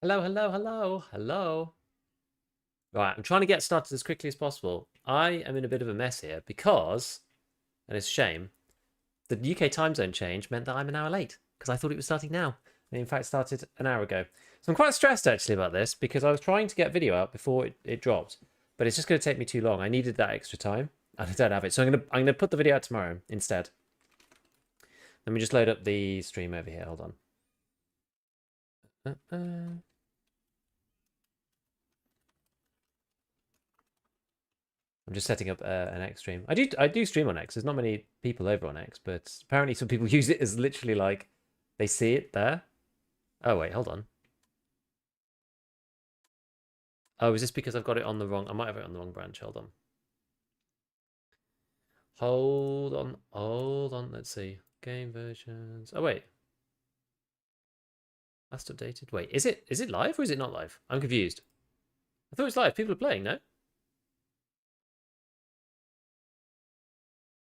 Hello, hello, hello, hello. Right, I'm trying to get started as quickly as possible. I am in a bit of a mess here because, and it's a shame, the UK time zone change meant that I'm an hour late because I thought it was starting now. And in fact, it started an hour ago. So I'm quite stressed actually about this because I was trying to get video out before it dropped, but it's just going to take me too long. I needed that extra time and I don't have it. So I'm gonna put the video out tomorrow instead. Let me just load up the stream over here. Hold on. I'm just setting up an X stream. I do stream on X. There's not many people over on X, but apparently some people use it as literally like they see it there. Oh wait, hold on. Oh, is this because I've got it on the wrong? I might have it on the wrong branch. Hold on. Hold on. Let's see. Game versions. Oh wait. Last updated. Wait, is it live or is it not live? I'm confused. I thought it was live. People are playing, no?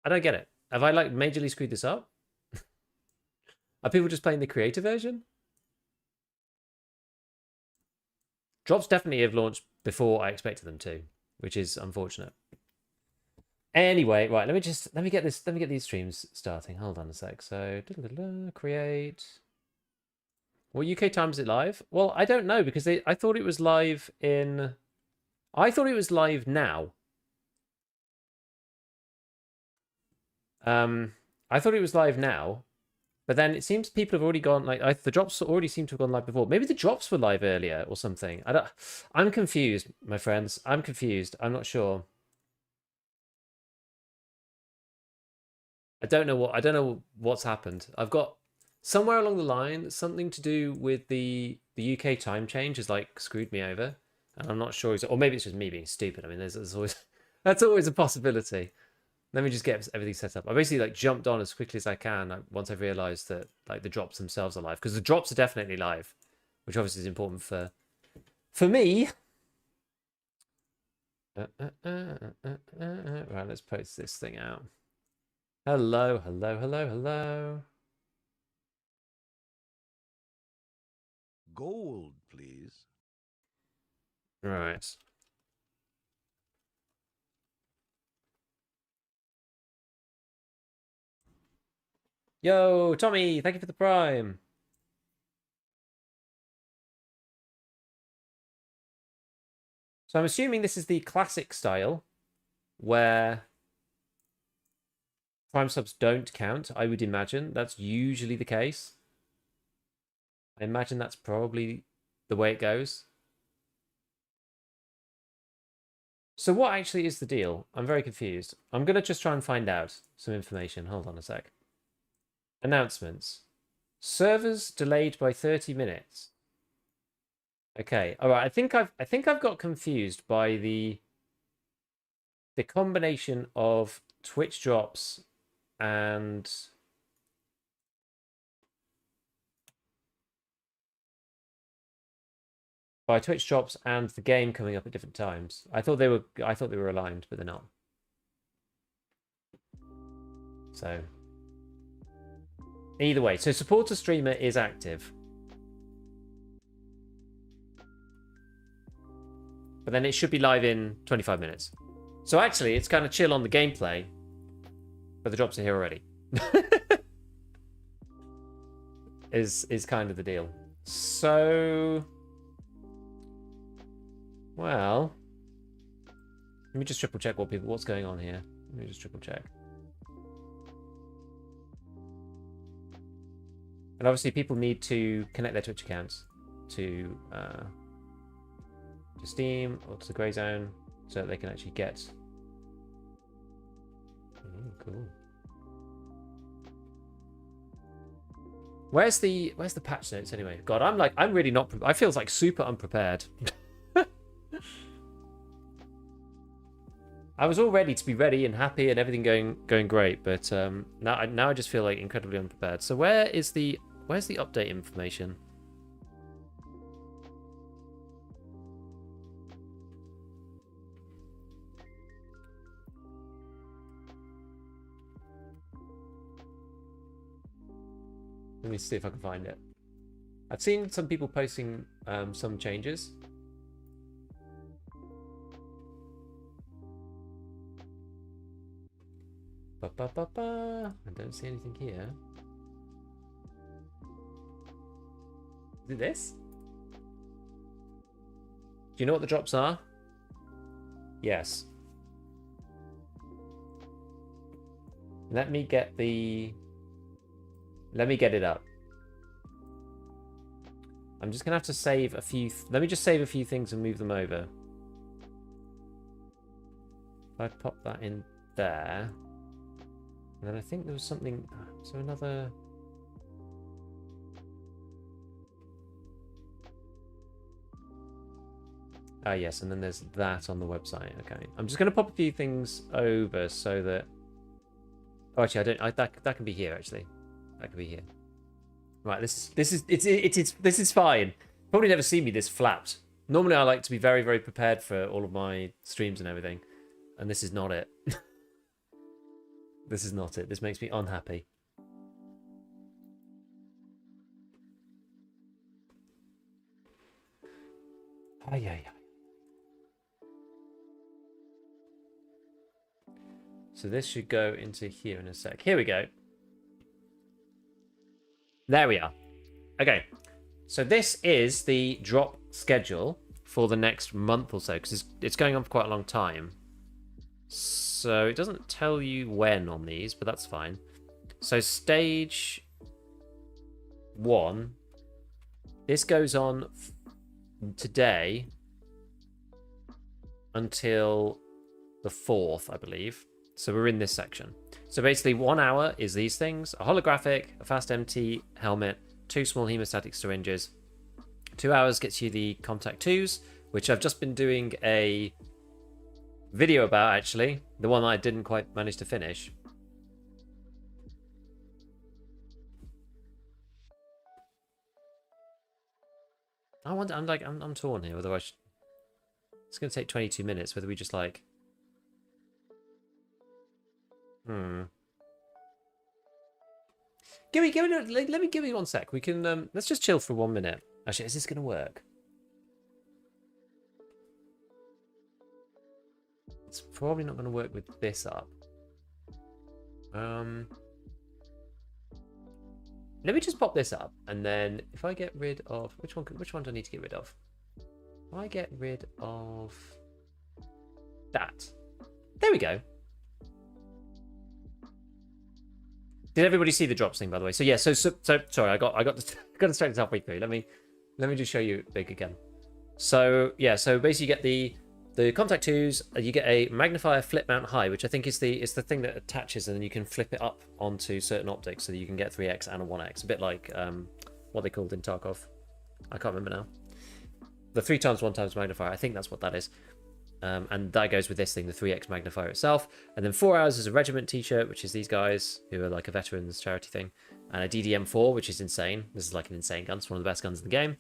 I don't get it. Have I like majorly screwed this up? Are people just playing the creator version? Drops definitely have launched before I expected them to, which is unfortunate. Anyway, right, let me get these streams starting. Hold on a sec. So create. What UK time is it live? Well, I don't know because I thought it was live in. I thought it was live now. I thought it was live now, but then it seems people have already gone. Like the drops already seem to have gone live before. Maybe the drops were live earlier or something. I'm confused, my friends. I'm confused. I'm not sure. I don't know what's happened. I've got somewhere along the line something to do with the UK time change has like screwed me over, and I'm not sure. Or maybe it's just me being stupid. I mean, there's always that's always a possibility. Let me just get everything set up. I basically like jumped on as quickly as I can once I realized that like the drops themselves are live because the drops are definitely live, which obviously is important for me. Right, let's post this thing out. Hello, hello, hello, hello. Gold, please. Right. Yo, Tommy, thank you for the prime. So I'm assuming this is the classic style where prime subs don't count. I would imagine that's usually the case. I imagine that's probably the way it goes. So what actually is the deal? I'm very confused. I'm going to just try and find out some information. Hold on a sec. Announcements. Servers delayed by 30 minutes. Okay. All right. I think I've got confused by the combination of Twitch drops and by Twitch drops and the game coming up at different times. I thought they were aligned, but they're not. So either way, so supporter streamer is active. But then it should be live in 25 minutes. So actually, it's kind of chill on the gameplay, but the drops are here already. is kind of the deal. So, well, let me just triple check what's going on here. Let me just triple check. And obviously, people need to connect their Twitch accounts to Steam or to the Grey Zone so that they can actually get. Ooh, cool. Where's the patch notes anyway? God, I'm really not. I feel like super unprepared. I was all ready to be ready and happy and everything going great, but now I just feel like incredibly unprepared. So where's the update information? Let me see if I can find it. I've seen some people posting some changes. I don't see anything here. Is it this? Do you know what the drops are? Yes. Let me get it up. I'm just gonna have to save a few. Let me just save a few things and move them over. If I pop that in there, and then I think there was something. So another. Ah, yes, and then there's that on the website. Okay, I'm just gonna pop a few things over so that. Oh, actually, that can be here. Actually, that can be here. Right, this is fine. Probably never seen me this flapped. Normally, I like to be very, very prepared for all of my streams and everything, and this is not it. This is not it. This makes me unhappy. Yeah. So this should go into here in a sec. Here we go. There we are. Okay. So this is the drop schedule for the next month or so, because it's going on for quite a long time. So it doesn't tell you when on these, but that's fine. So stage 1, this goes on today until the 4th, I believe. So we're in this section. So basically 1 hour is these things: a holographic, a fast empty helmet, 2 small hemostatic syringes. 2 hours gets you the contact 2s, which I've just been doing a video about, actually. The one I didn't quite manage to finish. I'm torn here, whether it's going to take 22 minutes, whether we just like... Let me give me 1 sec. We can, let's just chill for 1 minute. Actually, is this going to work? It's probably not going to work with this up. Let me just pop this up, and then if I get rid of which one do I need to get rid of? If I get rid of that, there we go. Did everybody see the drops thing, by the way? So yeah, so sorry, I got distracted halfway through. Let me just show you big again. So yeah, so basically you get the contact 2s, you get a magnifier flip mount high, which I think is the thing that attaches, and then you can flip it up onto certain optics so that you can get 3x and a 1x, a bit like what they called in Tarkov. I can't remember now. The 3x1x magnifier, I think that's what that is. And that goes with this thing, the 3x magnifier itself. And then 4 hours is a regiment t-shirt, which is these guys who are like a veterans charity thing, and a DDM4, which is insane. This is like an insane gun. It's one of the best guns in the game.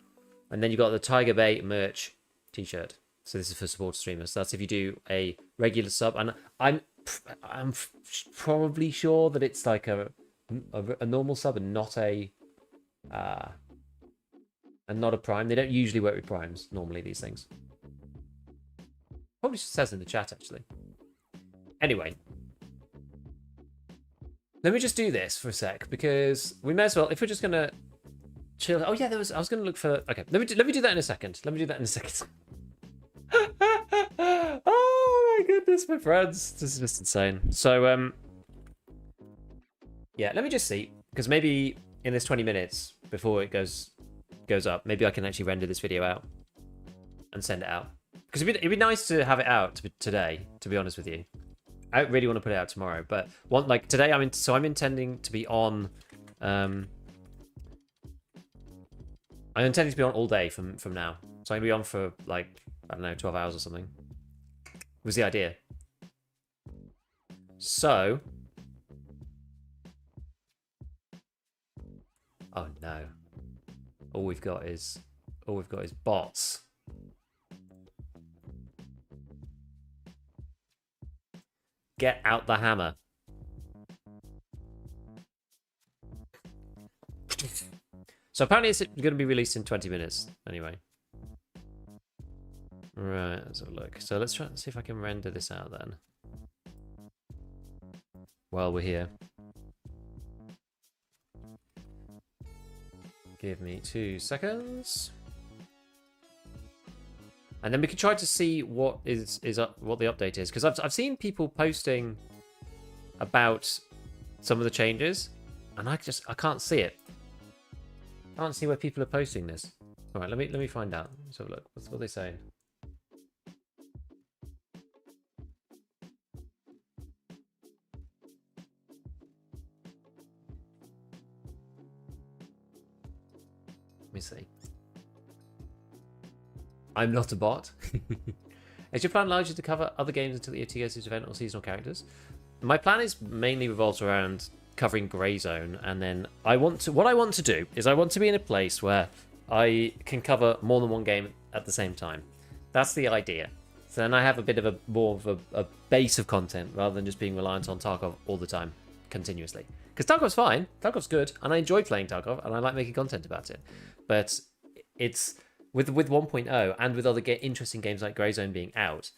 And then you got the Tiger Bay merch t-shirt. So this is for support streamers. So that's if you do a regular sub, and I'm probably sure that it's like a normal sub and not a prime. They don't usually work with primes normally, these things. Probably says in the chat, actually. Anyway, let me just do this for a sec, because we may as well, if we're just gonna chill. Oh yeah, I was gonna look for. Okay, let me do that in a second. Oh my goodness, my friends, this is just insane. So yeah, let me just see, because maybe in this 20 minutes before it goes up, maybe I can actually render this video out and send it out. Because it'd be nice to have it out today, to be honest with you. I don't really want to put it out tomorrow, but today I'm intending to be on. I'm intending to be on all day from now. So I'm gonna be on for like, I don't know, 12 hours or something. Was the idea. So, oh no, all we've got is bots. Get out the hammer. So apparently it's going to be released in 20 minutes anyway. Right, let's have a look. So let's try and see if I can render this out then. While we're here. Give me 2 seconds. And then we can try to see what what the update is. Because I've seen people posting about some of the changes. And I can't see it. I can't see where people are posting this. Alright, let me find out. Let's have a look. What are they saying? Let me see. I'm not a bot. Is your plan largely to cover other games until the EOT goes to event or seasonal characters? My plan is mainly revolves around covering Grey Zone, and then what I want to do is I want to be in a place where I can cover more than one game at the same time. That's the idea. So then I have a bit of more of a base of content rather than just being reliant on Tarkov all the time, continuously. Because Tarkov's fine, Tarkov's good, and I enjoy playing Tarkov, and I like making content about it. But it's with 1.0 and with other interesting games like Grey Zone being out,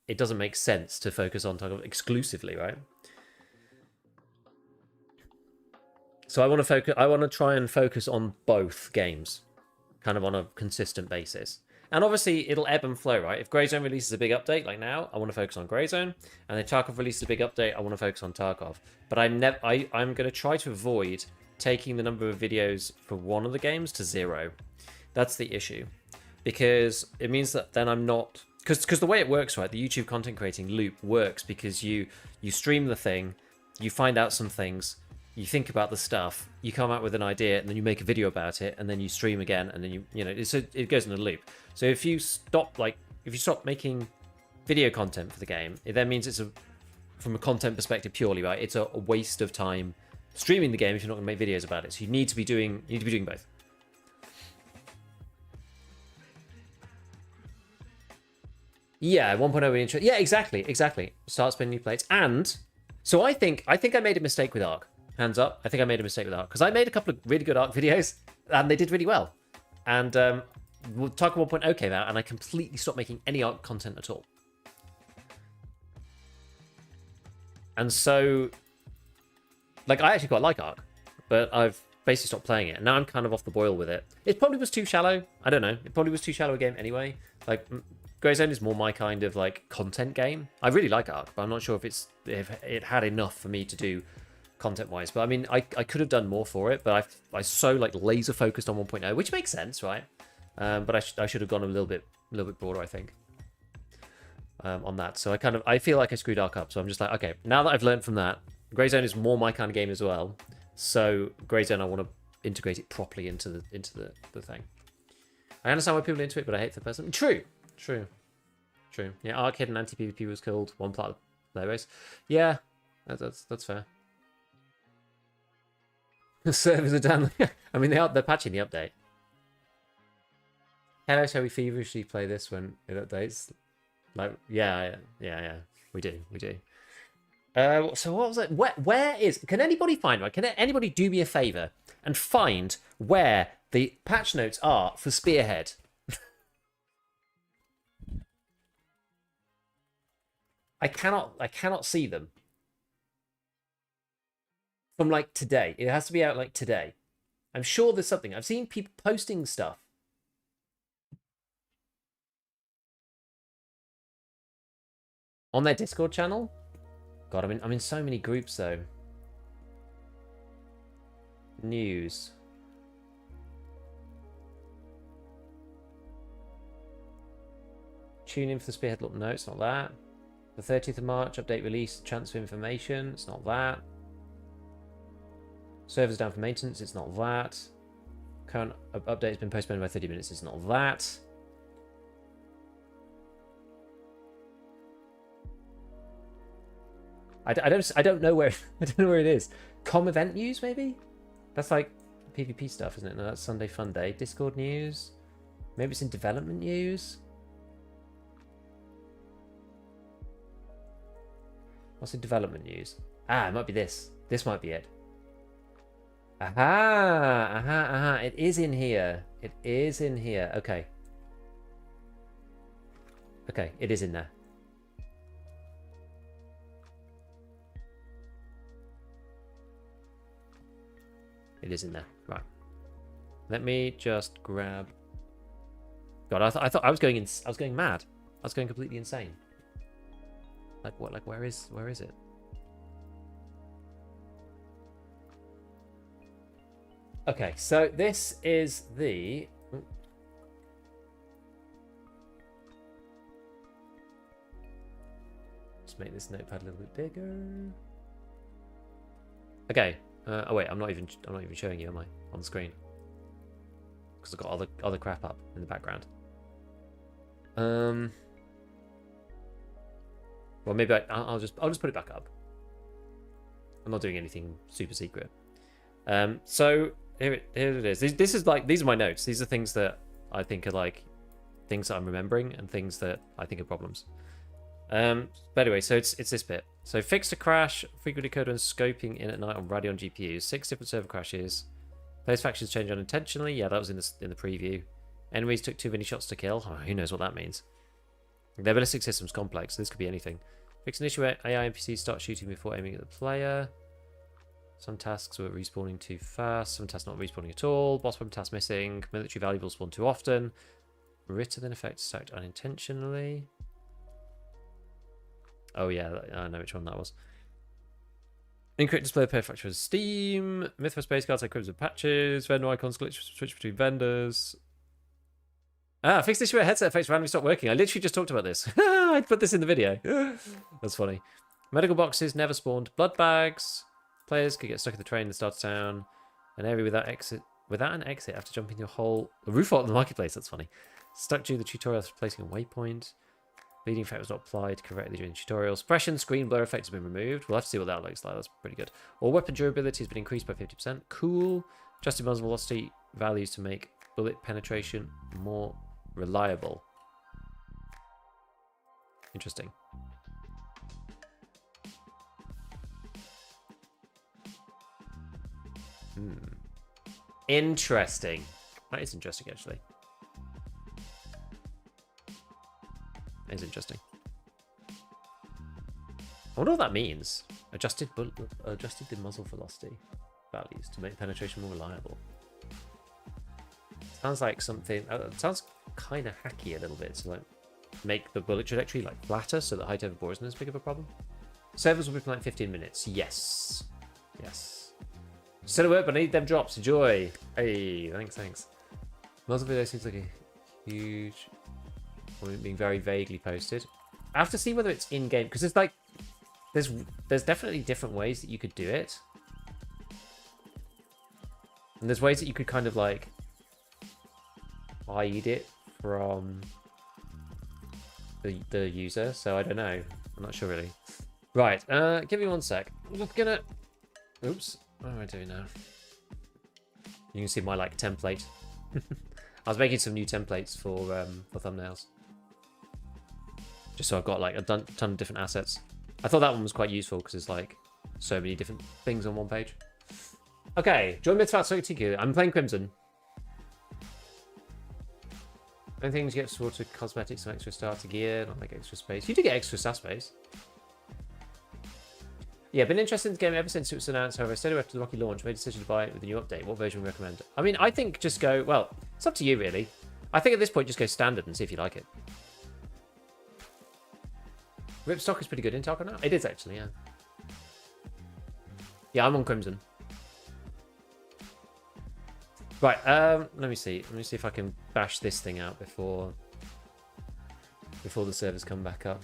it doesn't make sense to focus on Tarkov exclusively, right? So I want to try and focus on both games, kind of on a consistent basis. And obviously, it'll ebb and flow, right? If Grey Zone releases a big update, like now, I want to focus on Grey Zone. And if Tarkov releases a big update, I want to focus on Tarkov. But I'm going to try to avoid taking the number of videos for one of the games to 0. That's the issue. Because it means that then I'm not... Because the way it works, right, the YouTube content creating loop works because you stream the thing, you find out some things, you think about the stuff, you come out with an idea, and then you make a video about it, and then you stream again, and then it goes in a loop. So if you stop making video content for the game, it then means from a content perspective purely, right, it's a waste of time streaming the game if you're not going to make videos about it. So you need to be doing both. Yeah, 1.0 really interesting. Yeah, exactly. Start spinning new plates. And so I think I made a mistake with Ark. Hands up. I think I made a mistake with Ark. Because I made a couple of really good Ark videos, and they did really well. And Tarkov 1.0 came out, and I completely stopped making any Ark content at all. And so, like, I actually quite like Ark, but I've basically stopped playing it. And now I'm kind of off the boil with it. It probably was too shallow. I don't know. It probably was too shallow a game anyway. Like... Grey Zone is more my kind of like content game. I really like Ark, but I'm not sure if it had enough for me to do content wise. But I mean, I could have done more for it, but I so like laser focused on 1.0, which makes sense, right? But I should have gone a little bit broader, I think, on that. So I feel like I screwed Ark up. So I'm just like, okay, now that I've learned from that, Grey Zone is more my kind of game as well. So Grey Zone, I want to integrate it properly into the thing. I understand why people are into it, but I hate the person. True. Yeah, Ark hidden anti-PvP was killed. One part of their race. Yeah, that's fair. The servers are down. I mean, they're patching the update. Hello, shall we feverishly play this when it updates? Like, yeah, we do. So what was it? Where is? Can anybody find? Right? Can anybody do me a favor and find where the patch notes are for Spearhead? I cannot see them from like today. It has to be out like today. I'm sure there's something. I've seen people posting stuff. On their Discord channel? God, I'm in so many groups though. News. Tune in for the Spearhead look. No, it's not that. The 30th of March, update release, transfer information. It's not that. Servers down for maintenance. It's not that. Current update has been postponed by 30 minutes. It's not that. I don't know where I don't know where it is. Com event news maybe? That's like PvP stuff, isn't it? No, that's Sunday Fun Day. Discord news. Maybe it's in development news. What's in development news? Ah, it might be this. This might be it. Aha! Aha! Aha! It is in here. It is in here. Okay. Okay, it is in there. It is in there. Right. Let me just grab. God, I thought I was going I was going mad. I was going completely insane. Like what? Like where is it? Okay, so this is the. Let's make this notepad a little bit bigger. Okay. Oh wait, I'm not even showing you, am I, on the screen? Because I've got other crap up in the background. Well, maybe I'll just put it back up. I'm not doing anything super secret. So here it is. This is like, these are my notes. These are things that I think are like things that I'm remembering and things that I think are problems. But anyway, so it's this bit. So fixed a crash, frequent decoder and scoping in at night on Radeon GPUs. 6 different server crashes. Players' factions change unintentionally. Yeah, that was in the preview. Enemies took too many shots to kill. Oh, who knows what that means. Their ballistic system's complex, so this could be anything. Fix an issue where AI NPCs start shooting before aiming at the player. Some tasks were respawning too fast. Some tasks not respawning at all. Boss weapon task missing. Military valuables spawn too often. Written effects stacked unintentionally. Oh yeah, I know which one that was. Incorrect display of player factors Steam. Myth for space cards like cribs and patches. Vendor icons glitch switch between vendors. Fixed issue where headset effects randomly stop working. I literally just talked about this. I put this in the video. That's funny. Medical boxes never spawned. Blood bags. Players could get stuck in the train and start to town. An area without an exit after jumping through a roof vault in the marketplace. That's funny. Stuck during the tutorial after placing a waypoint. Bleeding effect was not applied correctly during the tutorial. Suppression screen blur effects have been removed. We'll have to see what that looks like. That's pretty good. All weapon durability has been increased by 50%. Cool. Adjusted muzzle velocity values to make bullet penetration more reliable. Interesting. Interesting. That is interesting, actually. That is interesting. I wonder what that means. Adjusted the muzzle velocity values to make penetration more reliable. Sounds like something. It sounds kind of hacky a little bit to like make the bullet trajectory like flatter so that height over bore isn't as big of a problem. Servers will be for like 15 minutes. Yes. Yes. Still at work, but I need them drops. Enjoy. Hey, thanks. Muzzle video seems like a huge. Being very vaguely posted. I have to see whether it's in game because it's like there's definitely different ways that you could do it, and there's ways that you could kind of like hide it from the user. So I don't know. I'm not sure really. Right. Give me one sec. I'm just gonna. Oops. What am I doing now? You can see my like template. I was making some new templates for thumbnails. Just so I've got like a ton of different assets. I thought that one was quite useful because it's like so many different things on one page. Okay, join Mythfat TQ. I'm playing Crimson. Only things you get sorted cosmetics and extra starter gear, not like extra space. You do get extra stat space. Yeah, been interested in the game ever since it was announced. However, steady after the rocky launch, made a decision to buy it with the new update. What version would you recommend? I mean, I think just go. Well, it's up to you really. I think at this point just go standard and see if you like it. Ripstock is pretty good in Talk now. It is actually, yeah. Yeah, I'm on Crimson. Right, let me see. Let me see if I can bash this thing out before the servers come back up.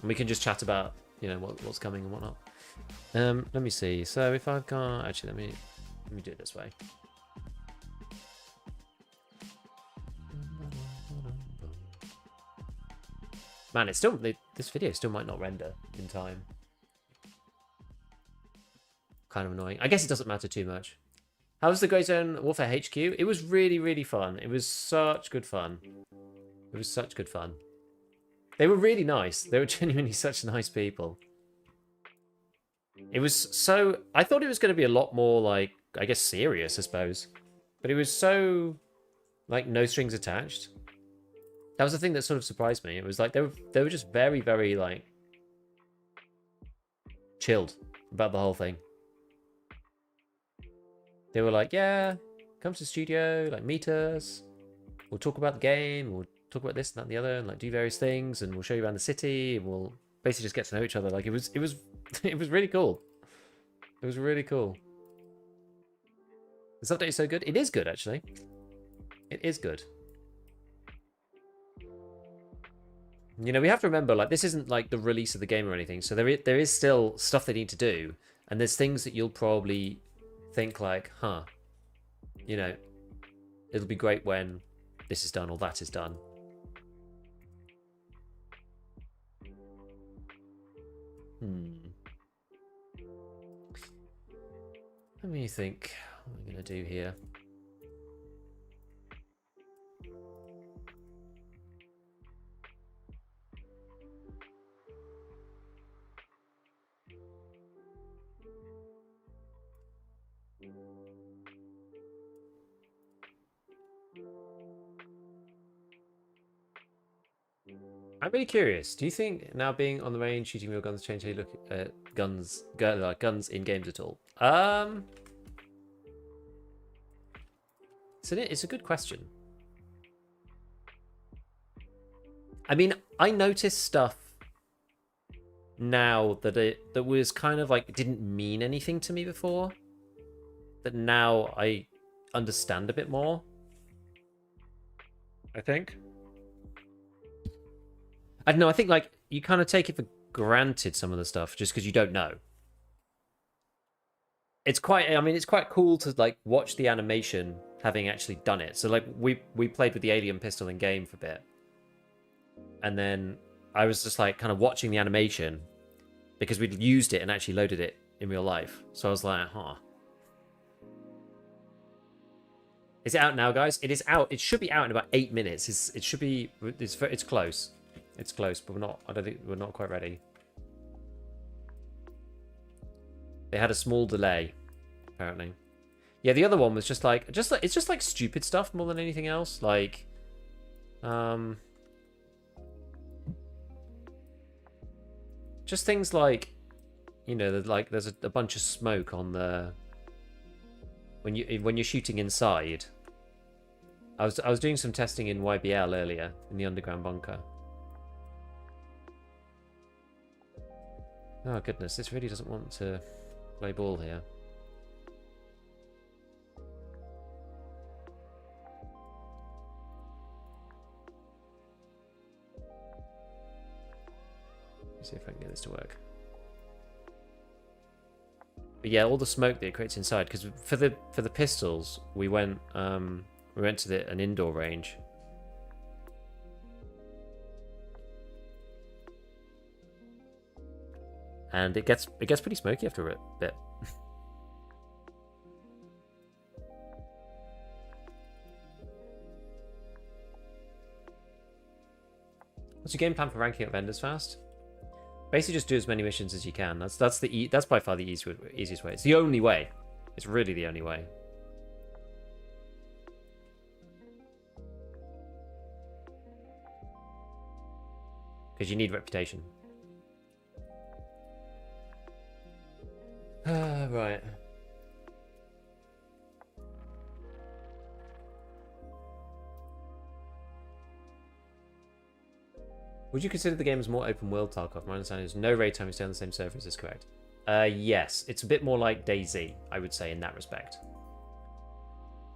And we can just chat about, you know, what's coming and whatnot. Let me see. So if I've got actually let me do it this way. Man, it's still this video still might not render in time. Kind of annoying. I guess it doesn't matter too much. How was the Grey Zone Warfare HQ? It was really, really fun. It was such good fun. It was such good fun. They were really nice. They were genuinely such nice people. It was so... I thought it was going to be a lot more, like, I guess, serious, I suppose. But it was so, like, no strings attached. That was the thing that sort of surprised me. It was like they were just very, very, like, chilled about the whole thing. They were like, yeah, come to the studio, like, meet us. We'll talk about the game. We'll talk about this and that and the other, and like do various things, and we'll show you around the city, and we'll basically just get to know each other. Like it was, it was really cool. It was really cool. This update is so good. It is good, actually. It is good. You know, we have to remember, like, this isn't like the release of the game or anything, so there is still stuff they need to do, and there's things that you'll probably think like, huh, you know, it'll be great when this is done or that is done. Let me think what I'm going to do here. I'm really curious. Do you think now being on the range, shooting real guns, change how you look at guns in games at all? It's a good question. I mean, I noticed stuff now that was kind of like didn't mean anything to me before. That now I understand a bit more. I think. I don't know. I think like you kind of take it for granted some of the stuff just because you don't know. It's quite. I mean, it's quite cool to like watch the animation having actually done it. So like we played with the alien pistol in game for a bit, and then I was just like kind of watching the animation because we'd used it and actually loaded it in real life. So I was like, huh. Is it out now, guys? It is out. It should be out in about 8 minutes. It should be. It's close. It's close, but we're not. I don't think we're not quite ready. They had a small delay, apparently. Yeah, the other one was just like it's just like stupid stuff more than anything else. Like, just things like, you know, like there's a bunch of smoke on the when you're shooting inside. I was doing some testing in YBL earlier in the underground bunker. Oh goodness, this really doesn't want to play ball here. Let's see if I can get this to work. But yeah, all the smoke that it creates inside, because for the pistols, we went to an indoor range. And it gets pretty smoky after a bit. What's your game plan for ranking up vendors fast? Basically, just do as many missions as you can. That's by far the easiest way. It's the only way. It's really the only way. Because you need reputation. Right. Would you consider the game as more open world, Tarkov? My understanding is no raid time, you stay on the same server. Is this correct? Yes. It's a bit more like DayZ, I would say, in that respect.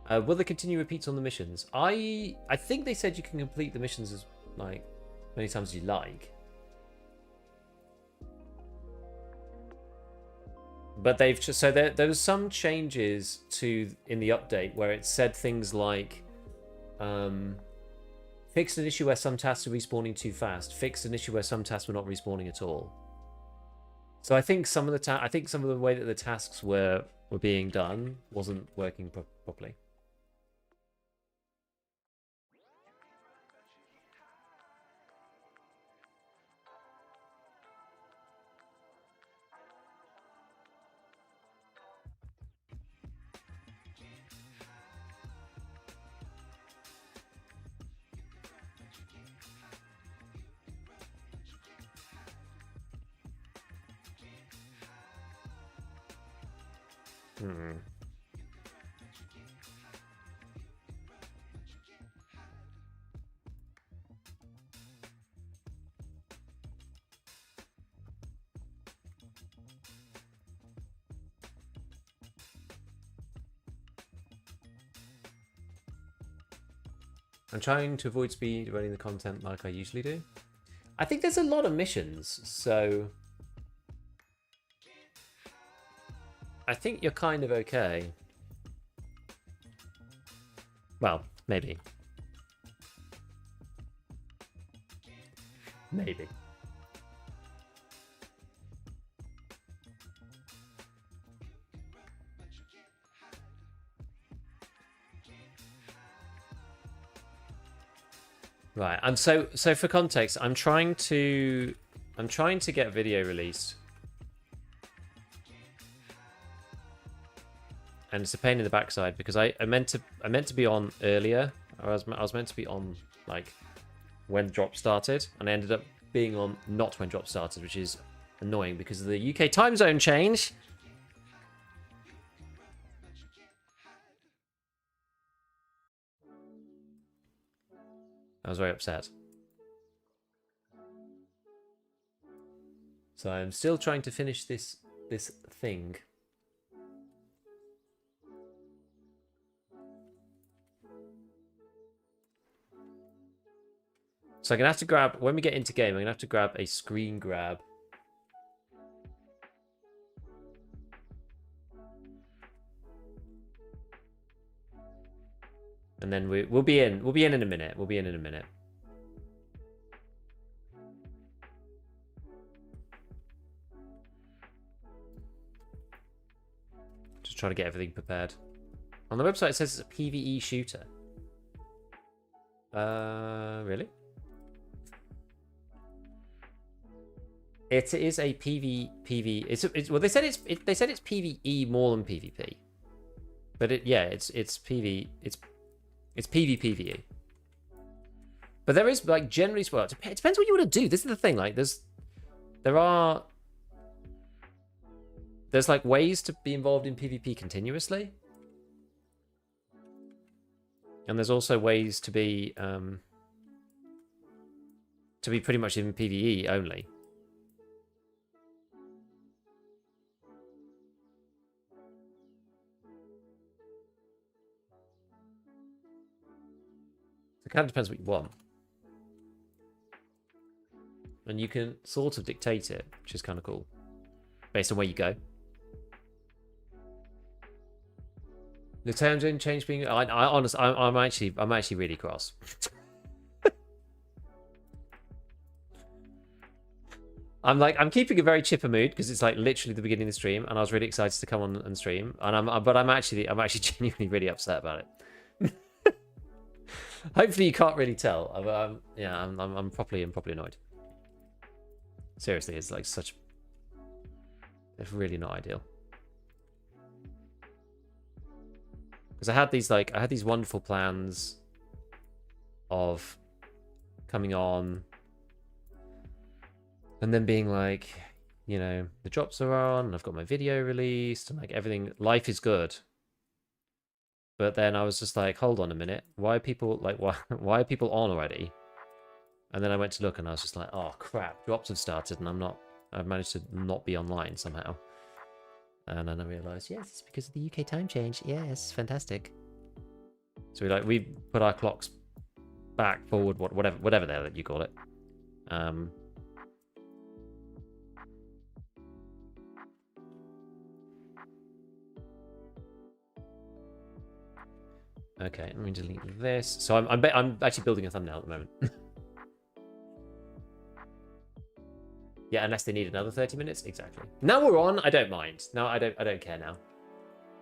Will they continue repeats on the missions? I think they said you can complete the missions as like many times as you like. But they've just so there was some changes in the update where it said things like fixed an issue where some tasks are respawning too fast, fixed an issue where some tasks were not respawning at all. So I think some of the way that the tasks were being done wasn't working properly. Hmm. I'm trying to avoid speed running the content like I usually do. I think there's a lot of missions, so I think you're kind of okay. Well, maybe. Maybe. Right. So for context, I'm trying to get a video released. And it's a pain in the backside because I meant to be on earlier. I was meant to be on like when drop started, and I ended up being on not when drop started, which is annoying because of the UK time zone change. I was very upset. So I'm still trying to finish this thing. So I'm gonna have to grab, when we get into game, I'm gonna have to grab a screen grab. And then we'll be in in a minute. We'll be in a minute. Just trying to get everything prepared. On the website it says it's a PvE shooter. Really? It is a PvE. Well, they said it's PvE more than PvP. But it's PvE. It's PvPvE. But there is, like, generally, well, it depends what you want to do. This is the thing. Like, there's like ways to be involved in PvP continuously, and there's also ways to be pretty much in PvE only. It kind of depends what you want. And you can sort of dictate it, which is kind of cool, based on where you go. The time zone change being, honestly, I'm actually really cross. I'm keeping a very chipper mood because it's like literally the beginning of the stream, and I was really excited to come on and stream, and I'm actually genuinely really upset about it. Hopefully you can't really tell. I'm properly annoyed. Seriously, it's like it's really not ideal. Because I had these wonderful plans of coming on and then being like, you know, the drops are on, and I've got my video released, and like everything, life is good. But then I was just like, hold on a minute, why are people why are people on already? And then I went to look, and I was just like, oh crap, drops have started, and I've managed to not be online somehow. And then I realised, yes, it's because of the UK time change. Yes, fantastic. So we put our clocks back, forward, whatever the hell that you call it. Okay, let me delete this. So I'm actually building a thumbnail at the moment. Yeah, unless they need another 30 minutes, exactly. Now we're on, I don't mind. No, I don't care now.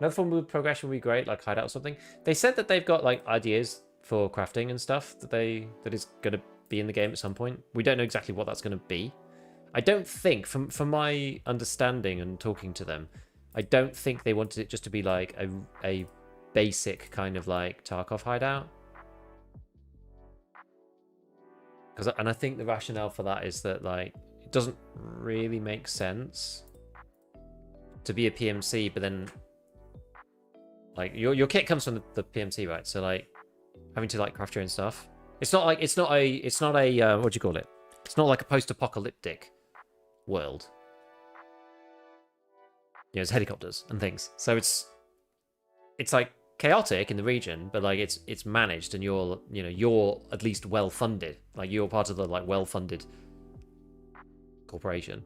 Another form of progression would be great, like hideout or something. They said that they've got like ideas for crafting and stuff that is going to be in the game at some point. We don't know exactly what that's going to be. I don't think, from my understanding and talking to them, I don't think they wanted it just to be like a basic kind of like Tarkov hideout. And I think the rationale for that is that like it doesn't really make sense to be a PMC, but then Like your kit comes from the PMT, right? So like having to like craft your own stuff. It's not like it's not a what do you call it? It's not like a post-apocalyptic world. You know, it's helicopters and things. So it's like chaotic in the region, but like it's managed, and you're at least well funded. Like you're part of the like well funded corporation,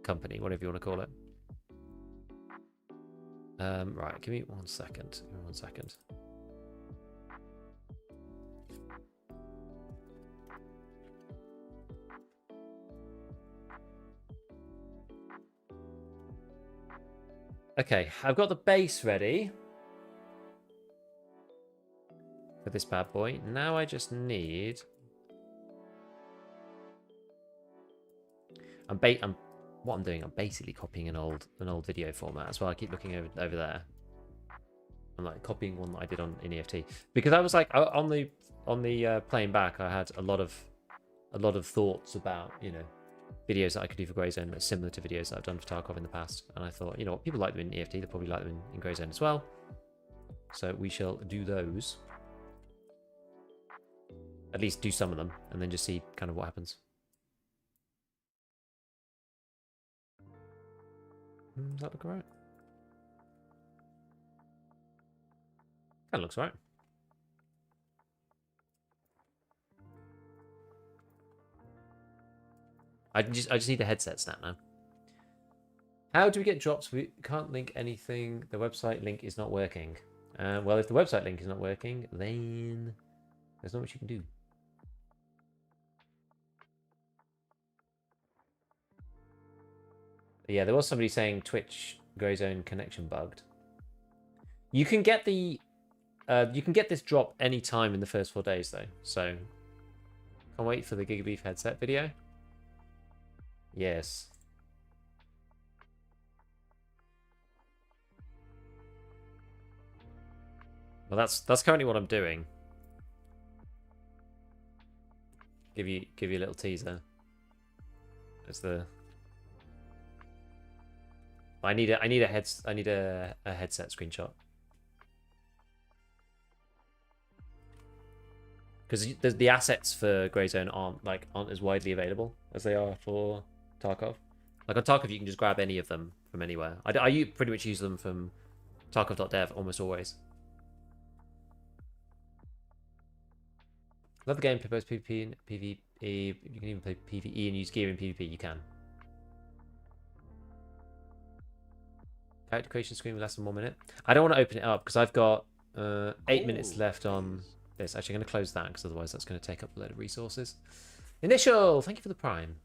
company, whatever you want to call it. Right, give me 1 second. Give me 1 second. Okay, I've got the base ready for this bad boy. Now I just need. What I'm doing, I'm basically copying an old video format. That's why I keep looking over there. I'm like copying one that I did in EFT, because I was like on the playing back, I had a lot of thoughts about videos that I could do for Greyzone that's similar to videos that I've done for Tarkov in the past, and I thought, you know what, people like them in EFT, they'll probably like them in Greyzone as well. So we shall do those. At least do some of them, and then just see kind of what happens. Does that look alright? That looks right. I just need a headset snap now. How do we get drops? We can't link anything. The website link is not working. Well, if the website link is not working, then there's not much you can do. Yeah, there was somebody saying Twitch Greyzone connection bugged. You can get this drop any time in the first 4 days though. So can't wait for the Gigabeef headset video. Yes. Well, that's currently what I'm doing. Give you a little teaser. It's the. I need a headset screenshot. Because the assets for Greyzone aren't as widely available as they are for Tarkov. Like on Tarkov, you can just grab any of them from anywhere. I pretty much use them from Tarkov.dev almost always. Love the game. Play both PvP and PvE. You can even play PvE and use gear in PvP. You can. Character creation screen with less than 1 minute. I don't want to open it up because I've got 8 minutes left on this. Actually, I'm going to close that because otherwise that's going to take up a load of resources. Initial, thank you for the Prime.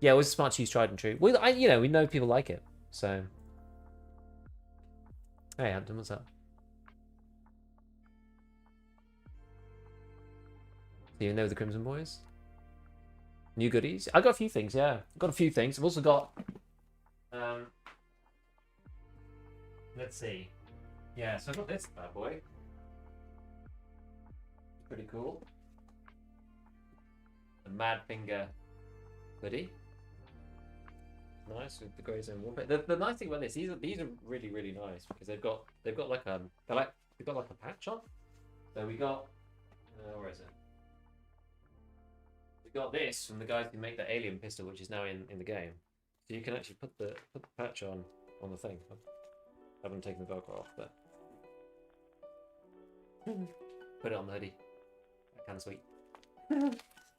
Yeah, it was smart to use tried and true. Well, we know people like it, so. Hey, Hampton, what's up? Do you know the Crimson Boys? New goodies? I got a few things, yeah. I've got a few things. I've also got. Let's see. Yeah, so I've got this bad boy. Pretty cool. The Mad Finger hoodie. Nice with the Greyzone wallpaper. The nice thing about this, these are really, really nice because they've got like they've got like a patch on. So we got where is it? We got this from the guys who make the alien pistol, which is now in the game. So you can actually put the patch on the thing. I haven't taken the Velcro off, but put it on the hoodie. Kind of sweet.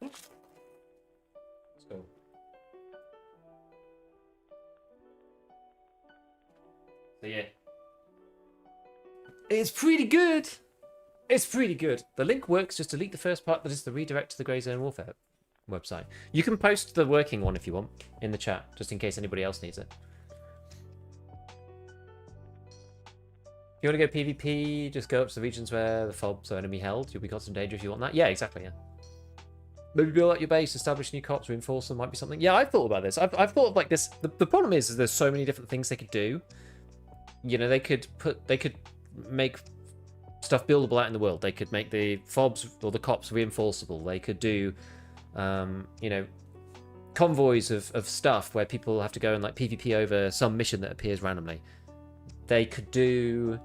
Let's go. So yeah, it's pretty good. It's pretty good. The link works. Just delete the first part. That is the redirect to the Greyzone Warfare website. You can post the working one if you want in the chat, just in case anybody else needs it. If you want to go PvP, just go up to the regions where the fobs are enemy held. You'll be caught in danger if you want that. Yeah, exactly. Yeah. Maybe build out your base, establish new cops, reinforce them. Might be something. Yeah, I've thought about this. I've thought of like this. The problem is there's so many different things they could do. You know, they could make stuff buildable out in the world. They could make the fobs or the cops reinforceable. They could do, you know, convoys of stuff where people have to go and like PvP over some mission that appears randomly. They could do...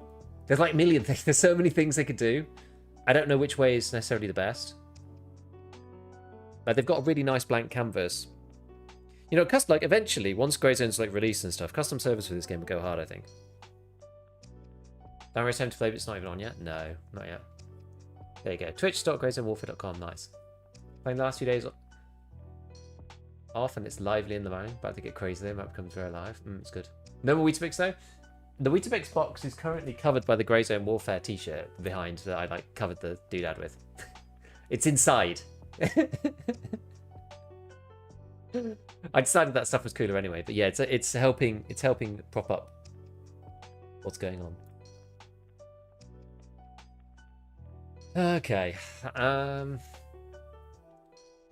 There's like a million things. There's so many things they could do. I don't know which way is necessarily the best. Like, they've got a really nice blank canvas. You know, like eventually, once Greyzone's like released and stuff, custom servers for this game will go hard, I think. Downrace time to play, but it's not even on yet? No, not yet. There you go. Twitch.greyzonewarfare.com, nice. Playing the last few days off, and it's lively in the morning. About to get crazy there, map becomes very live. It's good. No more Weetabix though? The Weetabix box is currently covered by the Greyzone Warfare t-shirt behind that I like covered the doodad with. It's inside. I decided that stuff was cooler anyway, but yeah, it's helping prop up what's going on. Okay.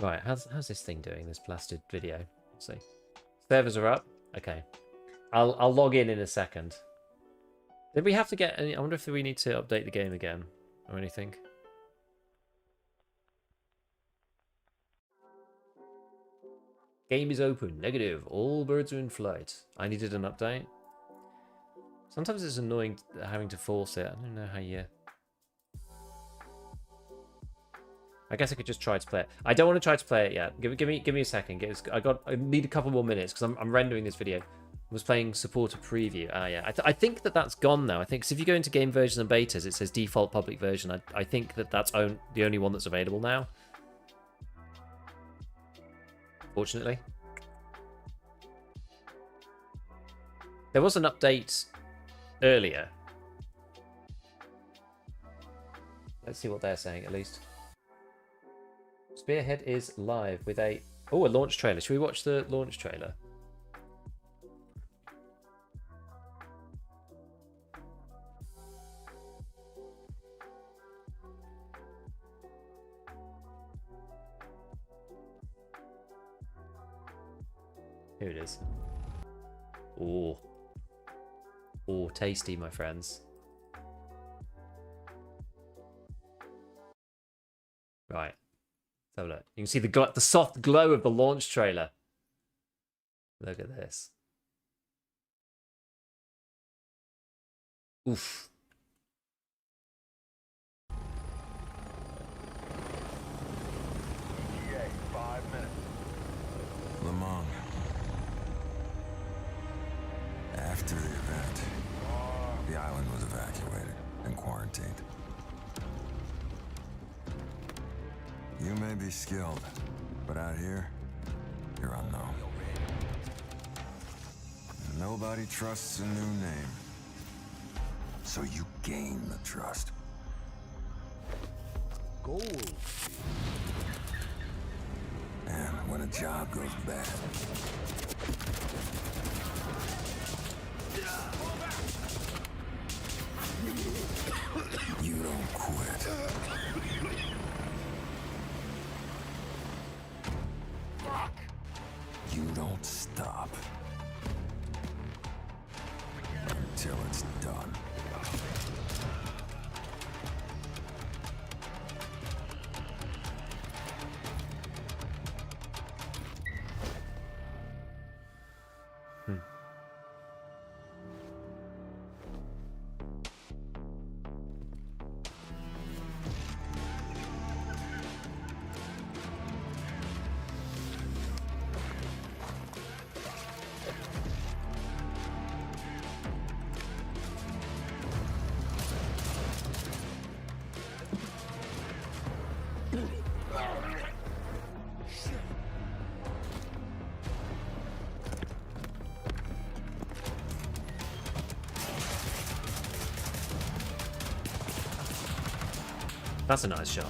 Right, how's this thing doing, this blasted video? Let's see. Servers are up. Okay. I'll log in a second. Did we have to get any... I wonder if we need to update the game again or anything. Game is open. Negative. All birds are in flight. I needed an update. Sometimes it's annoying having to force it. I don't know how you... I guess I could just try to play it. I don't want to try to play it yet. Give me a second. I need a couple more minutes because I'm rendering this video. I was playing supporter preview. Yeah. I think that's gone now. I think, 'cause if you go into game versions and betas, it says default public version. I think that's the only one that's available now. Fortunately. There was an update earlier. Let's see what they're saying at least. Spearhead is live with a launch trailer. Should we watch the launch trailer? Here it is. Oh, tasty, my friends. Right. Let's have a look. You can see the soft glow of the launch trailer. Look at this. Oof. EA, 5 minutes. Lamont. After the event, the island was evacuated and quarantined. You may be skilled, but out here, you're unknown. Nobody trusts a new name. So you gain the trust. Gold. And when a job goes bad, you don't quit. You don't stop until it's done. That's a nice shot.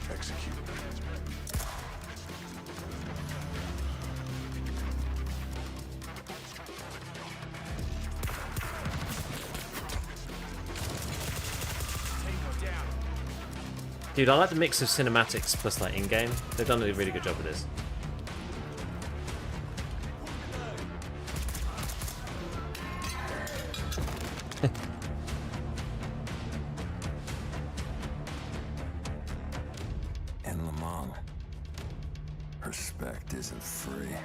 Execute. Dude, I like the mix of cinematics plus like in-game. They've done a really good job with this. isn't free.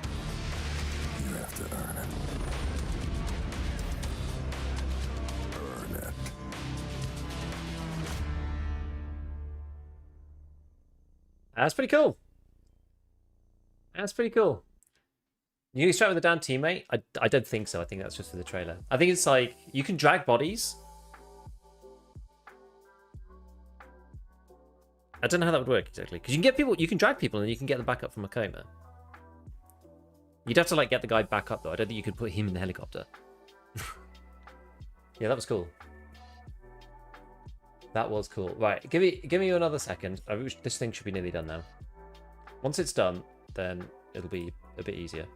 You have to earn it. Earn it. That's pretty cool. That's pretty cool. You can start with a down teammate? I don't think so. I think that's just for the trailer. I think it's like, you can drag bodies. I don't know how that would work exactly. Because you can get people, you can drag people and you can get them back up from a coma. You'd have to like get the guy back up though. I don't think you could put him in the helicopter. Yeah, that was cool. That was cool. Right, give me another second. This thing should be nearly done now. Once it's done, then it'll be a bit easier.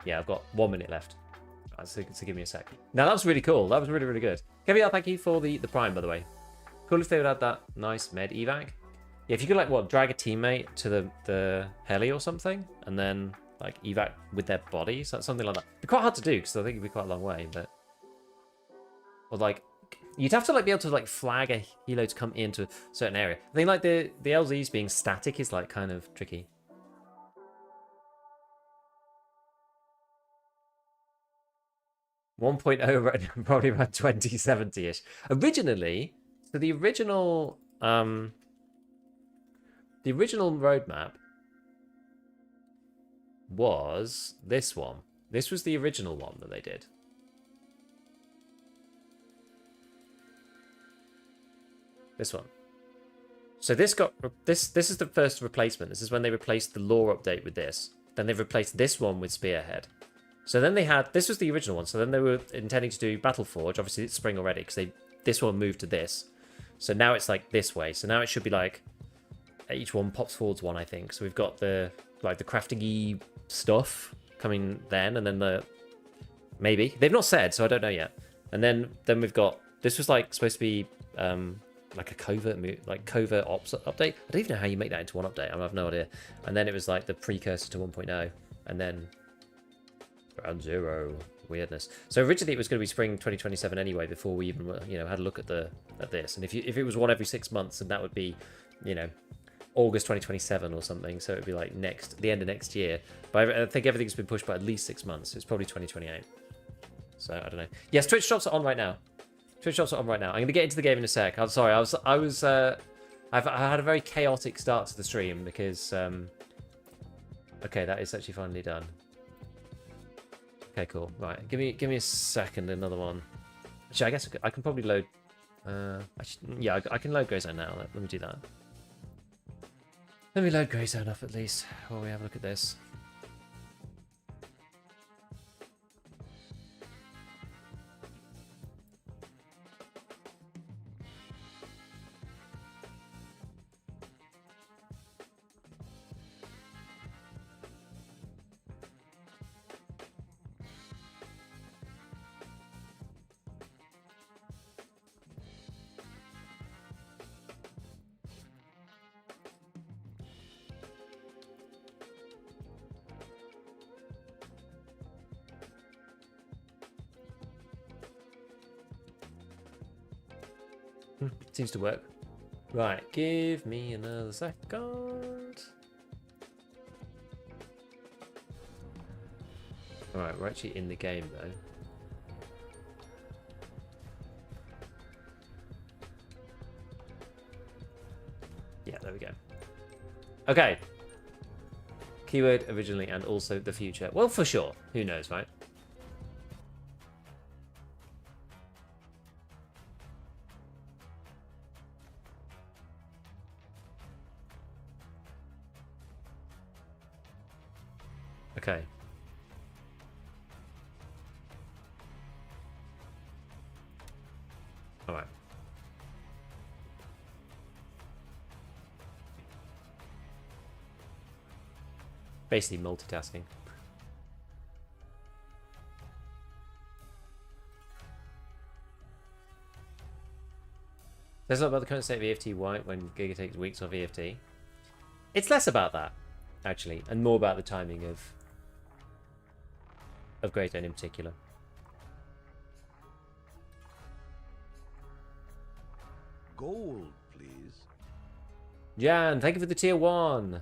Yeah, I've got 1 minute left. Right, so give me a sec. Now that was really cool. That was really, really good. Caveat, thank you for the prime, by the way. Cool if they would add that nice med evac. Yeah, if you could like what, drag a teammate to the heli or something, and then like evac with their bodies, something like that. It'd be quite hard to do because I think it'd be quite a long way, but or like you'd have to like be able to like flag a helo to come into a certain area. I think like the LZs being static is like kind of tricky. .0 probably about 2070-ish. Originally, so the original roadmap was this one. This was the original one that they did. This one. So this got this is the first replacement. This is when they replaced the lore update with this. Then they've replaced this one with Spearhead. So then they had, this was the original one. So then they were intending to do Battleforge. Obviously it's spring already because this one moved to this. So now it's like this way. So now it should be like each one pops forwards one, I think. So we've got the like the crafting-y stuff coming then, and then the maybe they've not said, so I don't know yet. And then we've got, this was like supposed to be like a covert ops update. I don't even know how you make that into one update. I have no idea. And then it was like the precursor to 1.0, and then Ground Zero weirdness. So originally it was going to be spring 2027 anyway, before we even had a look at this. And if it was one every 6 months, then that would be August 2027 or something. So it'd be like the end of next year. But I think everything's been pushed by at least 6 months. It's probably 2028. So I don't know. Yes, Twitch shops are on right now. Twitch shops are on right now. I'm going to get into the game in a sec. I'm sorry. I had a very chaotic start to the stream because okay, that is actually finally done. Okay, cool. Right, give me a second. Another one. Actually, I guess I can probably load. Yeah, I can load Greyzone now. Let me do that. Let me load Greyzone up at least while we have a look at this. Seems to work. Right, give me another second. Alright, we're actually in the game though. Yeah, there we go. Okay. Keyword originally and also the future. Well, for sure. Who knows, right? Okay. All right. Basically multitasking. There's not about the current state of EFT white when Giga takes weeks off EFT. It's less about that, actually, and more about the timing of Greyzone in particular. Gold, please. Jan, thank you for the tier 1.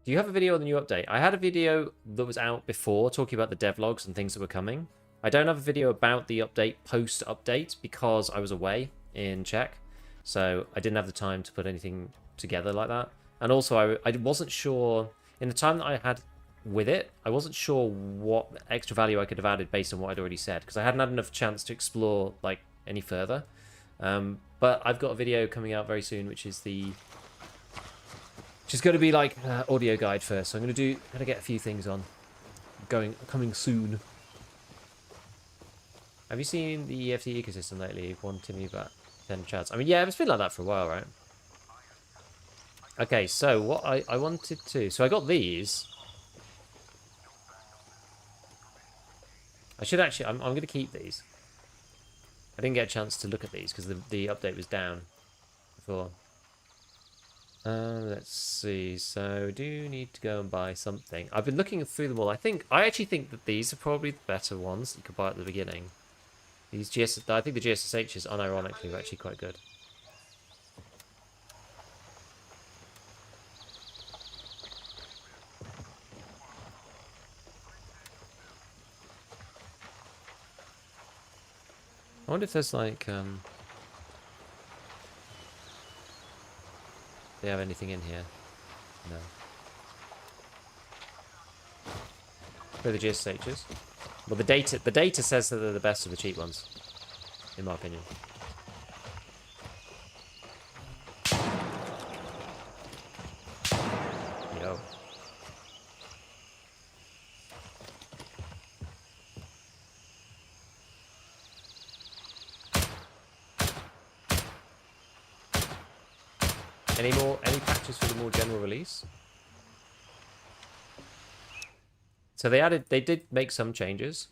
Do Do you have a video on the new update? I had a video that was out before talking about the devlogs and things that were coming. I don't have a video about the update post-update because I was away in Czech. So I didn't have the time to put anything together like that. And also I wasn't sure, in the time that I had with it, I wasn't sure what extra value I could have added based on what I'd already said. Because I hadn't had enough chance to explore like any further. But I've got a video coming out very soon, which is going to be like audio guide first. So I'm going to get a few things on coming soon. Have you seen the EFT ecosystem lately? One Timmy about 10 chats. I mean, yeah, it's been like that for a while, right? Okay, so what I wanted to... So I got these. I should actually... I'm going to keep these. I didn't get a chance to look at these because the update was down before. Let's see. So, do you need to go and buy something? I've been looking through them all. I actually think that these are probably the better ones that you could buy at the beginning. I think the GSSHs, unironically, are actually quite good. I wonder if there's like they have anything in here? No. For the GSHs. Well, the data says that they're the best of the cheap ones, in my opinion. Yo. Any patches for the more general release? So they did make some changes.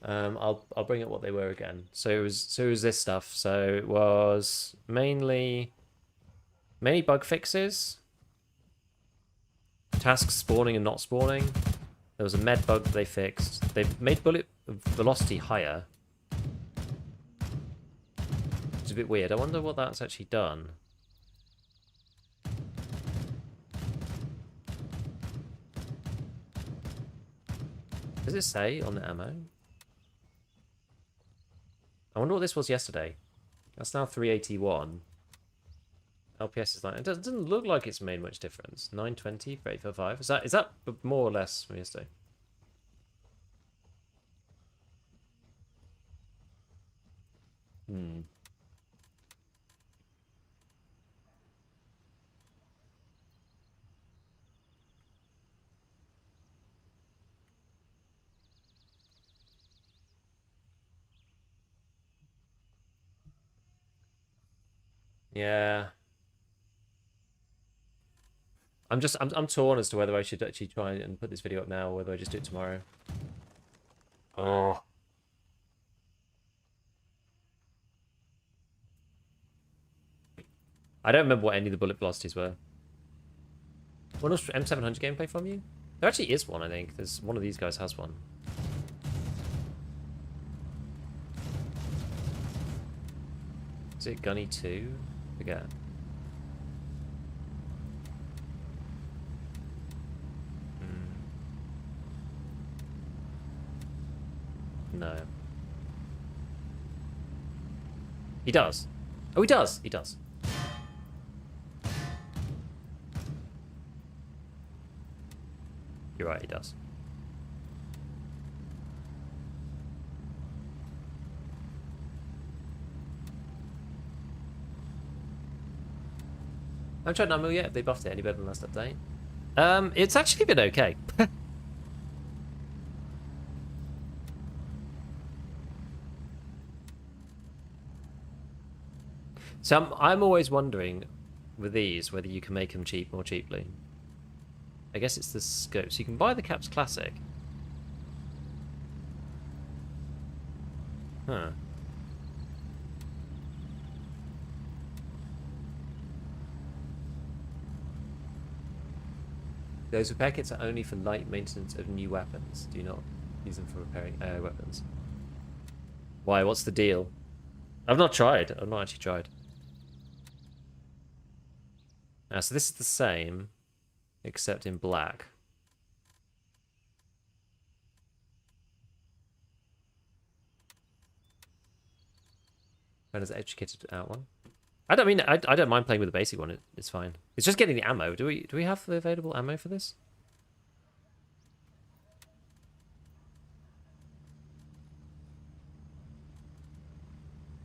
I'll bring up what they were again. So it was this stuff. So it was mainly bug fixes, tasks spawning and not spawning. There was a med bug that they fixed. They made bullet velocity higher. It's a bit weird. I wonder what that's actually done. Does it say on the ammo? I wonder what this was yesterday. That's now 381. LPS is like... It doesn't look like it's made much difference. 920 for 845. Is that more or less from yesterday? Hmm. Yeah. I'm torn as to whether I should actually try and put this video up now or whether I just do it tomorrow. Oh. I don't remember what any of the bullet velocities were. When was M700 gameplay from you? There actually is one, I think. There's one of these guys has one. Is it Gunny 2? Forget. No. He does. Oh, he does. He does. You're right, he does. I haven't tried Nano yet. Have they buffed it any better than last update? It's actually been okay. So I'm always wondering with these whether you can make them more cheaply. I guess it's the scope. So you can buy the Caps Classic. Huh. Those repair kits are only for light maintenance of new weapons. Do not use them for repairing weapons. Why? What's the deal? I've not tried. I've not actually tried. So this is the same, except in black. When is the educated out one? I don't mind playing with the basic one. It's fine. It's just getting the ammo. Do we have the available ammo for this?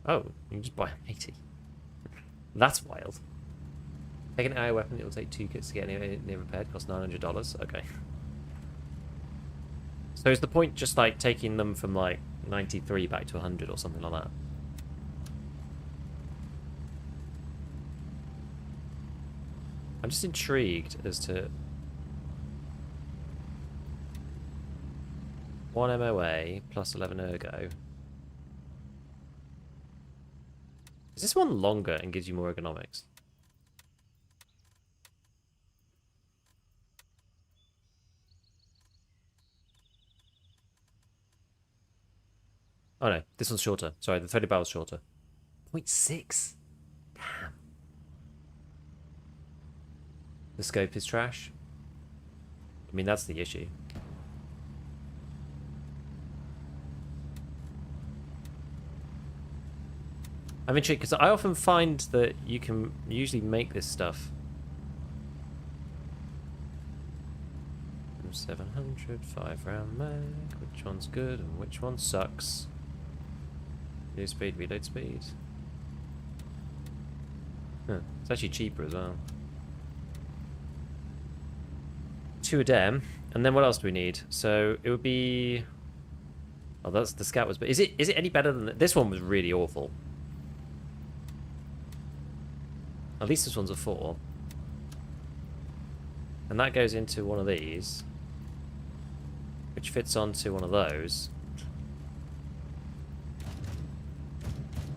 Oh, you can just buy 80. That's wild. Take an AI weapon, it will take 2 kits to get near repaired, costs $900. Okay. So is the point just like taking them from like 93 back to 100 or something like that? I'm just intrigued as to 1 MOA plus 11 ergo. Is this one longer and gives you more ergonomics? Oh no, this one's shorter. Sorry, the 30 barrel's shorter. 0.6? Damn. The scope is trash. I mean, that's the issue. I'm intrigued because I often find that you can usually make this stuff. 700, 5-round mag. Which one's good and which one sucks? New speed, reload speed. Huh. It's actually cheaper as well. 2 a dem, and then what else do we need? So it would be. Oh, that's the scout was. But is it any better than this one? Was really awful. At least this one's a 4, and that goes into one of these, which fits onto one of those,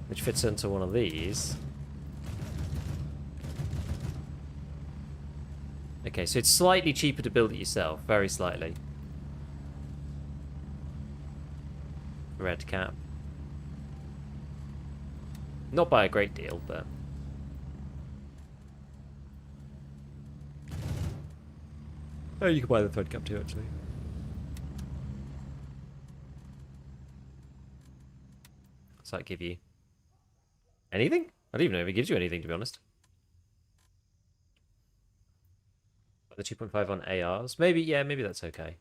which fits into one of these. Okay, so it's slightly cheaper to build it yourself, very slightly. Red cap. Not by a great deal, but... Oh, you can buy the thread cap too, actually. Does that give you anything? I don't even know if it gives you anything, to be honest. The 2.5 on ARs? Maybe, yeah, maybe that's okay.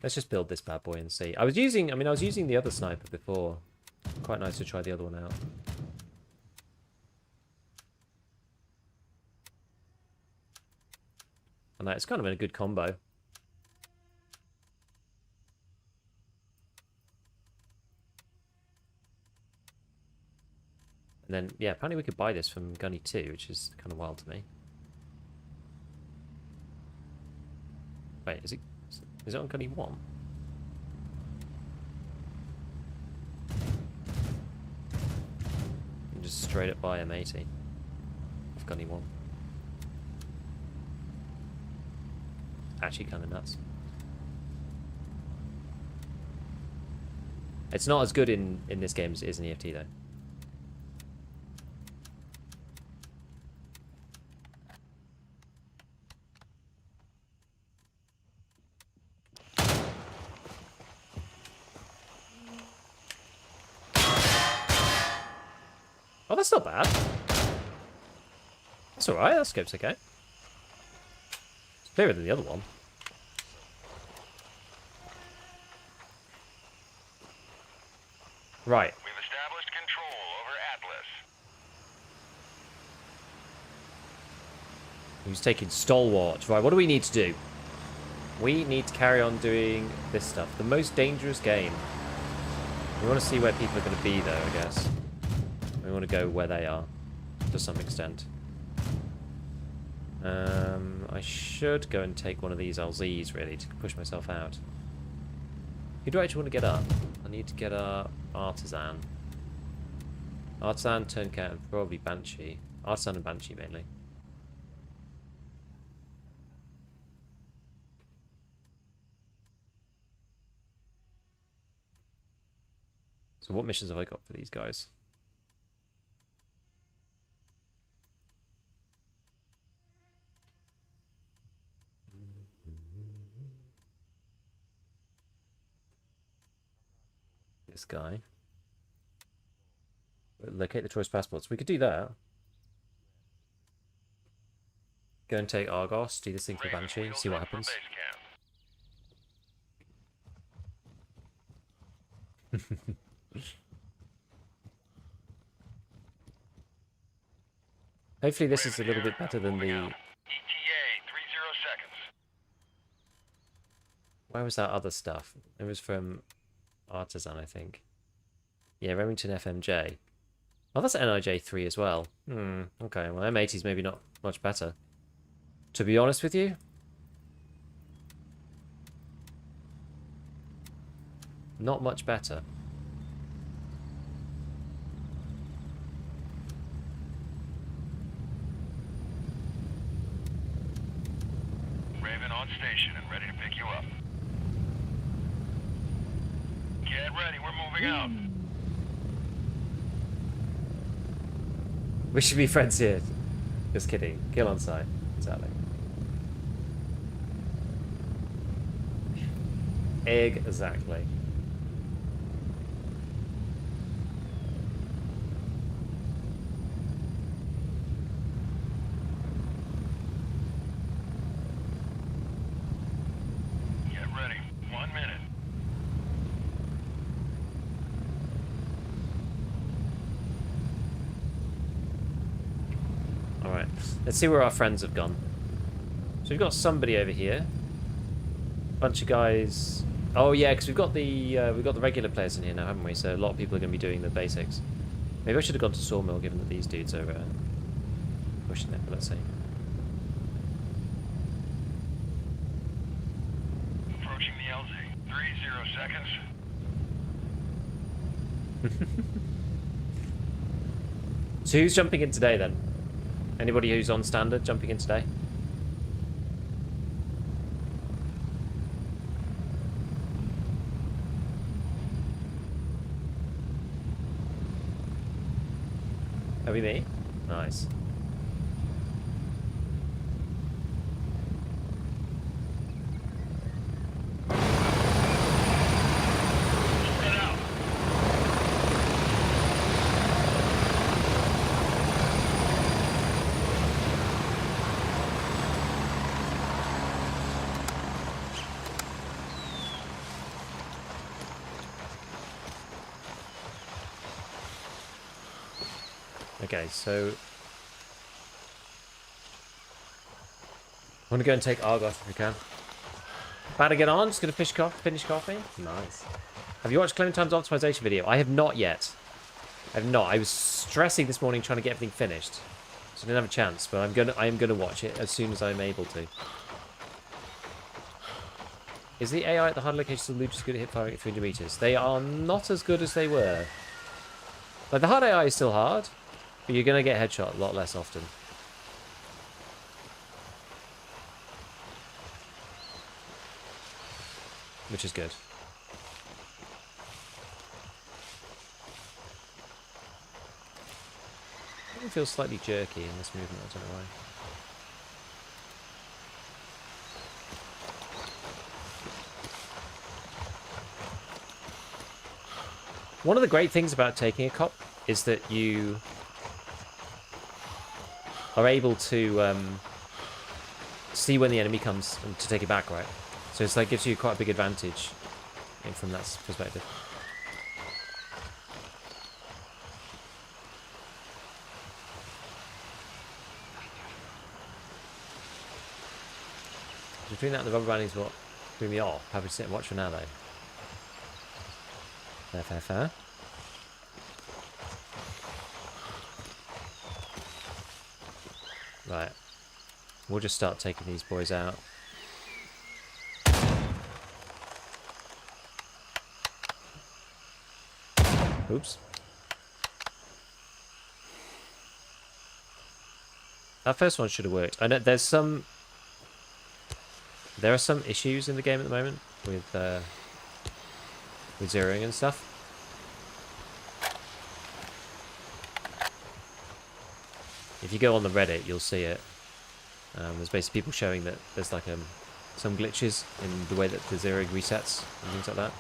Let's just build this bad boy and see. I was using the other sniper before. Quite nice to try the other one out. And it's kind of a good combo. And then, yeah, apparently we could buy this from Gunny 2, which is kind of wild to me. Wait, is it on Gunny 1? And just straight up buy M80 off Gunny 1. Actually kind of nuts. It's not as good in this game as it is in EFT though. Oh, that's not bad. That's alright, that scope's okay. It's clearer than the other one. Right. We've established control over Atlas. Who's taking stalwart? Right, what do we need to do? We need to carry on doing this stuff. The most dangerous game. We want to see where people are going to be, though, I guess. We want to go where they are, to some extent. I should go and take one of these LZs, really, to push myself out. Who do I actually want to get up? I need to get up Artisan. Artisan, Turncat, and probably Banshee. Artisan and Banshee, mainly. So what missions have I got for these guys? This guy. Locate the tourist passports. We could do that. Go and take Argos, do this thing for Banshee, see what happens. Hopefully this is a little bit better than the... ETA 30 seconds. Where was that other stuff? It was from Artisan, I think. Yeah, Remington FMJ. Oh, that's NIJ3 as well. Okay, well M80's maybe not much better. To be honest with you, not much better. Raven on station and ready to pick you up. Get ready, we're moving out. We should be friends here. Just kidding. Kill on sight. Exactly. Exactly. Get ready, 1 minute. Alright. Let's see where our friends have gone. So we've got somebody over here. Bunch of guys. Oh yeah, because we've got the regular players in here now, haven't we? So a lot of people are going to be doing the basics. Maybe I should have gone to Sawmill, given that these dudes are pushing it. But let's see. Approaching the LZ. 30 seconds. So who's jumping in today then? Anybody who's on standard jumping in today? Are we me? Nice. Spread out. Okay, so I want to go and take Argos if we can. About to get on, just gonna finish coffee. Nice. Have you watched Clementine's optimization video? I have not yet. I have not. I was stressing this morning trying to get everything finished, so I didn't have a chance. But I am gonna watch it as soon as I'm able to. Is the AI at the hard location still just good at hip firing at 300 meters? They are not as good as they were. Like the hard AI is still hard, but you're gonna get headshot a lot less often. Which is good. It feels slightly jerky in this movement, I don't know why. One of the great things about taking a cop is that you are able to see when the enemy comes and to take it back, right? So it's like gives you quite a big advantage from that perspective. Between that and the rubber banding is what threw me off. Happy to sit and watch for now though. Fair, fair, fair. Right. We'll just start taking these boys out. Oops. That first one should have worked. I know there are some issues in the game at the moment with zeroing and stuff. If you go on the Reddit, you'll see it. There's basically people showing that there's like some glitches in the way that the zero resets and things like that.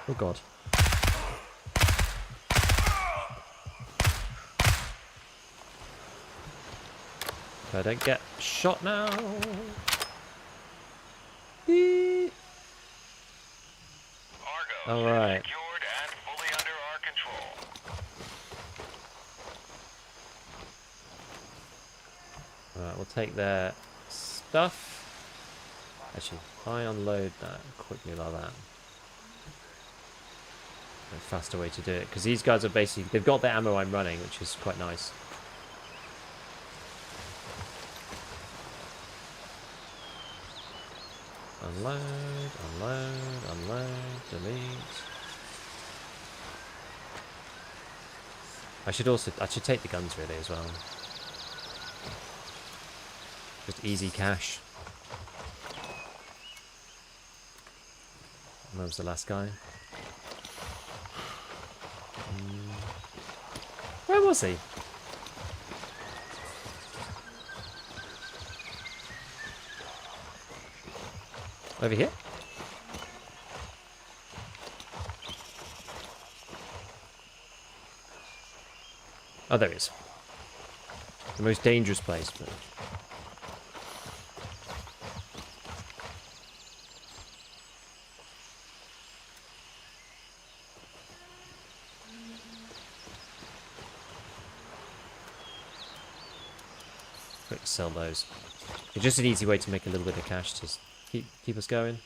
Oh god. If I don't get shot now. Eee. Argo, All right. secured and fully under our control. Alright, we'll take their stuff. Actually, if I unload that quickly like that. A faster way to do it. Because these guys are basically, they've got the ammo I'm running, which is quite nice. Unload, unload, unload, delete. I should take the guns really as well. Just easy cash. Where was the last guy? Where was he? Over here? Oh, there he is. The most dangerous place, but... quick sell those. It's just an easy way to make a little bit of cash to keep us going.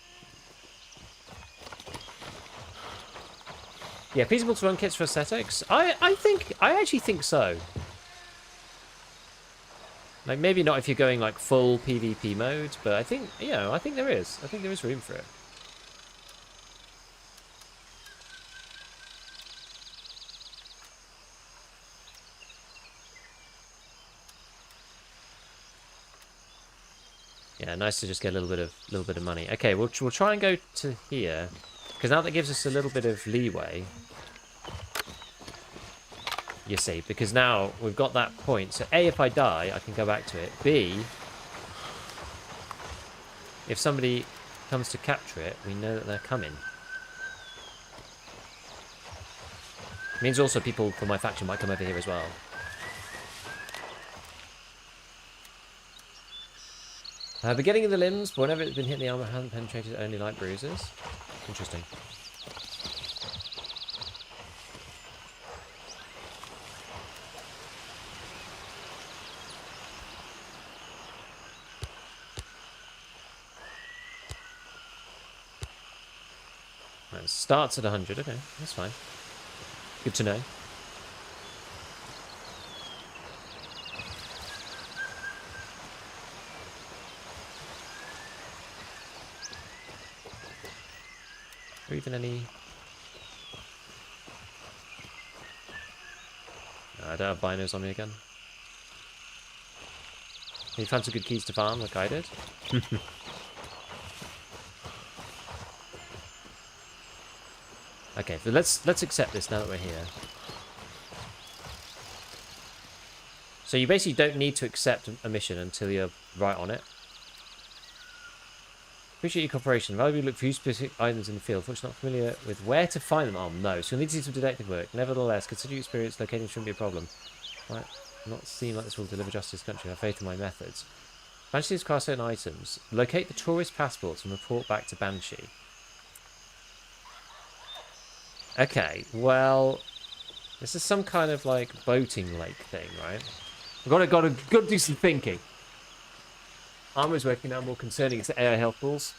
Yeah, feasible to run kits for aesthetics? I actually think so. Like, maybe not if you're going like full PvP mode, but I think, I think there is. I think there is room for it. Yeah, nice to just get a little bit of money. Okay, we'll try and go to here, because now that gives us a little bit of leeway. You see, because now we've got that point. So A, if I die, I can go back to it. B, if somebody comes to capture it, we know that they're coming. It means also people from my faction might come over here as well. Beginning of the limbs, but whenever it's been hit, the armor hasn't penetrated, only light bruises. Interesting. Right, it starts at 100. Okay, that's fine. Good to know. Or even any... No, I don't have binos on me again. You found some good keys to farm like I did? Okay, so let's accept this now that we're here. So you basically don't need to accept a mission until you're right on it. Appreciate your cooperation. Valuably look for few specific items in the field. Fortunately, not familiar with where to find them. Oh no, so you'll need to do some detective work. Nevertheless, consider your experience, locating shouldn't be a problem. Might not seem like this will deliver justice to the country. I have faith in my methods. Banshees acquire certain items. Locate the tourist passports and report back to Banshee. Okay, well, This is some kind of like boating lake thing, right? I've got to do some thinking. Armor's working now more concerning. It's the AI health balls.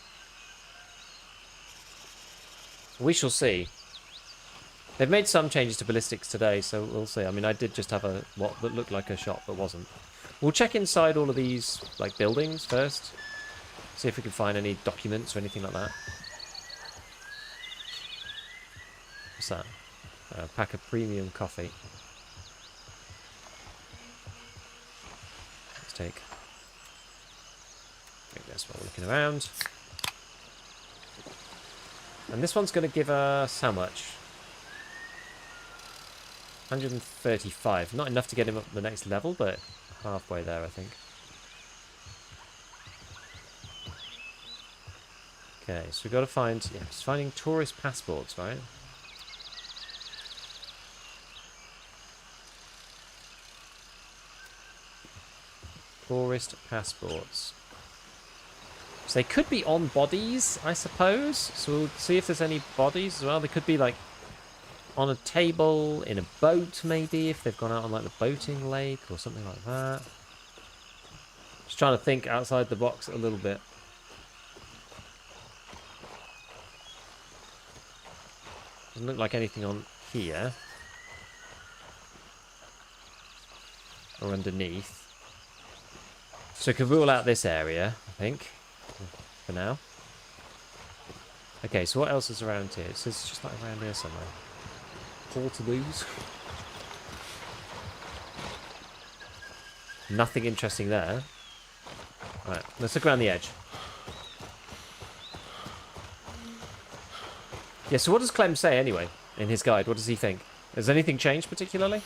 We shall see. They've made some changes to ballistics today, so we'll see. I mean, I did just have what looked like a shot, but wasn't. We'll check inside all of these like buildings first. See if we can find any documents or anything like that. What's that? A pack of premium coffee. Let's take this while we're looking around. And this one's going to give us how much? 135. Not enough to get him up to the next level, but halfway there, I think. Okay, so we've got to find... Yeah, just finding tourist passports, right? Tourist passports. So they could be on bodies, I suppose. So we'll see if there's any bodies as well. They could be like on a table, in a boat maybe, if they've gone out on like the boating lake or something like that. Just trying to think outside the box a little bit. Doesn't look like anything on here. Or underneath. So we can rule out this area, I think. For now. Okay, so what else is around here? It says just like around here somewhere. Portaloos. Nothing interesting there. Right, let's look around the edge. Yeah, so what does Clem say anyway in his guide? What does he think? Has anything changed particularly?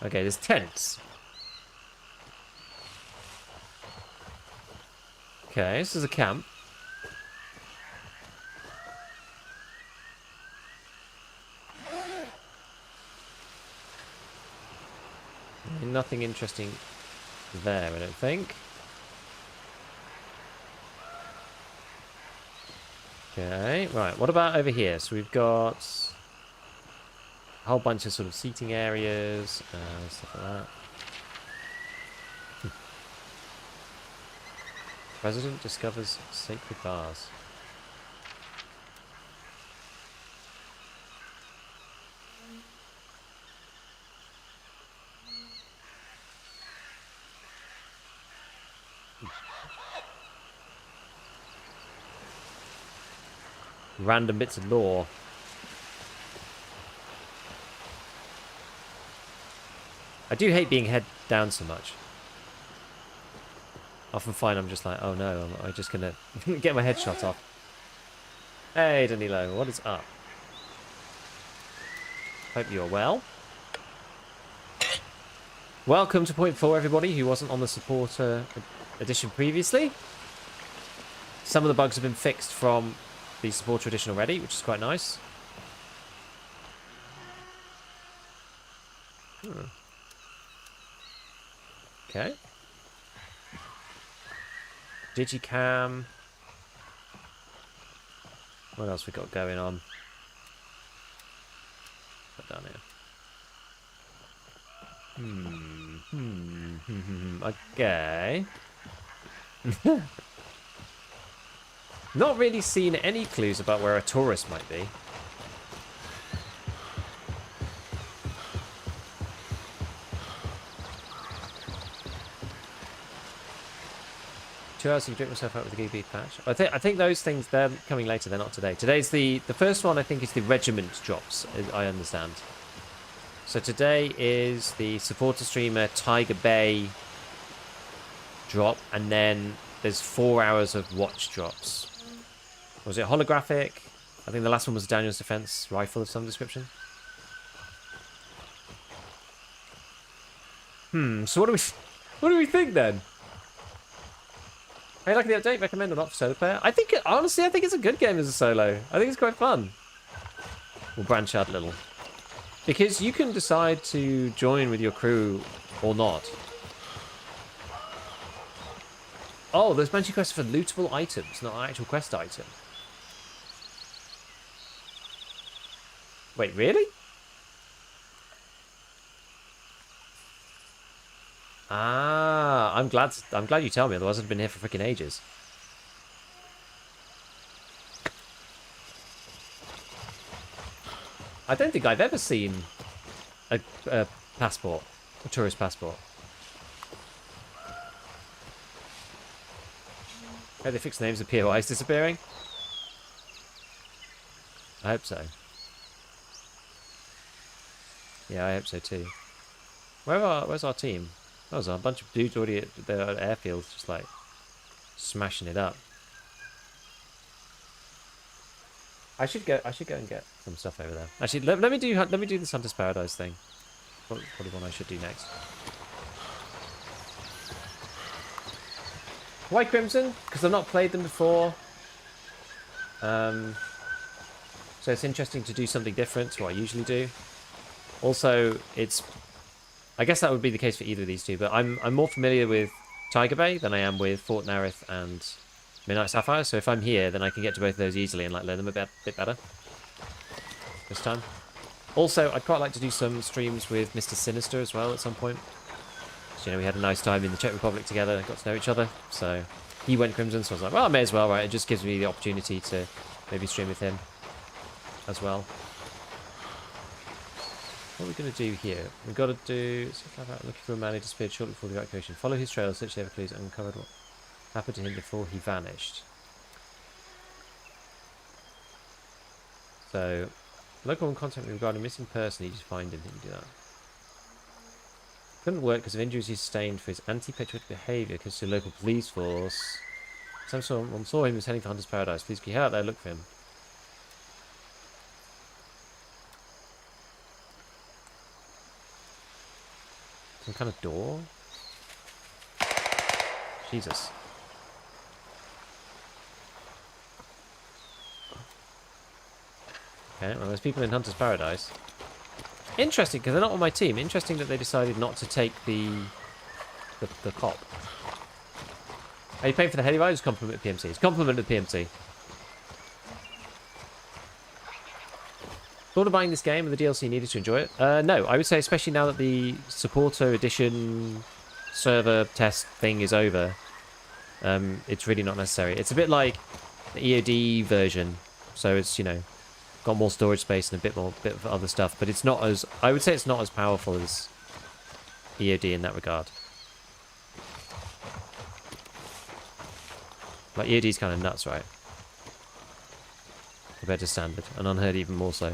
Okay, there's tents. Okay, this is a camp. Nothing interesting there, I don't think. Okay, right, what about over here? So we've got a whole bunch of sort of seating areas, stuff like that. President discovers sacred bars. Random bits of lore. I do hate being head down so much. Often find I'm just like, oh no, I'm just gonna get my head shot off. Hey Danilo, what is up? Hope you're well. Welcome to point 4, everybody who wasn't on the supporter edition previously. Some of the bugs have been fixed from the supporter edition already, which is quite nice. Okay. Digicam. What else we got going on? Put down here. Okay. Not really seen any clues about where a tourist might be. To drink myself out with the GB patch. I think those things, they're coming later. They're not today. Today's the first one. I think is the regiment drops. I understand. So today is the supporter streamer Tiger Bay drop, and then there's 4 hours of watch drops. Was it holographic? I think the last one was Daniel's defense rifle of some description. So what do we think then? Hey, like the update, recommend or not for solo player? I think, honestly, I think it's a good game as a solo. I think it's quite fun. We'll branch out a little. Because you can decide to join with your crew or not. Oh, there's banshee quests for lootable items, not an actual quest item. Wait, really? Ah, I'm glad you tell me, otherwise I'd been here for freaking ages. I don't think I've ever seen a passport, a tourist passport. Oh, they fixed the names of POIs disappearing? I hope so. Yeah, I hope so too. Where's our team? Oh, there's a bunch of dudes already at the airfield, just like smashing it up. I should go and get some stuff over there. Actually, let me do the Hunter's Paradise thing. Probably one I should do next. Why Crimson? Because I've not played them before. So it's interesting to do something different to what I usually do. Also, I guess that would be the case for either of these two, but I'm more familiar with Tiger Bay than I am with Fort Narith and Midnight Sapphire, so if I'm here, then I can get to both of those easily and like learn them a bit better this time. Also, I'd quite like to do some streams with Mr. Sinister as well at some point. So, we had a nice time in the Czech Republic together, got to know each other, so he went Crimson, so I was like, well, I may as well, right? It just gives me the opportunity to maybe stream with him as well. What are we going to do here? We've got to do... looking for a man who disappeared shortly before the evacuation. Follow his trail, search the Everglades, and uncovered what happened to him before he vanished. So, local and contact me regarding missing person, you just find him, you can do that. Couldn't work because of injuries he sustained for his anti-patriotic behaviour because the local police force. Someone saw him, he was heading for Hunter's Paradise. Please get out there, look for him. Some kind of door? Jesus. Okay, well, there's people in Hunter's Paradise. Interesting, because they're not on my team. Interesting that they decided not to take the cop. Are you paying for the heli ride? It's compliment the PMC. It's compliment the PMC. Thought of buying this game and the DLC needed to enjoy it? No, I would say especially now that the supporter edition server test thing is over, it's really not necessary. It's a bit like the EOD version, so it's, got more storage space and a bit of other stuff, but it's not as, I would say it's not as powerful as EOD in that regard. Like, EOD's kind of nuts, right? Compared to standard, and unheard even more so.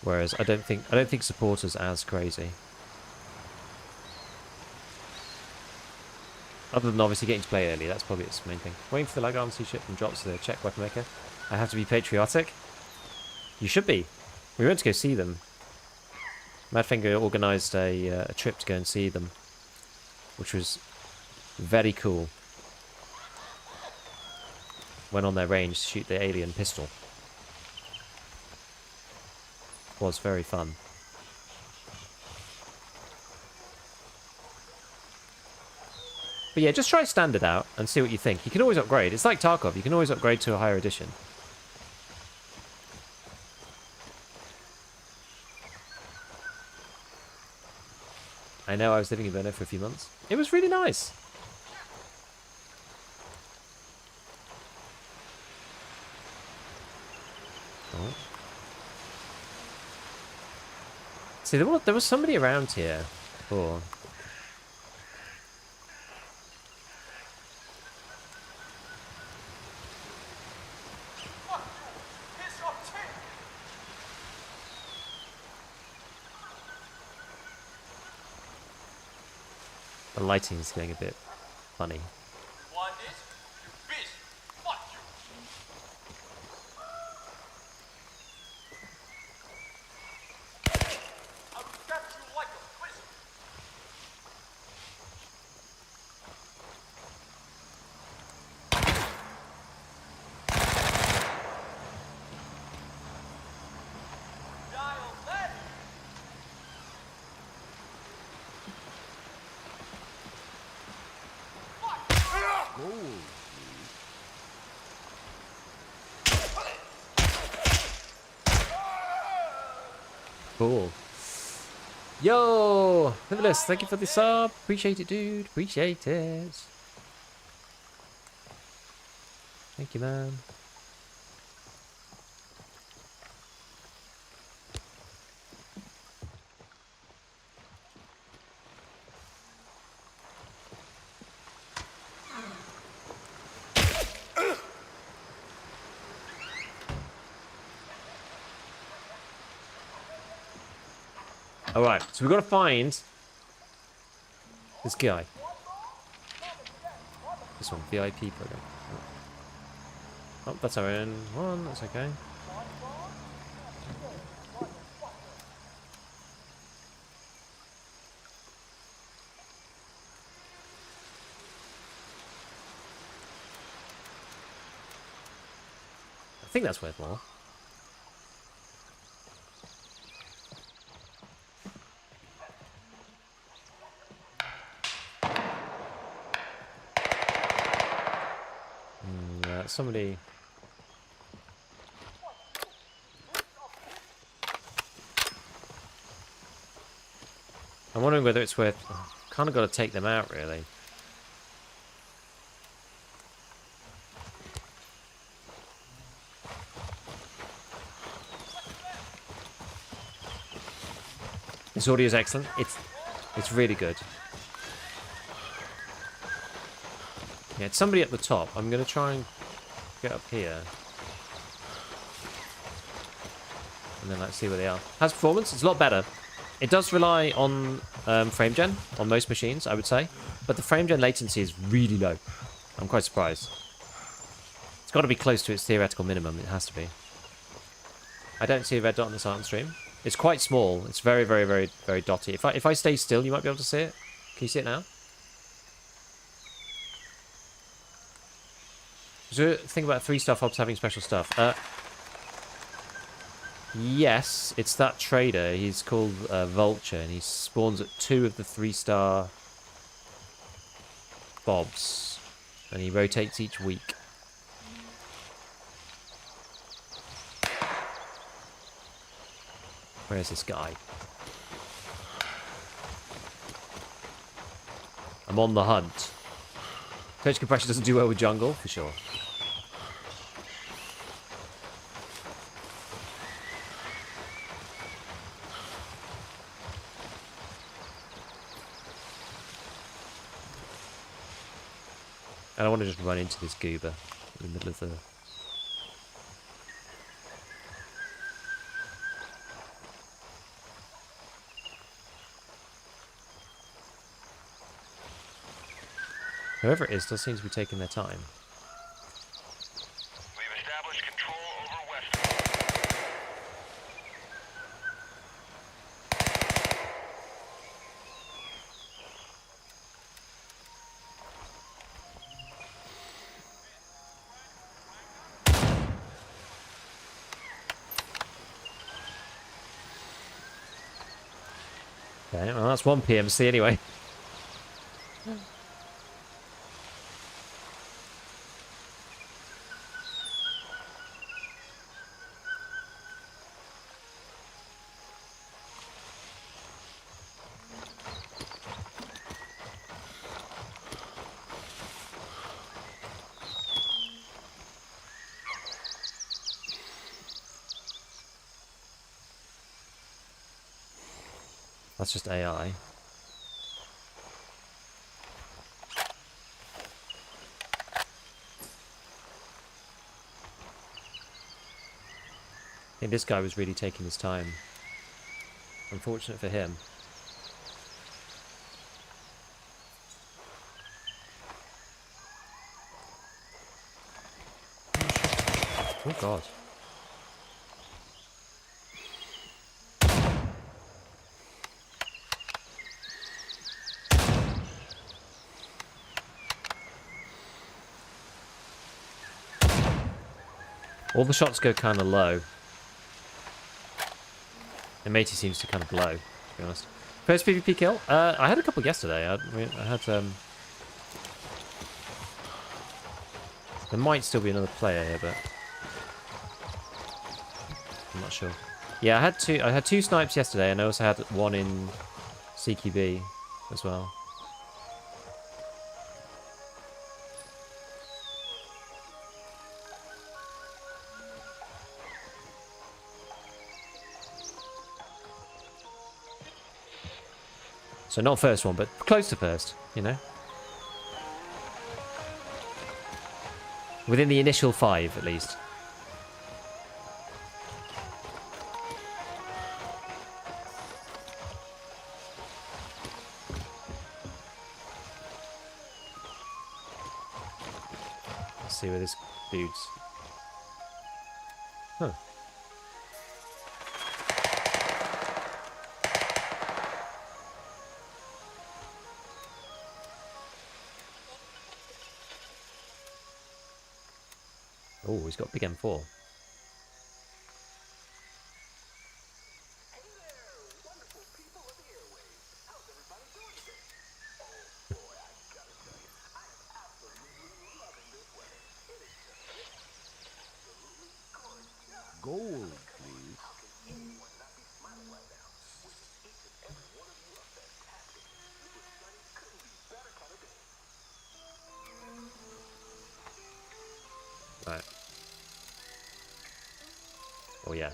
Whereas I don't think supporters as crazy. Other than obviously getting to play early, that's probably its main thing. Waiting for the lag arms ship from drops to the Czech weapon maker. I have to be patriotic. You should be. We went to go see them. Madfinger organised a trip to go and see them, which was very cool. Went on their range to shoot the alien pistol. Was very fun. But yeah, just try standard out and see what you think. You can always upgrade. It's like Tarkov. You can always upgrade to a higher edition. I know I was living in Brno for a few months. It was really nice. Oh. See, there was somebody around here before. The lighting is getting a bit funny. Cool. Yo, Nicholas, thank you for the sub. Appreciate it, dude. Appreciate it. Thank you, man. All right, so we've got to find this guy. This one, VIP program. Oh, that's our own one. That's okay. I think that's worth more. Somebody. I'm wondering whether it's worth. Kind of got to take them out, really. This audio is excellent. It's really good. Yeah, it's somebody at the top. I'm gonna try and get up here. And then let's see where they are. How's performance? It's a lot better. It does rely on frame gen on most machines, I would say. But the frame gen latency is really low. I'm quite surprised. It's got to be close to its theoretical minimum. It has to be. I don't see a red dot on this art stream. It's quite small. It's very, very, very, very dotty. If I stay still, you might be able to see it. Can you see it now? So think about 3-star fobs having special stuff. Yes, it's that trader. He's called Vulture, and he spawns at 2 of the 3-star fobs, and he rotates each week. Where is this guy? I'm on the hunt. Coach compression doesn't do well with jungle, for sure. I don't want to just run into this goober in the middle of the... Whoever it is does seem to be taking their time. We've established control over West. Okay, well that's one PMC anyway. That's just AI. I think this guy was really taking his time. Unfortunate for him. Oh god. All the shots go kind of low. And Matey seems to kind of blow, to be honest. First PvP kill? I had a couple yesterday. I had... There might still be another player here, but... I'm not sure. Yeah, I had 2 snipes yesterday, and I also had 1 in CQB as well. So not first one, but close to first, you know? Within the initial 5, at least. Let's see where this dude's... Huh. Oh, he's got a big M4. Gold, please. Right. Oh, yeah.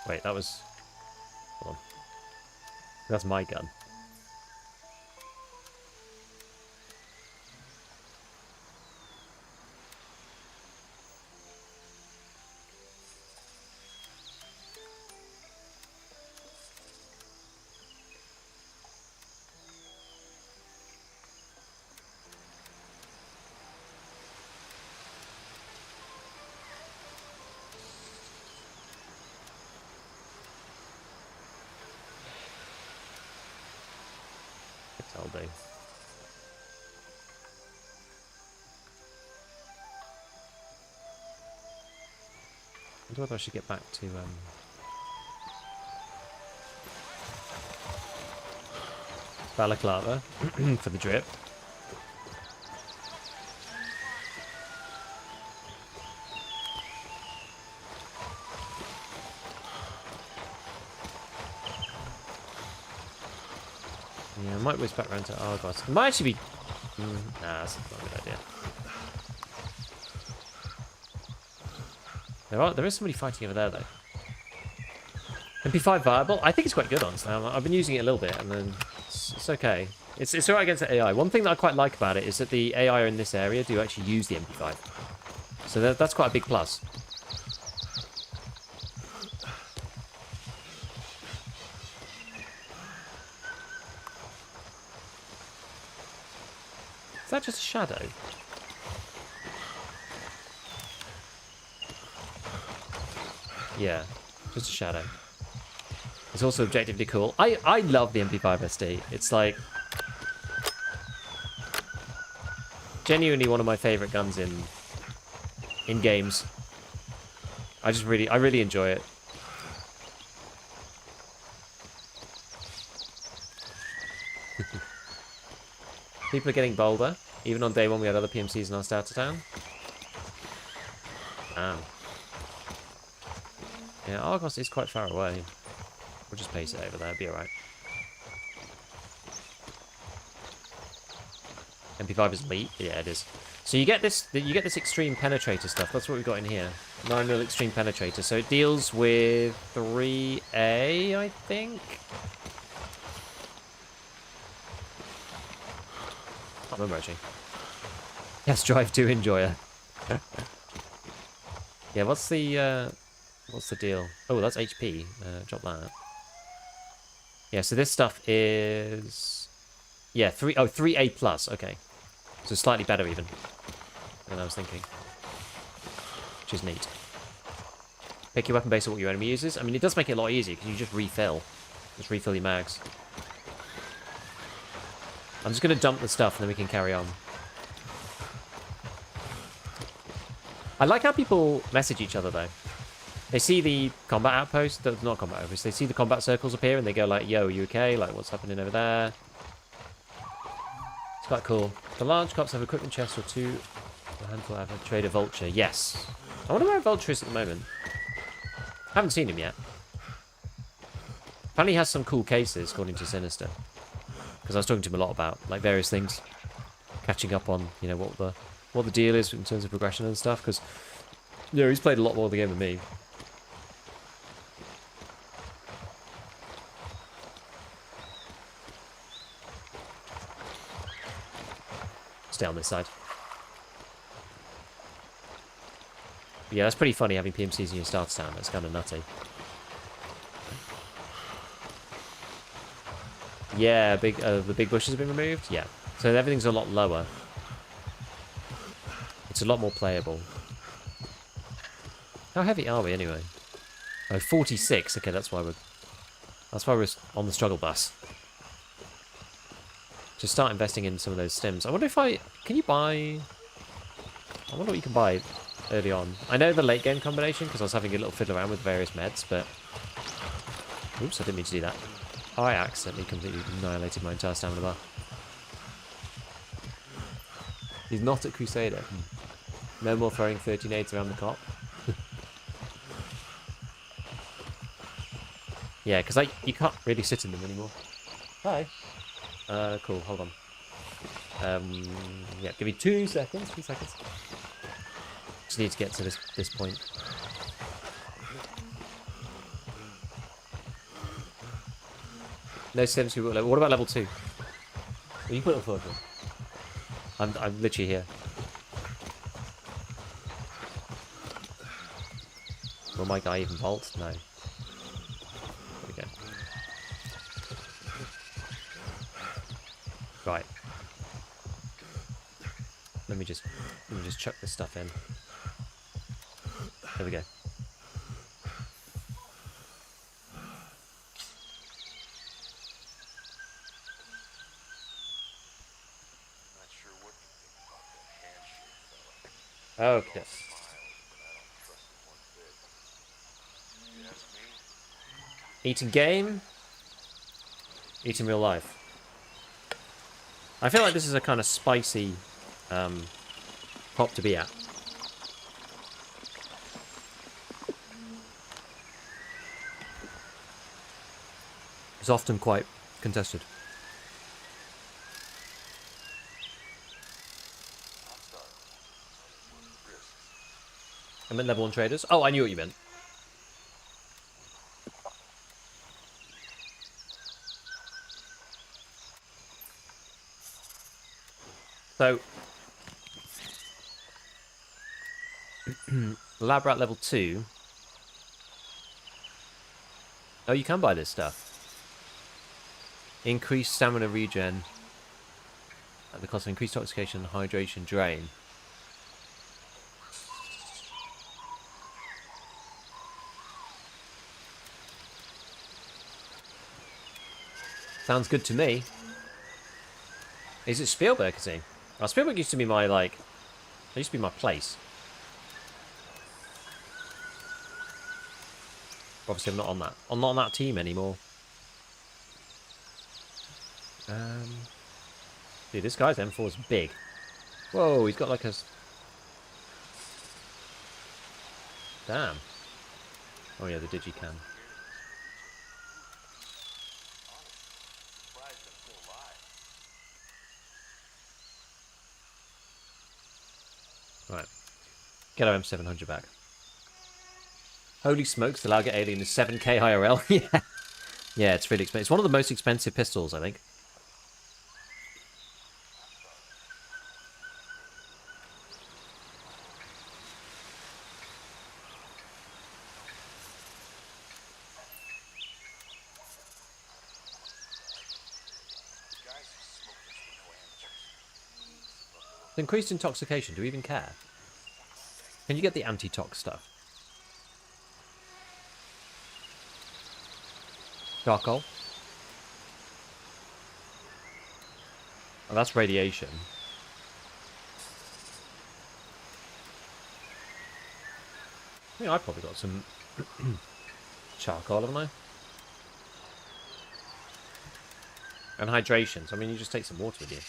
Wait, that was... Hold on. That's my gun. I'll do. I wonder whether I should get back to Balaclava for the drip. Yeah, I might whiz back around to Argos. It might actually be... nah, that's not a good idea. There is somebody fighting over there, though. MP5 viable? I think it's quite good, honestly. I've been using it a little bit, and then it's okay. It's alright against the AI. One thing that I quite like about it is that the AI in this area do actually use the MP5. So that's quite a big plus. Is that just a shadow? Yeah, just a shadow. It's also objectively cool. I love the MP5 SD. It's like genuinely one of my favorite guns in games. I really enjoy it. People are getting bolder. Even on day 1 we had other PMCs in our starter town. Damn. Yeah, Argos is quite far away. We'll just pace it over there, it'll be alright. MP5 is elite? Yeah, it is. So you get this extreme penetrator stuff. That's what we've got in here. 9mm extreme penetrator. So it deals with 3A, I think. Can't remember actually. Yes, drive to Enjoyer. Yeah, what's the deal? Oh, that's HP. Drop that. Yeah, so this stuff is... Yeah, 3A plus. Okay. So slightly better even than I was thinking. Which is neat. Pick your weapon based on what your enemy uses. I mean, it does make it a lot easier because you just refill. Just refill your mags. I'm just going to dump the stuff and then we can carry on. I like how people message each other though. They see the combat outpost, not combat outpost, they see the combat circles appear and they go like, yo, you okay? Like, what's happening over there? It's quite cool. The large cops have equipment chests or two. A handful have a trader vulture. Yes. I wonder where vulture is at the moment. Haven't seen him yet. Apparently he has some cool cases, according to Sinister. Because I was talking to him a lot about, like, various things. Catching up on, you know, what the deal is in terms of progression and stuff. Because, you know, he's played a lot more of the game than me. Stay on this side. But yeah, that's pretty funny having PMCs in your starter town. That's kind of nutty. Yeah, the big bushes have been removed. Yeah, so everything's a lot lower. It's a lot more playable. How heavy are we anyway? Oh, 46. Okay, that's why we're on the struggle bus. Just start investing in some of those stims. I wonder if can you buy? I wonder what you can buy early on. I know the late game combination because I was having a little fiddle around with various meds, but oops, I didn't mean to do that. I accidentally completely annihilated my entire stamina bar. He's not a Crusader. No more throwing 30 nades around the cop. Yeah, because you can't really sit in them anymore. Hi. Cool, hold on. Yeah, give me 2 seconds, 2 seconds. Just need to get to this point. No 70 level. What about level 2? Well, you put it on forward. I'm literally here. Will my guy even vault? No. There we go. Right. Let me just chuck this stuff in. There we go. Okay. Eating game. Eating real life. I feel like this is a kind of spicy pop to be at. It's often quite contested. I meant level 1 traders. Oh, I knew what you meant. So, Lab Rat level 2. Oh, you can buy this stuff. Increased stamina regen at the cost of increased toxication and hydration drain. Sounds good to me. Is it Spielberg, is he? Oh, Spielberg used to be my, like... It used to be my place. Obviously, I'm not on that. I'm not on that team anymore. Dude, this guy's M4 is big. Whoa, he's got like a... Damn. Oh yeah, the digicam. Right. Get our M700 back. Holy smokes, the Lauger Alien is 7k IRL. Yeah. Yeah, it's really expensive. It's one of the most expensive pistols, I think. Increased intoxication, do we even care? Can you get the anti-tox stuff? Charcoal. Oh, that's radiation. I think I've probably got some charcoal, haven't I? And hydration. So, I mean, you just take some water with you.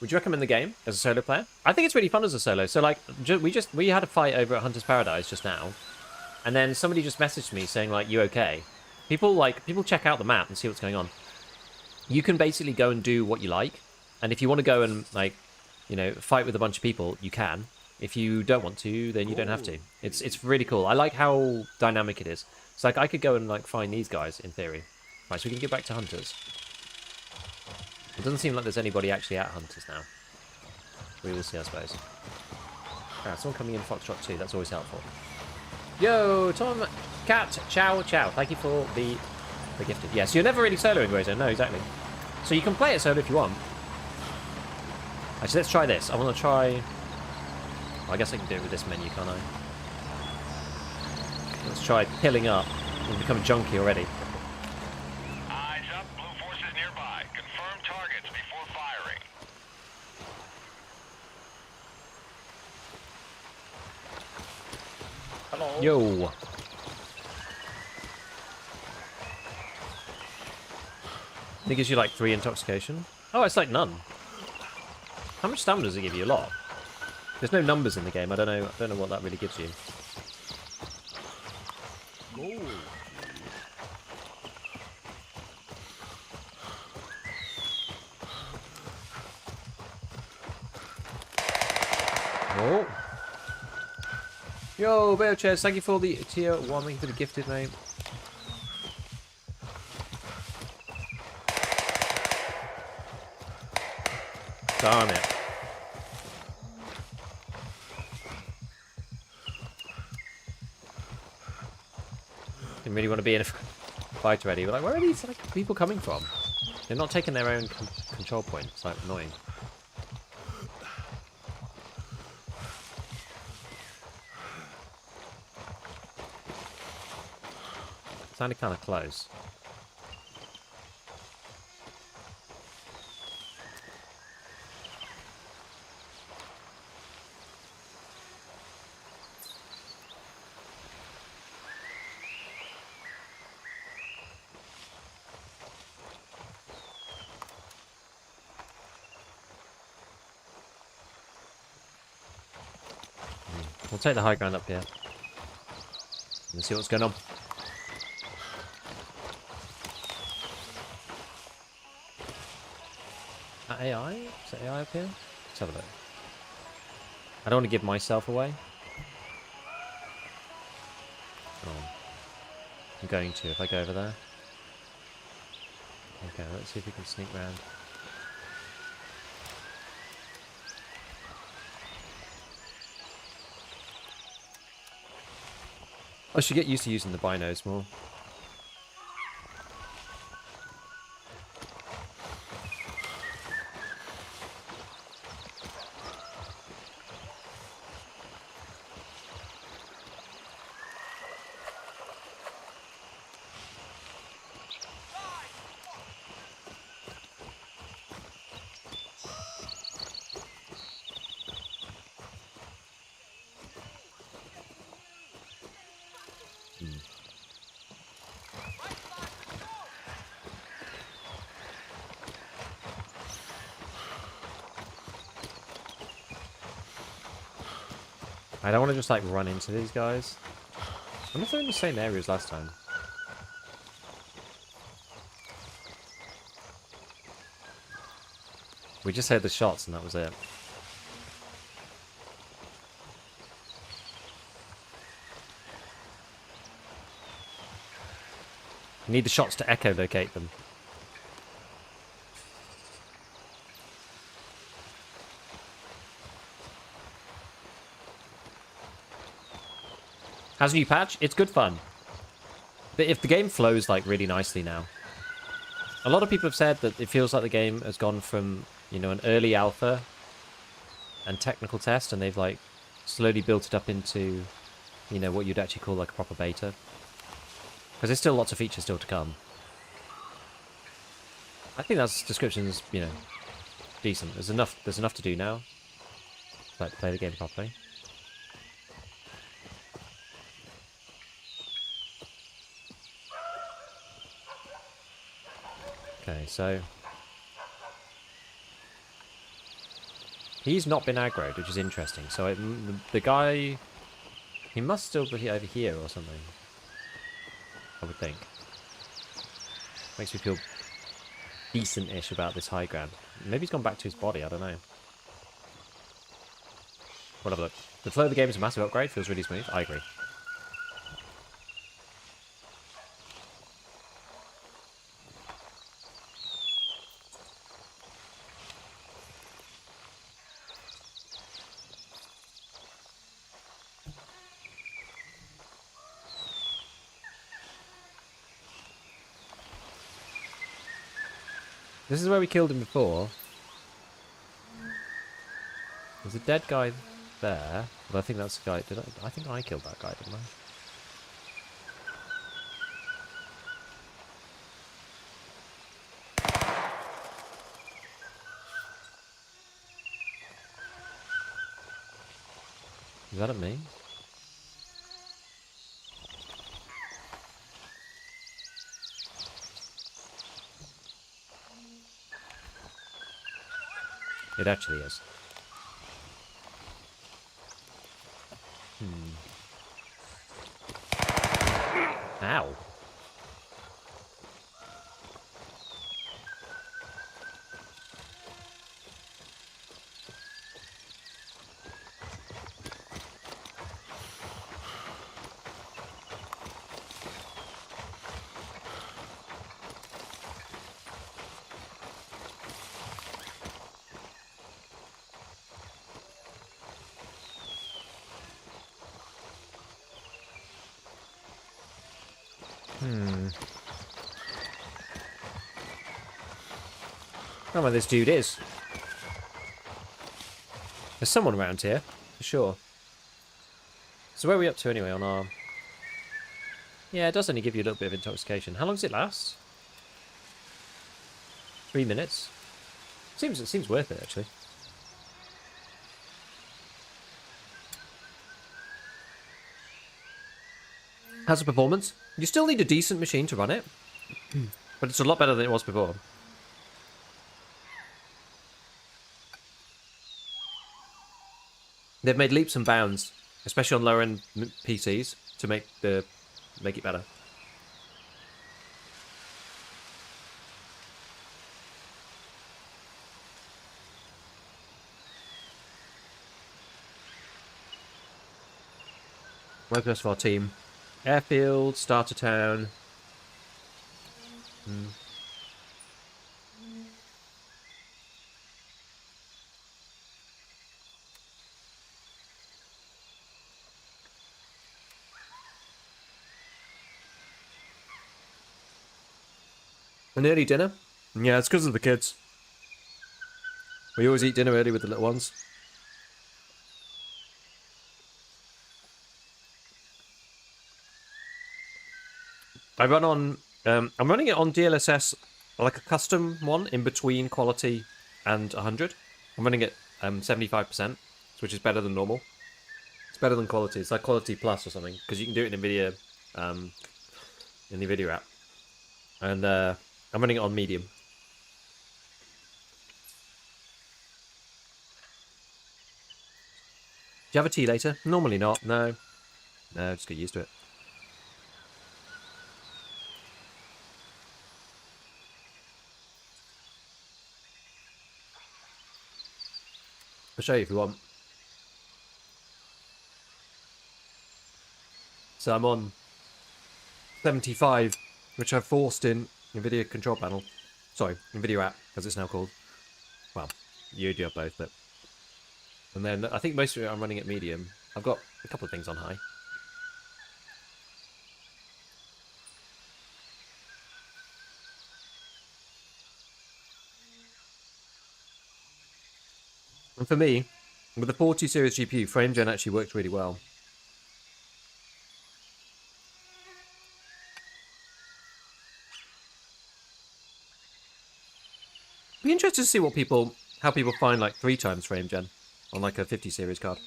Would you recommend the game as a solo player? I think it's really fun as a solo. So, like, we had a fight over at Hunter's Paradise just now, and then somebody just messaged me saying, like, "You okay?" People check out the map and see what's going on. You can basically go and do what you like, and if you want to go and, like, you know, fight with a bunch of people, you can. If you don't want to, then you don't have to. It's really cool. I like how dynamic it is. It's like I could go and, like, find these guys in theory. Right, so we can get back to Hunters. It doesn't seem like there's anybody actually at Hunters now. We will see, I suppose. Ah, someone coming in Foxtrot 2. That's always helpful. Yo, Tom, Cat, ciao, ciao. Thank you for the gifted. Yes, yeah, so you're never really soloing Grayzone. No, exactly. So you can play it solo if you want. Actually, let's try this. I want to try... Well, I guess I can do it with this menu, can't I? Let's try pilling up. We've become junky already. Eyes up, blue forces nearby. Confirm targets before firing. Hello. Yo. I think it gives you like 3 intoxication. Oh, it's like none. How much stamina does it give you? A lot. There's no numbers in the game. I don't know what that really gives you. Gold. Oh. Yo, Bear Chairs, thank you for the tier 1. Thank you for the gifted, mate. Darn it. Didn't really want to be in a fight already. But like, where are these like people coming from? They're not taking their own control point. It's like annoying. It sounded kind of close. We'll take the high ground up here. Let's see what's going on. AI? Is that AI up here? Let's have a look. I don't want to give myself away. Oh. I'm going to if I go over there. Okay, let's see if we can sneak round. I should get used to using the binos more. I don't want to just like run into these guys. I wonder if they're in the same area as last time. We just heard the shots and that was it. You need the shots to echolocate them. How's a new patch? It's good fun. But if the game flows like really nicely now. A lot of people have said that it feels like the game has gone from, you know, an early alpha and technical test, and they've like slowly built it up into, you know, what you'd actually call like a proper beta. Because there's still lots of features still to come. I think that's descriptions, you know, decent. There's enough to do now. Like, play the game properly. Okay, so he's not been aggroed, which is interesting. So the guy, he must still be over here or something. I would think. Makes me feel decent-ish about this high ground. Maybe he's gone back to his body. I don't know. We'll have a look. The flow of the game is a massive upgrade. Feels really smooth. I agree. This is where we killed him before. There's a dead guy there. But I think that's the guy. I think I killed that guy, didn't I? Is that at me? It actually is. Ow. I don't know where this dude is. There's someone around here, for sure. So where are we up to anyway on our... Yeah, it does only give you a little bit of intoxication. How long does it last? 3 minutes. It seems worth it, actually. How's the performance? You still need a decent machine to run it. But it's a lot better than it was before. They've made leaps and bounds, especially on lower end PCs, to make it better. Where's the rest of our team? Airfield, starter town. An early dinner? Yeah, it's because of the kids. We always eat dinner early with the little ones. I run on... I'm running it on DLSS, like a custom one, in between quality and 100. I'm running it 75%, which is better than normal. It's better than quality. It's like quality plus or something, because you can do it in NVIDIA, in the video app. And I'm running it on medium. Do you have a tea later? Normally not, no. No, just get used to it. I'll show you if you want. So I'm on 75, which I've forced in NVIDIA control panel. Sorry, NVIDIA app, as it's now called. Well, you do have both, but... And then I think most of it I'm running at medium. I've got a couple of things on high. And for me, with the 40 series GPU, FrameGen actually worked really well. Be interested to see what people how people find like 3 times frame gen on like a 50 series card.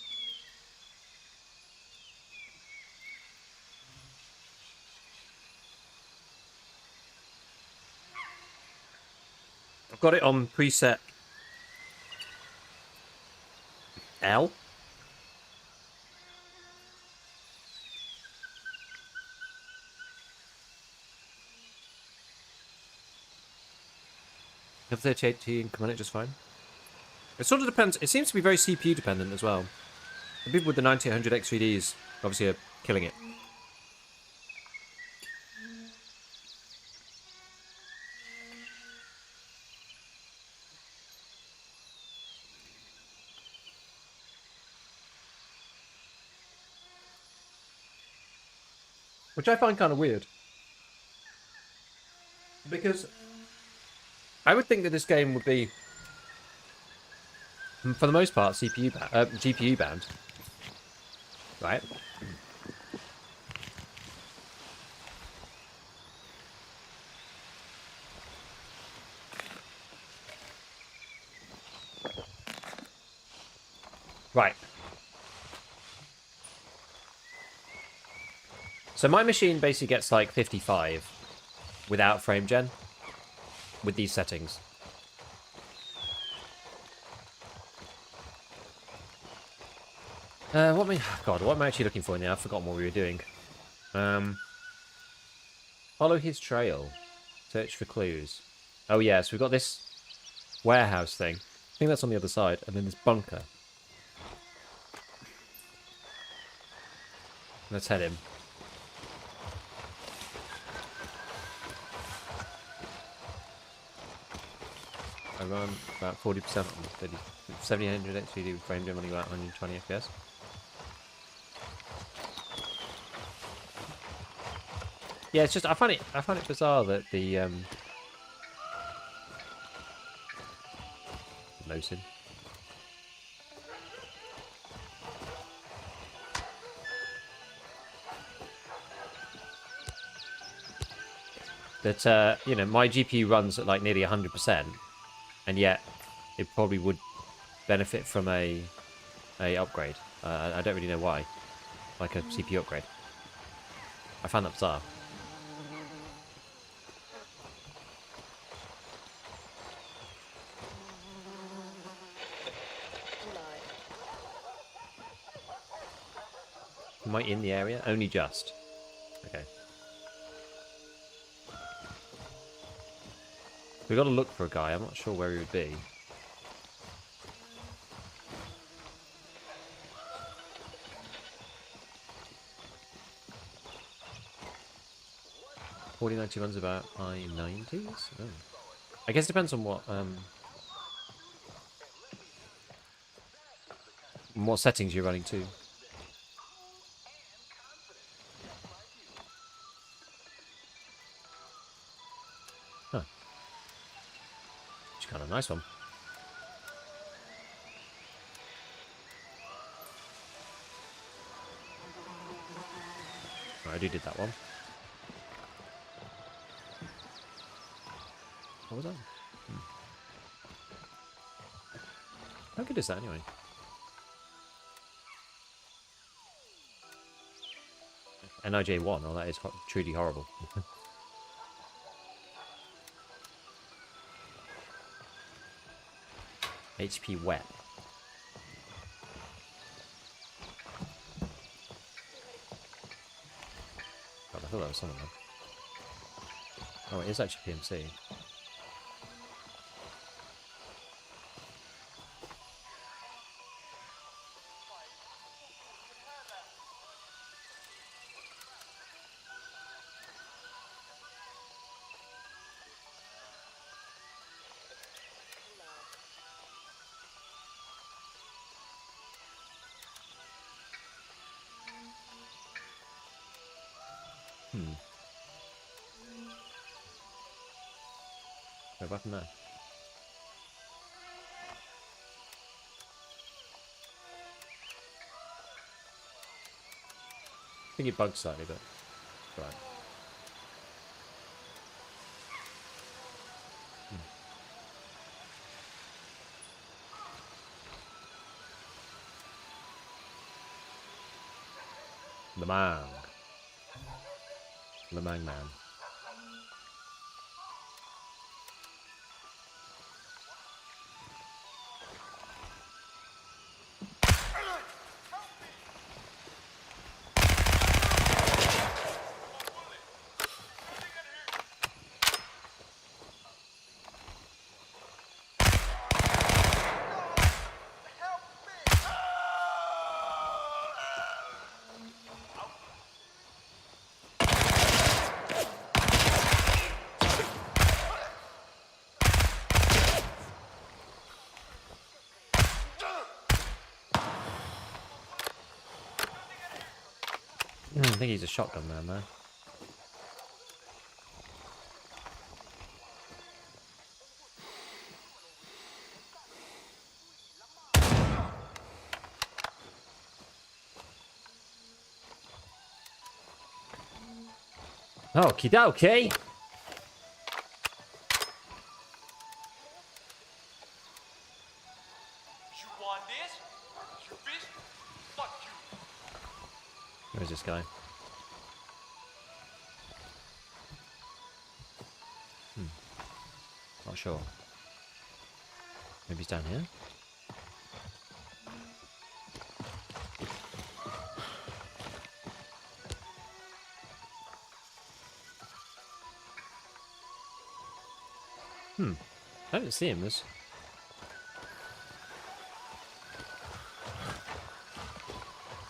I've got it on preset L. Have 3080 and come on it just fine. It sort of depends. It seems to be very CPU dependent as well. The people with the 9800 X3Ds obviously are killing it. Which I find kind of weird. Because I would think that this game would be, for the most part, GPU bound. Right? Right. So my machine basically gets like 55 without frame gen with these settings. What am I actually looking for now? I've forgotten what we were doing. Follow his trail. Search for clues. Oh yeah, so we've got this warehouse thing. I think that's on the other side. And then this bunker. Let's head in. I run about 40% on 1700 XVD with frame rate running about 120 FPS. Yeah, it's just I find it bizarre that the Mosin. That you know, my GPU runs at like nearly 100%, and yet it probably would benefit from a upgrade. I don't really know why, like a CPU upgrade. I found that bizarre. Am I in the area? Only just. Okay. We've got to look for a guy. I'm not sure where he would be. $4090 runs about i90s? Oh. I guess it depends on what settings you're running to. Huh. Which kind of nice one. I already did that one. What was that? How good is that anyway? NIJ1, oh that is truly horrible. HP wet. God, I thought that was something though. Oh, it is actually PMC. Go back in there. I think it bugged slightly, but it's right. The Mang. The Mang Man. I think he's a shotgun man, though. Okie dokie. You want this? You bitch? Fuck you. Where's this guy? Not sure. Maybe he's down here? I don't see him. Maybe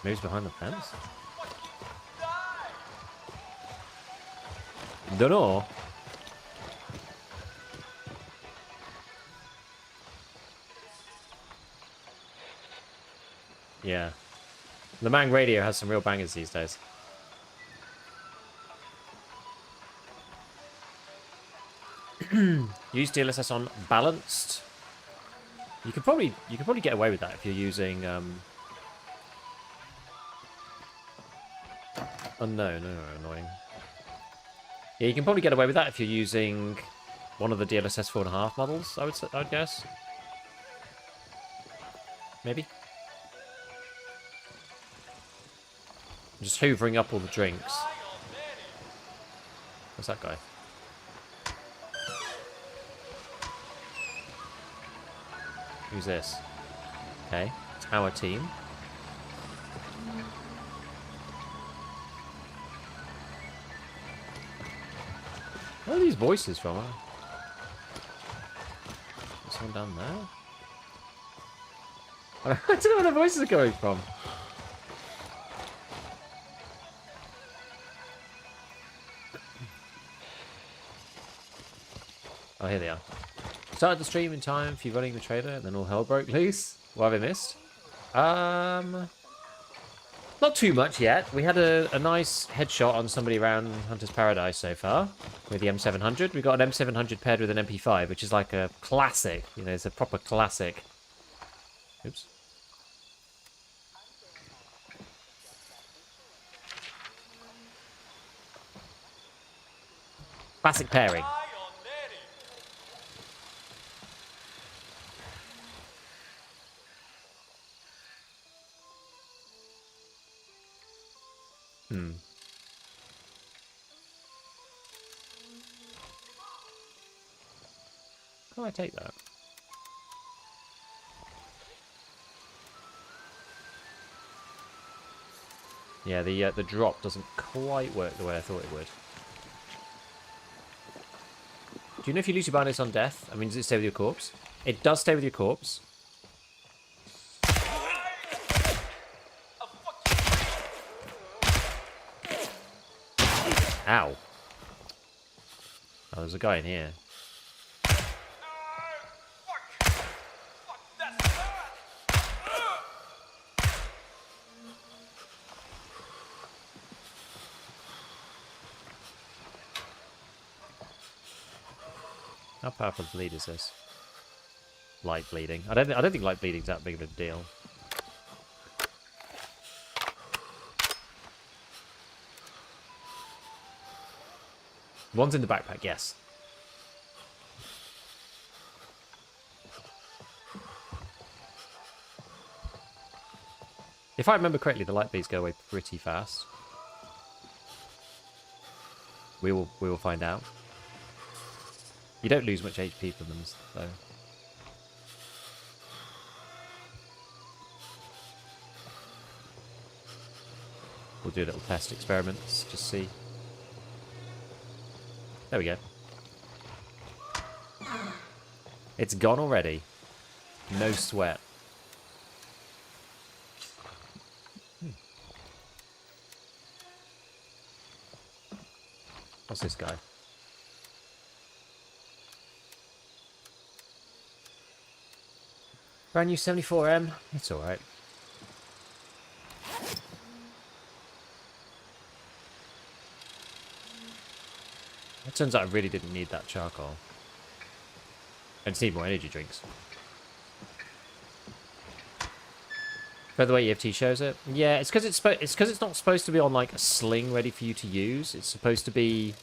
he's behind the fence? Don't know. Yeah. The Mang radio has some real bangers these days. Use DLSS on balanced. You could probably get away with that if you're using unknown. Oh, annoying. Yeah, you can probably get away with that if you're using one of the DLSS 4.5 models. I'd guess. Maybe. Just hoovering up all the drinks. What's that guy? Who's this? Okay, it's our team. Where are these voices from? Is someone down there? I don't know where the voices are coming from. Oh, here they are. Started the stream in time for you running the trailer, and then all hell broke loose. What have I missed? Not too much yet. We had a nice headshot on somebody around Hunter's Paradise so far with the M700. We got an M700 paired with an MP5, which is like a classic. You know, it's a proper classic. Oops. Classic pairing. How do I take that? Yeah, the drop doesn't quite work the way I thought it would. Do you know if you lose your bindings on death? I mean, does it stay with your corpse? It does stay with your corpse. Ow. Oh, there's a guy in here. How powerful bleed is this? Light bleeding. I don't think light bleeding's that big of a deal. One's in the backpack, yes. If I remember correctly, the light bleeds go away pretty fast. We will find out. You don't lose much HP from them, though. We'll do a little test experiments, just see. There we go. It's gone already. No sweat. What's this guy? Brand new 74M. It's alright. It turns out I really didn't need that charcoal. I just need more energy drinks. By the way, EFT shows it. Yeah, it's because it's not supposed to be on like a sling ready for you to use. It's supposed to be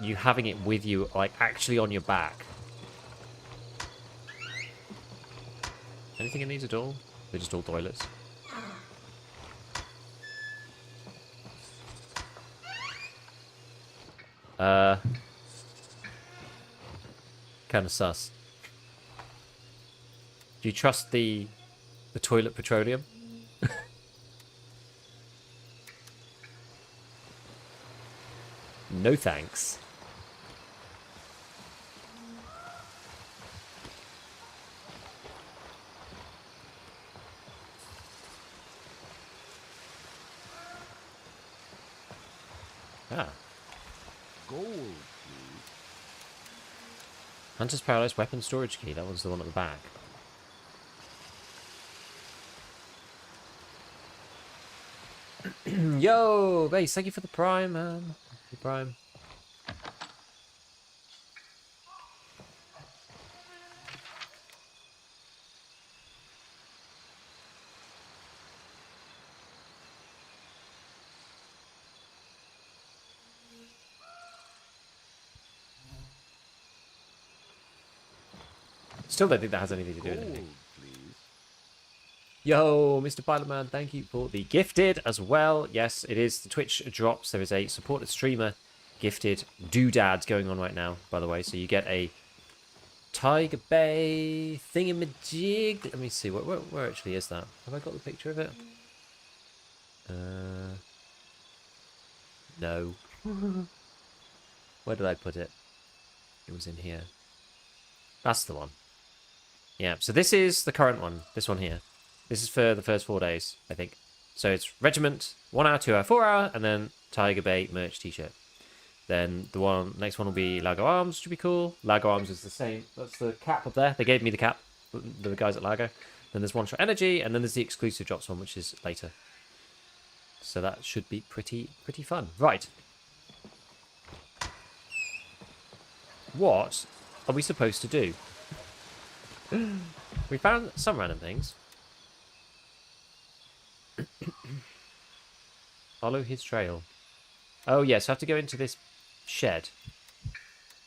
you having it with you, like actually on your back. Anything in these at all? They're just all toilets. Kind of sus. Do you trust the toilet petroleum? No thanks. Ah. Gold. Hunter's Paradise weapon storage key. That one's the one at the back. Yo, base, thank you for the prime, man. The prime. Still don't think that has anything to do with anything. Yo, Mr. Pilotman, thank you for the gifted as well. Yes, it is the Twitch drops. There is a supported streamer gifted doodad going on right now, by the way. So you get a Tiger Bay thingamajig. Let me see, where actually is that? Have I got the picture of it? No. Where did I put it? It was in here. That's the one. Yeah, so this is the current one. This one here. This is for the first 4 days, I think. So it's Regiment, 1 hour, 2 hour, 4 hour, and then Tiger Bay merch t-shirt. Then the next one will be Lago Arms, which would be cool. Lago Arms is the same. That's the cap up there. They gave me the cap, the guys at Lago. Then there's One Shot Energy, and then there's the exclusive drops one, which is later. So that should be pretty fun. Right. What are we supposed to do? We found some random things. Follow his trail. Oh yes, I have to go into this shed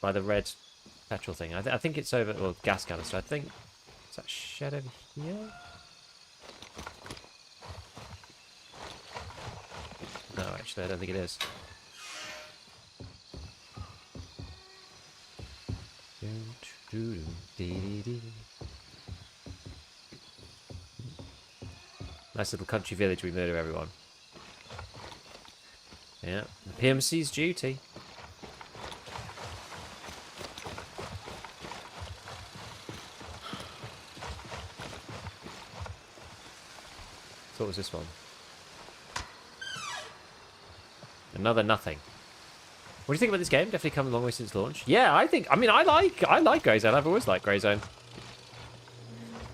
by the red petrol thing. I think it's over, or gas canister. I think is that shed over here. No, actually, I don't think it is. Nice little country village, we murder everyone. Yeah, the PMC's duty. So what was this one? Another nothing. What do you think about this game? Definitely come a long way since launch. Yeah, I like Grey Zone. I've always liked Grey Zone.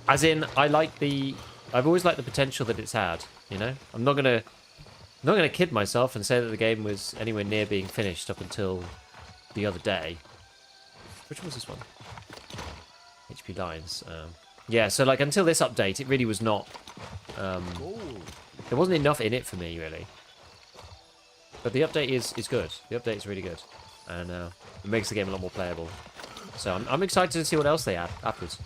As in, I've always liked the potential that it's had, you know? I'm not gonna kid myself and say that the game was anywhere near being finished up until the other day. Which one was this one? HP Lines. Yeah, so like until this update, it really was not. There wasn't enough in it for me, really. But the update is good. The update is really good, and it makes the game a lot more playable. So I'm excited to see what else they add afterwards.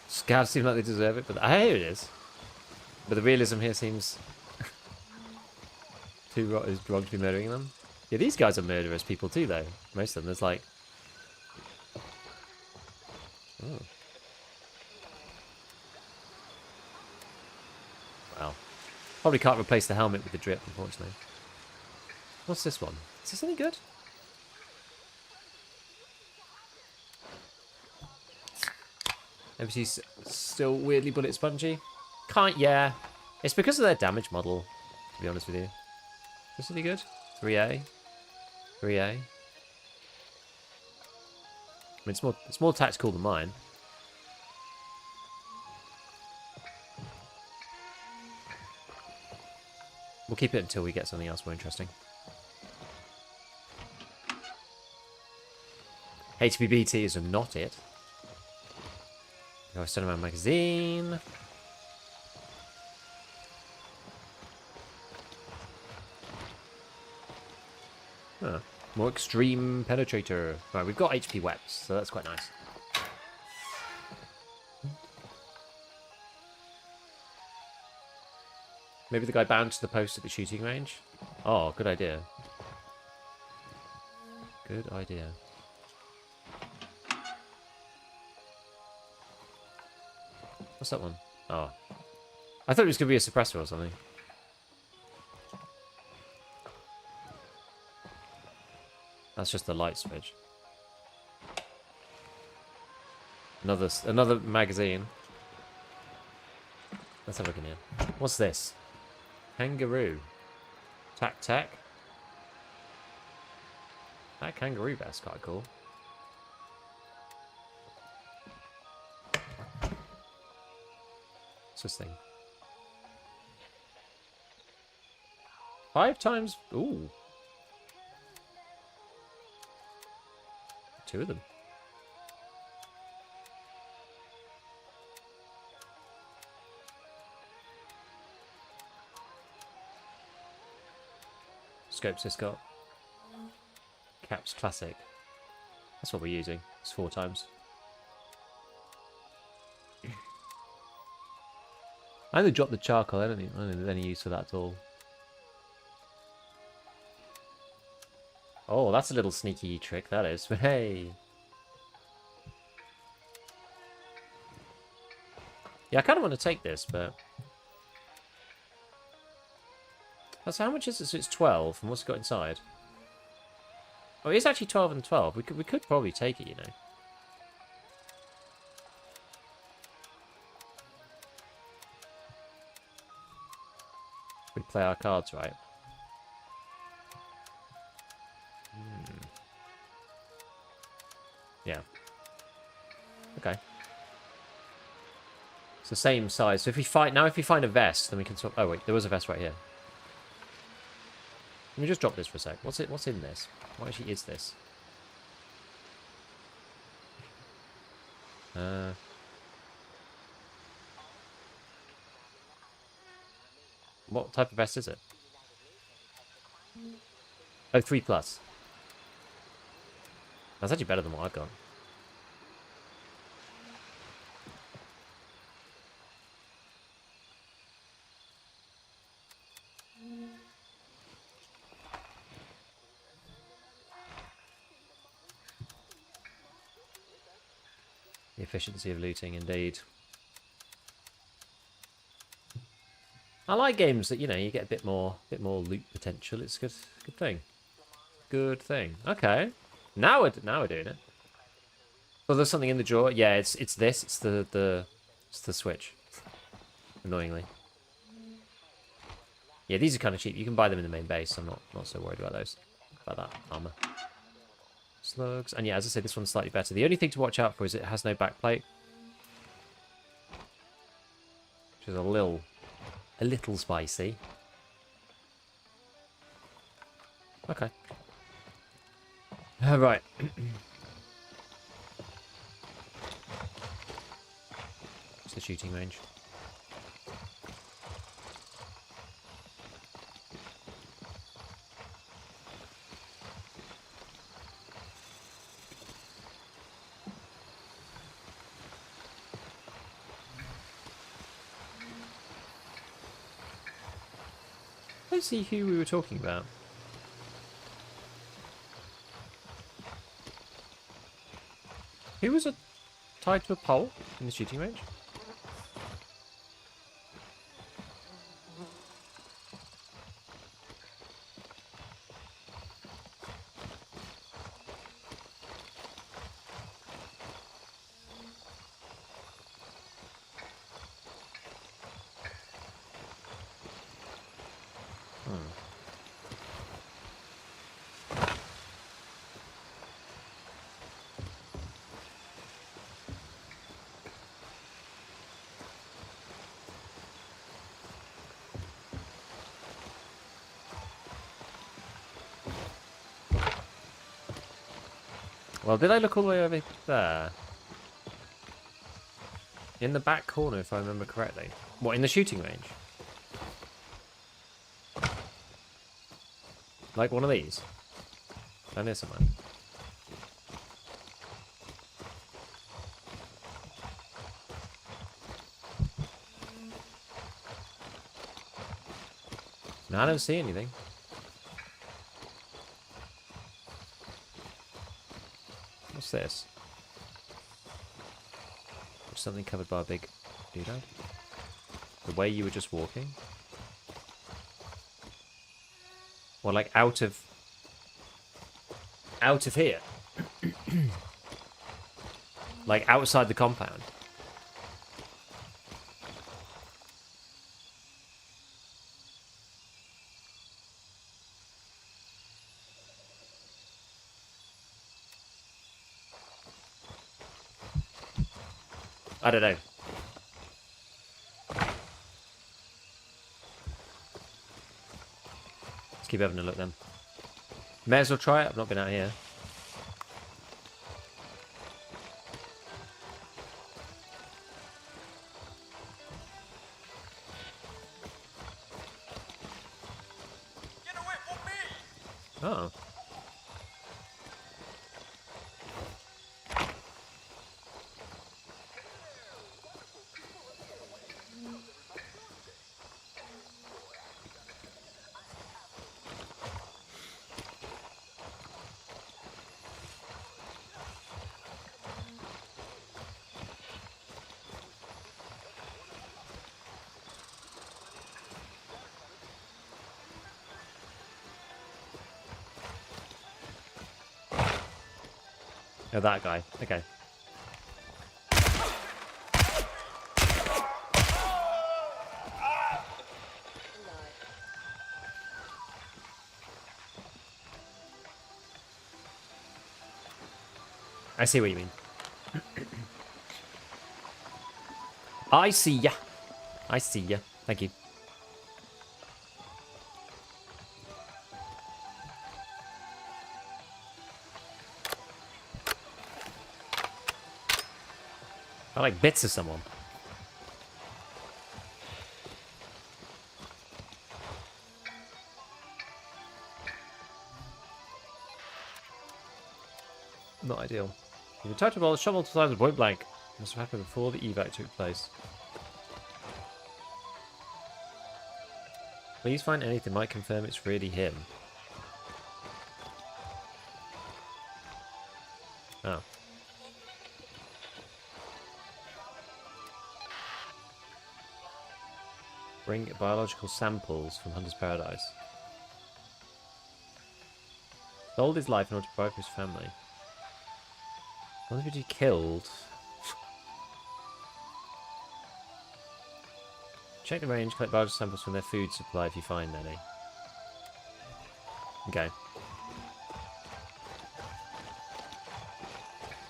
Scavs seem like they deserve it, but here it is. But the realism here seems too wrong to be murdering them. Yeah, these guys are murderous people too, though. Most of them. There's like... Oh. Well. Probably can't replace the helmet with the drip, unfortunately. What's this one? Is this any good? NPC's still weirdly bullet spongy. Can't, yeah. It's because of their damage model, to be honest with you. Is this any good? 3A? 3A? I mean, it's more tactical than mine. We'll keep it until we get something else more interesting. HBBT is not it. Go Cinema magazine. Huh. More extreme penetrator. Right, we've got HP webs, so that's quite nice. Maybe the guy bound to the post at the shooting range? Oh, good idea. Good idea. What's that one? Oh. I thought it was going to be a suppressor or something. That's just the light switch. Another magazine. Let's have a look in here. What's this? Kangaroo. Tac. That kangaroo vest's quite cool. What's this thing? 5 times... Ooh. 2 of them. Scopes this got. Caps classic. That's what we're using. It's 4 times. I only dropped the charcoal. I don't think there's any use for that at all. Oh, that's a little sneaky trick, that is. But hey. Yeah, I kind of want to take this, but... So how much is it? So it's 12, and what's it got inside? Oh, it's actually 12 and 12. We could probably take it, you know. We play our cards right. Yeah. Okay. It's the same size. So if we find a vest, then we can swap. Oh wait, there was a vest right here. Let me just drop this for a sec. What's in this? What actually is this? What type of vest is it? Oh, 3+. That's actually better than what I've got. The efficiency of looting, indeed. I like games that, you know, you get a bit more loot potential. It's a good thing. Good thing. Okay. Now we're doing it. Oh, there's something in the drawer. Yeah, it's this. It's the switch. Annoyingly. Yeah, these are kind of cheap. You can buy them in the main base. I'm not so worried about those. About that armor. Slugs. And yeah, as I said, this one's slightly better. The only thing to watch out for is it has no backplate. Which is a little spicy. Okay. Right. It's the shooting range. Let's see who we were talking about. Who was tied to a pole in the shooting range? Well, did I look all the way over there? In the back corner, if I remember correctly. What, in the shooting range? Like one of these? Down here somewhere. No, I don't see anything. What's this? Something covered by a big doodad? The way you were just walking? Well, like out of here. Like outside the compound. I don't know. Let's keep having a look then. May as well try it. I've not been out here. Get away from me! Oh. Oh, that guy. Okay. I see what you mean. I see ya. I see ya. Thank you. I like bits of someone. Not ideal. You touch the ball, shot multiple times, point blank. Must have happened before the evac took place. Please find anything that might confirm it's really him. Oh. Bring biological samples from Hunter's Paradise. Sold his life in order to provide for his family. What did he killed? Check the range, collect biological samples from their food supply if you find any. Okay.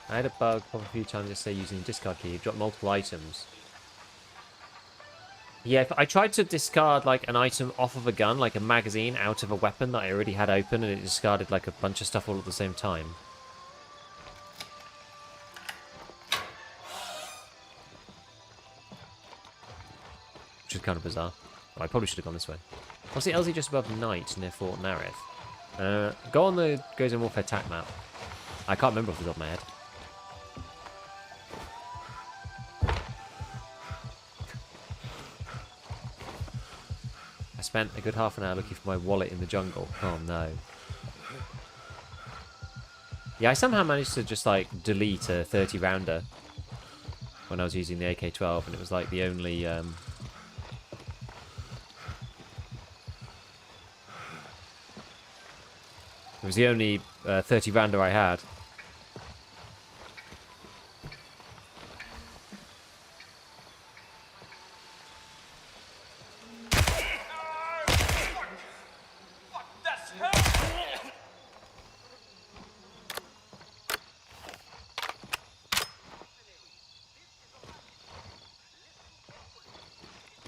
I had a bug pop a few times yesterday using the discard key. It dropped multiple items. Yeah, I tried to discard like an item off of a gun, like a magazine, out of a weapon that I already had open, and it discarded like a bunch of stuff all at the same time. Which is kind of bizarre. Oh, I probably should have gone this way. What's the LZ just above Night near Fort Narith? Go on the Goes in Warfare TAC map. I can't remember off the top of my head. spent a good half an hour looking for my wallet in the jungle. Oh no. Yeah, I somehow managed to just like delete a 30 rounder when I was using the AK-12, and it was like the only it was the only 30 rounder I had.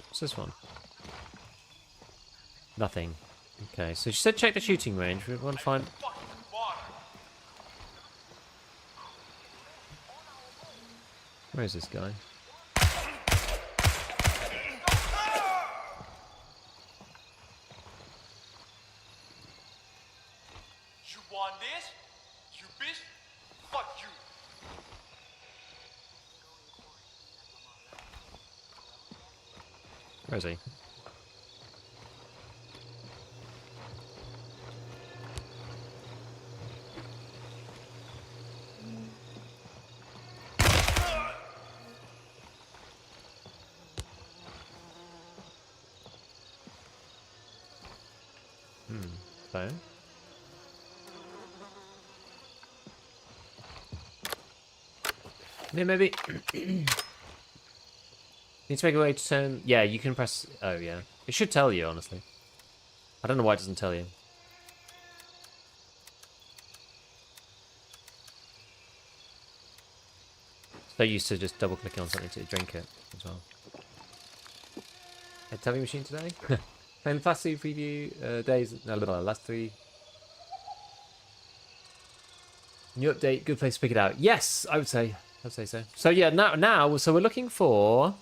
What's this one? Nothing. Okay, so she said check the shooting range. We want to find... Where is this guy? You want this? You bitch? Fuck you. Where is he? So? Yeah, maybe... Need to make a way to turn... Yeah, you can press... Oh, yeah. It should tell you, honestly. I don't know why it doesn't tell you. So used to just double-clicking on something to drink it as well. Head tapping machine today? Playing the Fast 2 preview days... No, last 3... New update, good place to pick it out. Yes, I would say so. So yeah, now, so we're looking for...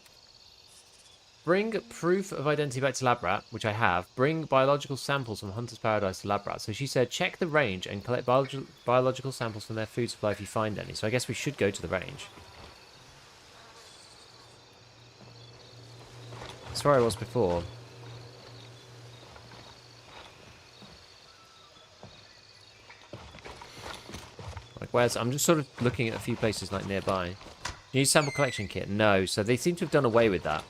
Bring proof of identity back to Lab Rat, which I have. Bring biological samples from Hunter's Paradise to Lab Rat. So she said, check the range and collect biological samples from their food supply if you find any. So I guess we should go to the range. That's where I was before. Like, where's... I'm just sort of looking at a few places like nearby. New sample collection kit? No. So they seem to have done away with that.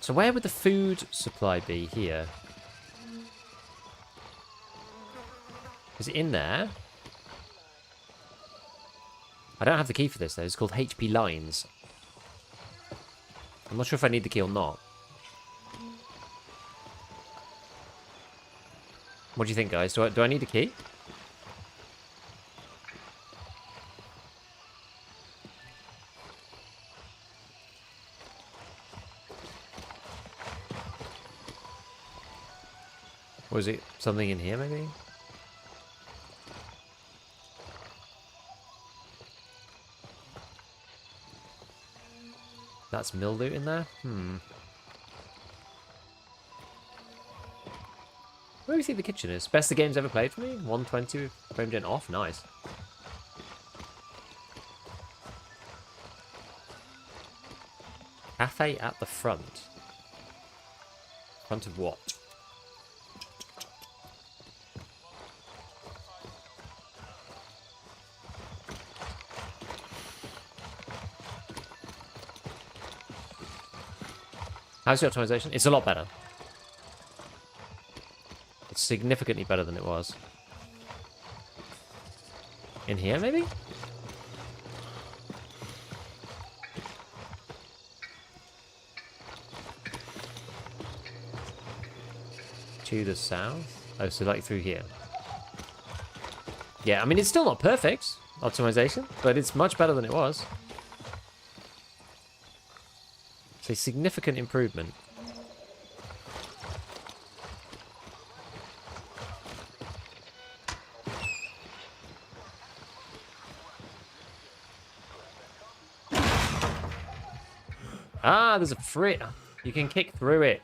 So where would the food supply be here? Is it in there? I don't have the key for this though. It's called HP Lines. I'm not sure if I need the key or not. What do you think, guys? Do I need a key? Or is it something in here, maybe? That's mildew in there? Where do you think the kitchen is? Best the game's ever played for me? 120 with frame gen off? Nice. Cafe at the front. Front of what? How's the optimization? It's a lot better. It's significantly better than it was. In here, maybe? To the south? Oh, so like through here. Yeah, I mean, it's still not perfect, optimization, but it's much better than it was. It's a significant improvement. Ah, there's a frit. You can kick through it.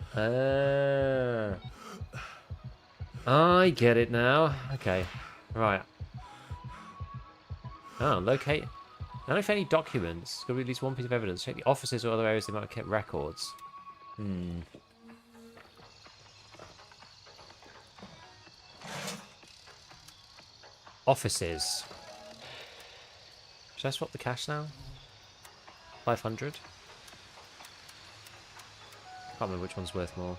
I get it now. Okay. Right. Oh, locate. Not if any documents. Got to be at least one piece of evidence. Check the offices or other areas they might have kept records. Offices. Should I swap the cash now? 500? Can't remember which one's worth more.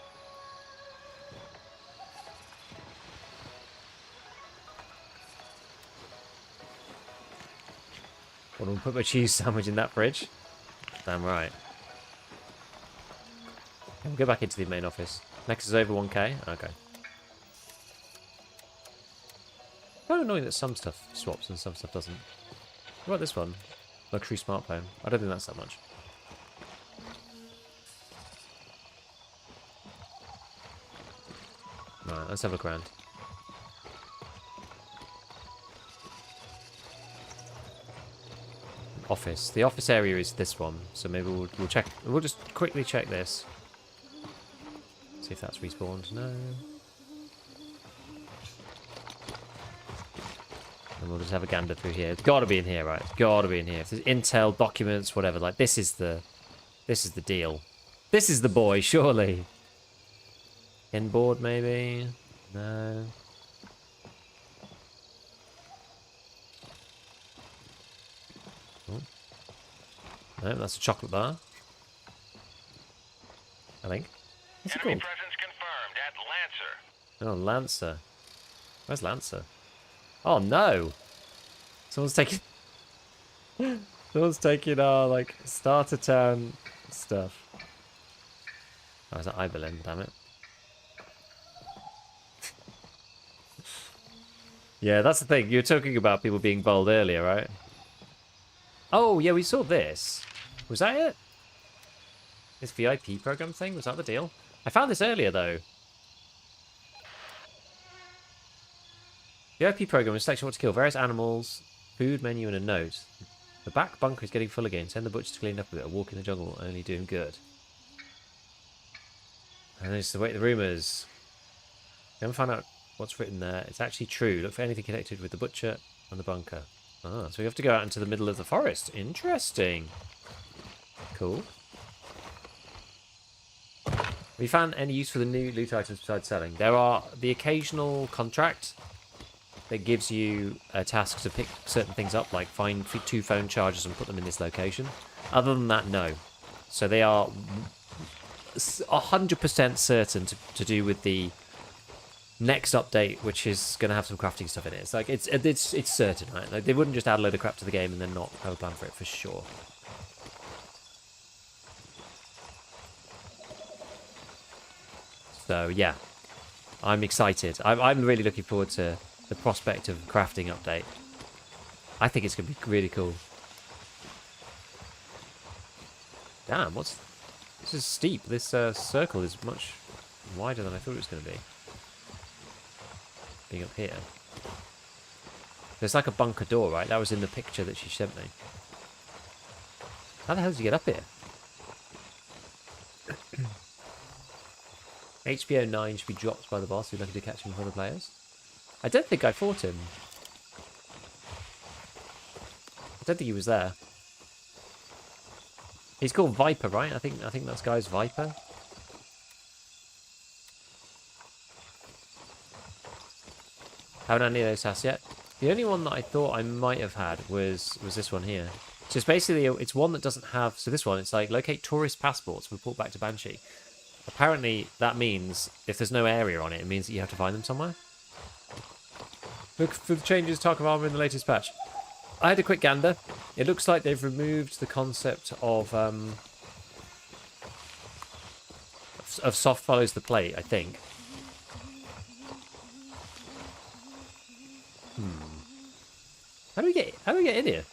Well, I'll put my cheese sandwich in that fridge. Damn right. We'll go back into the main office. Next is over 1k. Okay. Quite annoying that some stuff swaps and some stuff doesn't. What about this one? Luxury smartphone. I don't think that's that much. Right, let's have a look around. Office. The office area is this one, so maybe we'll check. We'll just quickly check this. See if that's respawned. No. And we'll just have a gander through here. It's got to be in here, right? It's got to be in here. If there's intel, documents, whatever, like this is the deal. This is the boy, surely. Inboard, maybe. No. Oh. No, that's a chocolate bar. I think. What's it Enemy called? presence confirmed at Lancer. Oh, Lancer. Where's Lancer? Oh no! Someone's taking. Someone's taking our like starter town stuff. Oh, is that Iberlin? Damn it! Yeah, that's the thing. You were talking about people being bold earlier, right? Oh yeah, we saw this. Was that it? This VIP program thing? Was that the deal? I found this earlier though. VIP program is selection what to kill. Various animals, food menu, and a note. The back bunker is getting full again. Send the butcher to clean up a bit. A walk in the jungle will only do him good. And then just to wait the rumours. Then find out what's written there. It's actually true. Look for anything connected with the butcher and the bunker. Ah, so we have to go out into the middle of the forest. Interesting. Cool. Have you found any use for the new loot items besides selling? There are the occasional contract that gives you a task to pick certain things up, like find 2 phone chargers and put them in this location. Other than that, no. So they are 100% certain to do with the next update, which is going to have some crafting stuff in it. It's like it's certain, right? Like they wouldn't just add a load of crap to the game and then not have a plan for it for sure. So yeah, I'm excited. I'm really looking forward to the prospect of crafting update. I think it's going to be really cool. Damn, this is steep. This circle is much wider than I thought it was going to be. Being up here. There's like a bunker door, right? That was in the picture that she sent me. How the hell did you get up here? HBO 9 should be dropped by the boss. We're lucky to catch him with other players. I don't think I fought him. I don't think he was there. He's called Viper, right? I think that guy's Viper. Haven't had any of those tasks yet. The only one that I thought I might have had was this one here. So it's basically it's one that doesn't have. So this one, it's like locate tourist passports, report back to Banshee. Apparently that means if there's no area on it, it means that you have to find them somewhere. Look for the changes to Tarkov armor in the latest patch. I had a quick gander. It looks like they've removed the concept of soft follows the plate, I think. How do we get in here?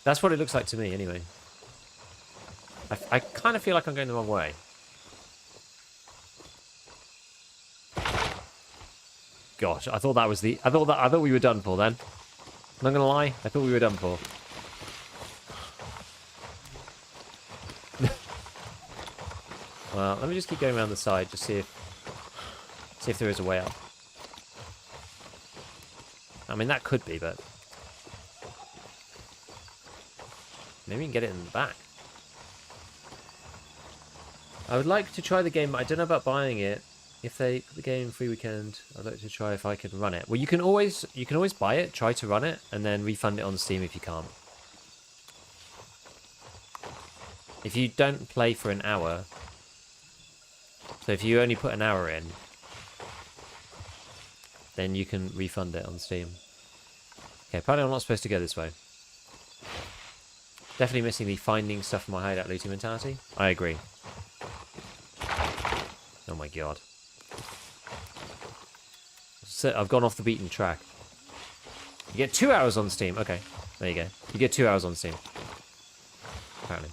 That's what it looks like to me, anyway. I kind of feel like I'm going the wrong way. Gosh, I thought that was the. I thought we were done for then. I'm not gonna lie, I thought we were done for. Well, let me just keep going around the side, just see if there is a way up. I mean, that could be, but Maybe you can get it in the back. I would like to try the game, but I don't know about buying it. If they put the game free weekend, I'd like to try if I could run it. Well, you can always buy it, try to run it, and then refund it on Steam if you can't. If you don't play for an hour, so if you only put an hour in, then you can refund it on Steam. Okay, apparently I'm not supposed to go this way. Definitely missing the finding stuff from my hideout looting mentality. I agree. Oh my god. So I've gone off the beaten track. You get 2 hours on Steam. Okay, there you go. You get 2 hours on Steam. Apparently.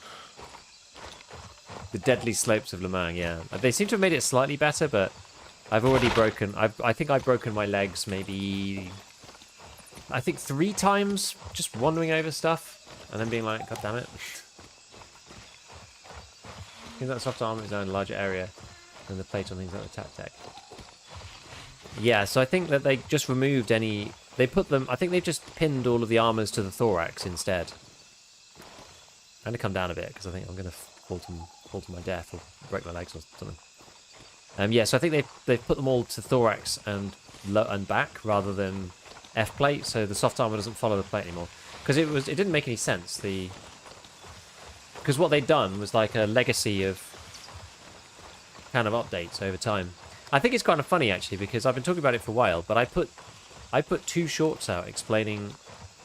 The deadly slopes of Le Mans, yeah. They seem to have made it slightly better, but I've already broken... I think I've broken my legs maybe... I think 3 times just wandering over stuff and then being like, god damn it. I think that soft armor is now in a larger area than the plate on things like the tap deck. Yeah, so I think that they just removed any... They put them... I think they've just pinned all of the armors to the thorax instead. I'm going to come down a bit because I think I'm going to fall to my death or break my legs or something. Yeah, so I think they've put them all to thorax and back rather than F plate, so the soft armor doesn't follow the plate anymore. Because it didn't make any sense. Because what they'd done was like a legacy of kind of updates over time. I think it's kind of funny actually because I've been talking about it for a while, but I put 2 shorts out explaining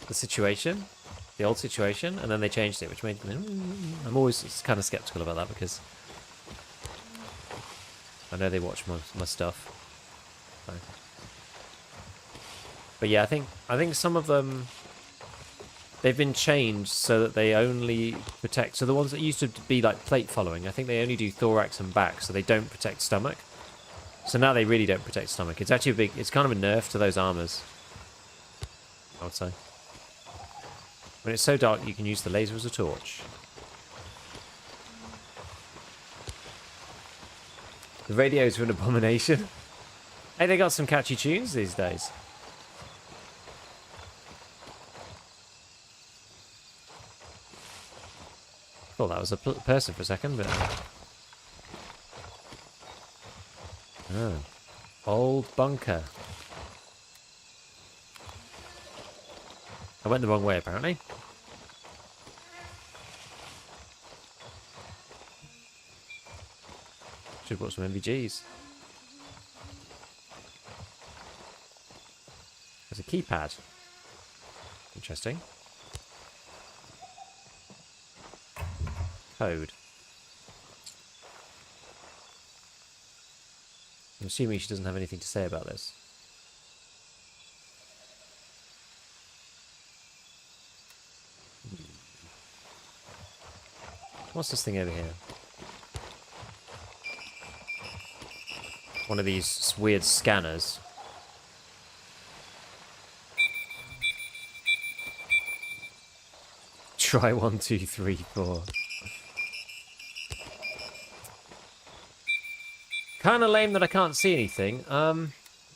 the situation, the old situation, and then they changed it, which made me... I'm always kind of skeptical about that because I know they watch my stuff. So. But yeah, I think some of them, they've been changed so that they only protect... So the ones that used to be like plate following, I think they only do thorax and back, so they don't protect stomach. So now they really don't protect stomach. It's actually a big... It's kind of a nerf to those armors, I would say. When it's so dark, you can use the laser as a torch. The radios are an abomination. Hey, they got some catchy tunes these days. Thought that was a person for a second, but... Oh. Old bunker. I went the wrong way, apparently. Should have brought some MVGs. There's a keypad. Interesting. Code. I'm assuming she doesn't have anything to say about this. What's this thing over here? One of these weird scanners. Try 1, 2, 3, 4. Kind of lame that I can't see anything. Do I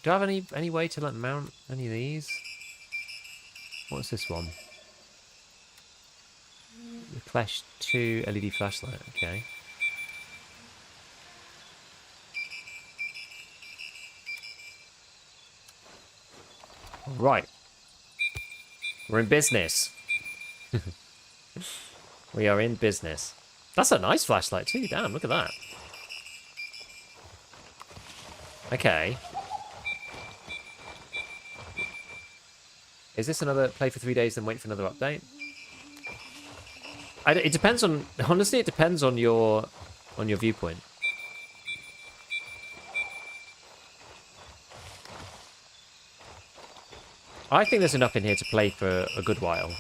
have any way to like mount any of these? What's this one? The Clash 2 LED flashlight. Okay. Right. We're in business. We are in business. That's a nice flashlight too. Damn, look at that. Okay. Is this another play for 3 days then wait for another update? It depends on... Honestly, it depends on your viewpoint. I think there's enough in here to play for a good while.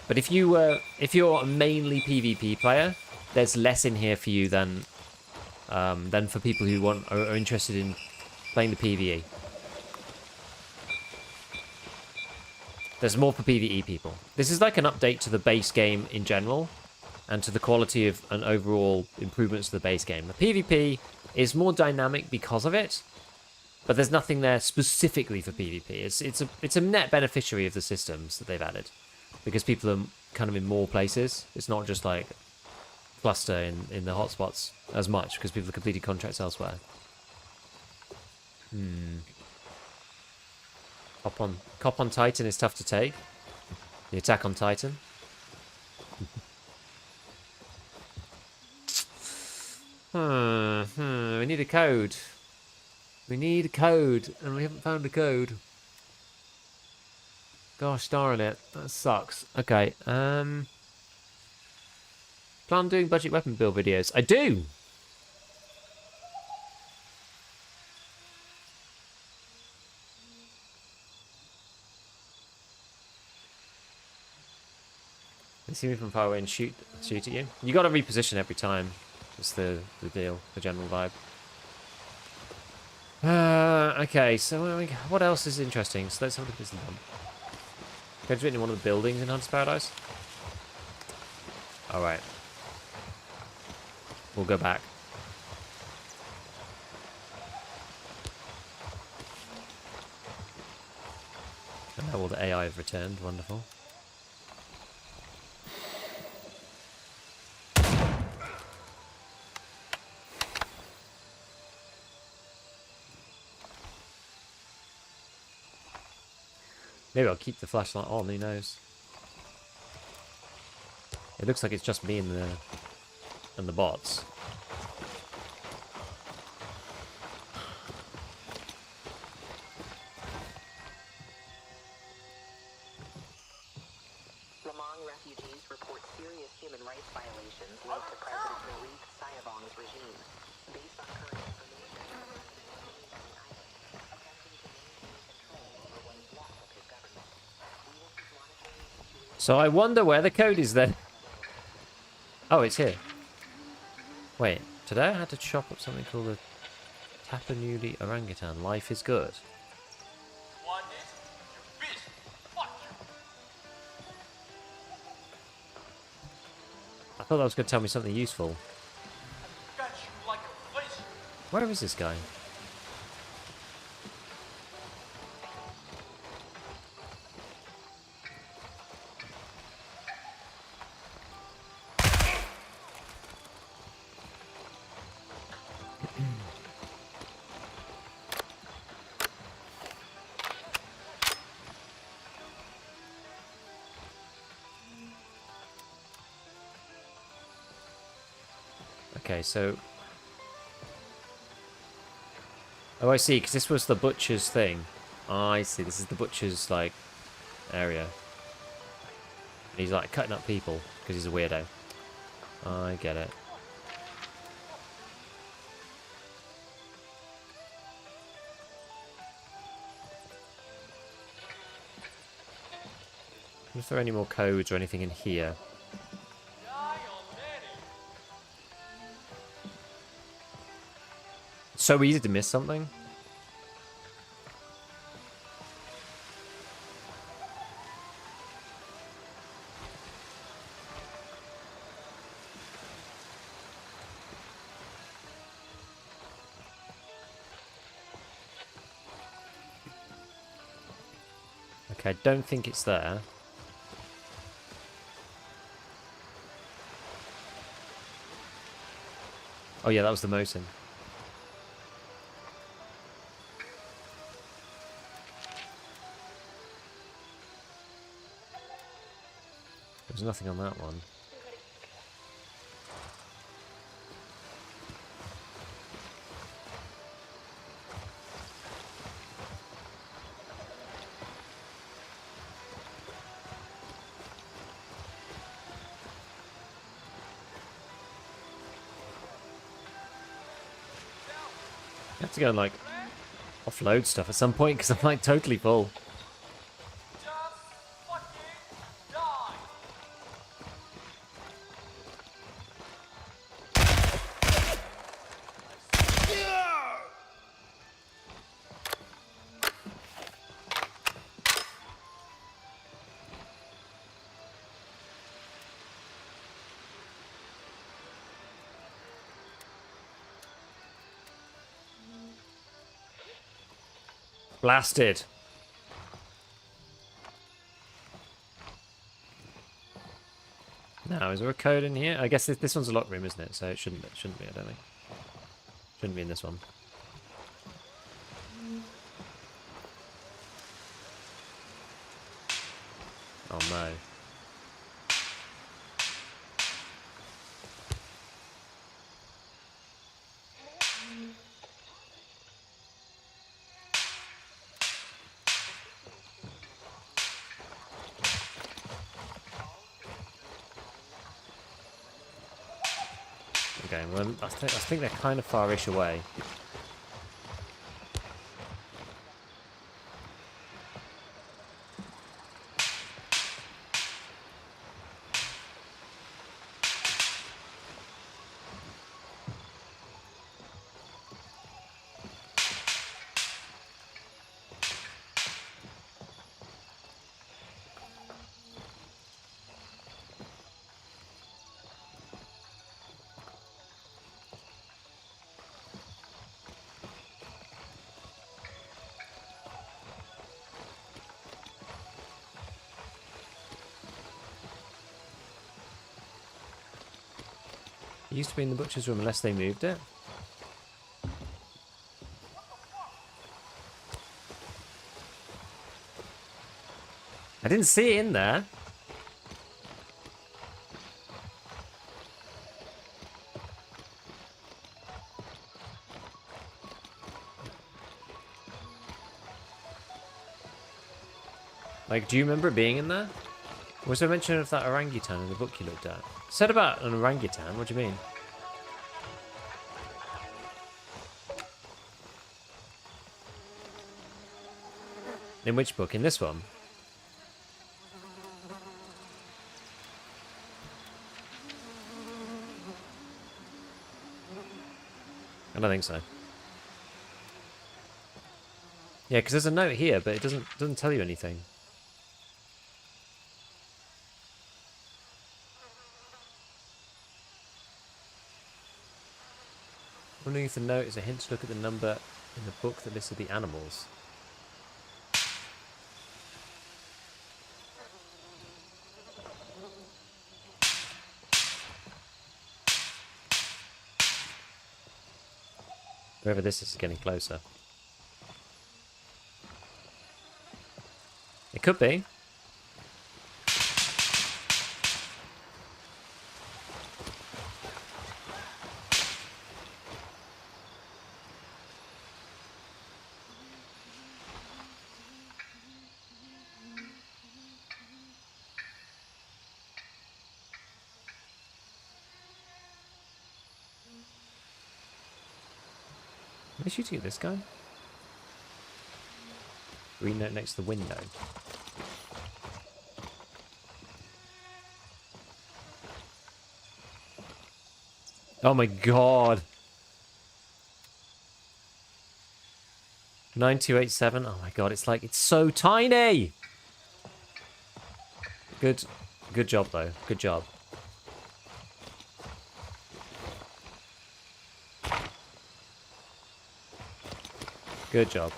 But if you're a mainly PvP player, there's less in here for you than for people who are interested in playing the PvE. There's more for PvE people. This is like an update to the base game in general, and to the quality of and overall improvements to the base game. The PvP is more dynamic because of it, but there's nothing there specifically for PvP. It's a net beneficiary of the systems that they've added, because people kind of in more places. It's not just like cluster in the hotspots as much because people have completed contracts elsewhere. Cop on Titan is tough to take. The attack on Titan. We need a code. We need a code, and we haven't found a code. Gosh darn it, that sucks. Okay, plan on doing budget weapon build videos. I do! They see me from far away and shoot at you. You gotta reposition every time. That's the deal, the general vibe. Okay, so what else is interesting? So let's have a look at this one. Can I do it in one of the buildings in Hunter's Paradise? Alright. We'll go back. And now all the AI have returned. Wonderful. Maybe I'll keep the flashlight on, who knows. It looks like it's just me and the bots. Lamang refugees report serious human rights violations linked to President Malik Sayavong's regime. Based on current information, so I wonder where the code is then. Oh, it's here. Wait, today I had to chop up something called a Tapanuli orangutan. Life is good. Want this? You bitch! Fuck you! I thought that was going to tell me something useful. Got you like a place. Where is this guy? Okay, so... Oh, I see, because this was the butcher's thing. Oh, I see, this is the butcher's, like, area. And he's, like, cutting up people, because he's a weirdo. I get it. Is there any more codes or anything in here? It's so easy to miss something. Okay, I don't think it's there. Oh yeah, that was the Mosin. There's nothing on that one. I have to go and like offload stuff at some point because I'm like totally full. Just fucking die! Blasted. Now, is there a code in here? I guess this one's a lock room, isn't it? So it shouldn't be, I don't think. Shouldn't be in this one. Oh no. Okay, well, I think they're kind of far-ish away. It used to be in the butcher's room unless they moved it. I didn't see it in there. Like, do you remember it being in there? Was there mention of that orangutan in the book you looked at? Said about an orangutan? What do you mean? In which book? In this one? I don't think so. Yeah, because there's a note here, but it doesn't tell you anything. Wondering if the note is a hint to look at the number in the book that listed the animals. Whoever this is getting closer. It could be. Am I shooting at this guy? Green note next to the window. Oh my god. 9287. Oh my god, it's so tiny. Good job though. Good job. Good job.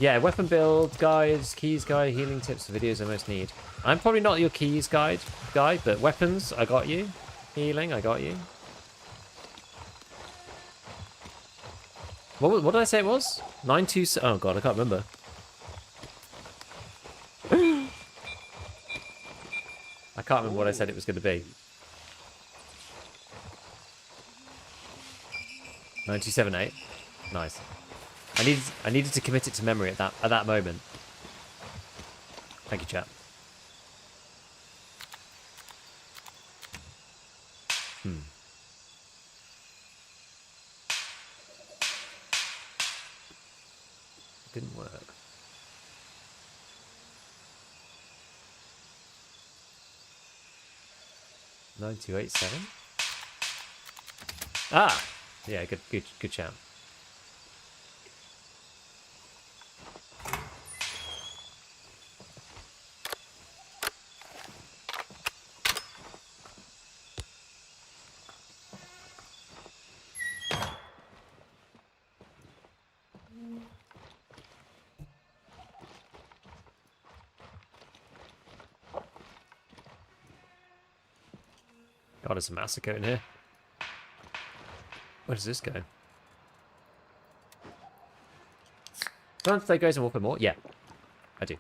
Yeah, weapon build, guides, keys guide, healing tips, videos I most need. I'm probably not your keys guide guy, but weapons, I got you. Healing, I got you. What did I say it was? 927. Oh god, I can't remember. I can't remember what I said it was going to be. 9278. Nice. I needed to commit it to memory at that moment. Thank you, chat. Didn't work. $9287. Ah, yeah, good shout. God, there's a massacre in here. Where does this go? Do I want to play Graves and Warfare more? Yeah, I do.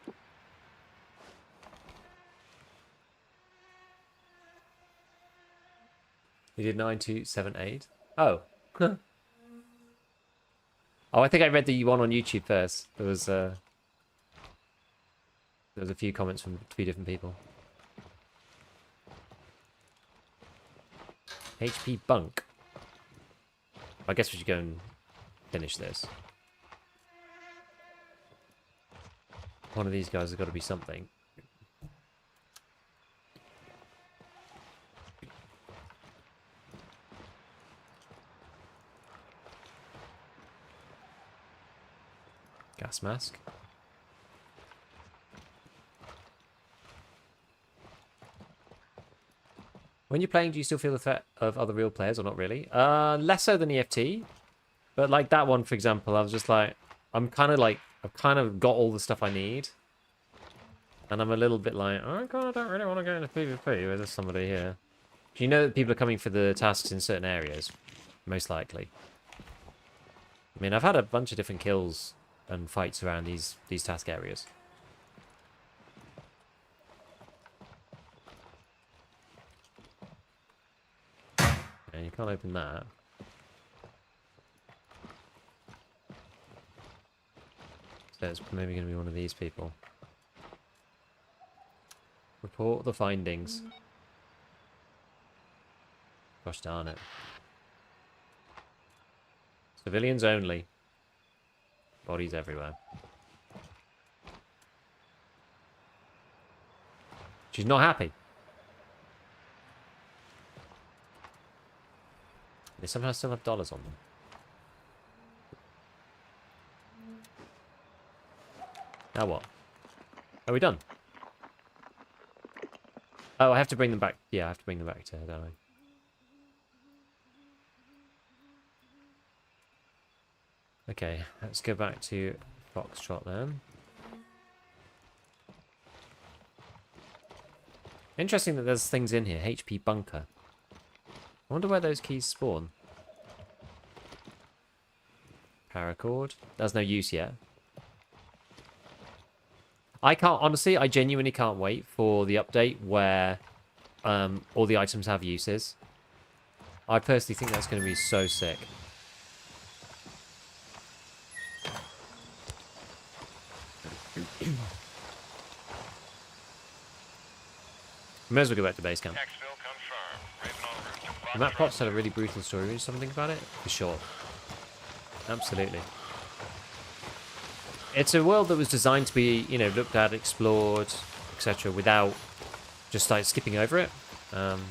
You did 9278. Oh. Oh, I think I read the one on YouTube first. There was a few comments from a few different people. HP bunk. I guess we should go and finish this. One of these guys has got to be something. Gas mask. When you're playing, do you still feel the threat of other real players or not really? Less so than EFT. But like that one, for example, I was just like, I've kind of got all the stuff I need. And I'm a little bit like, oh god, I don't really want to go into PvP with somebody here. Do you know that people are coming for the tasks in certain areas? Most likely. I mean, I've had a bunch of different kills and fights around these task areas. And you can't open that. So it's maybe going to be one of these people. Report the findings. Gosh darn it. Civilians only. Bodies everywhere. She's not happy. They somehow still have dollars on them. Now what? Are we done? Oh, I have to bring them back. Yeah, I have to bring them back to her, don't I? Okay, let's go back to Foxtrot then. Interesting that there's things in here. HP bunker. I wonder where those keys spawn. Paracord. There's no use yet. I can't, honestly, I genuinely can't wait for the update where all the items have uses. I personally think that's going to be so sick. May as well go back to base camp. Exfil confirmed. Raven en route to The Fox map Trot. props had a really brutal story. Did something about it? For sure. Absolutely. It's a world that was designed to be, you know, looked at, explored, etc., without just like skipping over it. And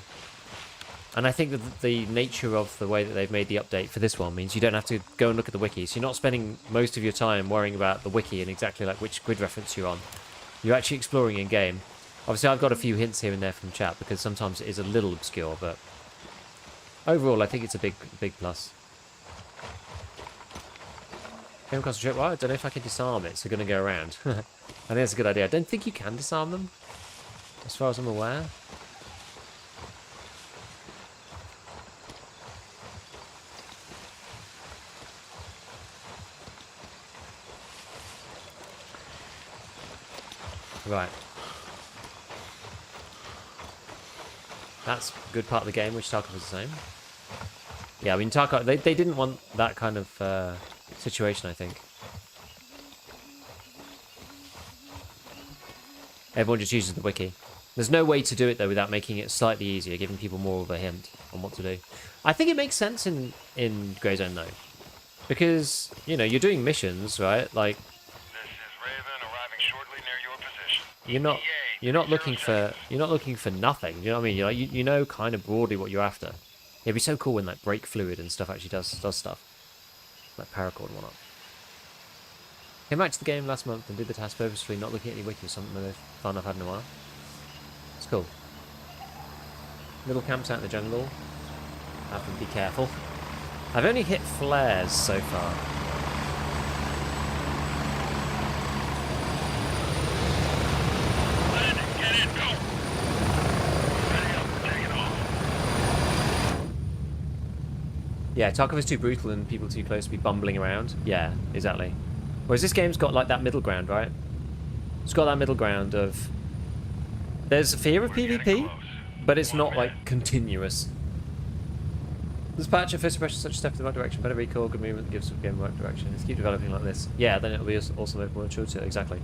I think that the nature of the way that they've made the update for this one means you don't have to go and look at the wiki. So you're not spending most of your time worrying about the wiki and exactly like which grid reference you're on. You're actually exploring in game. Obviously, I've got a few hints here and there from chat because sometimes it is a little obscure, but overall, I think it's a big plus. Game concentrate. Well, I don't know if I can disarm it, so I'm going to go around. I think that's a good idea. I don't think you can disarm them, as far as I'm aware. Right. That's a good part of the game, which Tarkov was the same. Yeah, I mean, Tarkov, they didn't want that kind of situation, I think. Everyone just uses the wiki. There's no way to do it, though, without making it slightly easier, giving people more of a hint on what to do. I think it makes sense in Grey Zone, though. Because, you know, you're doing missions, right? Like, This is Raven arriving shortly near your position. you're not looking for nothing. You know what I mean? You're like, you know kind of broadly what you're after. It'd be so cool when like brake fluid and stuff actually does stuff. Like paracord and whatnot. Came back to the game last month and did the task purposefully, not looking at any wiki, something the most fun I've had in a while. It's cool. Little camps out in the jungle. Have to be careful. I've only hit flares so far. Landing, get in, go! Ready up, take it off. Yeah, Tarkov is too brutal and people too close to be bumbling around. Yeah, exactly. Whereas this game's got like that middle ground, right? It's got that middle ground of there's a fear of We're getting PvP, close. but it's 1 not minute. like continuous. This patch of first impression such a step in the right direction, better recall, good movement that gives the game the right direction. Let's keep developing like this. Yeah, then it'll be awesome open world shooter. Exactly.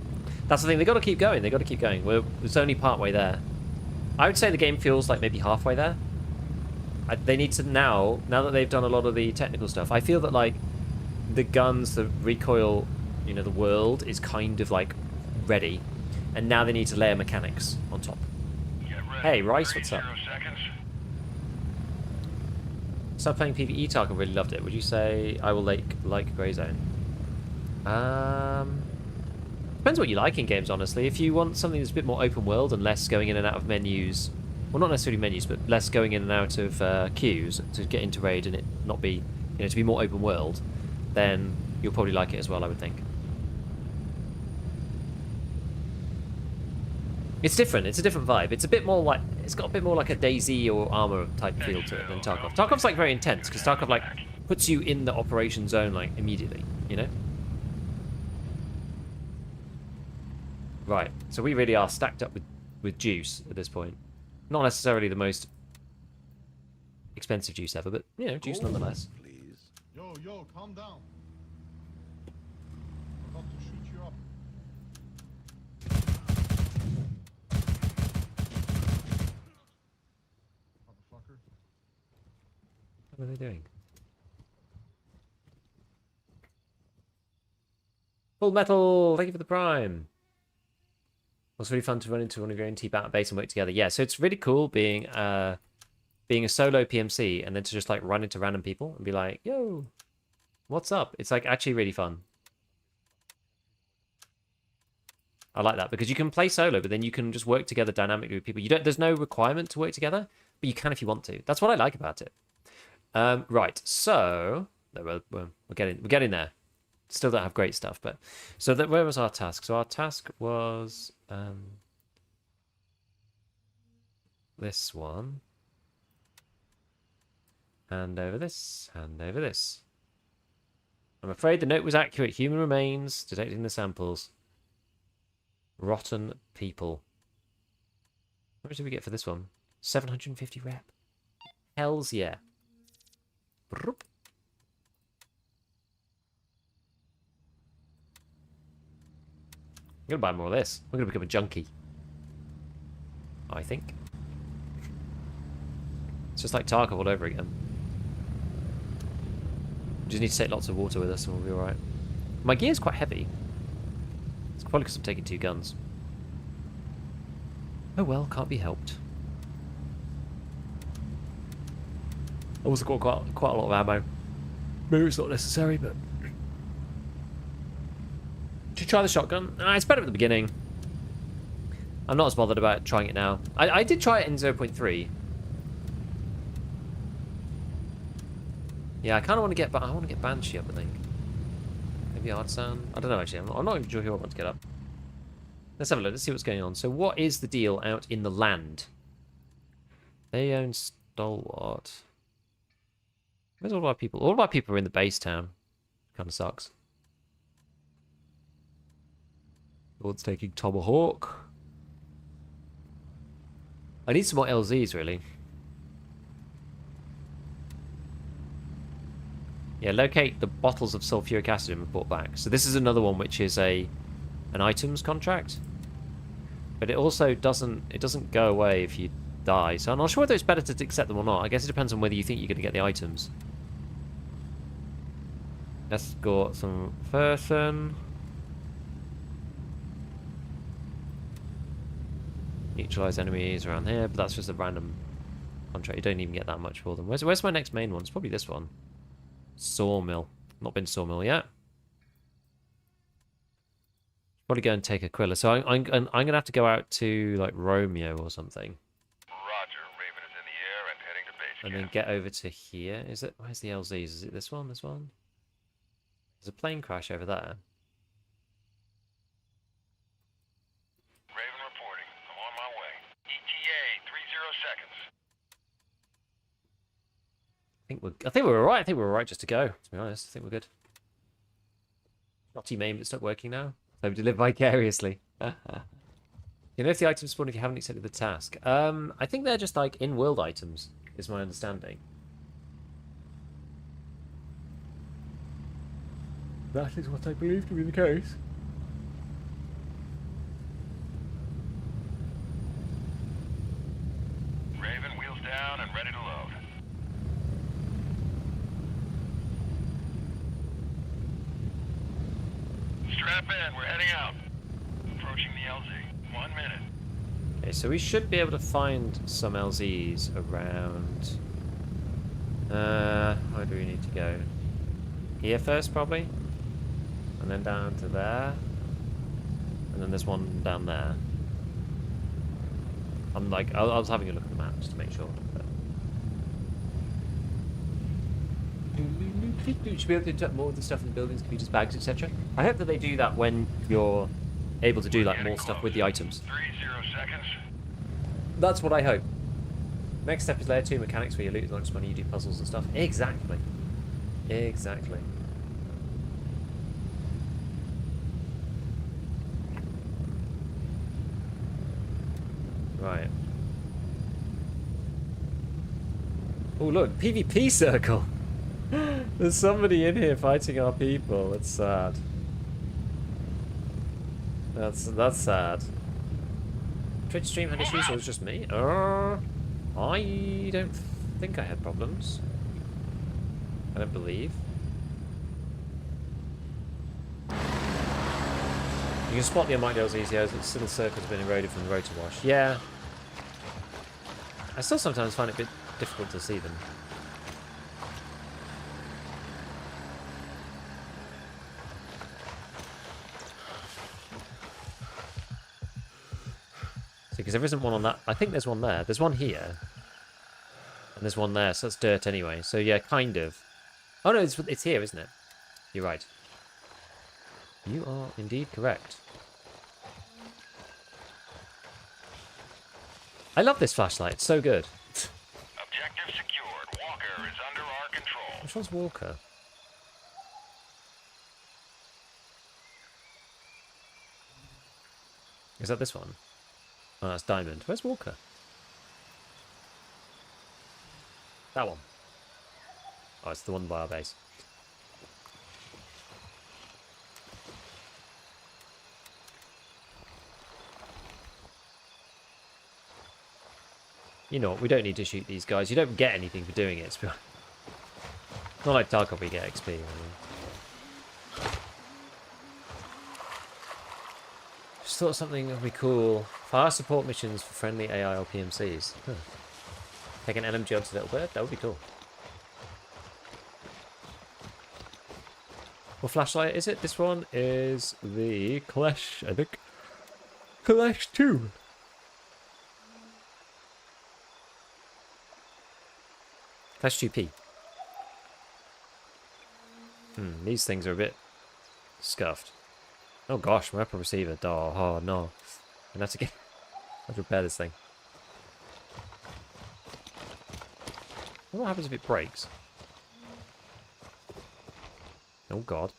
That's the thing. They got to keep going. They got to keep going. It's only part way there. I would say the game feels like maybe halfway there. They need to now that they've done a lot of the technical stuff. I feel that like the guns, the recoil, you know, the world is kind of like ready, and now they need to layer mechanics on top. Get ready. Hey, Rice, what's up? 30 seconds. Started playing PvE Tark and really loved it. Would you say I will like Grey Zone? Depends what you like in games, honestly. If you want something that's a bit more open world and less going in and out of menus, well, not necessarily menus, but less going in and out of queues to get into raid and it not be, you know, to be more open world, then you'll probably like it as well, I would think. It's different. It's a different vibe. It's a bit more like, it's got a bit more like a DayZ or Armor type feel to it than Tarkov. Tarkov's like very intense because Tarkov like puts you in the operation zone like immediately, you know? Right. So we really are stacked up with juice at this point. Not necessarily the most expensive juice ever, but you know, juice nonetheless. Please. Yo, calm down. I'm about to shoot you up. Motherfucker. What are they doing? Full Metal, thank you for the prime. It was really fun to run into one of your own team out at base and work together. Yeah, so it's really cool being a solo PMC and then to just like run into random people and be like, yo, what's up? It's like actually really fun. I like that because you can play solo, but then you can just work together dynamically with people. There's no requirement to work together, but you can if you want to. That's what I like about it. Right, so we're getting there. Still don't have great stuff, but so where was our task? So our task was this one. Hand over this. Hand over this. I'm afraid the note was accurate. Human remains detecting the samples. Rotten people. How much did we get for this one? 750 rep. Hells yeah. Broop. I'm gonna buy more of this. We're gonna become a junkie. I think. It's just like Tarkov all over again. We just need to take lots of water with us and we'll be alright. My gear's quite heavy. It's probably because I'm taking 2 guns. Oh well, can't be helped. I also got quite a lot of ammo. Maybe it's not necessary, but... Should try the shotgun. It's better at the beginning. I'm not as bothered about trying it now. I did try it in 0.3. Yeah, I kind of want to get... I want to get Banshee up, I think. Maybe Artisan. I don't know, actually. I'm not even sure who I want to get up. Let's have a look. Let's see what's going on. So what is the deal out in the land? They own Stalwart. Where's all of our people? All of our people are in the base town. Kind of sucks. Lord's taking Tomahawk. I need some more LZs, really. Yeah, locate the bottles of sulfuric acid and report back. So this is another one which is an items contract. But it also doesn't go away if you die. So I'm not sure whether it's better to accept them or not. I guess it depends on whether you think you're going to get the items. Escort some person. Neutralize enemies around here, but that's just a random contract. You don't even get that much for them. Where's my next main one? It's probably this one. Sawmill. Not been Sawmill yet. Probably go and take Aquila. So I'm gonna have to go out to like Romeo or something. Roger. Raven is in the air and heading to base And camp. then get over to here. Is it? Where's the LZs? Is it this one? This one? There's a plane crash over there. Raven reporting. I'm on my way. ETA 30 seconds. I think we're alright. I think we're alright just to go, to be honest. I think we're good. Not team aim, but it's not working now. So to live vicariously. You know if the items spawn if you haven't accepted the task. I think they're just like in-world items, is my understanding. That is what I believe to be the case. Raven, wheels down and ready to load. Strap in, we're heading out. Approaching the LZ. 1 minute. Okay, so we should be able to find some LZs around. Where do we need to go? Here first, probably? And then down to there. And then there's one down there. I'm like, I was having a look at the map just to make sure. But... You should be able to interact more with the stuff in the buildings, computers, bags, etc. I hope that they do that when you're able to do like more stuff with the items. 30 seconds. That's what I hope. Next step is layer 2 mechanics where you loot as much money, you do puzzles and stuff. Exactly. Exactly. Right. Oh look, PvP circle! There's somebody in here fighting our people. That's sad. That's sad. Twitch stream had issues or was it just me? I don't think I had problems. I don't believe. You can spot the unmarked LZs, yeah, the little circles have been eroded from the rotor wash. Yeah. I still sometimes find it a bit difficult to see them. Because there isn't one on that. I think there's one there. There's one here. And there's one there, so that's dirt anyway. So yeah, kind of. Oh no, it's here, isn't it? You're right. You are indeed correct. I love this flashlight. It's so good. Objective secured. Walker is under our control. Which one's Walker? Is that this one? Oh, that's Diamond. Where's Walker? That one. Oh, it's the one by our base. You know what? We don't need to shoot these guys. You don't get anything for doing it. Not like Tarkov, we get XP. Just thought something would be cool. Fire support missions for friendly AI or PMCs. Huh. Take an LMG onto Little Bird? That would be cool. What flashlight is it? This one is the Clash, I think. Clash 2. Clash 2P. These things are a bit scuffed. Oh gosh, my upper receiver. Oh no. I'm gonna have to repair this thing. What happens if it breaks? Oh god.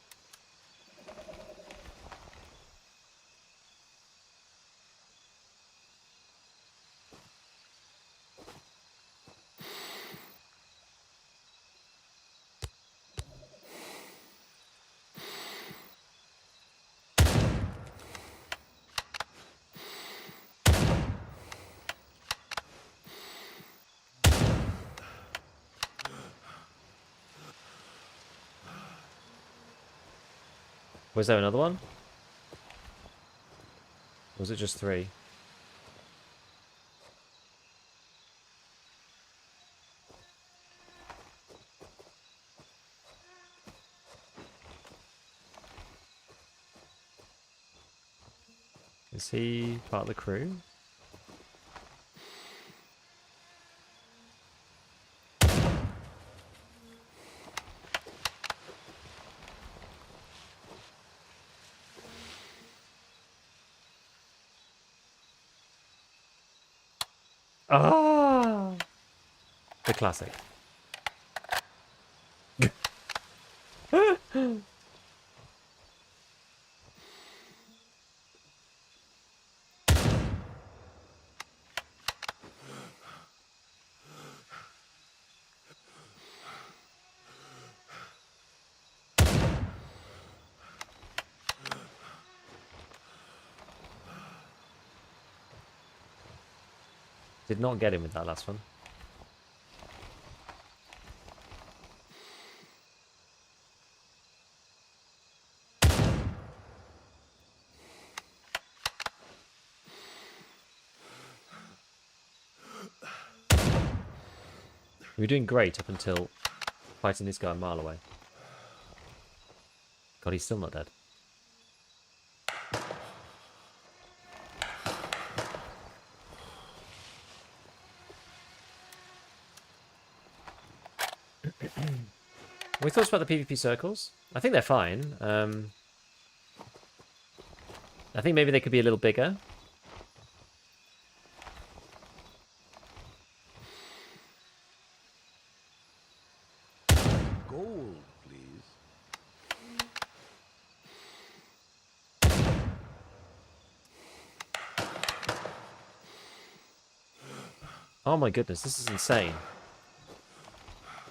Was there another one? Or was it just 3? Is he part of the crew? Ah, the classic. Did not get him with that last one. We were doing great up until fighting this guy a mile away. God, he's still not dead. We thought about the PvP circles. I think they're fine. I think maybe they could be a little bigger. Gold, please. Oh my goodness, this is insane.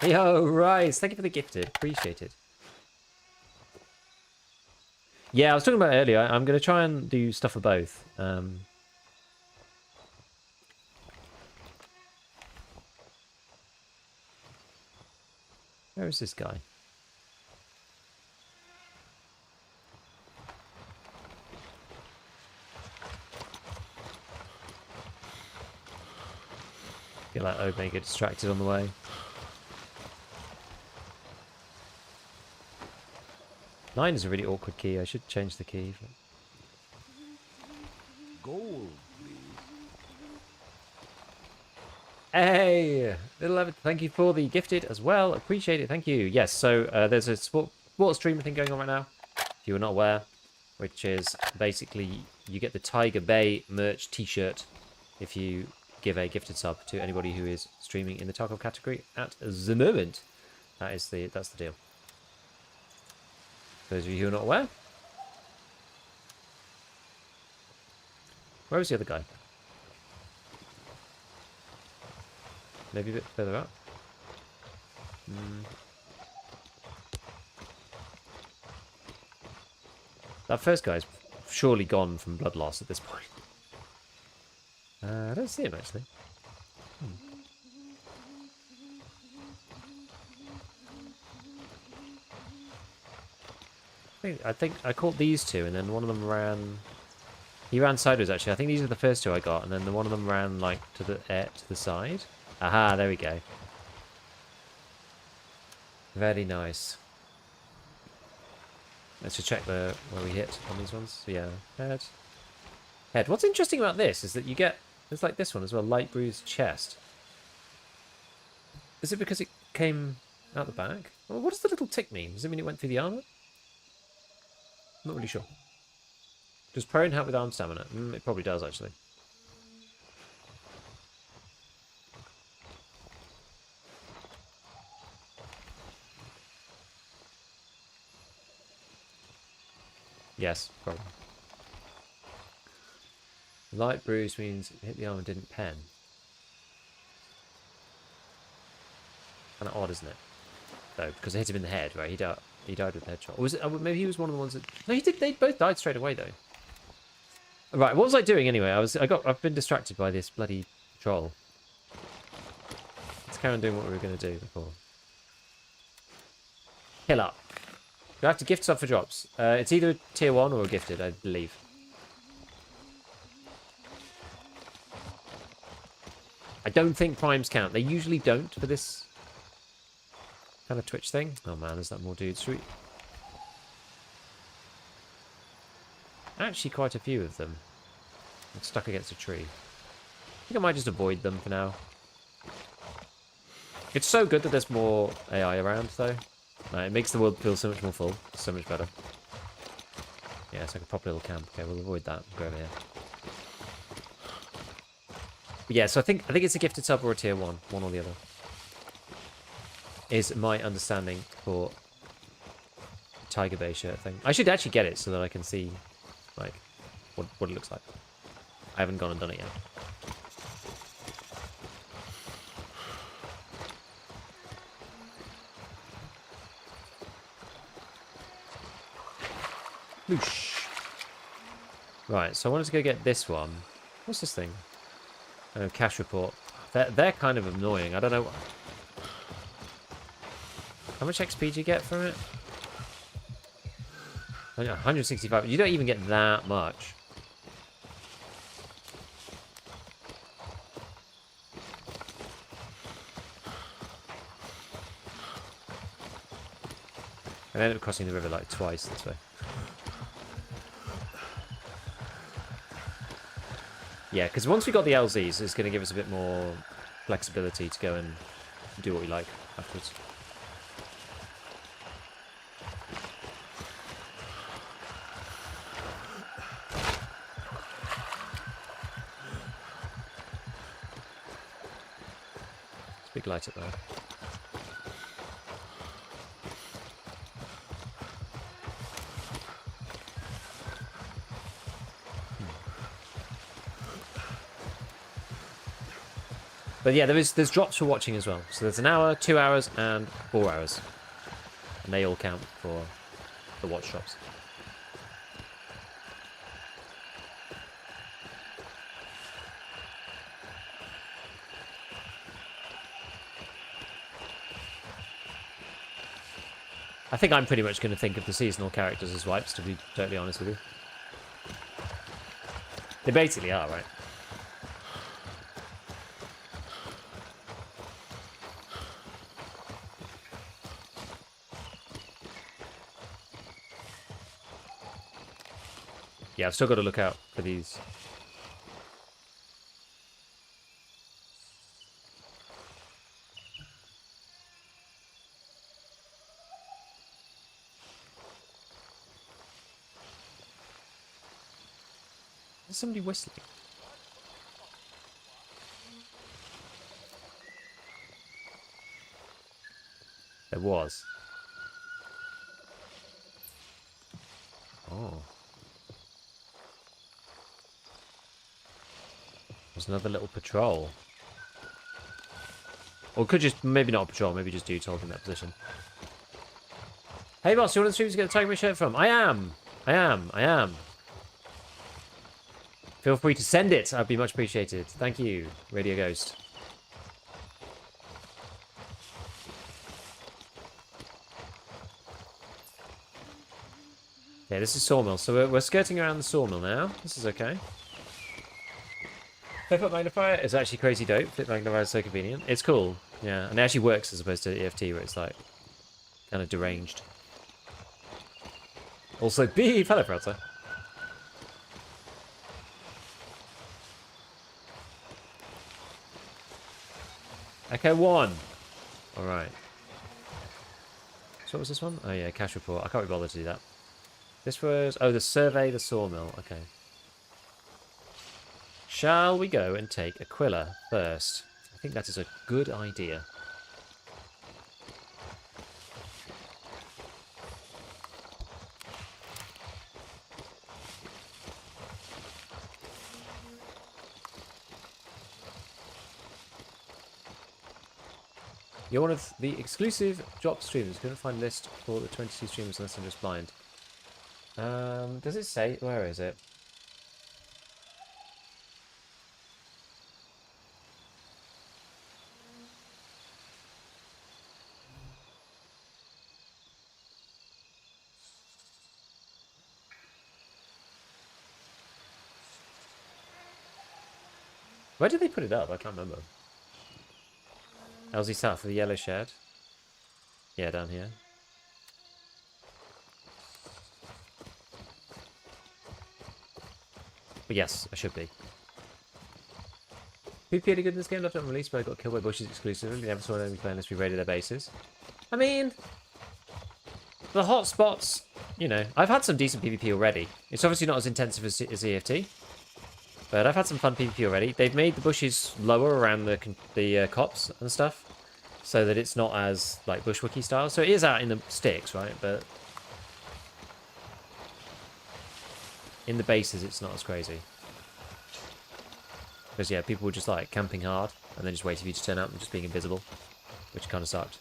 Yo, Rice, thank you for the gifted. Appreciate it. Yeah, I was talking about it earlier. I'm going to try and do stuff for both. Where is this guy? Feel like Omega distracted on the way. Nine is a really awkward key. I should change the key. Gold, please. Hey, Little Evan, thank you for the gifted as well. Appreciate it. Thank you. Yes, so there's a sport streamer thing going on right now, if you were not aware, which is basically you get the Tiger Bay merch T-shirt if you give a gifted sub to anybody who is streaming in the Tarkov category at the moment. That's the deal. Those of you who are not aware. Where was the other guy? Maybe a bit further up. That first guy's surely gone from blood loss at this point. I don't see him actually. I think I caught these two, and then one of them ran. He ran sideways actually. I think these are the first two I got, and then one of them ran like to the side. Aha, there we go. Very nice. Let's just check where we hit on these ones. So yeah, head. What's interesting about this is that you get, there's like this one as well, light bruised chest. Is it because it came out the back? Well, what does the little tick mean? Does it mean it went through the armor? Not really sure. Does prone help with arm stamina? It probably does actually. Yes, probably. Light bruise means it hit the arm and didn't pen. Kind of odd, isn't it? Though, because it hit him in the head, right? He died with a headshot. Or was it? Maybe he was one of the ones that. No, he did. They both died straight away, though. Right, what was I doing anyway? I've been distracted by this bloody troll. Let's carry on doing what we were going to do before. Kill up. You have to gift sub for drops. It's either a tier 1 or a gifted, I believe. I don't think primes count. They usually don't for this kind of Twitch thing. Oh man, there's that more dudes. Should we... Actually, quite a few of them. I'm stuck against a tree. I think I might just avoid them for now. It's so good that there's more AI around, though. It makes the world feel so much more full. So much better. Yeah, it's like a proper little camp. Okay, we'll avoid that. We'll go over here. But yeah, so I think it's a gifted sub or a tier 1. One or the other. Is my understanding for Tiger Bay shirt thing. I should actually get it so that I can see like what it looks like. I haven't gone and done it yet. Whoosh. Right, so I wanted to go get this one. What's this thing? Cash report. They're kind of annoying. I don't know. How much XP do you get from it? 165. You don't even get that much. I ended up crossing the river like twice this way. Yeah, because once we got the LZs, it's going to give us a bit more flexibility to go and do what we like afterwards. It's a big light up there. But yeah, there's drops for watching as well. So there's an hour, 2 hours, and 4 hours. And they all count for the watch drops. I think I'm pretty much going to think of the seasonal characters as wipes, to be totally honest with you. They basically are, right? Yeah, I've still got to look out for these. There's somebody whistling. There was. Oh. There's another little patrol. Or could just, maybe not a patrol, maybe just dudes holding that position. Hey boss, you want the streams to get the Tiger shirt from? I am. Feel free to send it. I'd be much appreciated. Thank you, Radio Ghost. Okay, this is Sawmill. So we're skirting around the Sawmill now. This is okay. Flip up magnifier is actually crazy dope. Flip magnifier is so convenient. It's cool. Yeah, and it actually works as opposed to EFT where it's like kind of deranged. Also, beef! Hello, Frelter. Echo 1. Alright. So what was this one? Oh yeah, cash report. I can't be bothered to do that. This was... Oh, the survey, the sawmill. Okay. Shall we go and take Aquila first? I think that is a good idea. You're one of the exclusive drop streamers. Couldn't find a list for the 22 streamers unless I'm just blind. Does it say? Where is it? Where did they put it up? I can't remember. LZ South for the yellow shed. Yeah, down here. But yes, I should be. PvP really good in this game. Left it unreleased, but I got killed by bushes exclusively. Never saw an enemy player unless we raided their bases. I mean, the hotspots, you know, I've had some decent PvP already. It's obviously not as intensive as EFT, but I've had some fun PvP already. They've made the bushes lower around the cops and stuff, so that it's not as like bushwookie style. So it is out in the sticks, right? But in the bases, it's not as crazy. Because yeah, people were just like camping hard and then just waiting for you to turn up and just being invisible, which kind of sucked.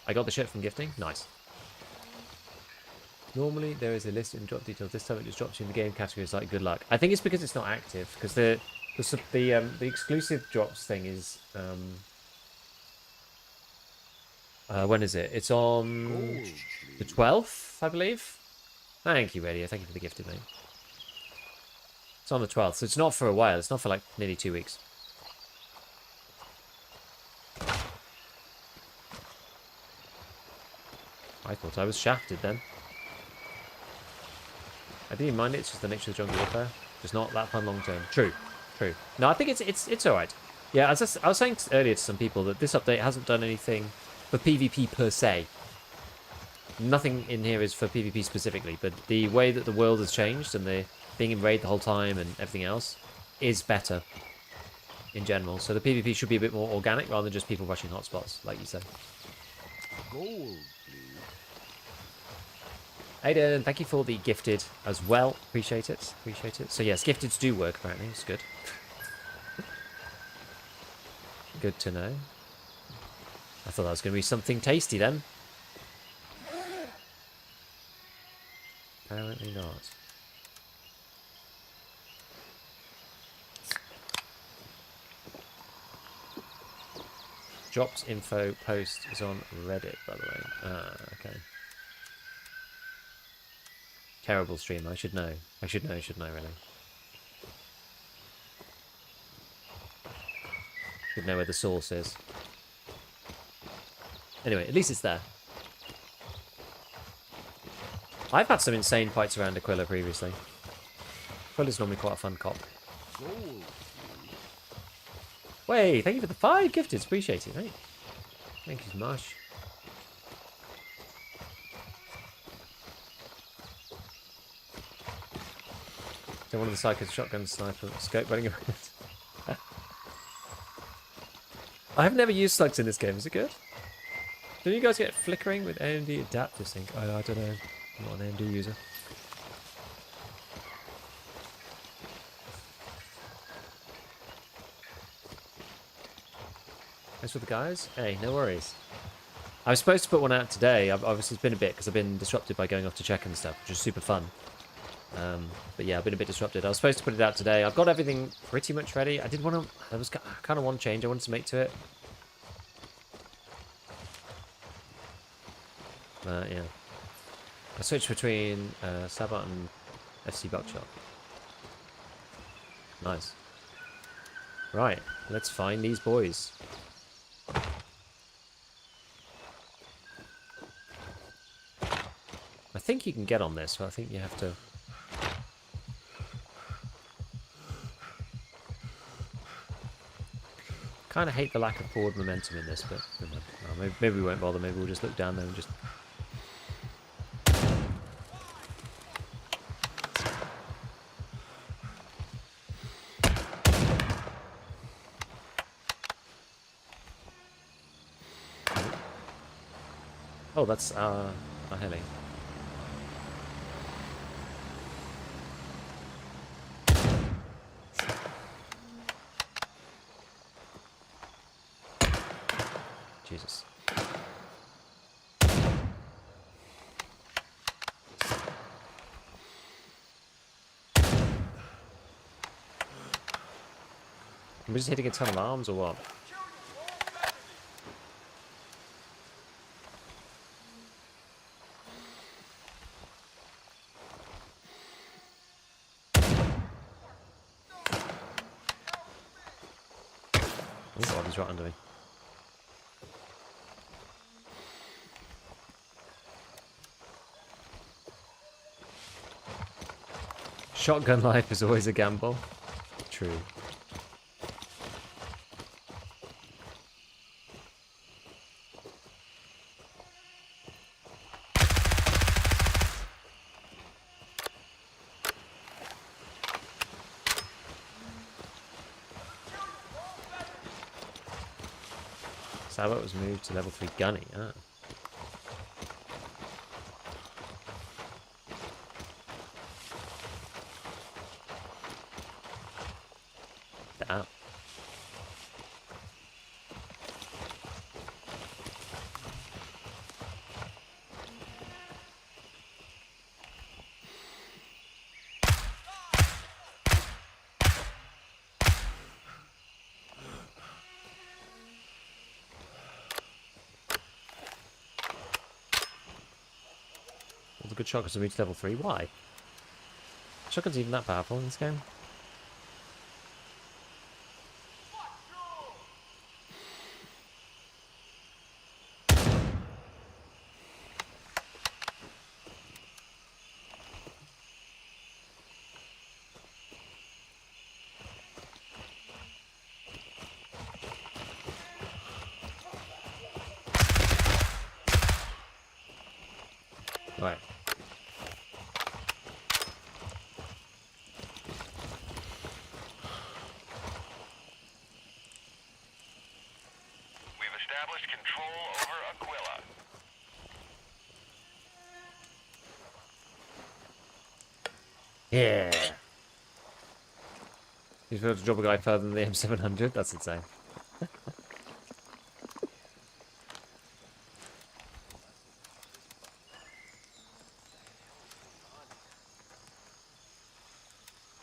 I got the shit from gifting. Nice. Normally there is a list in drop details. This time it just drops you in the game categories like good luck. I think it's because it's not active. Because the exclusive drops thing is when is it? It's on the 12th, I believe. Thank you, Radio. Thank you for the gifted, mate. It's on the 12th, so it's not for a while. It's not for like nearly 2 weeks. I thought I was shafted then. I didn't mind it. It's just the nature of the jungle warfare. Just not that fun long term. True, true. No, I think it's all right. Yeah, as I was saying earlier to some people that this update hasn't done anything for PvP per se. Nothing in here is for PvP specifically, but the way that the world has changed and the being in raid the whole time and everything else is better in general. So the PvP should be a bit more organic rather than just people rushing hotspots, like you said. Gold. Aiden, thank you for the gifted as well. Appreciate it. Appreciate it. So yes, gifteds do work apparently. It's good. Good to know. I thought that was going to be something tasty then. Apparently not. Drops info post is on Reddit, by the way. Ah, okay. Terrible stream. I should know. I should know, really. Should know where the source is. Anyway, at least it's there. I've had some insane fights around Aquila previously. Aquila's normally quite a fun cop. Wait, thank you for the 5 gifted. Appreciate it, mate. Thank you so much. So one of the psychos shotgun sniper scope running around. I have never used slugs in this game. Is it good? Do you guys get flickering with AMD adaptive sync? I don't know. I'm not an AMD user. Thanks for the guys. Hey, no worries. I was supposed to put one out today. Obviously, it's been a bit because I've been disrupted by going off to check and stuff, which is super fun. But yeah, I've been a bit disrupted. I was supposed to put it out today. I've got everything pretty much ready. I did want to... I was kind of one change I wanted to make to it. Yeah. I switched between Sabat and FC Buckshot. Nice. Right, let's find these boys. I think you can get on this, but I think you have to... Kind of hate the lack of forward momentum in this, but maybe we won't bother. Maybe we'll just look down there and just... Oh, that's a heli. Jesus. Am I just hitting a ton of arms or what? Oh god, he's right under me. Shotgun life is always a gamble. True. Sabat was moved to level 3 gunny. Ah. Damn. good shotguns to move to level 3. Why? Shotguns even that powerful in this game? Right. We've established control over Aquila. Yeah. He's able to drop a guy further than the M700? That's insane.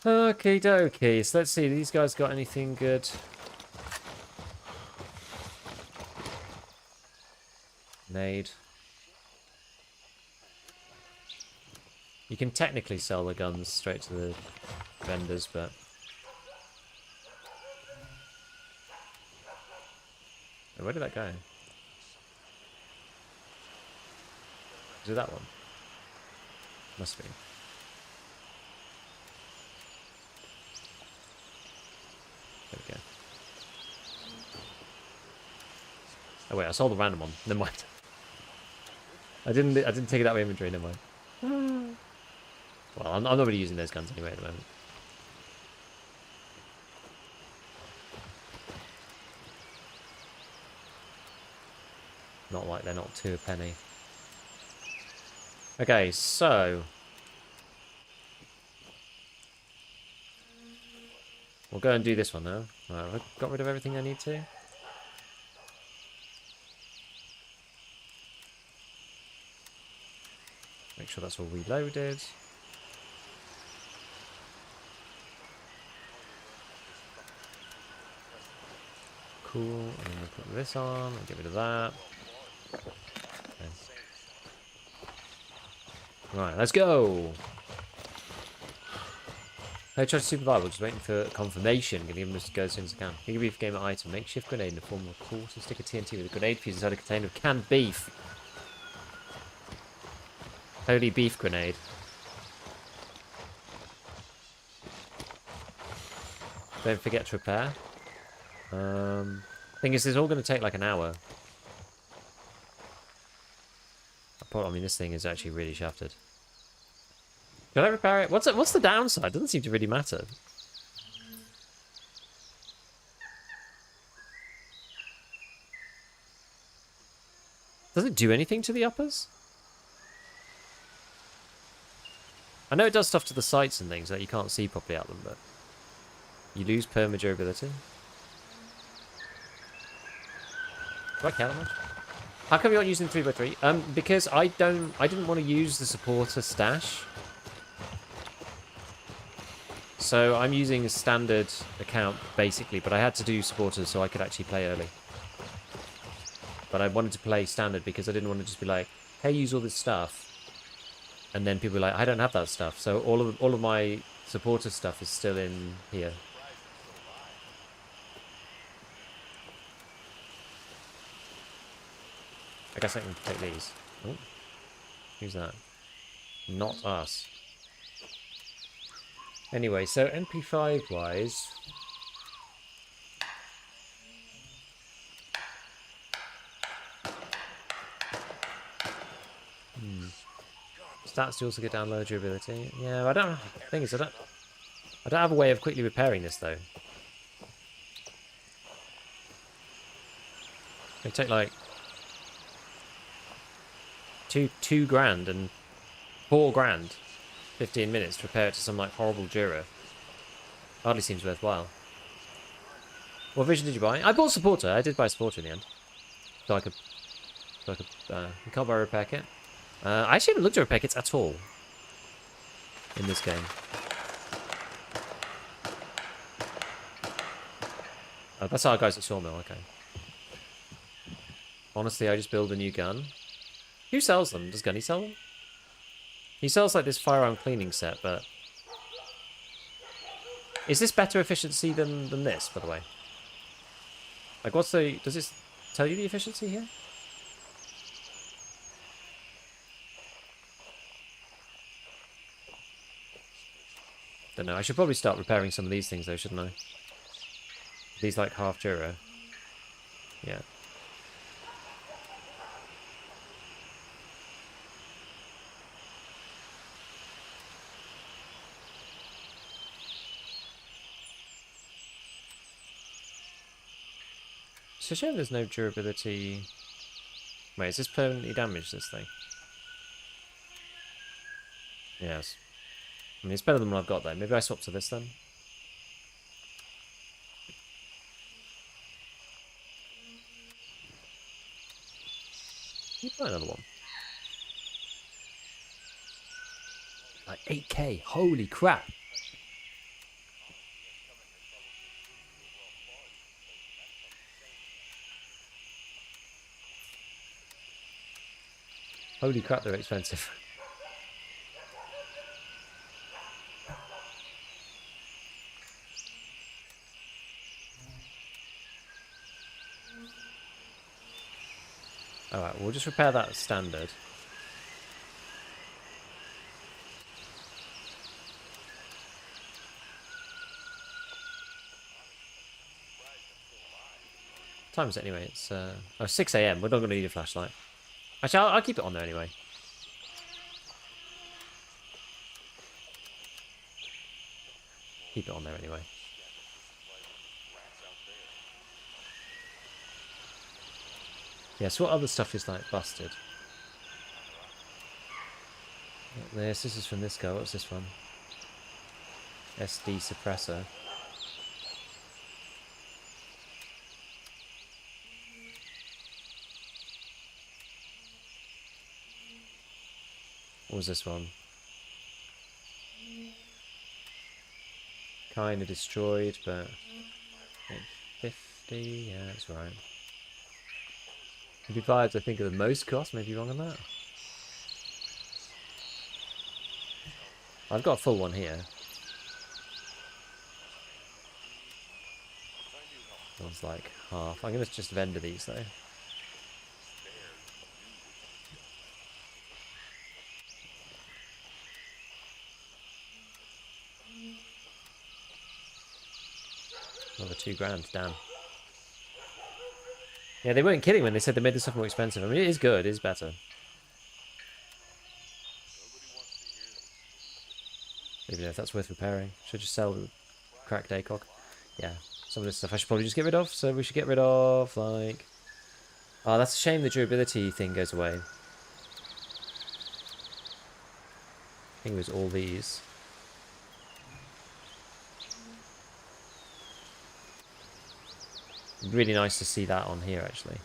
Okie dokie. So let's see. These guys got anything good? Nade. You can technically sell the guns straight to the vendors, but... Where did that go? Is it that one? Must be. There we go. Oh wait, I sold the random one. Never mind. I didn't take it out of inventory. Never mind. Well, I'm not really using those guns anyway at the moment. Not like they're not 2 a penny. Okay, so we'll go and do this one now. Alright, I've got rid of everything I need to. Make sure that's all reloaded. Cool, and then we'll put this on and get rid of that. Okay. Right, let's go! Hey, try to survival, just waiting for confirmation. Gonna give him a go as soon as I can. Give beef gamer item. Makeshift grenade in the form of a quarter stick of TNT with a grenade fuse inside a container of canned beef. Holy beef grenade. Don't forget to repair. Thing is, it's all going to take like an hour. I mean, this thing is actually really shafted. Can I repair it? What's the downside? It doesn't seem to really matter. Does it do anything to the uppers? I know it does stuff to the sights and things that you can't see properly at them, but you lose perma-durability. Do I care that much? How come you're not using 3x3? Because I didn't want to use the supporter stash. So I'm using a standard account basically, but I had to do supporters so I could actually play early. But I wanted to play standard because I didn't want to just be like, hey, use all this stuff. And then people were like, I don't have that stuff. So all of my supporter stuff is still in here. I guess I can take these. Oh, who's that? Not us. Anyway, so MP5 wise, stats do also get down low durability. Yeah, I don't. The thing is, I don't have a way of quickly repairing this though. It'd take like two grand and 4 grand, 15 minutes to repair it to some like horrible Dura. Hardly seems worthwhile. What version did you buy? I bought supporter. I did buy supporter in the end, so I could. You can't buy a repair kit. I actually haven't looked at repair kits at all in this game. Oh, that's our guys at Sawmill. Okay. Honestly, I just build a new gun. Who sells them? Does Gunny sell them? He sells like this firearm cleaning set, but is this better efficiency than this, by the way? Like, what's the... Does this tell you the efficiency here? Don't know. I should probably start repairing some of these things, though, shouldn't I? These, like, half Duro. Yeah. So shame there's no durability. Wait, is this permanently damaged, this thing? Yes. I mean, it's better than what I've got, though. Maybe I swap to this, then? You buy another one. Like 8k. Holy crap. Holy crap, they're expensive. Alright, we'll just repair that standard. What time is it anyway? It's 6 AM. We're not going to need a flashlight. Actually, I'll keep it on there anyway. Keep it on there anyway. Yeah, so what other stuff is like busted? This is from this guy. What's this one? SD suppressor. What was this one? Kind of destroyed, but 50. Yeah, that's right. Maybe vibes I think are the most cost. Maybe wrong on that. I've got a full one here. One's like half. I'm gonna just vendor these though. Another $2,000, damn. Yeah, they weren't kidding when they said they made this stuff more expensive. I mean, it is good, it is better. Even if that's worth repairing. Should just sell the cracked ACOG. Yeah, some of this stuff I should probably just get rid of. So we should get rid of, like... Oh, that's a shame the durability thing goes away. I think it was all these. Really nice to see that on here, actually.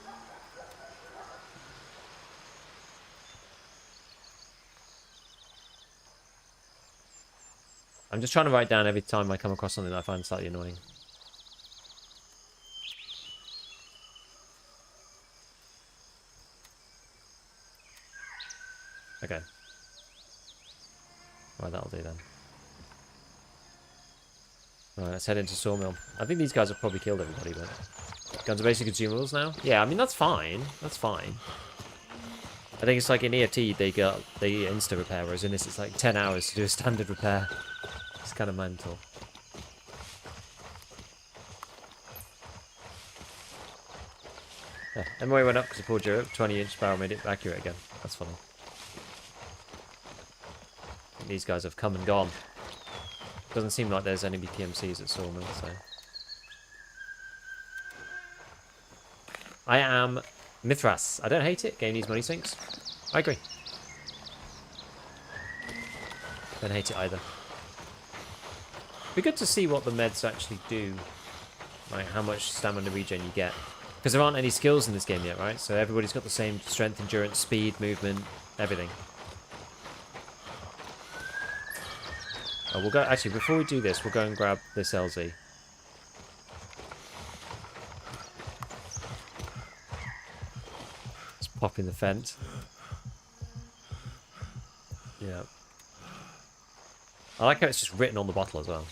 I'm just trying to write down every time I come across something that I find slightly annoying. Okay. Right, that'll do then. Alright, let's head into Sawmill. I think these guys have probably killed everybody, but... Guns are basic consumables now? Yeah, I mean, that's fine. That's fine. I think it's like in EFT, they insta repair, whereas in this it's like 10 hours to do a standard repair. It's kind of mental. Yeah, MOA went up because of poor Europe. 20-inch barrel made it accurate again. That's funny. I think these guys have come and gone. Doesn't seem like there's any PMCs at Sawmill, so... I am Mithras. I don't hate it. Game needs money sinks. I agree. Don't hate it either. Be good to see what the meds actually do. Like how much stamina regen you get. Because there aren't any skills in this game yet, right? So everybody's got the same strength, endurance, speed, movement, everything. Oh, we'll go... Actually, before we do this, we'll go and grab this LZ. Let's pop in the fence. Yeah. I like how it's just written on the bottle as well.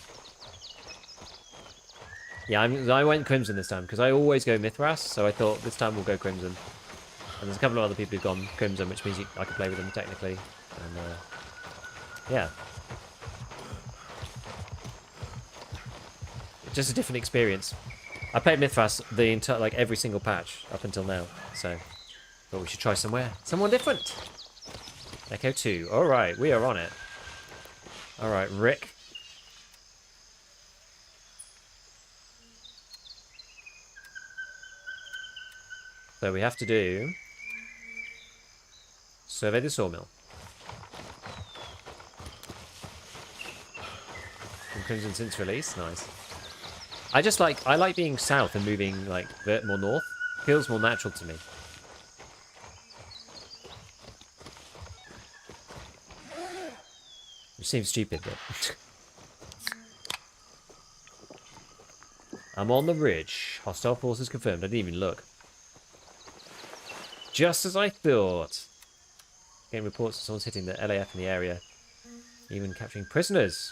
Yeah, I went Crimson this time, because I always go Mithras, so I thought this time we'll go Crimson. And there's a couple of other people who've gone Crimson, which means I can play with them technically. And, yeah. Just a different experience. I played Mithras the entire, like, every single patch up until now, so thought we should try someone different. Echo 2. Alright, we are on it. Alright, Rick. So we have to do... Survey the sawmill. From Crimson since release. Nice. I like being south and moving, like, more north. Feels more natural to me. Which seems stupid, but... I'm on the ridge. Hostile forces confirmed. I didn't even look. Just as I thought. Getting reports of someone's hitting the LAF in the area. Even capturing prisoners.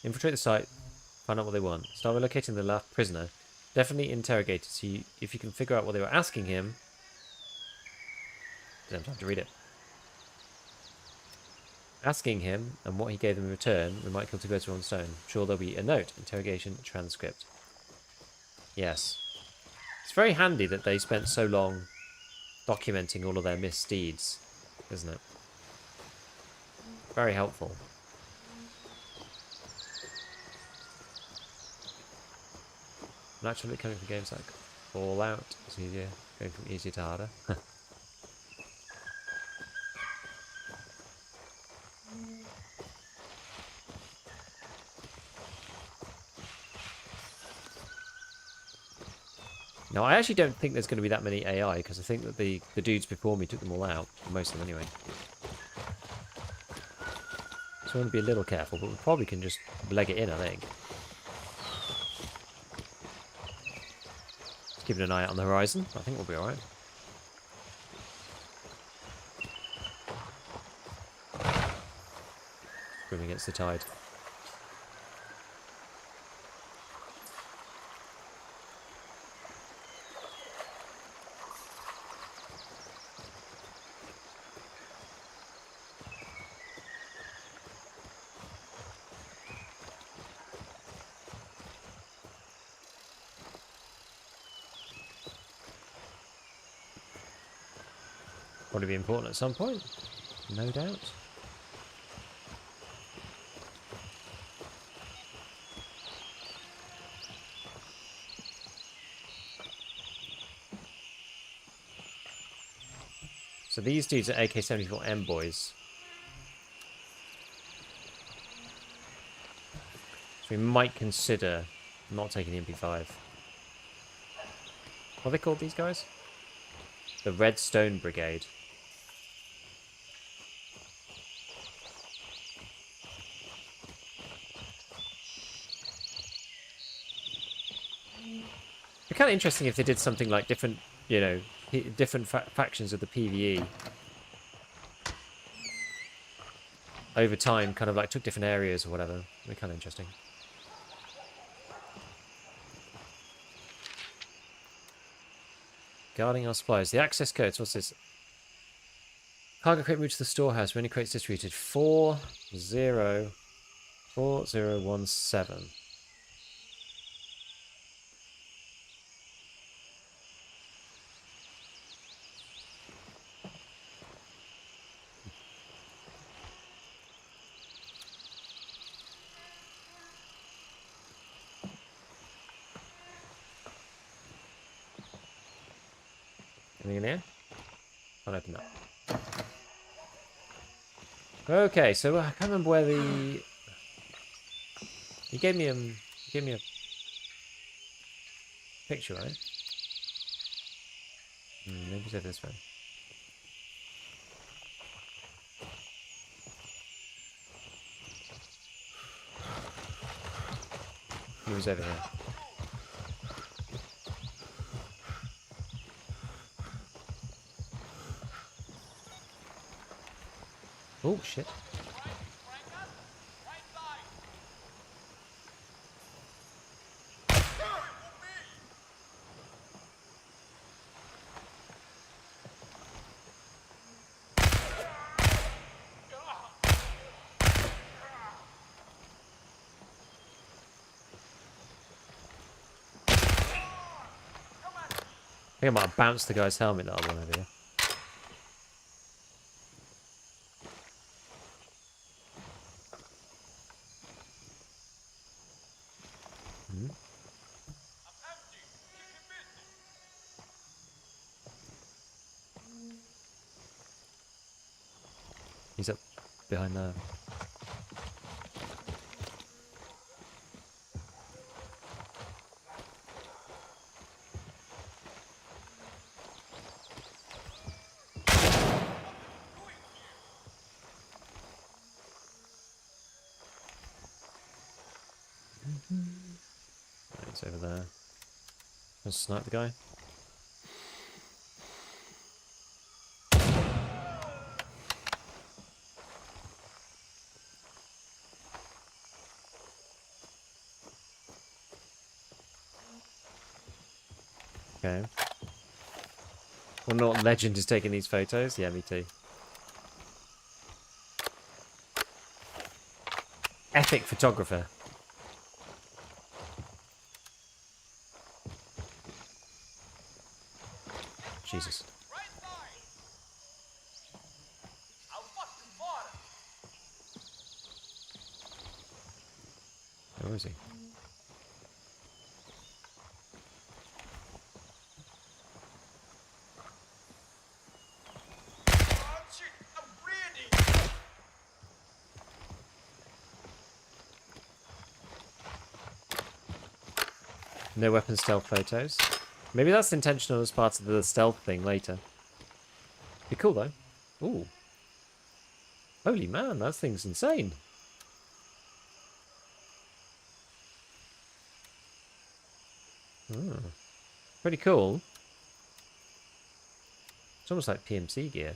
Infiltrate the site. Find out what they want. Start relocating the last prisoner. Definitely interrogate to see if you can figure out what they were asking him. Don't have to read it. Asking him and what he gave them in return. We might kill two birds with one stone. I'm sure there'll be a note. Interrogation transcript. Yes. It's very handy that they spent so long documenting all of their misdeeds, isn't it? Very helpful. Naturally, coming from games like Fallout, it's easier. Going from easier to harder. Now, I actually don't think there's going to be that many AI, because I think that the dudes before me took them all out. Most of them, anyway. So I want to be a little careful, but we probably can just leg it in, I think. Just keeping an eye out on the horizon. I think we'll be alright. Swimming against the tide. Probably be important at some point, no doubt. So these dudes are AK-74M boys. So we might consider not taking the MP5. What are they called, these guys? The Redstone Brigade. It'd be kind of interesting if they did something like different, you know, different factions of the PvE over time, kind of like took different areas or whatever. It'd be kind of interesting. Guarding our supplies. The access codes, what's this? Cargo crate route to the storehouse. When any crates distributed? 404017. Anything in here? Can't open that. Okay, so I can't remember where the... You gave me a picture, right? Maybe it's over this way. It was over here. Oh, shit. think I might have bounced the guy's helmet that I won over here. I'm empty. Keep him busy. He's up behind there. He's over there. Let's snipe the guy. Okay. Wonder what legend is taking these photos? Yeah, me too. Epic photographer. Jesus. Right side. I'll fucking bottom. Where is he? Oh shit, I'm bleeding. No weapon stealth photos. Maybe that's intentional as part of the stealth thing later. Be cool though. Ooh. Holy man, that thing's insane. Oh. Pretty cool. It's almost like PMC gear.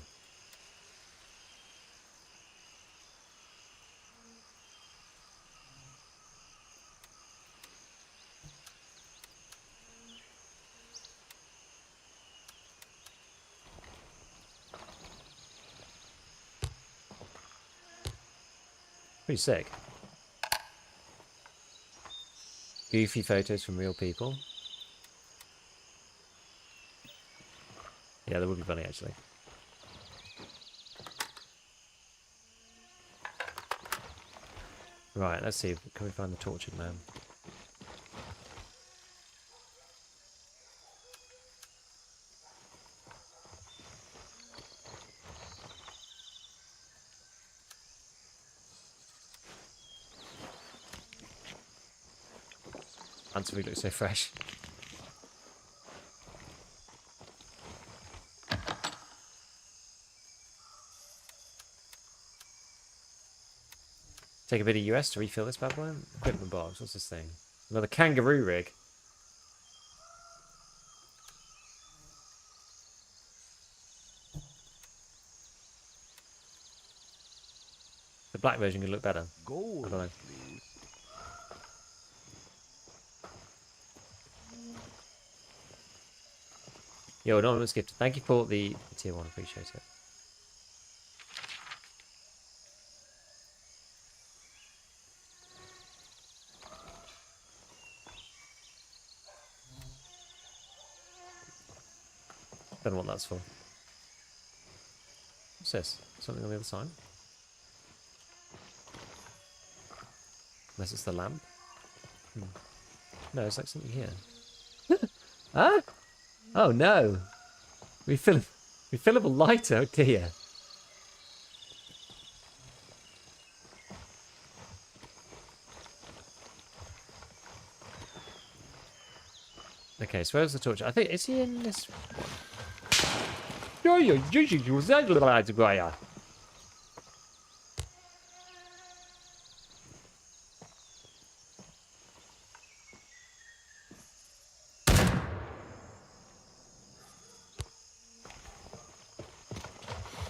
Pretty sick. Goofy photos from real people. Yeah, that would be funny actually. Right, let's see. Can we find the tortured man? Answer looks so fresh. Take a bit of US to refill this bad boy. Equipment box. What's this thing? Another kangaroo rig. The black version could look better. Gold, I don't know. please. Yo, anonymous gift. Thank you for the tier 1. Appreciate it. Don't know what that's for. What's this? Something on the other side? Unless it's the lamp. No, it's like something here. Huh? Oh no! Refillable lighter. Oh dear. Okay, so where's the torch? I think, is he in this one?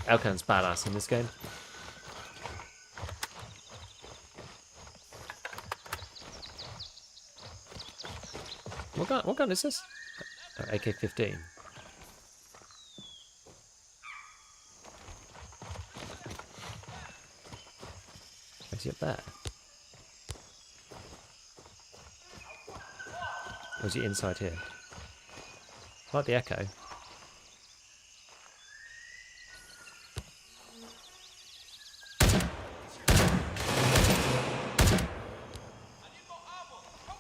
Elkan's badass in this game. What gun is this? Oh, AK-15. Is he up there? Or is he inside here? Like the echo.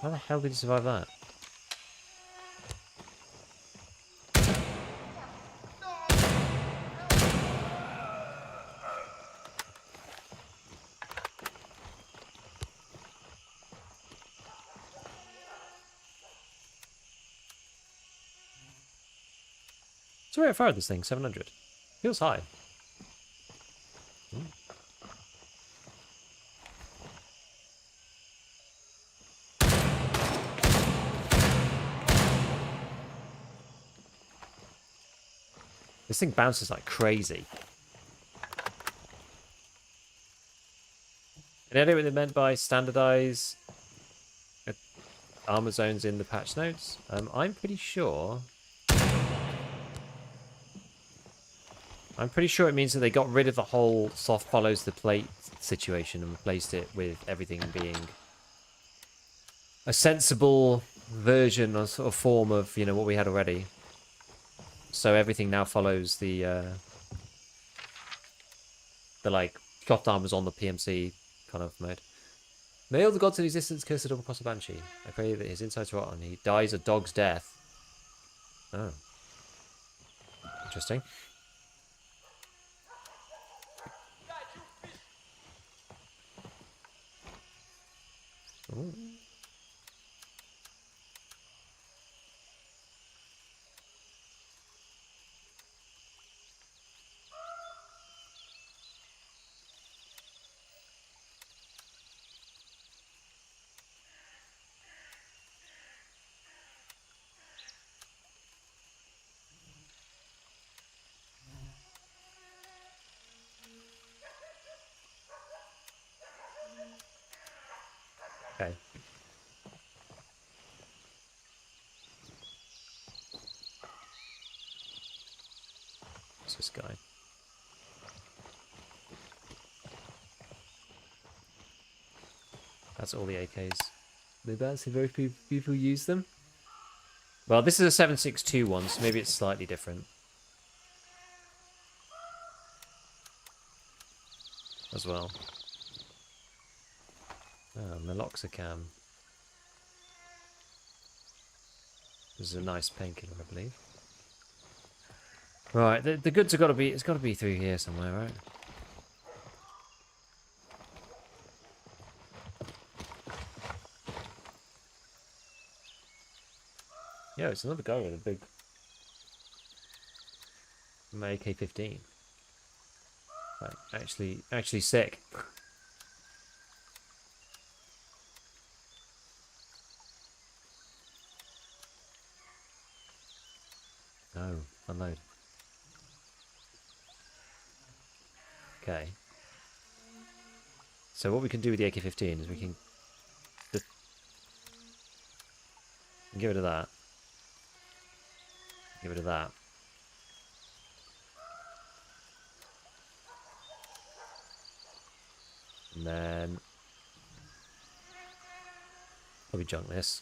How the hell did he survive that? So where far this thing? 700. Feels high. This thing bounces like crazy. And I know what they meant by standardize armor zones in the patch notes. I'm pretty sure it means that they got rid of the whole soft follows the plate situation and replaced it with everything being a sensible version or sort of form of, you know, what we had already. So everything now follows the like soft armors on the PMC kind of mode. May all the gods in existence curse the double cross of Banshee. I pray that his insides rot and he dies a dog's death. Oh. Interesting. Ooh. Okay. What's this guy? That's all the AKs. That's very few people use them. Well, this is a 7.62 one, so maybe it's slightly different. As well. Oh, meloxicam. This is a nice painkiller, I believe. Right, the goods have got to be. It's got to be through here somewhere, right? Yeah, it's another guy with a big AK-15. Like, actually sick. Oh, unload. Okay. So what we can do with the AK-15 is we can get rid of that. Get rid of that. And then probably junk this.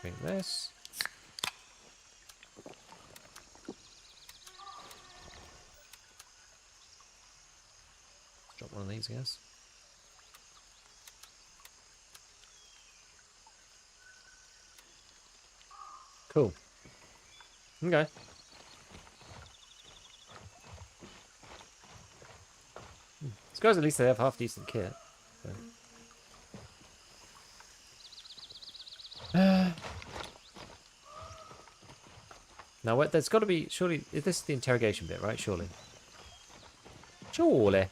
Drink this. Drop one of these, I guess. Cool. Okay. These guys, at least they have half decent kit. So. Now, what? There's got to be surely. This is the interrogation bit, right? Surely. Surely.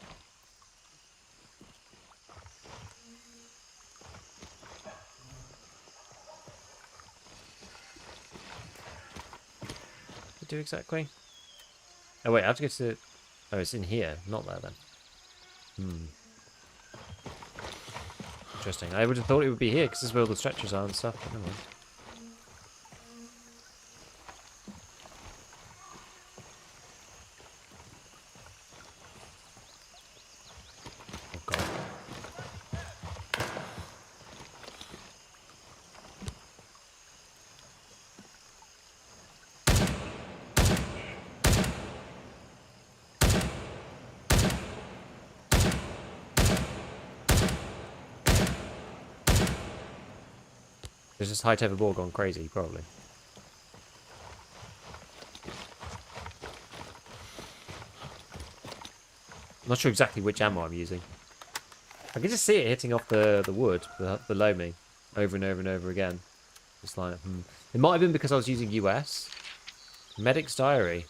What do exactly? Oh wait, I have to get to. Oh, it's in here, not there then. Interesting. I would have thought it would be here because this is where all the stretchers are and stuff. But never mind. Oh god. There's just high table ball gone crazy, probably. I'm not sure exactly which ammo I'm using. I can just see it hitting off the wood below me over and over and over again. Just like, It might have been because I was using US. Medic's Diary.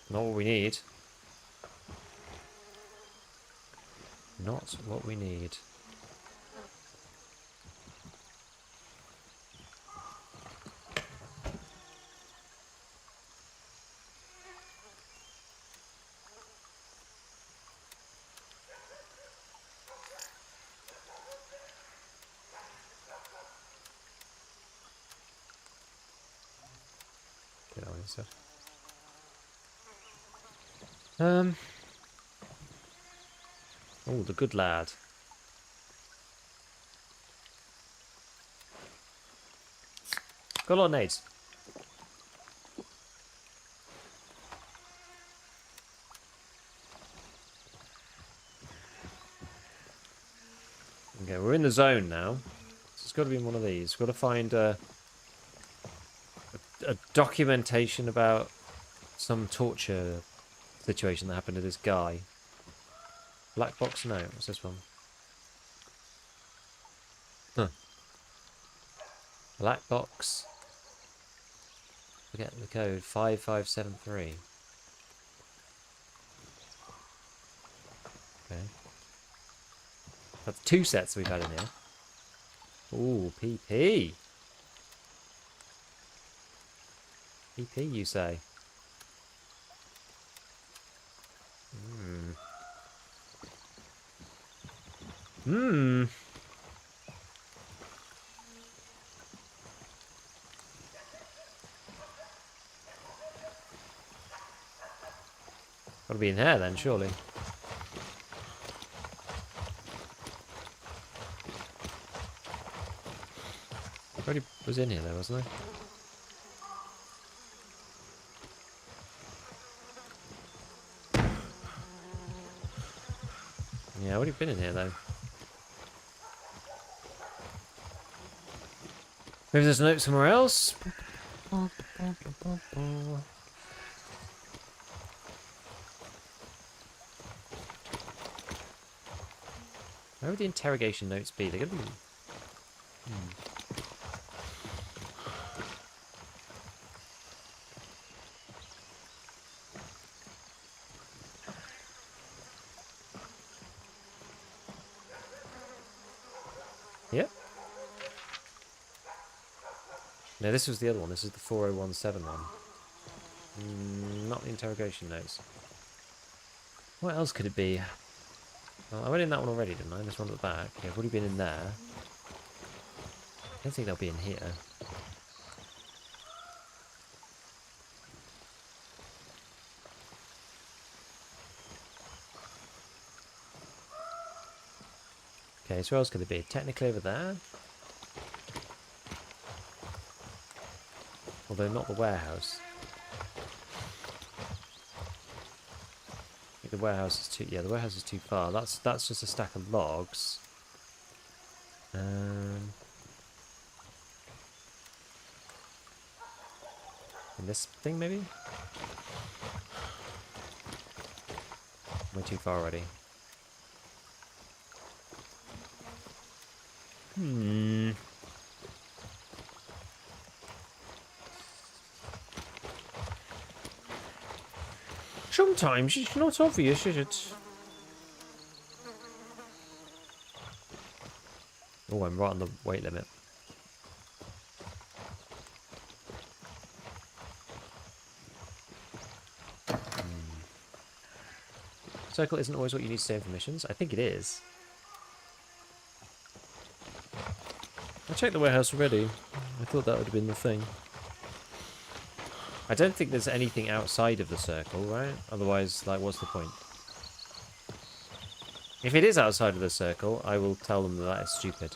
Not what we need. Not what we need. Get on this. Oh, the good lad. Got a lot of nades. Okay, we're in the zone now. So it's got to be in one of these. We've got to find a documentation about some torture situation that happened to this guy. Black box? No. What's this one? Huh. Black box. Forget the code. 5573. Okay. That's 2 sets we've had in here. Ooh, PP. PP, you say? Gotta be in here then, surely. Already was in here though, wasn't I? Yeah, I would have been in here though. Maybe there's a note somewhere else. Where would the interrogation notes be? They're gonna be. Yep. No, this was the other one. This is the 4017 one. Not the interrogation notes. What else could it be? Well, I went in that one already, didn't I? This one at the back. Yeah, I've already been in there. I don't think they'll be in here. Okay, so where else could it be? Technically over there. Although not the warehouse. I think the warehouse is too. Yeah, the warehouse is too far. That's just a stack of logs. In this thing maybe? We're too far already. Sometimes it's not obvious, is it? Oh, I'm right on the weight limit. Circle isn't always what you need to stay in for missions. I think it is. I checked the warehouse already. I thought that would have been the thing. I don't think there's anything outside of the circle, right? Otherwise, like, what's the point? If it is outside of the circle, I will tell them that that is stupid.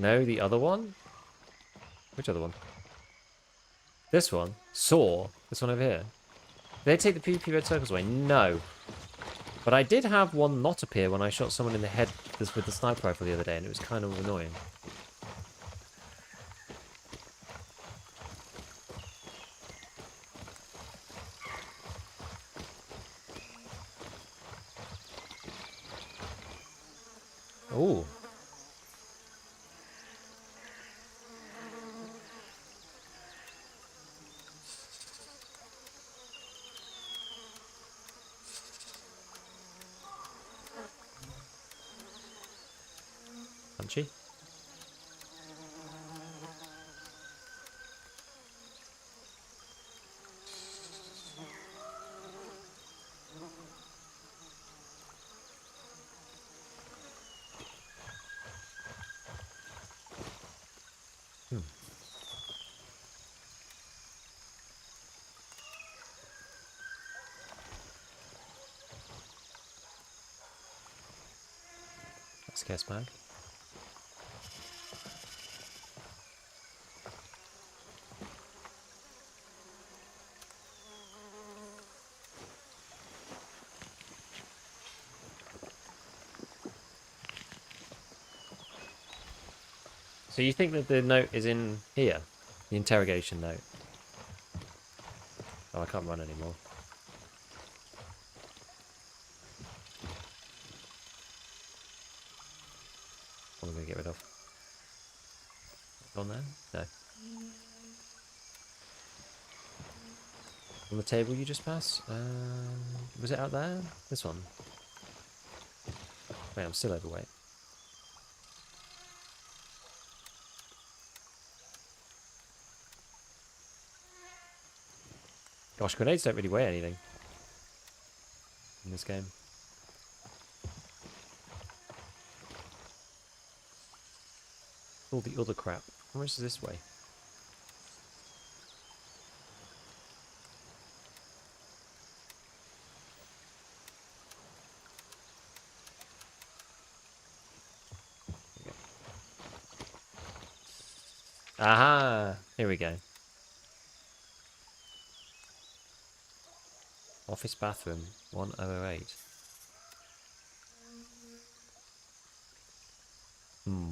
No, the other one? Which other one? This one? Saw? This one over here? Did they take the PvP red circles away? No. But I did have one not appear when I shot someone in the head with the sniper rifle the other day, and it was kind of annoying. Ooh. Punchy. That's a guess bag. So you think that the note is in here? The interrogation note? Oh, I can't run anymore. What am I going to get rid of? On there? No. On the table you just passed? Was it out there? This one? Wait, I'm still overweight. Gosh, grenades don't really weigh anything in this game. All the other crap. How much is this way? Aha! Here we go. Office bathroom, 1008. Hmm.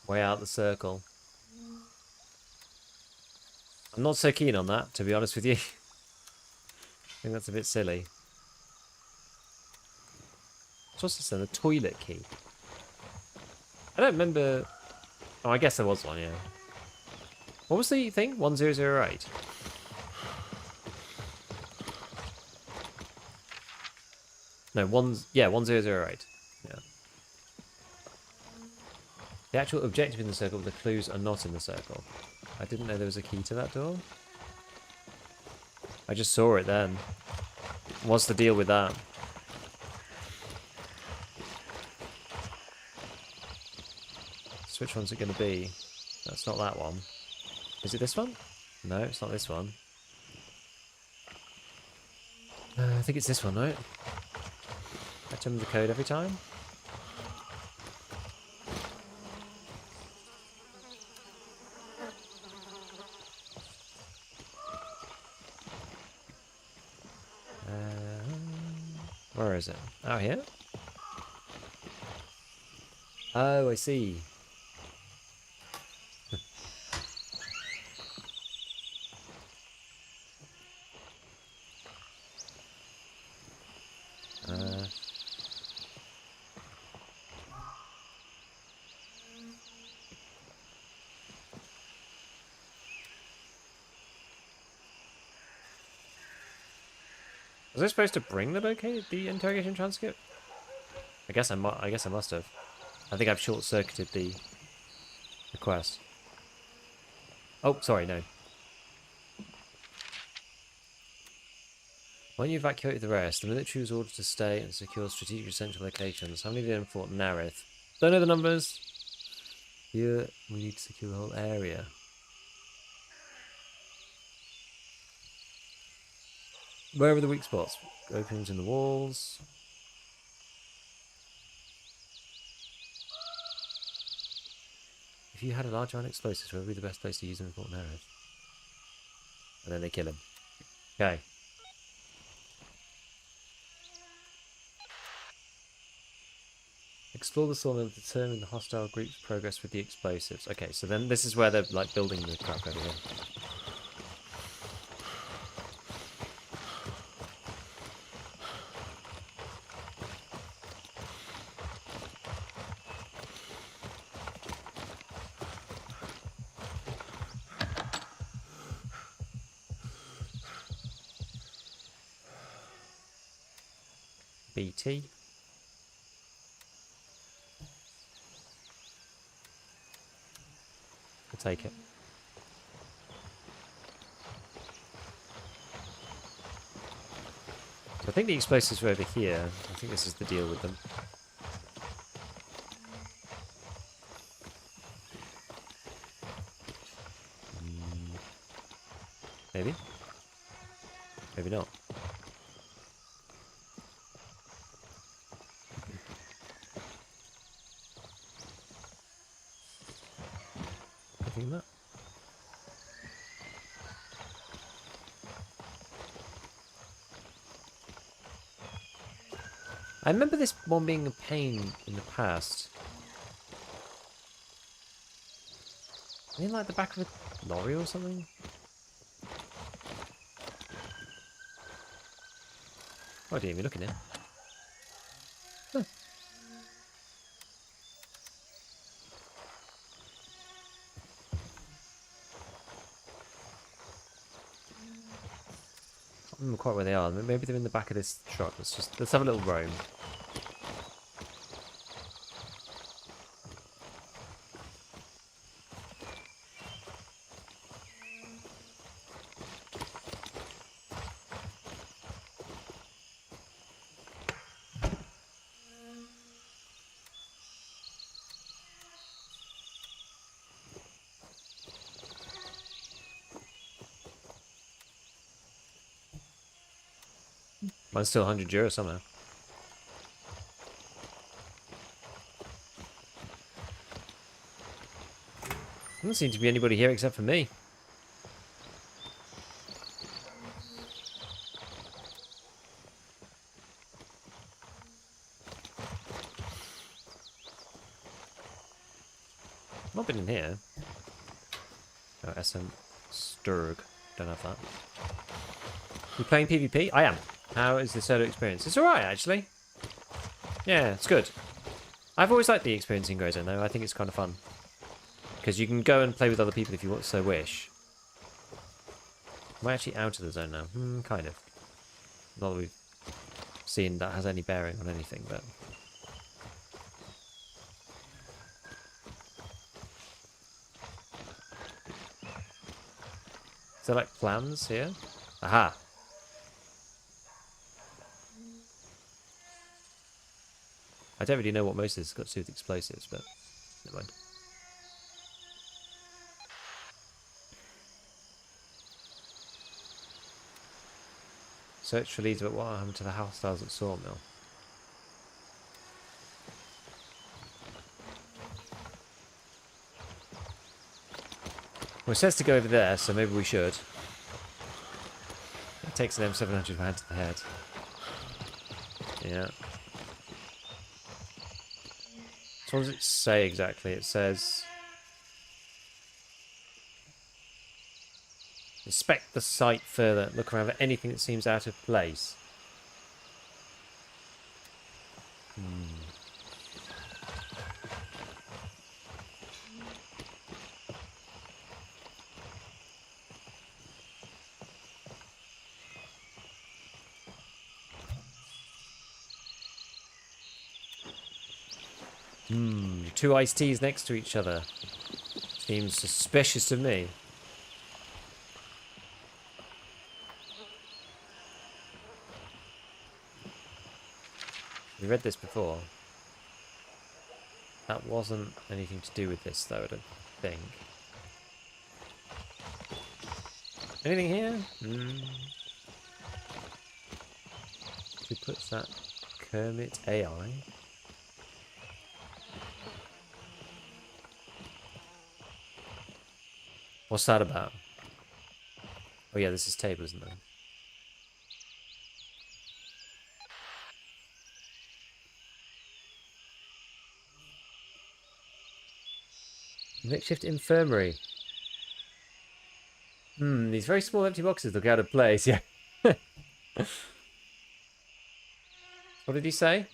Way out the circle. I'm not so keen on that, to be honest with you. I think that's a bit silly. What's this then? The toilet key. I don't remember... Oh, I guess there was one, yeah. What was the thing? 1008? No, 1008. Yeah. The actual objective in the circle, the clues are not in the circle. I didn't know there was a key to that door. I just saw it then. What's the deal with that? So which one's it going to be? That's not that one. Is it this one? No, it's not this one. I think it's this one, right? I tell them the code every time. Where is it? Out here? Oh, I see. Was I supposed to bring the interrogation transcript? I guess I must have. I think I've short-circuited the quest. Oh, sorry, no. When you evacuated the rest, the military was ordered to stay and secure strategic central locations. How many did in Fort Narith? Don't know the numbers. Here, we need to secure the whole area. Where are the weak spots? Openings in the walls. If you had a large amount of explosives, where would be the best place to use them in important areas? And then they kill him. Okay. Explore the sawmill to determine the hostile group's progress with the explosives. Okay, so then this is where they're like building the crap over here. BT. I'll take it. So I think the explosives were over here. I think this is the deal with them. Maybe? Maybe not. Nothing in that. I remember this one being a pain in the past. In like the back of a lorry or something? Oh dear, me looking in. Huh. I don't remember quite where they are. Maybe they're in the back of this truck. Let's have a little roam. Mine's still 100 euro somehow. Doesn't seem to be anybody here except for me. Not been in here. Oh, SM Sturg. Don't have that. You playing PvP? I am. How is the solo experience? It's alright, actually. Yeah, it's good. I've always liked the experience in Grey Zone, though. I think it's kind of fun. Because you can go and play with other people if you want so wish. Am I actually out of the zone now? Kind of. Not that we've seen that has any bearing on anything, but... Is there, like, plans here? Aha! I don't really know what most of this has got to do with explosives, but never mind. Search for leads about what happened to the hostiles at Sawmill. Well, it says to go over there, so maybe we should. It takes an M700 man to the head. Yeah. So what does it say exactly? It says... Inspect the site further. Look around for anything that seems out of place. Two iced teas next to each other. Seems suspicious to me. We read this before. That wasn't anything to do with this, though, I don't think. Anything here? Who puts that? Kermit AI? What's that about? Oh yeah, this is table, isn't it? Makeshift infirmary. These very small empty boxes look out of place, yeah. What did he say?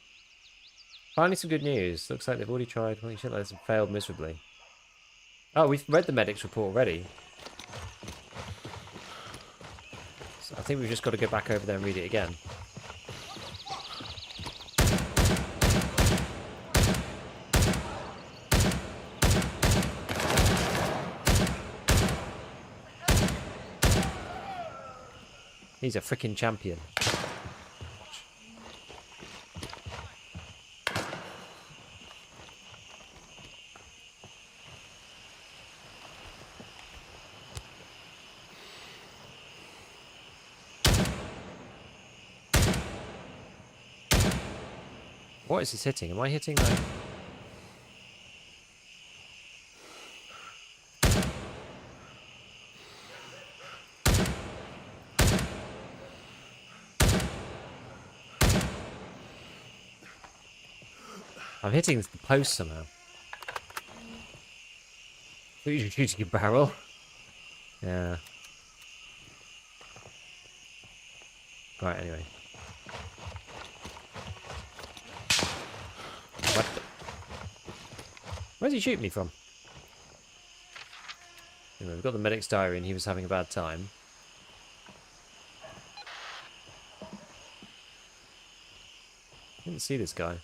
Finally some good news. Looks like they've already tried holy shit like this and failed miserably. Oh, we've read the medic's report already. So I think we've just got to go back over there and read it again. He's a freaking champion. What is this hitting? Am I hitting like... I'm hitting the post somehow. Thought you were shooting a barrel. Yeah. Right, anyway. What the... Where's he shooting me from? Anyway, we've got the medic's diary and he was having a bad time. Didn't see this guy.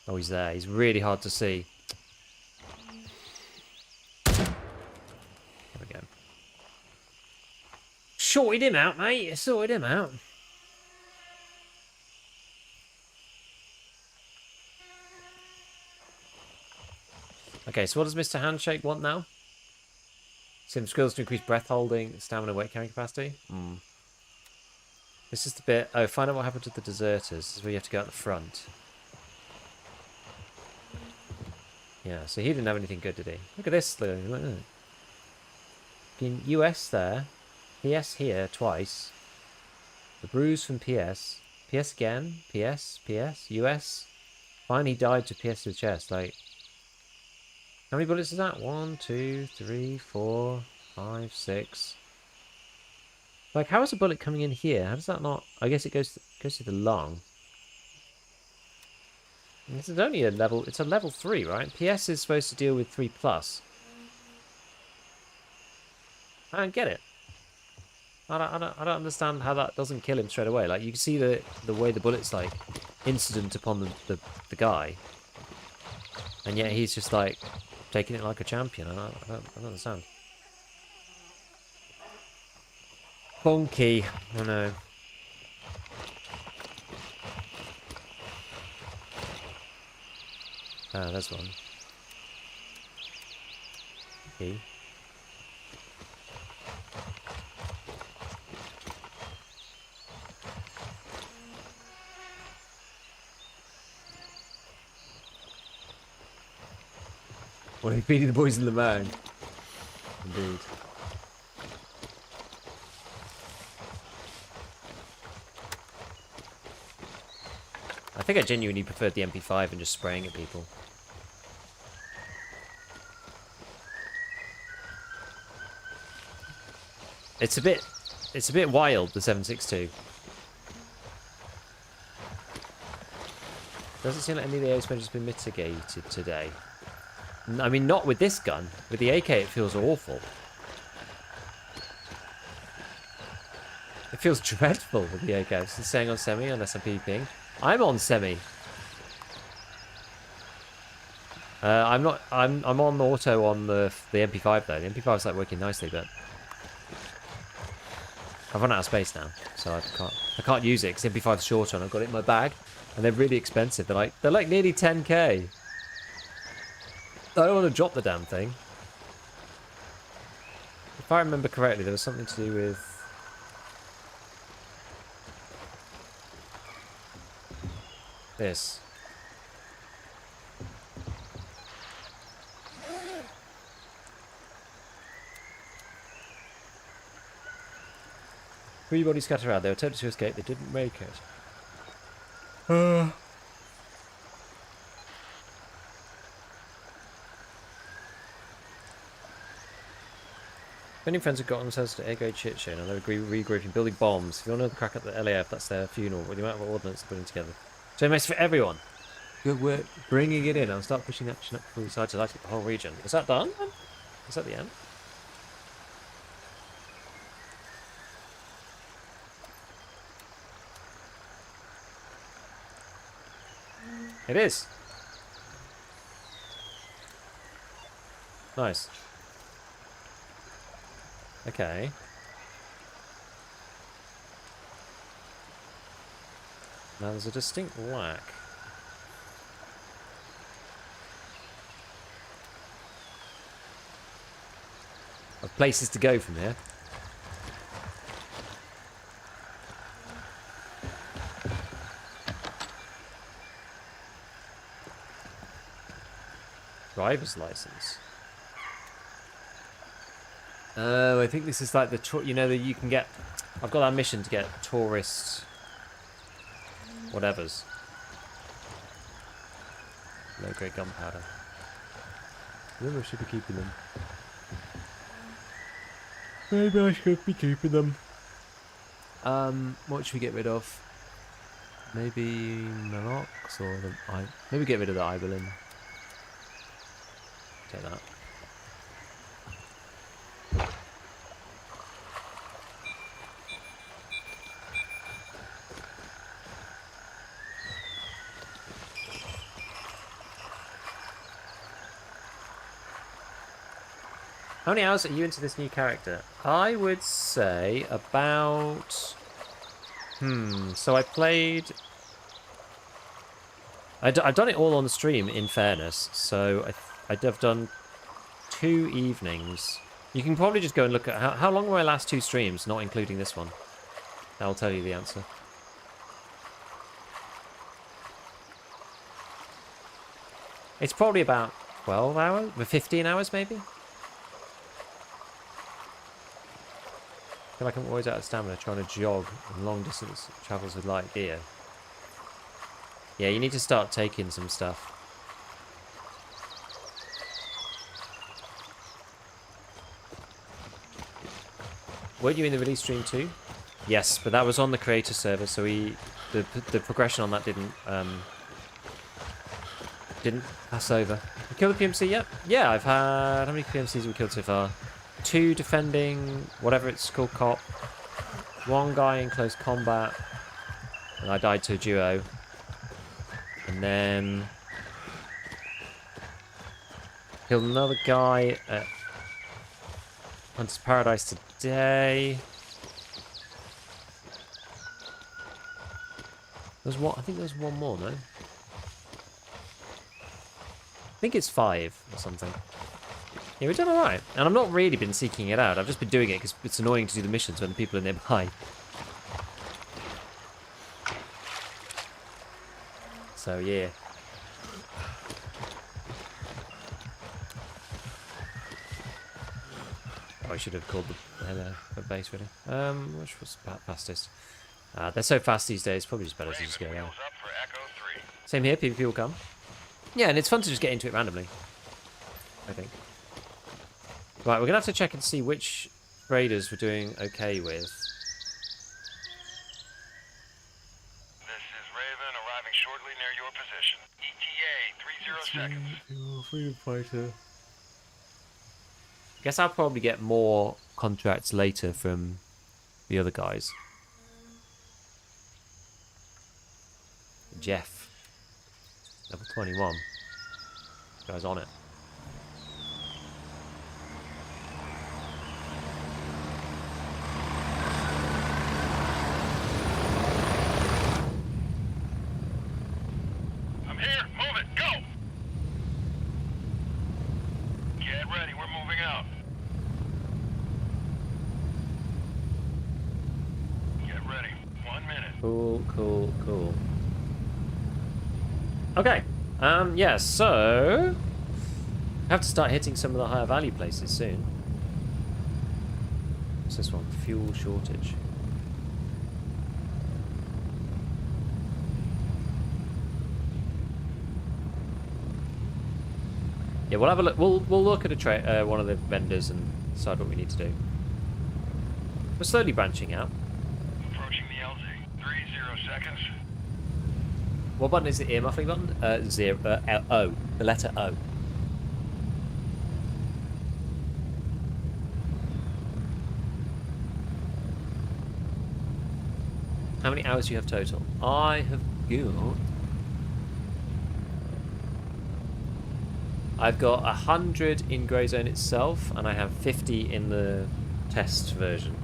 Oh, he's there. He's really hard to see. There we go. Sorted him out, mate. Sorted him out. Okay, so what does Mr. Handshake want now? Some skills to increase breath holding, stamina, weight carrying capacity. This is the bit... Oh, find out what happened to the deserters. This is where you have to go out the front. Yeah, so he didn't have anything good, did he? Look at this. Look at that. In US there. PS here twice. The bruise from PS. PS again. PS. PS. US. Finally died to PS to the chest. Like... How many bullets is that? 1, 2, 3, 4, 5, 6. Like, how is a bullet coming in here? How does that not... I guess it goes to the lung. This is only a level... It's a level 3, right? PS is supposed to deal with 3+. I don't get it. I don't understand how that doesn't kill him straight away. Like, you can see the way the bullet's, like, incident upon the guy. And yet he's just, like, taking it like a champion. I don't understand. Funky. I know. Ah, there's one. Okay. Well, he's beating the boys in the mound. Indeed. I think I genuinely preferred the MP5 and just spraying at people. It's a bit wild, the 7.62. Doesn't seem like any of the air exposure has been mitigated today. I mean, not with this gun. With the AK, it feels awful. It feels dreadful with the AK. I'm staying on semi unless I'm PvPing. I'm on semi. I'm not. I'm on auto on the MP5 though. The MP5's like working nicely, but I've run out of space now, so I can't use it because MP5's shorter, and I've got it in my bag, and they're really expensive. They're like nearly 10k. I don't want to drop the damn thing. If I remember correctly, there was something to do with this. Three bodies scattered around. They were attempting to escape. They didn't make it. Many friends have gotten themselves to air grade shit show and they're regrouping, building bombs. If you want to crack at the LAF, that's their funeral. With the amount of ordnance they're putting together. So mess for everyone. Good work bringing it in. I'll start pushing action up from the side to light up the whole region. Is that done? Is that the end? It is. Nice. Okay. Now there's a distinct lack. Of places to go from here. Driver's license. Oh, I think this is like the you know that you can get. I've got that mission to get tourist whatevers. Low grade gunpowder. Maybe I should be keeping them. Maybe I should be keeping them. What should we get rid of? Maybe Melox or the maybe get rid of the Ibelin. Take that. How many hours are you into this new character? I would say about... So I played... I've done it all on the stream, in fairness. So I'd have done 2 evenings. You can probably just go and look at... How long were my last 2 streams, not including this one? That'll tell you the answer. It's probably about 12 hours? 15 hours, maybe? I feel like I'm always out of stamina trying to jog and long distance travels with light gear. Yeah, you need to start taking some stuff. Weren't you in the release stream too? Yes, but that was on the creator server, so the progression on that didn't pass over. You killed the PMC yet? Yeah, I've had... How many PMCs have we killed so far? 2 defending, whatever it's called, cop. 1 guy in close combat. And I died to a duo. And then... killed another guy at Hunter's Paradise today. There's one, I think there's 1 more, no? I think it's 5 or something. Yeah, we've done alright. And I've not really been seeking it out. I've just been doing it because it's annoying to do the missions when the people are nearby. So, yeah. Oh, I should have called the base, really. Which was fastest? They're so fast these days, probably just better to just go around. Same here, PvP will come. Yeah, and it's fun to just get into it randomly, I think. Right, we're going to have to check and see which raiders we're doing okay with. This is Raven arriving shortly near your position. ETA 30 seconds. Freedom fighter. Guess I'll probably get more contracts later from the other guys. Jeff. Level 21. This guy's on it. Cool, cool, cool. Okay. Yeah, so I have to start hitting some of the higher value places soon. What's this one? Fuel shortage. Yeah, we'll have a look. We'll look at one of the vendors and decide what we need to do. We're slowly branching out. Approaching the LZ. 30 seconds. What button is the ear muffling button? O. The letter O. How many hours do you have total? I have got... I've got 100 in Grey Zone itself, and I have 50 in the test version.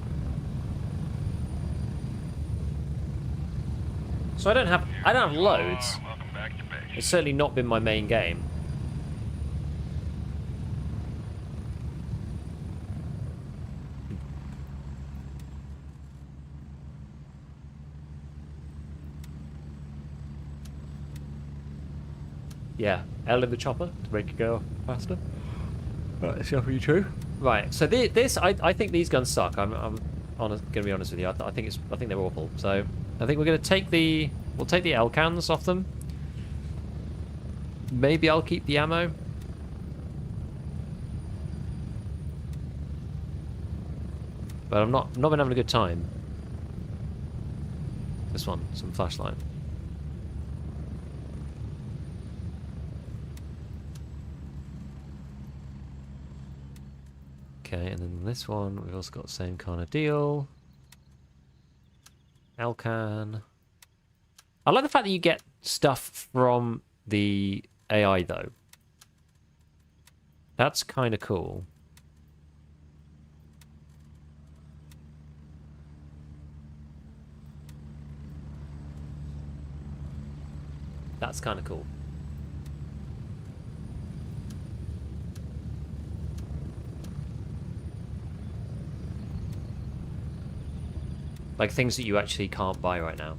So I don't have loads. Welcome back to base. It's certainly not been my main game. Yeah, L in the chopper to make it go faster. Right, it's definitely true. Right, so this I think these guns suck. I'm gonna be honest with you. I think they're awful. So I think we're gonna take we'll take the L cans off them. Maybe I'll keep the ammo. But I've not been having a good time. This one, some flashlight. Okay, and then this one, we've also got the same kind of deal. Alcan. I like the fact that you get stuff from the AI, though. That's kind of cool. That's kind of cool. Like things that you actually can't buy right now.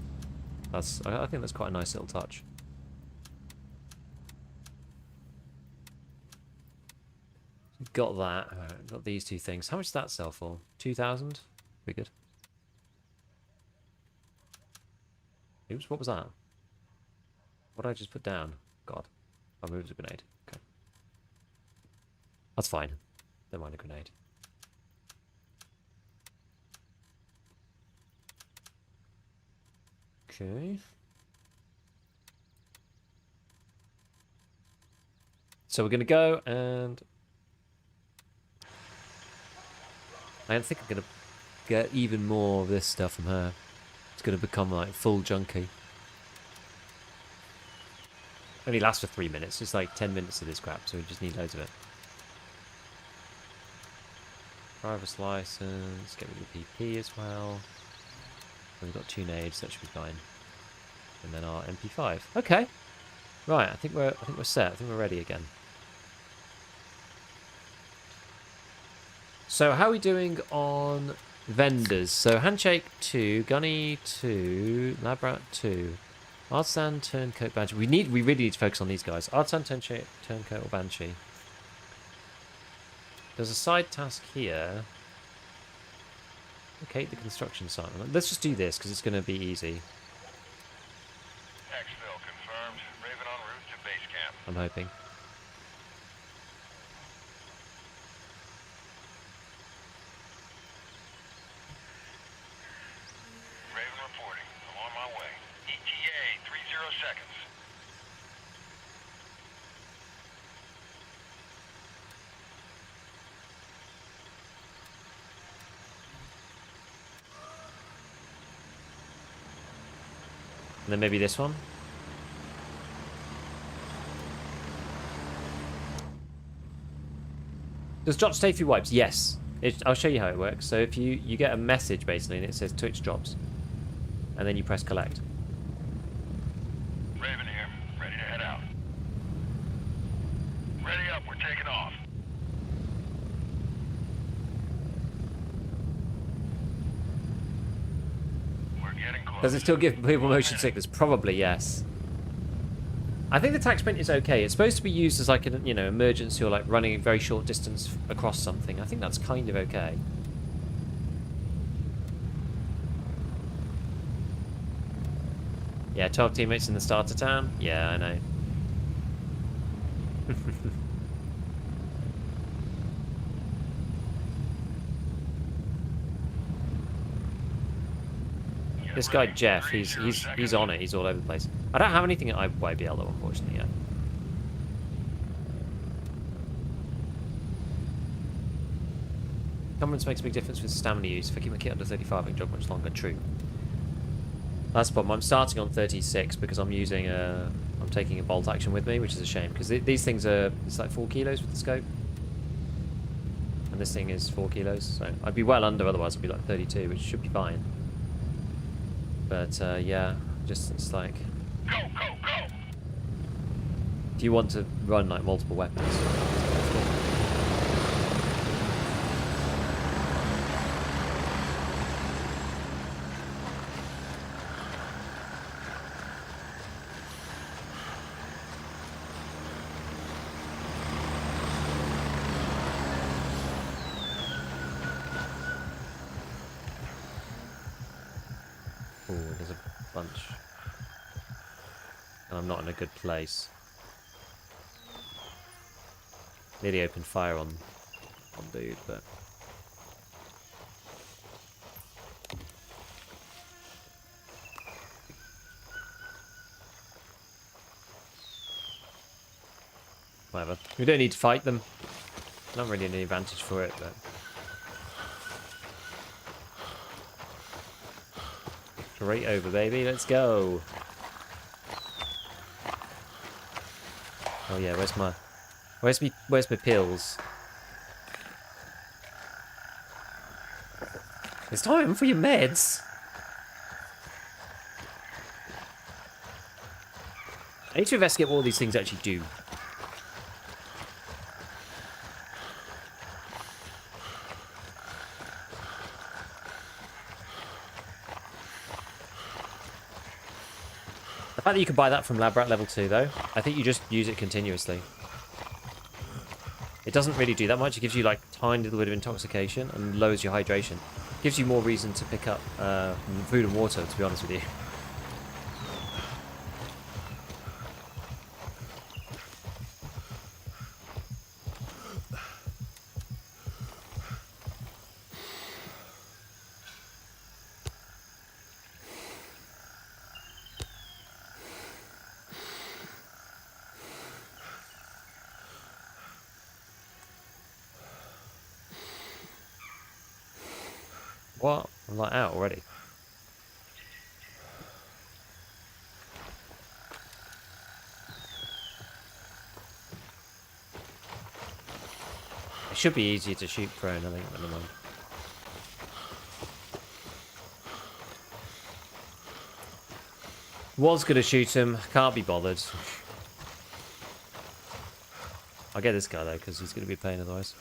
I think that's quite a nice little touch. Got that. Got these two things. How much does that sell for? 2,000? Pretty good. Oops, what was that? What did I just put down? God. I moved a grenade. Okay. That's fine. Don't mind a grenade. Okay. So we're going to go and... I think I'm going to get even more of this stuff from her. It's going to become like full junkie. Only lasts for 3 minutes. It's like 10 minutes of this crap, so we just need loads of it. Driver's license, get rid of the PP as well. And we've got 2 nades, that should be fine. And then our MP5. Okay. Right, I think we're set. I think we're ready again. So how are we doing on vendors? So Handshake 2, Gunny 2, Labrat 2. Artisan, Turncoat, Banshee. We really need to focus on these guys. Artisan, Turncoat, or Banshee. There's a side task here. Okay, the construction site. Let's just do this because it's going to be easy. Exfil confirmed. Raven en route to base camp. I'm hoping. Raven reporting. I'm on my way. ETA 30 seconds. And then maybe this one. Does Drop stay through wipes? Yes. I'll show you how it works. So if you get a message basically and it says Twitch drops. And then you press collect. Raven here. Ready to head out. Ready up. We're taking off. We're getting close. Does it still give people motion sickness? Probably yes. I think the tack sprint is okay. It's supposed to be used as like an, you know, emergency or like running a very short distance across something. I think that's kind of okay. Yeah, 12 teammates in the starter town. Yeah, I know. This guy Jeff, he's on it. He's all over the place. I don't have anything at YBL though, unfortunately, yet. Confidence makes a big difference with stamina use. If I keep my kit under 35, I can jog much longer. True. That's the problem. I'm starting on 36 because I'm using I'm taking a bolt action with me, which is a shame because these things are, it's like 4 kilos with the scope, and this thing is 4 kilos. So I'd be well under. Otherwise, I'd be like 32, which should be fine. But yeah, just it's like, Go, go, go! if you want to run like multiple weapons. Ooh, there's a bunch. And I'm not in a good place. Nearly opened fire on dude, but... whatever. We don't need to fight them. Not really any advantage for it, but... straight over, baby. Let's go. Oh yeah, where's my pills? It's time for your meds. I need to investigate what all these things actually do. The fact that you can buy that from Lab Rat level 2, though, I think you just use it continuously. It doesn't really do that much. It gives you like a tiny little bit of intoxication and lowers your hydration. Gives you more reason to pick up food and water, to be honest with you. What? I'm like out already. It should be easier to shoot prone, I think, never mind. Was gonna shoot him, can't be bothered. I'll get this guy though, because he's gonna be a pain otherwise.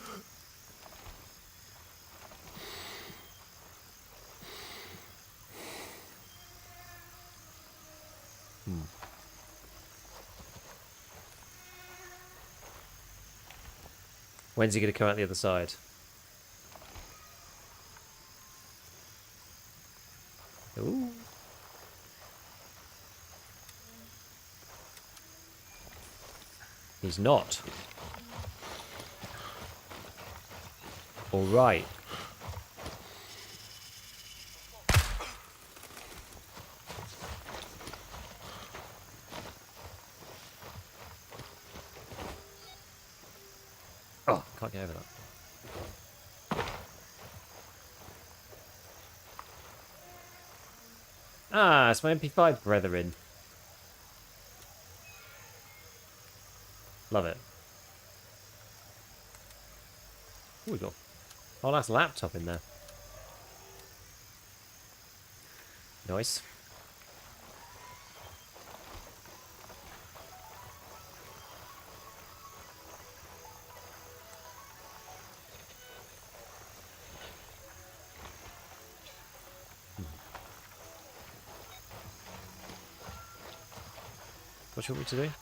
When's he gonna come out the other side? Ooh. He's not. All right. Oh, can't get over that. Ah, it's my MP5 brethren. Love it. Ooh, we got a whole ass laptop in there. Nice. What do you want me to do?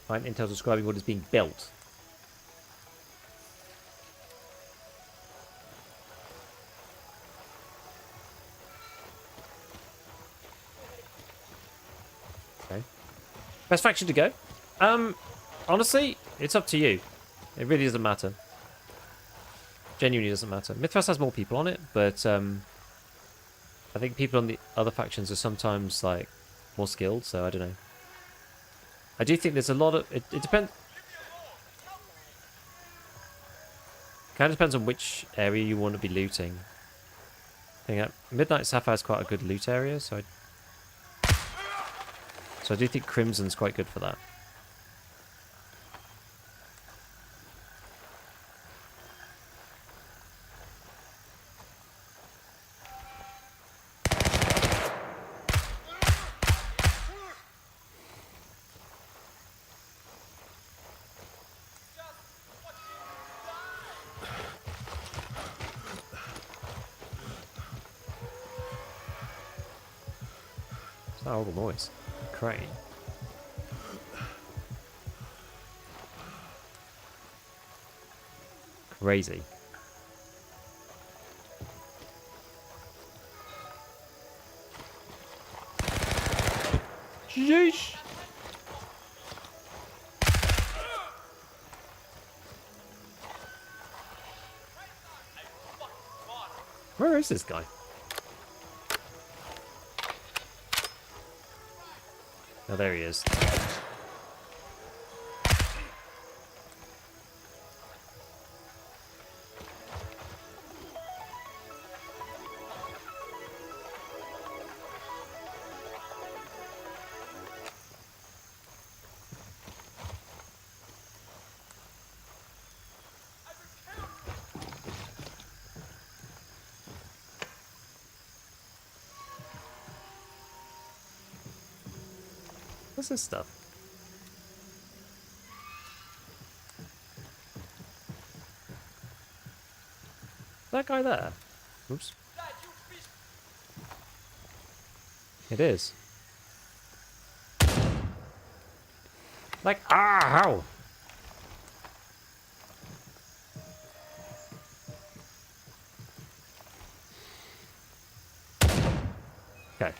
Find intel describing what is being built. Okay. Best faction to go? Honestly, it's up to you. It really doesn't matter. Genuinely doesn't matter. Mythras has more people on it, but I think people on the other factions are sometimes like more skilled, so I don't know. I do think there's a lot of it depends. Kind of depends on which area you want to be looting. I think Midnight Sapphire is quite a good loot area, so I do think Crimson's quite good for that. It's that horrible noise. Crane. Crazy. Sheesh. Where is this guy? Oh, there he is. What's this stuff? That guy there? Oops. It is. Like, how? Okay.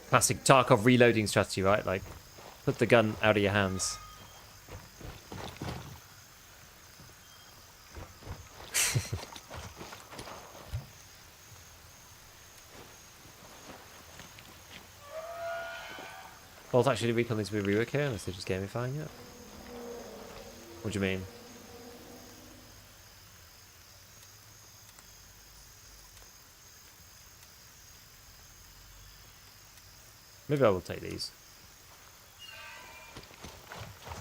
Classic Tarkov reloading strategy, right? Like, put the gun out of your hands. Well, actually, recon needs to be reworked here, unless they're just gamifying it. What do you mean? Maybe I will take these.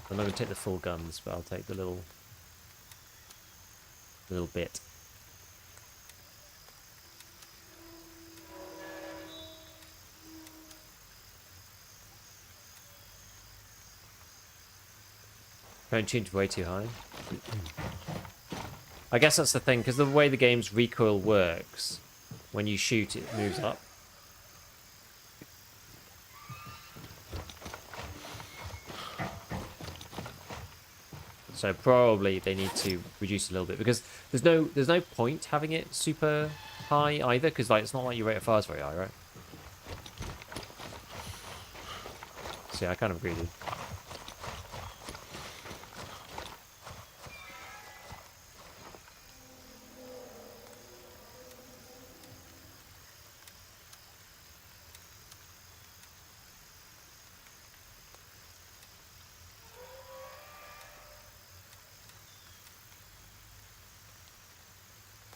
I'm not going to take the full guns, but I'll take the little bit. Don't tuned way too high. I guess that's the thing, because the way the game's recoil works, when you shoot, it moves up. So probably they need to reduce a little bit, because there's no point having it super high either, because like it's not like your rate of fire is very high, right? So yeah, I kind of agree with you.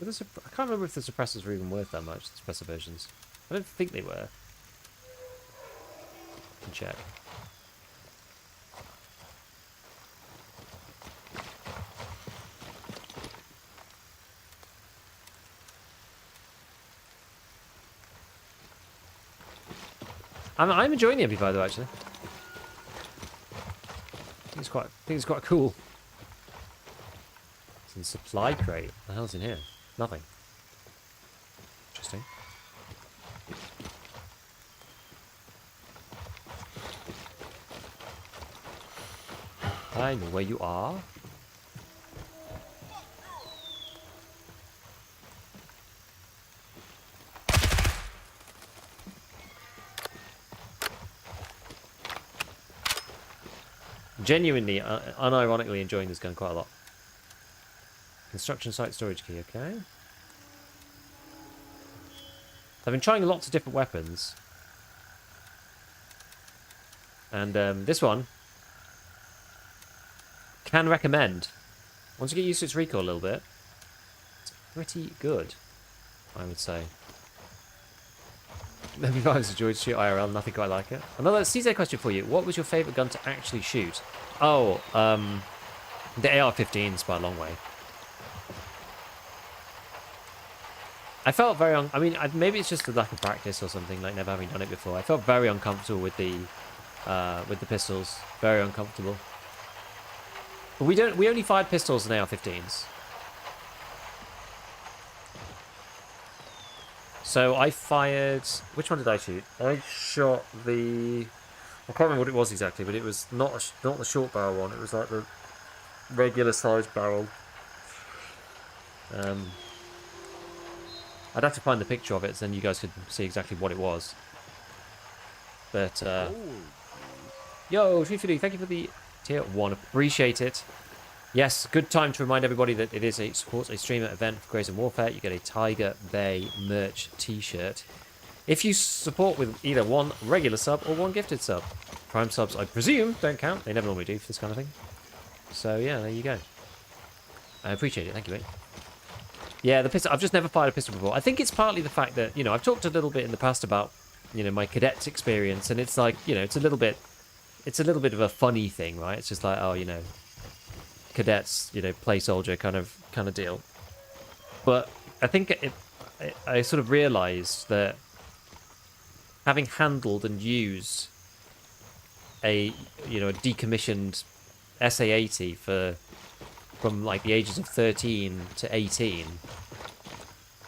But I can't remember if the suppressors were even worth that much, the suppressor versions. I don't think they were. I can check. I'm enjoying the MP5 though, actually. I think it's quite cool. Some supply crate. What the hell's in here? Nothing. Interesting. I know where you are. Genuinely, unironically enjoying this gun quite a lot. Construction site storage key, okay. I've been trying lots of different weapons. And this one, can recommend. Once you get used to its recoil a little bit, it's pretty good, I would say. Maybe I enjoyed shoot IRL, nothing quite like it. Another CZ question for you. What was your favourite gun to actually shoot? Oh, the AR-15's by a long way. I felt very I mean, maybe it's just a lack of practice or something, like never having done it before. I felt very uncomfortable with the pistols. Very uncomfortable. But we only fired pistols and AR-15s. So I fired... Which one did I shoot? I shot the... I can't remember what it was exactly, but it was not the short barrel one. It was like the regular size barrel. I'd have to find the picture of it, so then you guys could see exactly what it was. But, yo, Shifty, thank you for the tier 1. Appreciate it. Yes, good time to remind everybody that it is supports a streamer event for Graves and Warfare. You get a Tiger Bay merch t-shirt. If you support with either one regular sub or one gifted sub. Prime subs, I presume, don't count. They never normally do for this kind of thing. So, yeah, there you go. I appreciate it. Thank you, mate. Yeah, the pistol. I've just never fired a pistol before. I think it's partly the fact that, you know, I've talked a little bit in the past about, you know, my cadets experience, and it's like, you know, it's a little bit of a funny thing, right? It's just like, oh, you know, cadets, you know, play soldier kind of deal. But I think I sort of realised that having handled and used a, you know, a decommissioned SA-80 from like the ages of 13 to 18,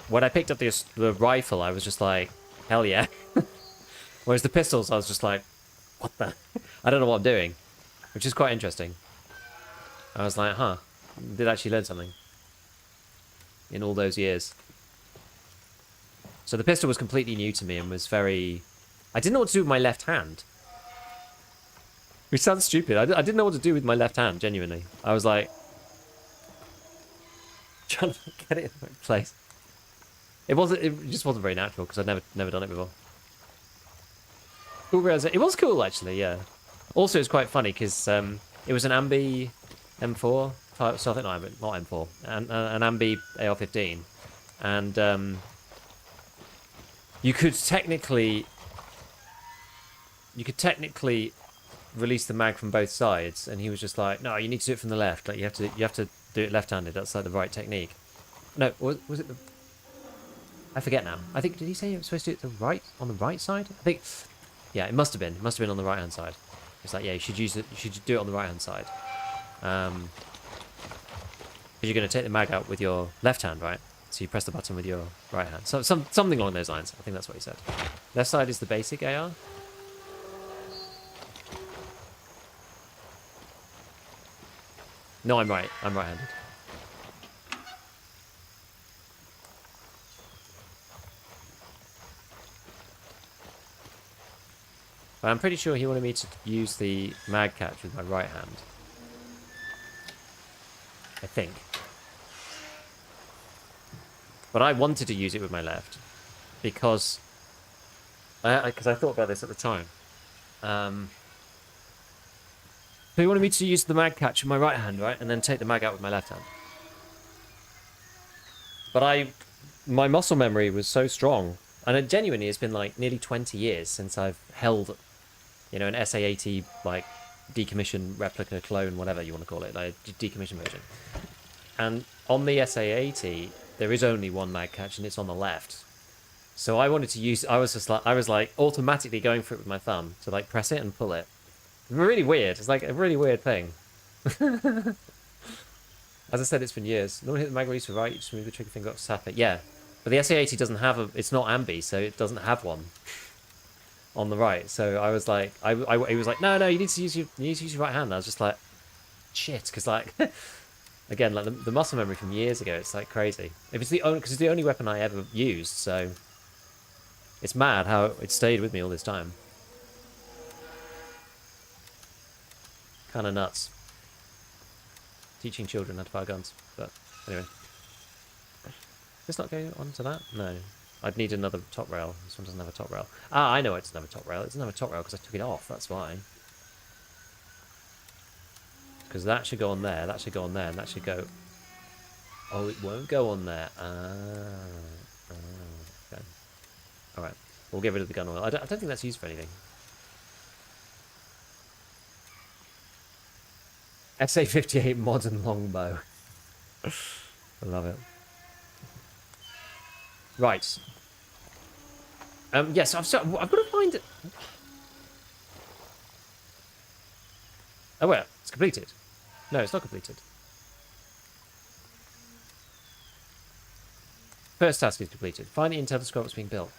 when I picked up the rifle, I was just like, hell yeah. Whereas the pistols, I was just like, what the? I don't know what I'm doing, which is quite interesting. I was like, huh, did actually learn something in all those years. So the pistol was completely new to me and was very... I didn't know what to do with my left hand. Which sounds stupid. I didn't know what to do with my left hand, genuinely. I was like... trying to get it in the right place. It just wasn't very natural because I'd never done it before. Cool, it was cool, actually, yeah. Also, it's quite funny because it was an Ambi M4, so I think not M4, an Ambi AR-15, and you could technically release the mag from both sides, and he was just like, no, you need to do it from the left. Like you have to do it left-handed. That's like the right technique. No, was it the? I forget now. I think, did he say you were supposed to do it on the right side? I think, yeah, it must have been. It must have been on the right-hand side. It's like, yeah, you should do it on the right-hand side. Because you're going to take the mag out with your left hand, right? So you press the button with your right hand. So something along those lines. I think that's what he said. Left side is the basic AR. No, I'm right. I'm right-handed. But I'm pretty sure he wanted me to use the mag catch with my right hand. I think. But I wanted to use it with my left. Because I thought about this at the time. So he wanted me to use the mag catch with my right hand, right? And then take the mag out with my left hand. But my muscle memory was so strong. And it genuinely has been like nearly 20 years since I've held, you know, an SA-80, like, decommissioned replica, clone, whatever you want to call it, like, decommissioned version. And on the SA-80, there is only one mag catch, and it's on the left. So I wanted to use, I was like automatically going for it with my thumb to like press it and pull it. Really weird. It's like a really weird thing. As I said, it's been years. Normally hit the mag release right, you just move the trigger finger up to tap it. Yeah, but the SA-80 doesn't have a... It's not ambi, so it doesn't have one on the right. So I was like... He was like, no, you need to use your right hand. And I was just like, shit, because like... Again, like the muscle memory from years ago, it's like crazy. If it's the only... Because it's the only weapon I ever used, so... It's mad how it stayed with me all this time. Kind of nuts. Teaching children how to fire guns. But anyway. Does this not go onto that? No. I'd need another top rail. This one doesn't have a top rail. Ah, I know it doesn't have a top rail. It doesn't have a top rail because I took it off. That's why. Because that should go on there. That should go on there. And that should go... Oh, it won't go on there. Okay. Alright. We'll get rid of the gun oil. I don't think that's used for anything. SA-58 modern longbow. I love it. Right. Yes, I've got to find it. Oh, well, it's completed. No, it's not completed. First task is completed. Find the intel to describe what's being built.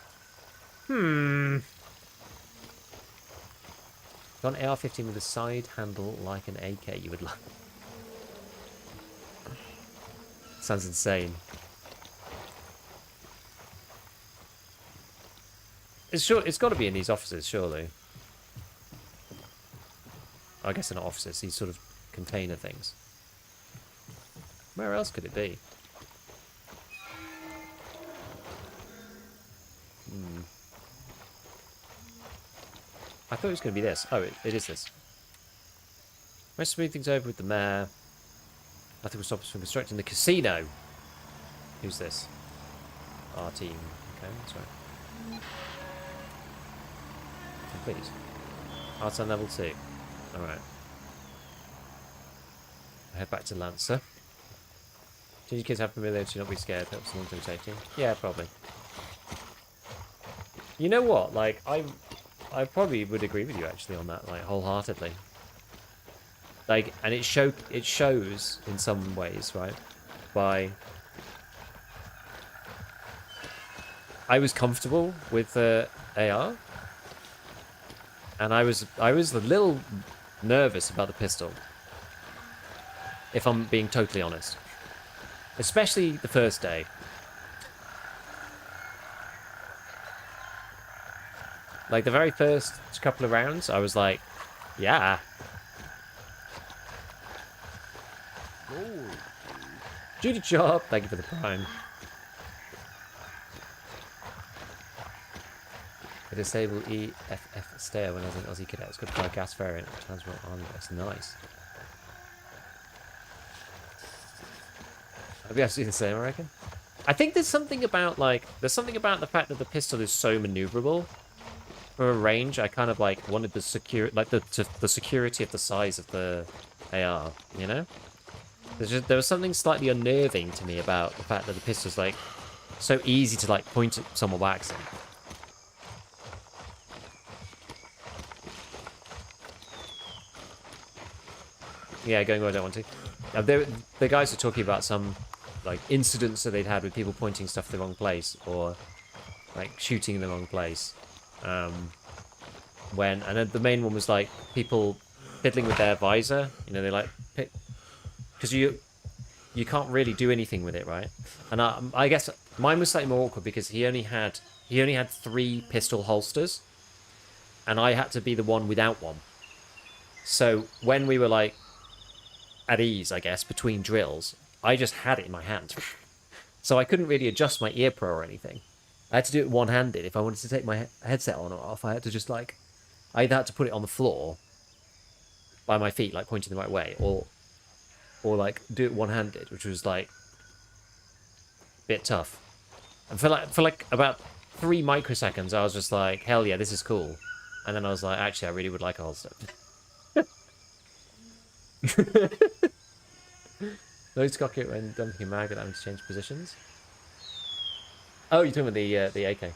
Got an AR-15 with a side handle like an AK you would like. Sounds insane. It's got to be in these offices, surely. I guess they're not offices, these sort of container things. Where else could it be? I thought it was going to be this. Oh, it is this. Let's smooth things over with the mayor. Nothing will stop us from constructing the casino. Who's this? Our team. Okay, that's right. Complete. Arts on level 2. Alright. Head back to Lancer. Do you kids have familiarity to not be scared? Helps long-term safety. Yeah, probably. You know what? Like, I probably would agree with you actually on that, like, wholeheartedly. Like, and it shows in some ways, right? By I was comfortable with the AR, and I was a little nervous about the pistol, if I'm being totally honest. Especially the first day. Like, the very first couple of rounds, I was like, yeah. Duty job. Thank you for the prime. I disable EFF stair when I was an Aussie cadet. It's got to try gas variant. Transport on. That's nice. I'll be absolutely the same, I reckon. I think there's something about, like, the fact that the pistol is so maneuverable. For a range, I kind of like wanted the the security of the size of the AR, you know? There was something slightly unnerving to me about the fact that the pistol's like so easy to like point at someone by accident. Yeah, going where I don't want to. The guys were talking about some like incidents that they'd had with people pointing stuff to the wrong place or like shooting in the wrong place. And then the main one was like people fiddling with their visor. You know, they like pick because you can't really do anything with it, right? And I guess mine was slightly more awkward because he only had 3 pistol holsters, and I had to be the one without one. So when we were like at ease, I guess, between drills, I just had it in my hand, so I couldn't really adjust my ear pro or anything. I had to do it one-handed. If I wanted to take my headset on or off, I had to just like, I either had to put it on the floor by my feet, like pointing the right way, or like do it one-handed, which was like a bit tough. And for like about 3 microseconds, I was just like, hell yeah, this is cool. And then I was like, actually, I really would like a holster. Those cock it when dumping a mag and having to change positions. Oh, you're talking about the AK.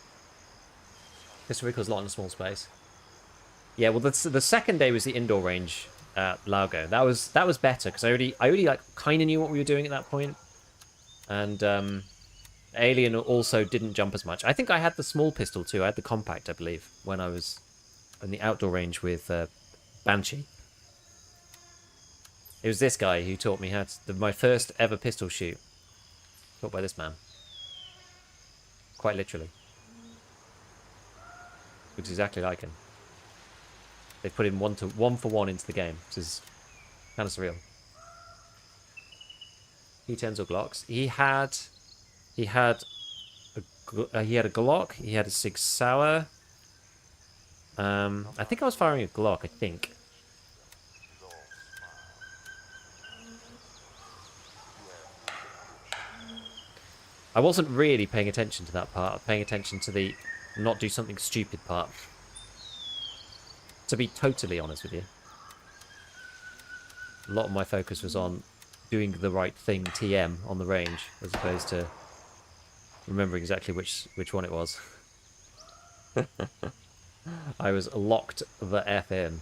Pistol recoil's a lot in a small space. Yeah, well, the second day was the indoor range at Largo. That was better because I already like kind of knew what we were doing at that point, and Alien also didn't jump as much. I think I had the small pistol too. I had the compact, I believe, when I was in the outdoor range with Banshee. It was this guy who taught me how to my first ever pistol shoot. Taught by this man, quite literally. Looks exactly like him. They put him one for one into the game, which is kind of surreal. E10s or Glocks. He had a Glock. He had a Sig Sauer. I think I was firing a Glock. I think. I wasn't really paying attention to that part. Paying attention to the not do something stupid part. To be totally honest with you, a lot of my focus was on doing the right thing TM on the range, as opposed to remembering exactly which one it was. I was locked the F in.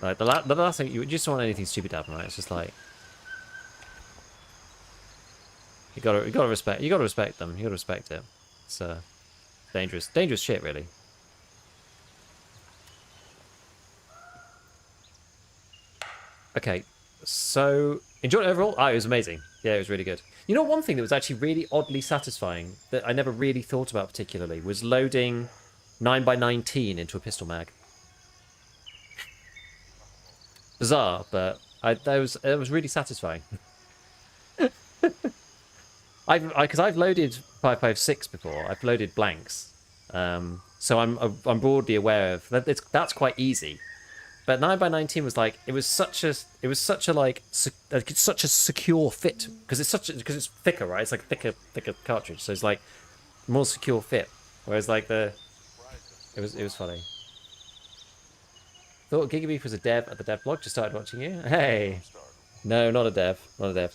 Like the last thing, you just don't want anything stupid to happen, right? It's just like you gotta respect them. You gotta respect it. It's dangerous shit, really. Okay, so enjoyed it overall. It was amazing. Yeah, it was really good. You know, one thing that was actually really oddly satisfying that I never really thought about particularly was loading 9x19 into a pistol mag. Bizarre, but it was really satisfying. Because I've loaded 5.56 before. I've loaded blanks, so I'm broadly aware of that. That's quite easy. But 9x19 was like such a secure fit because it's thicker, right? It's like thicker cartridge, so it's like more secure fit. Whereas like it was funny. Thought Gigabeef was a dev at the dev blog. Just started watching you. Hey, no, not a dev, not a dev.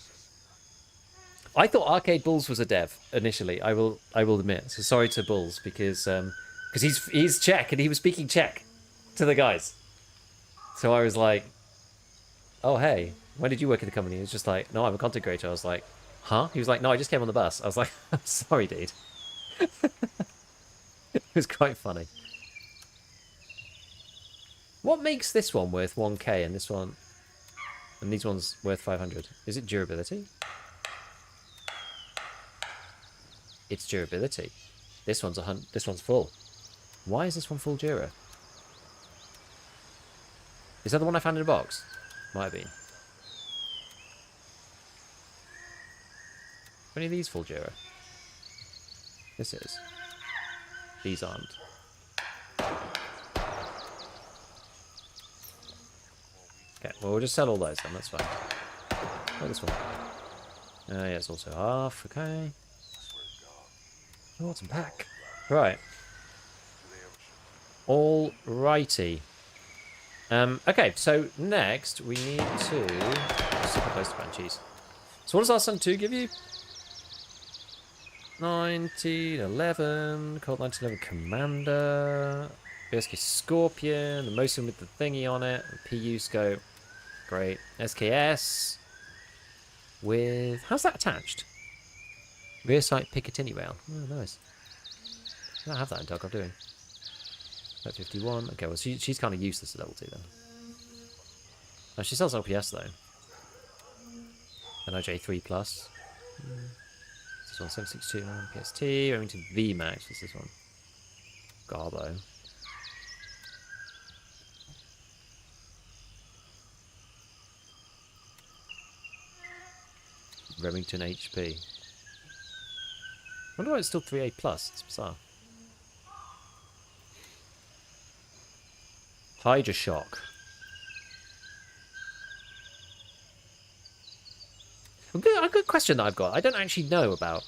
I thought Arcade Bulls was a dev initially. I will admit. So sorry to Bulls because he's Czech and he was speaking Czech to the guys. So I was like, oh, hey, when did you work in the company? He was just like, no, I'm a content creator. I was like, huh? He was like, no, I just came on the bus. I was like, I'm sorry, dude. It was quite funny. What makes this one worth 1k and this one, and these ones worth 500? Is it durability? It's durability. This one's full. Why is this one full dura? Is that the one I found in a box? Might have been. Are any of these full dura? This is. These aren't. Okay, well we'll just sell all those then, that's fine. Oh, this one. Yeah, it's also half, okay. Oh, what's in pack? Right. Alrighty. Okay, so next we need to super close to Banshees. So what does our Sun 2 give you? 1911, Colt 1911 Commander, BSK Scorpion, the Mosin with the thingy on it, the PU scope, great. SKS with, how's that attached? Rear sight Picatinny rail. Oh, nice. I don't have that in Tarkov, do we? 51. Okay, well, she's kind of useless at level 2 then. Oh, she sells LPS though. An OJ3 plus. This one 762 PST. Remington VMAX. What's this one? Garbo. Remington HP. Wonder why it's still 3A plus. It's bizarre. Hydra Shock. A good question that I've got, I don't actually know about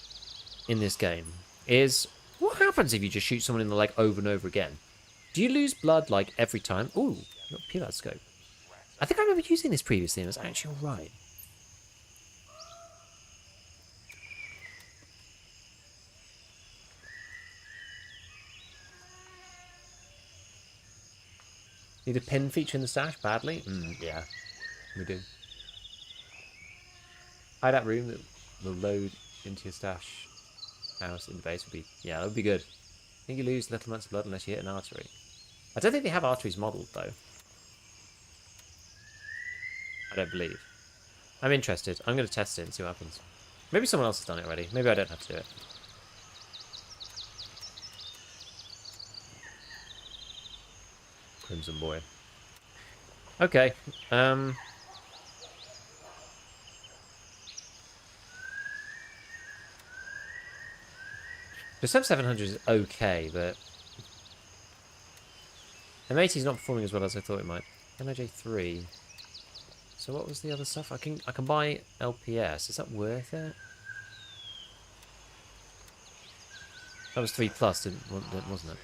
in this game, is what happens if you just shoot someone in the leg over and over again? Do you lose blood like every time? Ooh, got a Pilad scope. I think I remember using this previously and it was actually alright. Need a pin feature in the stash badly? Yeah, we do. Hideout room that will load into your stash house in the base would be... Yeah, that would be good. I think you lose little amounts of blood unless you hit an artery. I don't think they have arteries modelled, though. I don't believe. I'm interested. I'm going to test it and see what happens. Maybe someone else has done it already. Maybe I don't have to do it. Crimson Boy. Okay. The sub 700 is okay, but M80 is not performing as well as I thought it might. MOJ3. So what was the other stuff? I can buy LPS. Is that worth it? That was 3 plus, wasn't it?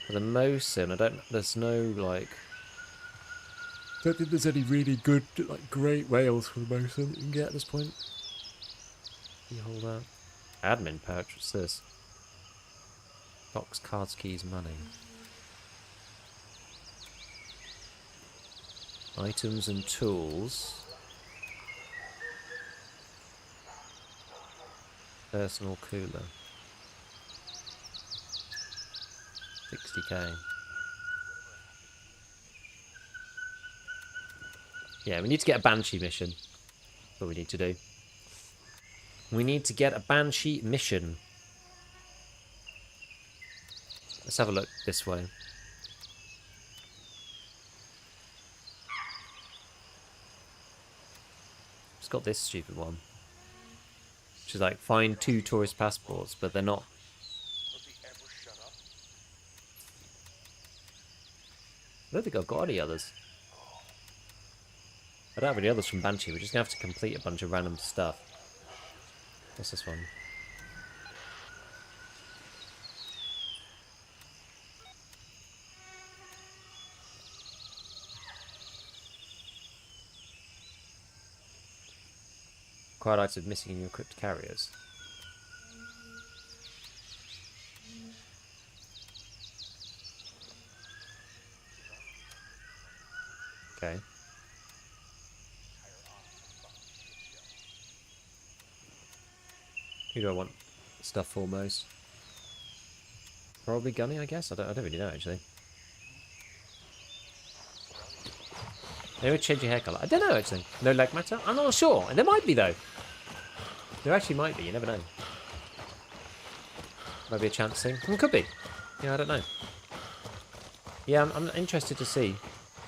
For the Mosin, I don't. There's no like. I don't think there's any really good, like, great rails for the Mosin that you can get at this point. You hold out. Admin pouch. What's this? Box, cards, keys, money. Items and tools. Personal cooler. 60k. Yeah, we need to get a Banshee mission. That's what we need to do. We need to get a Banshee mission. Let's have a look this way. It's got this stupid one. Which is like, find 2 tourist passports, but they're not. I don't think I've got any others. I don't have any others from Banshee. We're just going to have to complete a bunch of random stuff. What's this one? Required items missing in your equipped carriers. Okay. Who do I want stuff for most? Probably Gunny, I guess. I don't really know actually. They would change your hair colour. I don't know actually. No leg matter? I'm not sure. There might be though. There actually might be. You never know. Might be a chance thing. It could be. Yeah, I don't know. Yeah, I'm interested to see.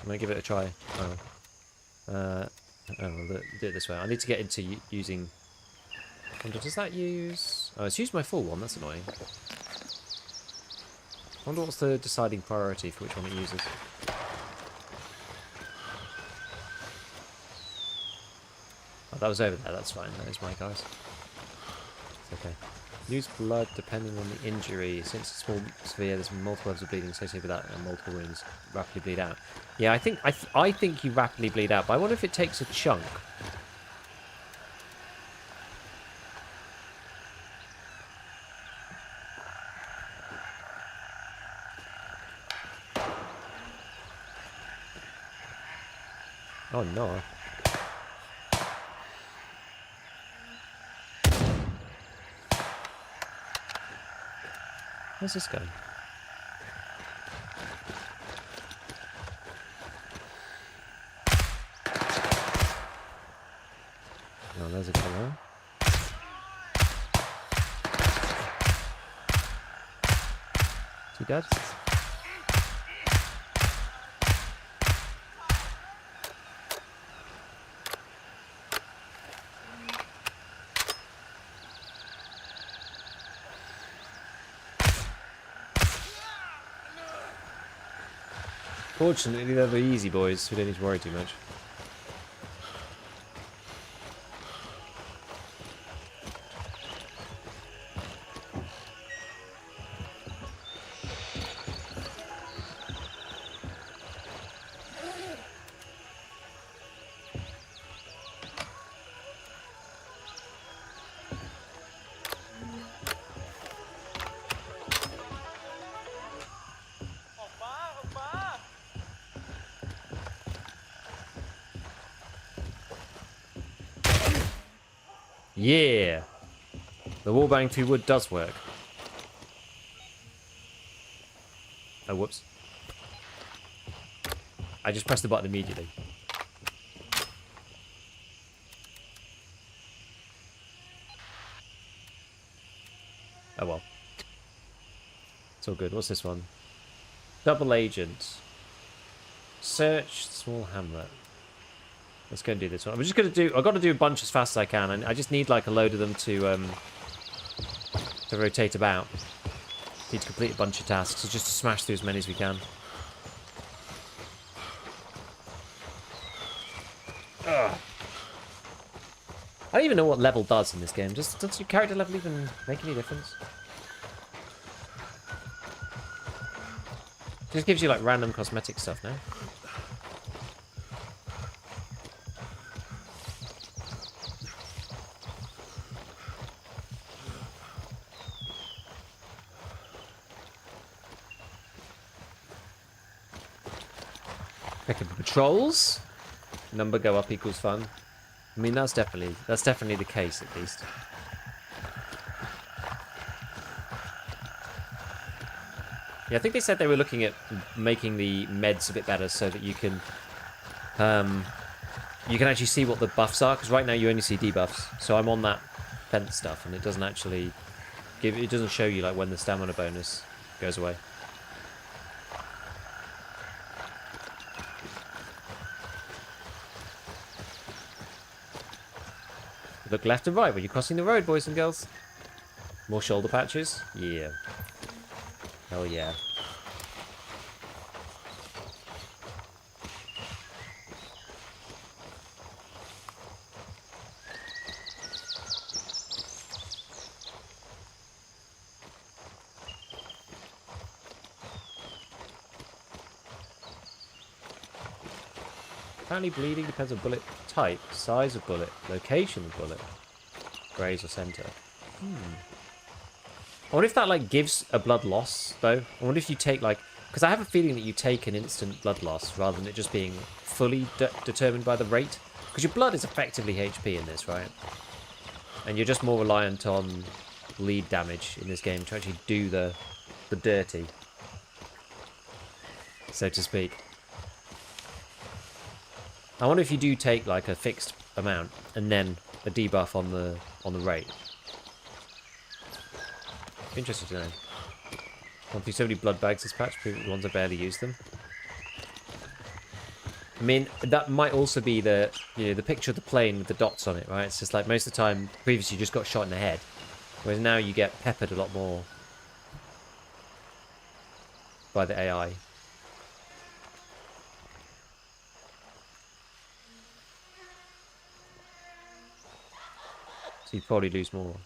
I'm gonna give it a try. We'll do it this way. I need to get into using. Does that use? Oh, it's used my full one. That's annoying. I wonder what's the deciding priority for which one it uses. Oh, that was over there. That's fine. That is my guys. It's okay. Use blood depending on the injury. Since it's small severe, there's multiple levels of bleeding associated with that, and multiple wounds rapidly bleed out. Yeah, I think you rapidly bleed out, but I wonder if it takes a chunk. Oh no. Where's this going? Oh, there's a killer. Is he dead? Fortunately, they're the easy boys, so we don't need to worry too much. Yeah. The wall bang through wood does work. Oh, whoops. I just pressed the button immediately. Oh well. It's all good. What's this one? Double agent. Search small hamlet. Let's go and do this one. I'm just gonna do. I've got to do a bunch as fast as I can, and I just need like a load of them to rotate about. Need to complete a bunch of tasks, so just to smash through as many as we can. Ugh. I don't even know what level does in this game. Does your character level even make any difference? It just gives you like random cosmetic stuff now. Picking patrols. Number go up equals fun. I mean, that's definitely the case at least. Yeah, I think they said they were looking at making the meds a bit better so that you can actually see what the buffs are, because right now you only see debuffs. So I'm on that fence stuff, and it doesn't actually it doesn't show you like when the stamina bonus goes away. Look left and right when you're crossing the road, boys and girls. More shoulder patches? Yeah. Hell yeah. Apparently bleeding depends on bullet type, size of bullet, location of bullet, graze or center. I wonder if that like gives a blood loss though. I wonder if you take like, because I have a feeling that you take an instant blood loss rather than it just being fully determined by the rate. Because your blood is effectively HP in this, right? And you're just more reliant on bleed damage in this game to actually do the dirty, so to speak. I wonder if you do take like a fixed amount and then a debuff on the rate. Be interested to know. Gone through so many blood bags this patch, the ones I barely use them. I mean, that might also be the picture of the plane with the dots on it, right? It's just like most of the time, previously you just got shot in the head, whereas now you get peppered a lot more by the AI. So you probably lose more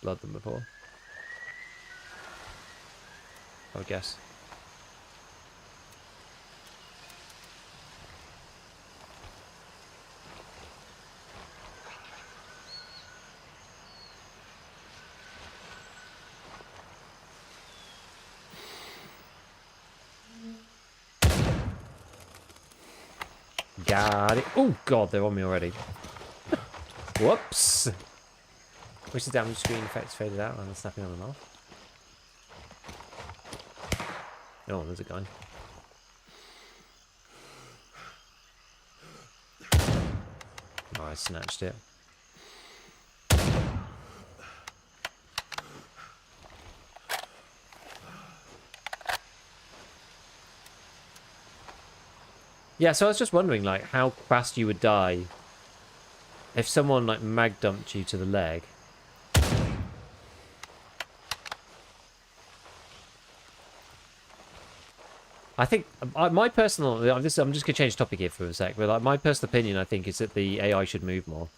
blood than before, I would guess. Got it. Oh god, they're on me already. Whoops. Wish the damage screen effects faded out and the snapping on and off. Oh, there's a guy. Oh, I snatched it. Yeah, so I was just wondering, like, how fast you would die if someone, like, mag dumped you to the leg. I think my personal, I'm just going to change the topic here for a sec, but like my personal opinion, I think, is that the AI should move more.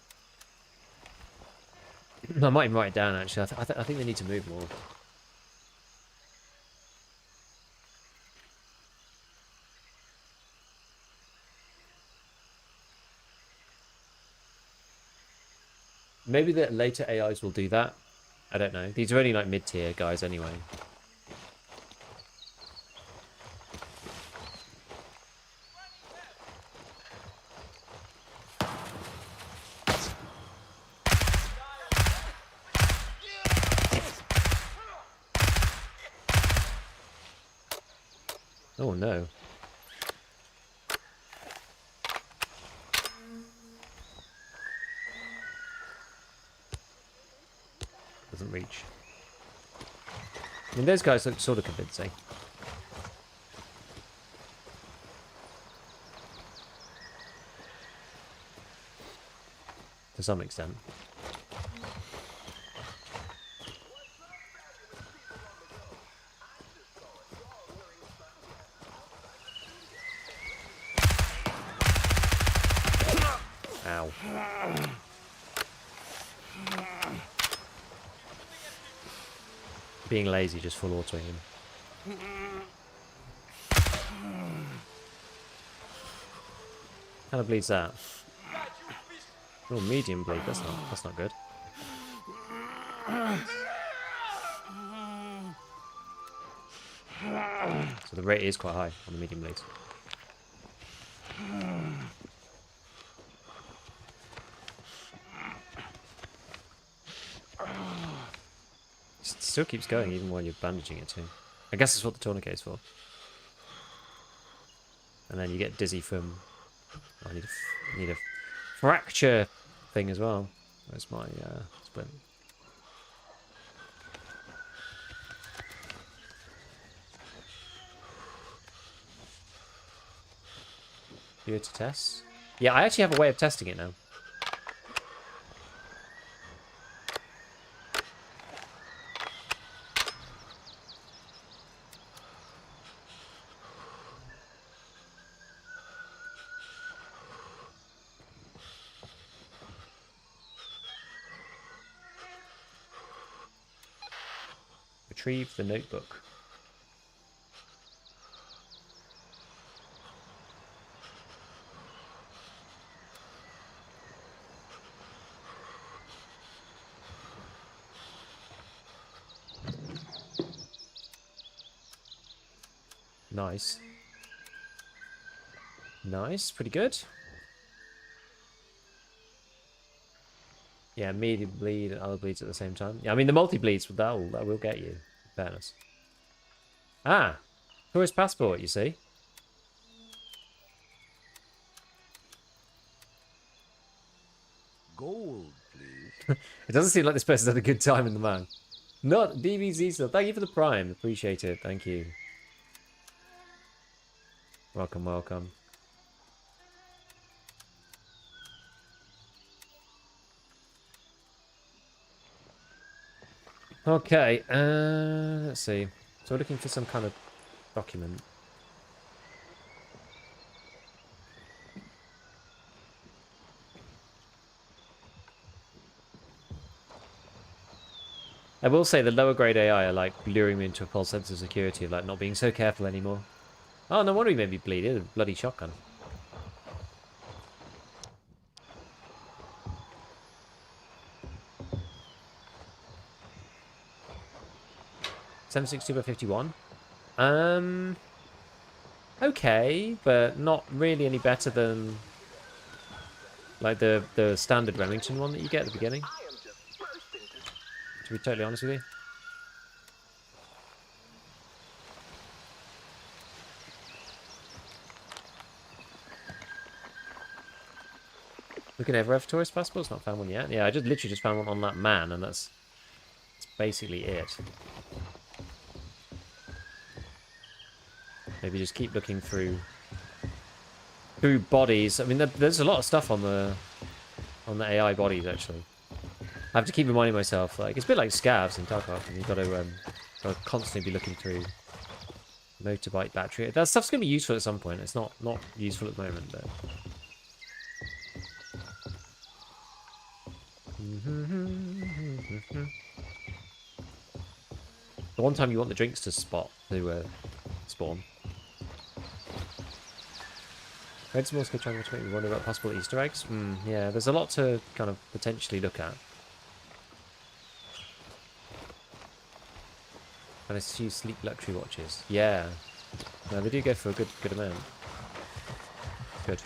I might even write it down, actually. I think they need to move more. Maybe the later AIs will do that. I don't know. These are only like mid-tier guys anyway. Oh no. Doesn't reach. I mean, those guys look sort of convincing. To some extent. Ow. Being lazy, just full autoing him. Kind of bleeds that. Oh, medium bleed. That's not good. So the rate is quite high on the medium bleeds. It still keeps going even while you're bandaging it too. I guess that's what the tourniquet is for. And then you get dizzy from... Oh, I need a fracture thing as well. Where's my splint? Here to test? Yeah, I actually have a way of testing it now. Retrieve the notebook. Nice. Nice, pretty good. Yeah, medium bleed and other bleeds at the same time. Yeah, I mean the multi-bleeds, that will get you. In fairness. Ah! Tourist passport, you see. Gold, please. It doesn't seem like this person's had a good time in the man. Not DBZ, so thank you for the prime. Appreciate it. Thank you. Welcome, welcome. Okay, let's see. So we're looking for some kind of document. I will say the lower grade AI are like luring me into a false sense of security of like not being so careful anymore. Oh, no wonder he made me bleed. He had a bloody shotgun. $762/51. Okay, but not really any better than like the standard Remington one that you get at the beginning. To be totally honest with you. We can ever have tourist passports. Not found one yet. Yeah, I just literally just found one on that man, and that's basically it. Maybe just keep looking through bodies. I mean, there's a lot of stuff on the AI bodies actually. I have to keep reminding myself, like it's a bit like scavs in ScavTalk, and you've got to constantly be looking through motorbike battery. That stuff's gonna be useful at some point. It's not useful at the moment, but. The one time you want the drinks to spawn. Read some more sketch trying to make me wonder about possible Easter eggs. Yeah, there's a lot to kind of potentially look at. And I see sleep luxury watches. Yeah. No, they do go for a good amount. Good.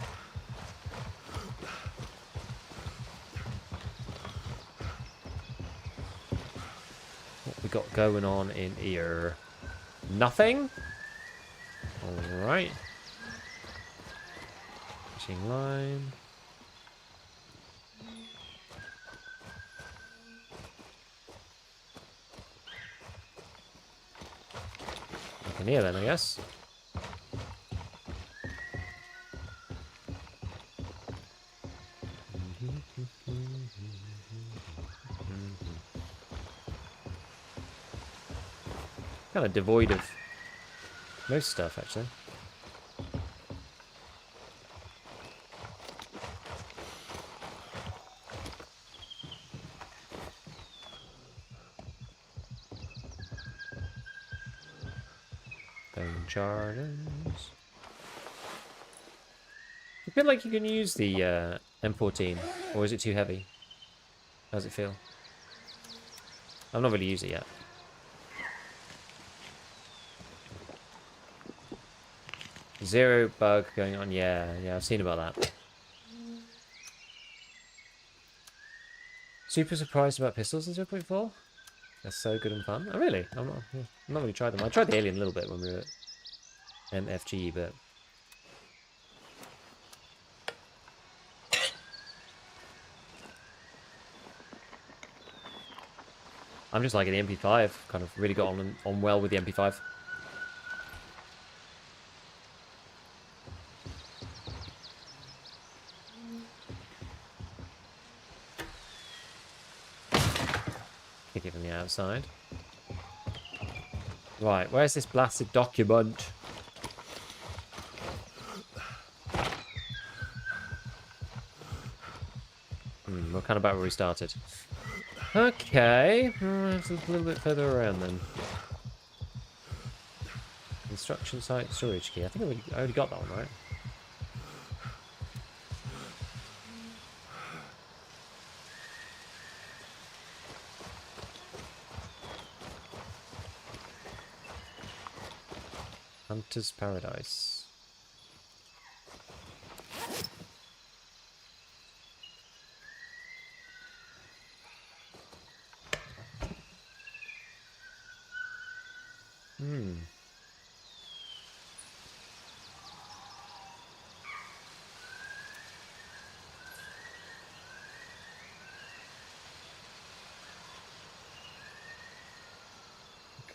What we got going on in here? Nothing? right. Fishing line. I can hear them, I guess. Kind of devoid of most stuff, actually. Bone Gardens. I feel like you can use the M14, or is it too heavy? How does it feel? I've not really used it yet. Zero bug going on. Yeah, I've seen about that. Super surprised about pistols in 0.4? They're so good and fun. Oh, really? I'm not really tried them. I tried the Alien a little bit when we were at MFG, but... I'm just liking the MP5. Kind of really got on well with the MP5. Kick it from the outside. Right, where's this blasted document? We're kind of about where we started. Okay, it's a little bit further around then. Instruction site storage key. I think I already got that one, right? Hunter's Paradise.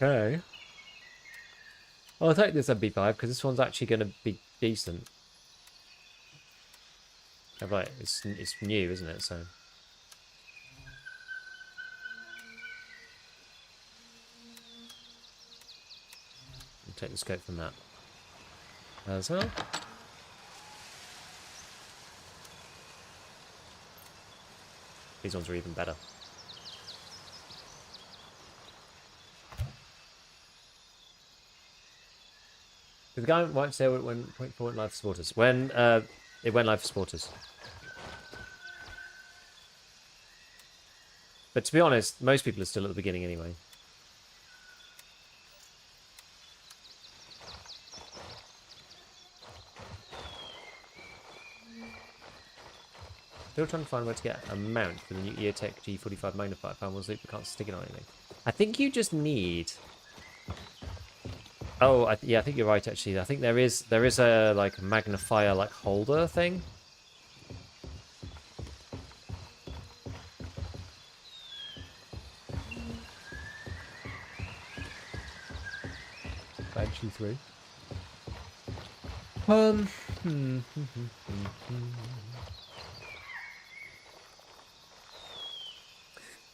Okay. Well, I'll take this MP5 because this one's actually going to be decent. Right, it's new, isn't it? So. I'll take the scope from that as well. These ones are even better. The guy might say it went live for supporters. When it went live for supporters. But to be honest, most people are still at the beginning anyway. Still trying to find where to get a mount for the new EOTech G45 magnifier. Found one loop, but can't stick it on anything. I think you just need... Oh, yeah, I think you're right, actually. I think there is a, like, magnifier, like, holder thing. Banshee 3.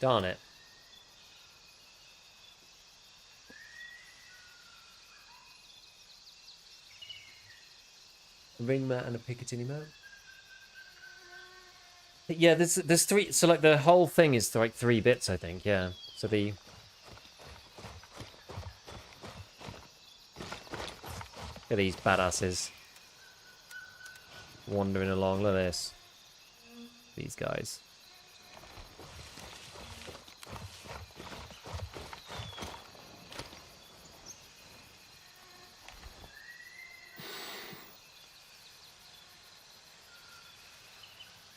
Darn it. A ring mat and a Picatinny mat. Yeah, there's three. So like the whole thing is like 3 bits, I think. Yeah. So the. Look at these badasses wandering along. Look at this. These guys.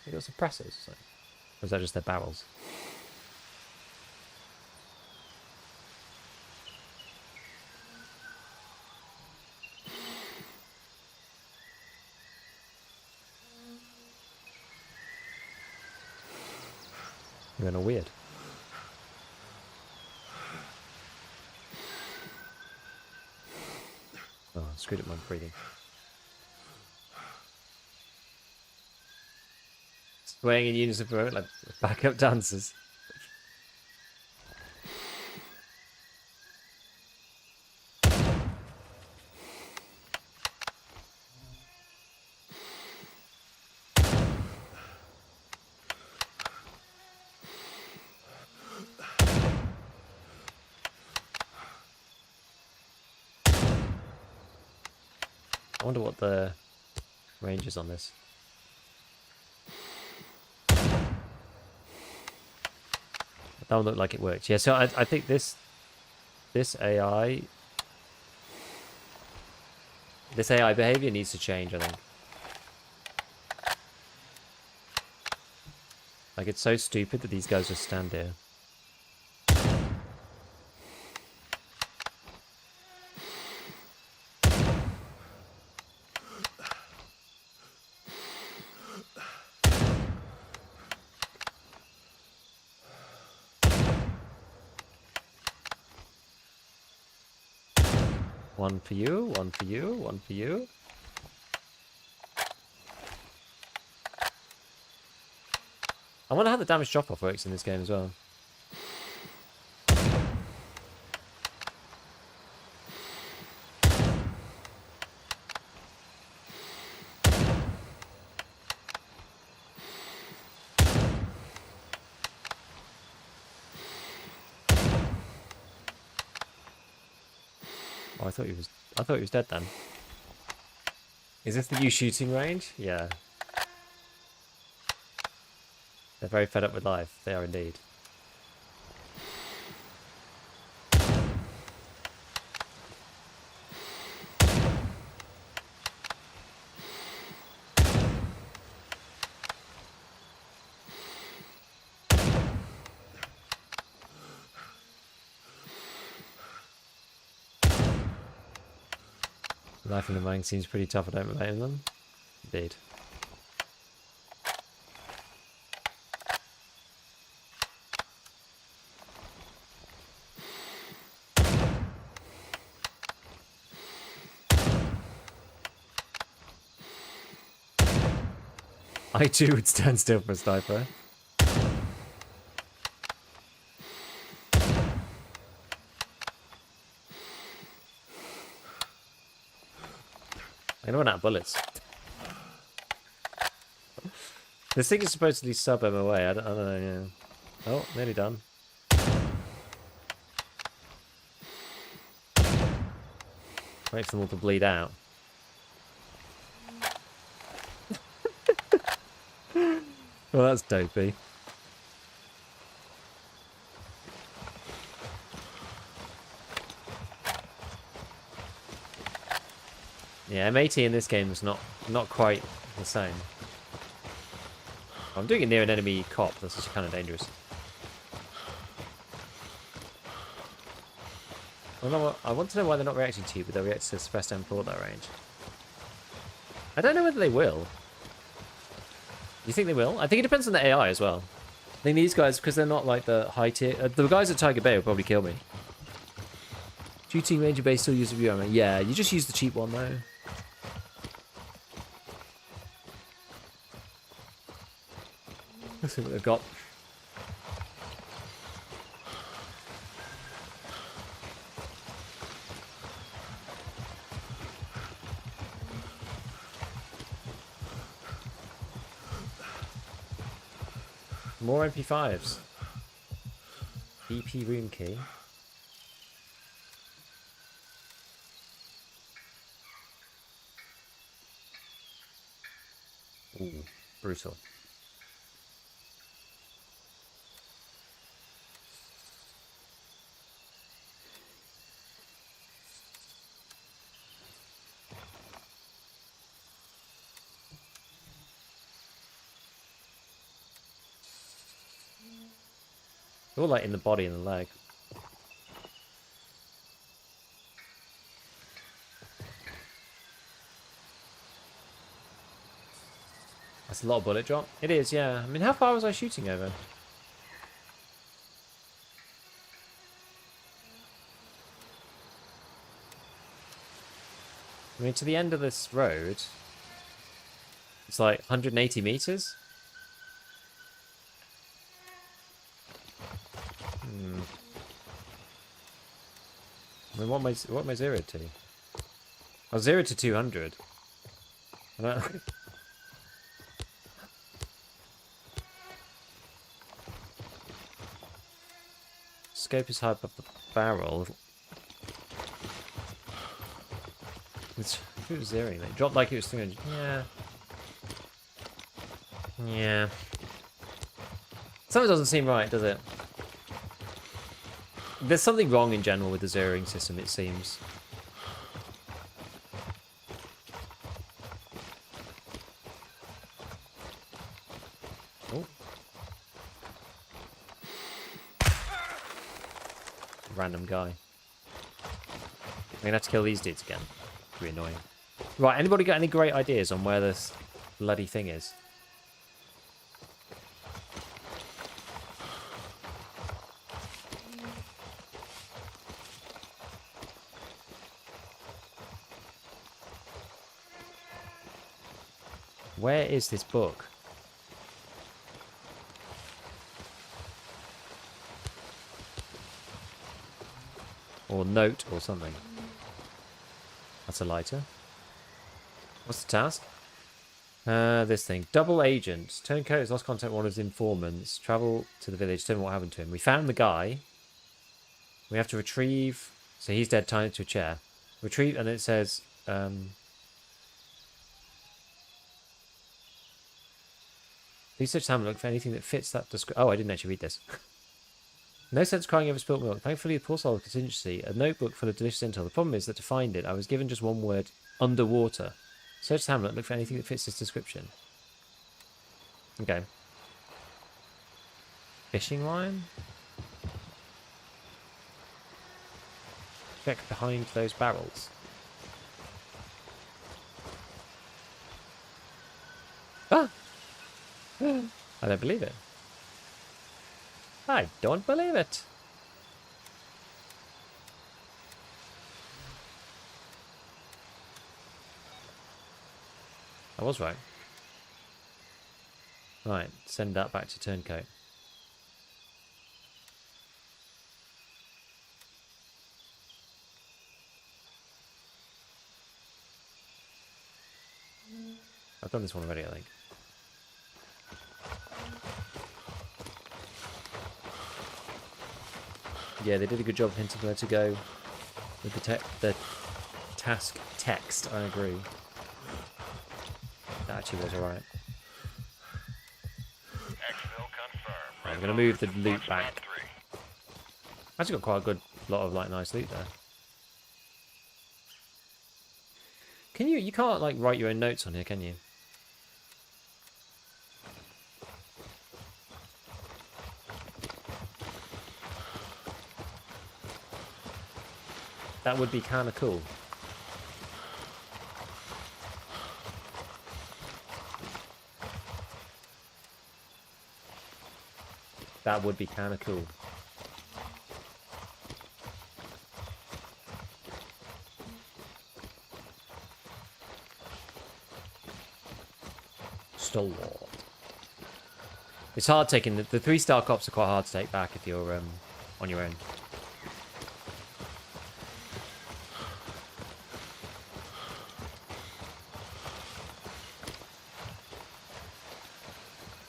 They got suppressors, so. Or is that just their barrels? You're all weird. Oh, I screwed up my breathing. Swaying in unison for like backup dancers. I wonder what the range is on this. That would look like it works. Yeah, so I think this AI behavior needs to change, I think. Like, it's so stupid that these guys just stand here. One for you, one for you, one for you. I wonder how the damage drop-off works in this game as well. Oh, I thought he was dead then. Is this the new shooting range? Yeah. They're very fed up with life. They are indeed. Life in the mine seems pretty tough. I don't blame them. Indeed. I too would stand still for a sniper. I don't run out of bullets. This thing is supposedly sub MOA. I don't know. Yeah. Oh, nearly done. Wait for them all to bleed out. Well, that's dopey. Yeah, MAT in this game is not quite the same. I'm doing it near an enemy cop. This is kind of dangerous. I want to know why they're not reacting to you, but they'll react to suppressed M4 at that range. I don't know whether they will. Do you think they will? I think it depends on the AI as well. I think these guys, because they're not like the high tier... the guys at Tiger Bay will probably kill me. Shooting Ranger Bay still use a view armor. Yeah, you just use the cheap one though. Let's see what they've got. More MP5s. BP room key. Ooh, brutal. All like in the body and the leg. That's a lot of bullet drop. It is, yeah. I mean, how far was I shooting over? I mean, to the end of this road, it's like 180 meters. I mean, what am I zeroed to? I was zeroed to 200. I don't... Scope is high above the barrel. If it was zeroing, it dropped like it was 300. Yeah. Yeah. Something doesn't seem right, does it? There's something wrong in general with the zeroing system, it seems. Oh. Random guy. I'm gonna have to kill these dudes again. Be annoying. Right, anybody got any great ideas on where this bloody thing is? Where is this book? Or note or something. That's a lighter. What's the task? This thing. Double agent. Turncoat has lost contact with one of his informants. Travel to the village. Tell me what happened to him. We found the guy. We have to retrieve... So he's dead, tied to a chair. Retrieve, and it says... Please search Sam and look for anything that fits that description. Oh, I didn't actually read this. No sense crying over spilt milk. Thankfully, the poor soul of contingency. A notebook full of delicious intel. The problem is that to find it, I was given just one word. Underwater. Search the hamlet. Look for anything that fits this description. Okay. Fishing line? Check behind those barrels. Ah! I don't believe it. I don't believe it. I was right. Right, send that back to Turncoat. I've done this one already, I think. Yeah, they did a good job of hinting where to go with the task text. I agree. That actually was alright. I'm going to move the loot back. Actually got quite a good lot of like nice loot there. Can you can't like write your own notes on here, can you? That would be kind of cool. That would be kind of cool. Stalwart. It's hard taking the 3-star cops are quite hard to take back if you're on your own.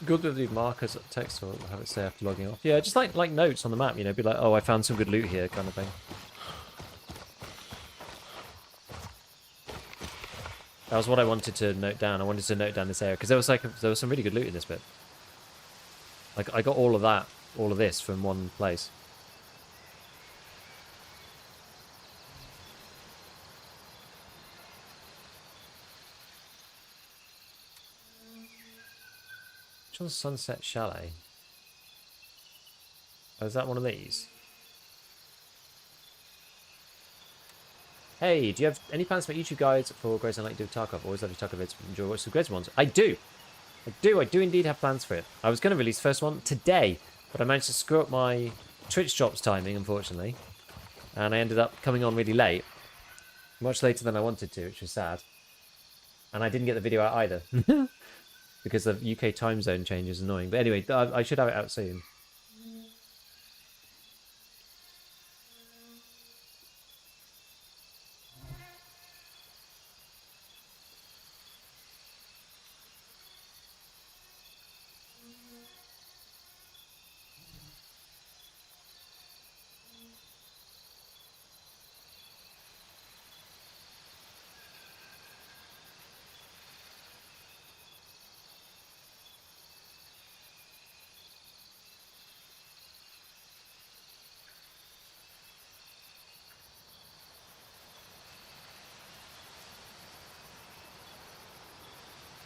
Good to do markers at text or have it say after logging off. Yeah, just like notes on the map, you know, be like, oh, I found some good loot here, kind of thing. That was what I wanted to note down. I wanted to note down this area because there was some really good loot in this bit. Like I got all of this from one place. Which one's Sunset Chalet? Oh, is that one of these? Hey, do you have any plans for YouTube guides for Grace and like to do Tarkov? Always love to Tarkov vids. Enjoy watching the Grace ones. I do indeed have plans for it. I was going to release the first one today, but I managed to screw up my Twitch drops timing, unfortunately. And I ended up coming on really late. Much later than I wanted to, which was sad. And I didn't get the video out either. Because the UK time zone change is annoying. But anyway, I should have it out soon.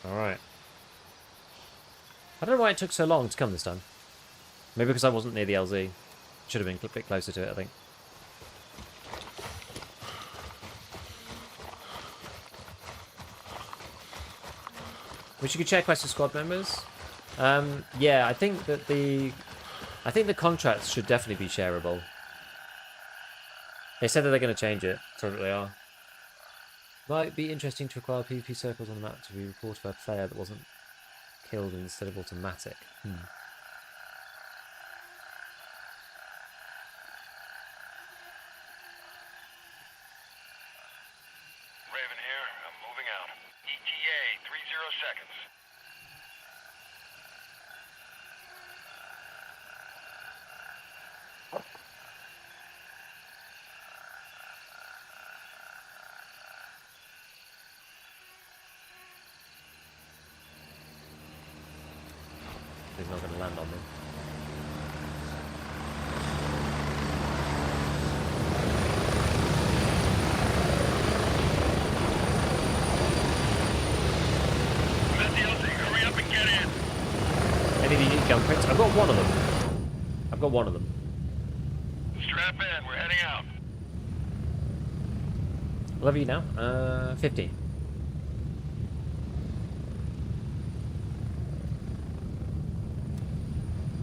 Alright. I don't know why it took so long to come this time. Maybe because I wasn't near the LZ. Should have been a bit closer to it, I think. Wish you could share quests with squad members. Yeah, I think that the contracts should definitely be shareable. They said that they're going to change it. So they are. Might be interesting to require PvP circles on the map to be reported by a player that wasn't killed instead of automatic. Raven here. I'm moving out. ETA 30 seconds. He's not going to land on me. I'm at the LZ. Hurry up and get in. Any unique gun prints? I've got one of them. I've got one of them. Strap in. We're heading out. What level are you now? 15.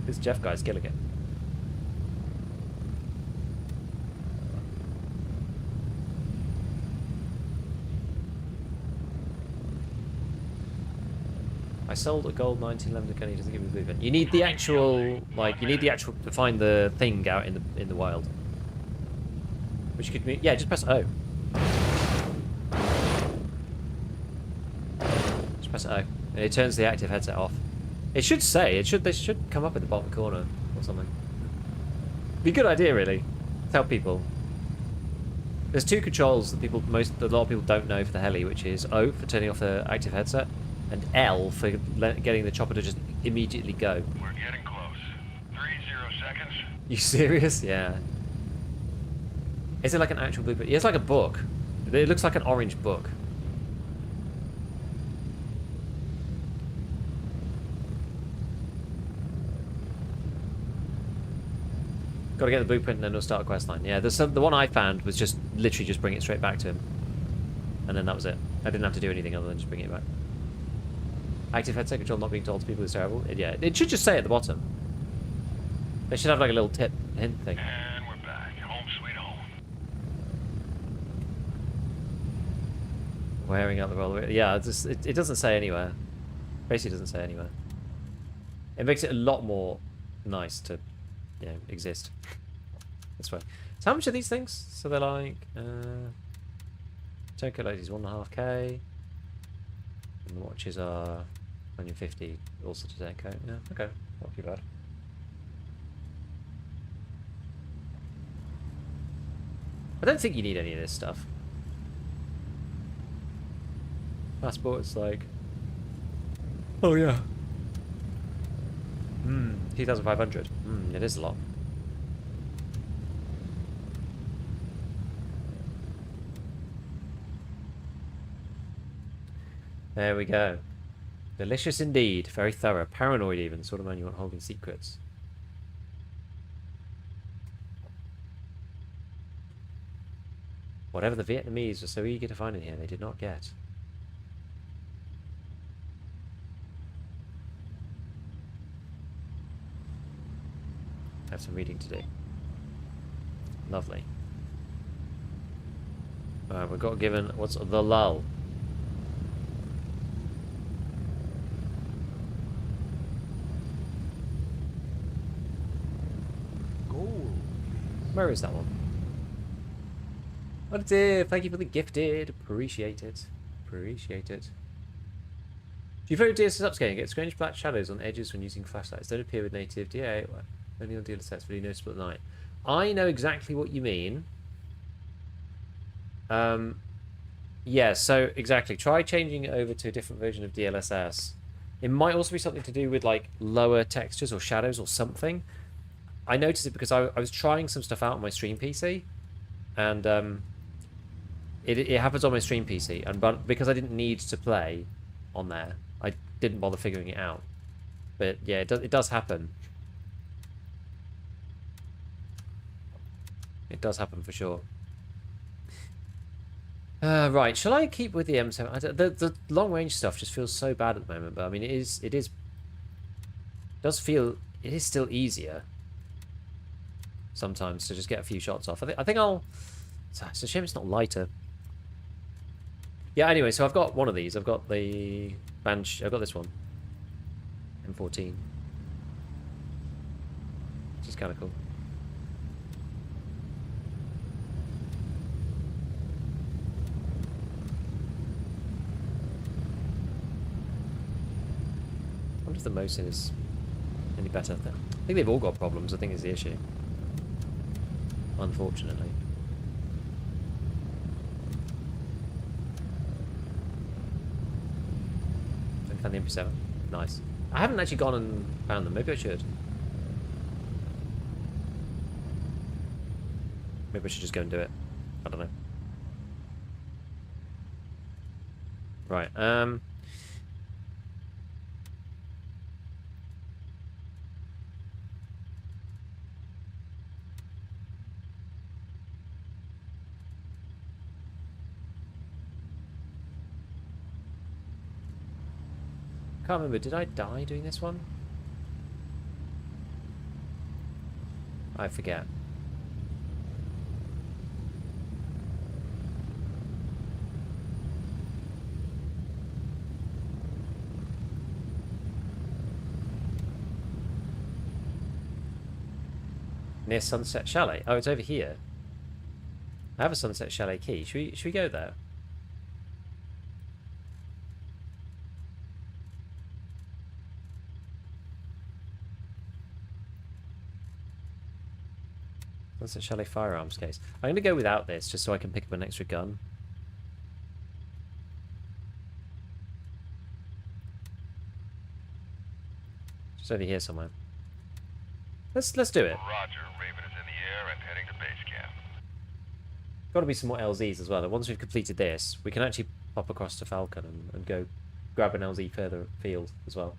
This Jeff guy's killing it. I sold a gold 1911 gun. He doesn't give me the blueprint. You need the actual, like, you need the actual to find the thing out in the wild. Which could mean, yeah, just press O. Just press O, and it turns the active headset off. It should say, they should come up in the bottom corner or something. Be a good idea, really. To help people. There's two controls that a lot of people don't know for the heli, which is O for turning off the active headset, and L for getting the chopper to just immediately go. We're getting close. 30 seconds. You serious? Yeah. Is it like an actual blueprint? Yeah, it's like a book. It looks like an orange book. Got to get the blueprint and then it'll start a quest line. Yeah, the one I found was just literally just bring it straight back to him. And then that was it. I didn't have to do anything other than just bring it back. Active headset control not being told to people is terrible. Yeah, it should just say at the bottom. They should have like a little hint thing. And we're back. Home sweet home. Wearing out the roller. Yeah, it doesn't say anywhere. Basically doesn't say anywhere. It makes it a lot more nice to, you know, exist. This way. So how much are these things? So they're like, Tokyo Ladies 1.5k. And the watches are 150, also to Denko. Yeah, okay, not too bad. I don't think you need any of this stuff. Passport's like, oh yeah. 2,500. It is a lot. There we go. Delicious indeed. Very thorough. Paranoid even. Sort of man you want holding secrets. Whatever the Vietnamese were so eager to find in here, they did not get. I have some reading to do. Lovely. Alright, we've got given... What's the lull? Gold. Where is that one? What it? Thank you for the gifted. Appreciate it. Appreciate it. Do you vote DLSS upscaling? Get strange black shadows on edges when using flashlights. Don't appear with native DA. Only on DLSS. Really noticeable at night. I know exactly what you mean. Yeah, so exactly. Try changing it over to a different version of DLSS. It might also be something to do with like lower textures or shadows or something. I noticed it because I was trying some stuff out on my stream PC, and it happens on my stream PC, but because I didn't need to play on there, I didn't bother figuring it out. But yeah, it does happen. It does happen for sure. Right, shall I keep with the M7? The long range stuff just feels so bad at the moment, but I mean it does feel it is still easier sometimes to just get a few shots off. I think I'll. It's a shame it's not lighter. Yeah. Anyway, so I've got one of these. I've got the Banshee. I've got this one. M14. Which is kind of cool. I wonder if the Mosin is any better. I think they've all got problems. I think is the issue. Unfortunately. I found the MP7. Nice. I haven't actually gone and found them. Maybe I should. Maybe I should just go and do it. I don't know. Right. Can't remember, did I die doing this one? I forget. Near Sunset Chalet. Oh, it's over here. I have a Sunset Chalet key. Should we go there? Sunset Chalet firearms case. I'm going to go without this just so I can pick up an extra gun. Just over here somewhere. Let's do it. Roger. Raven is in the air and heading to base camp. Got to be some more LZs as well. And once we've completed this, we can actually pop across to Falcon and go grab an LZ further afield as well,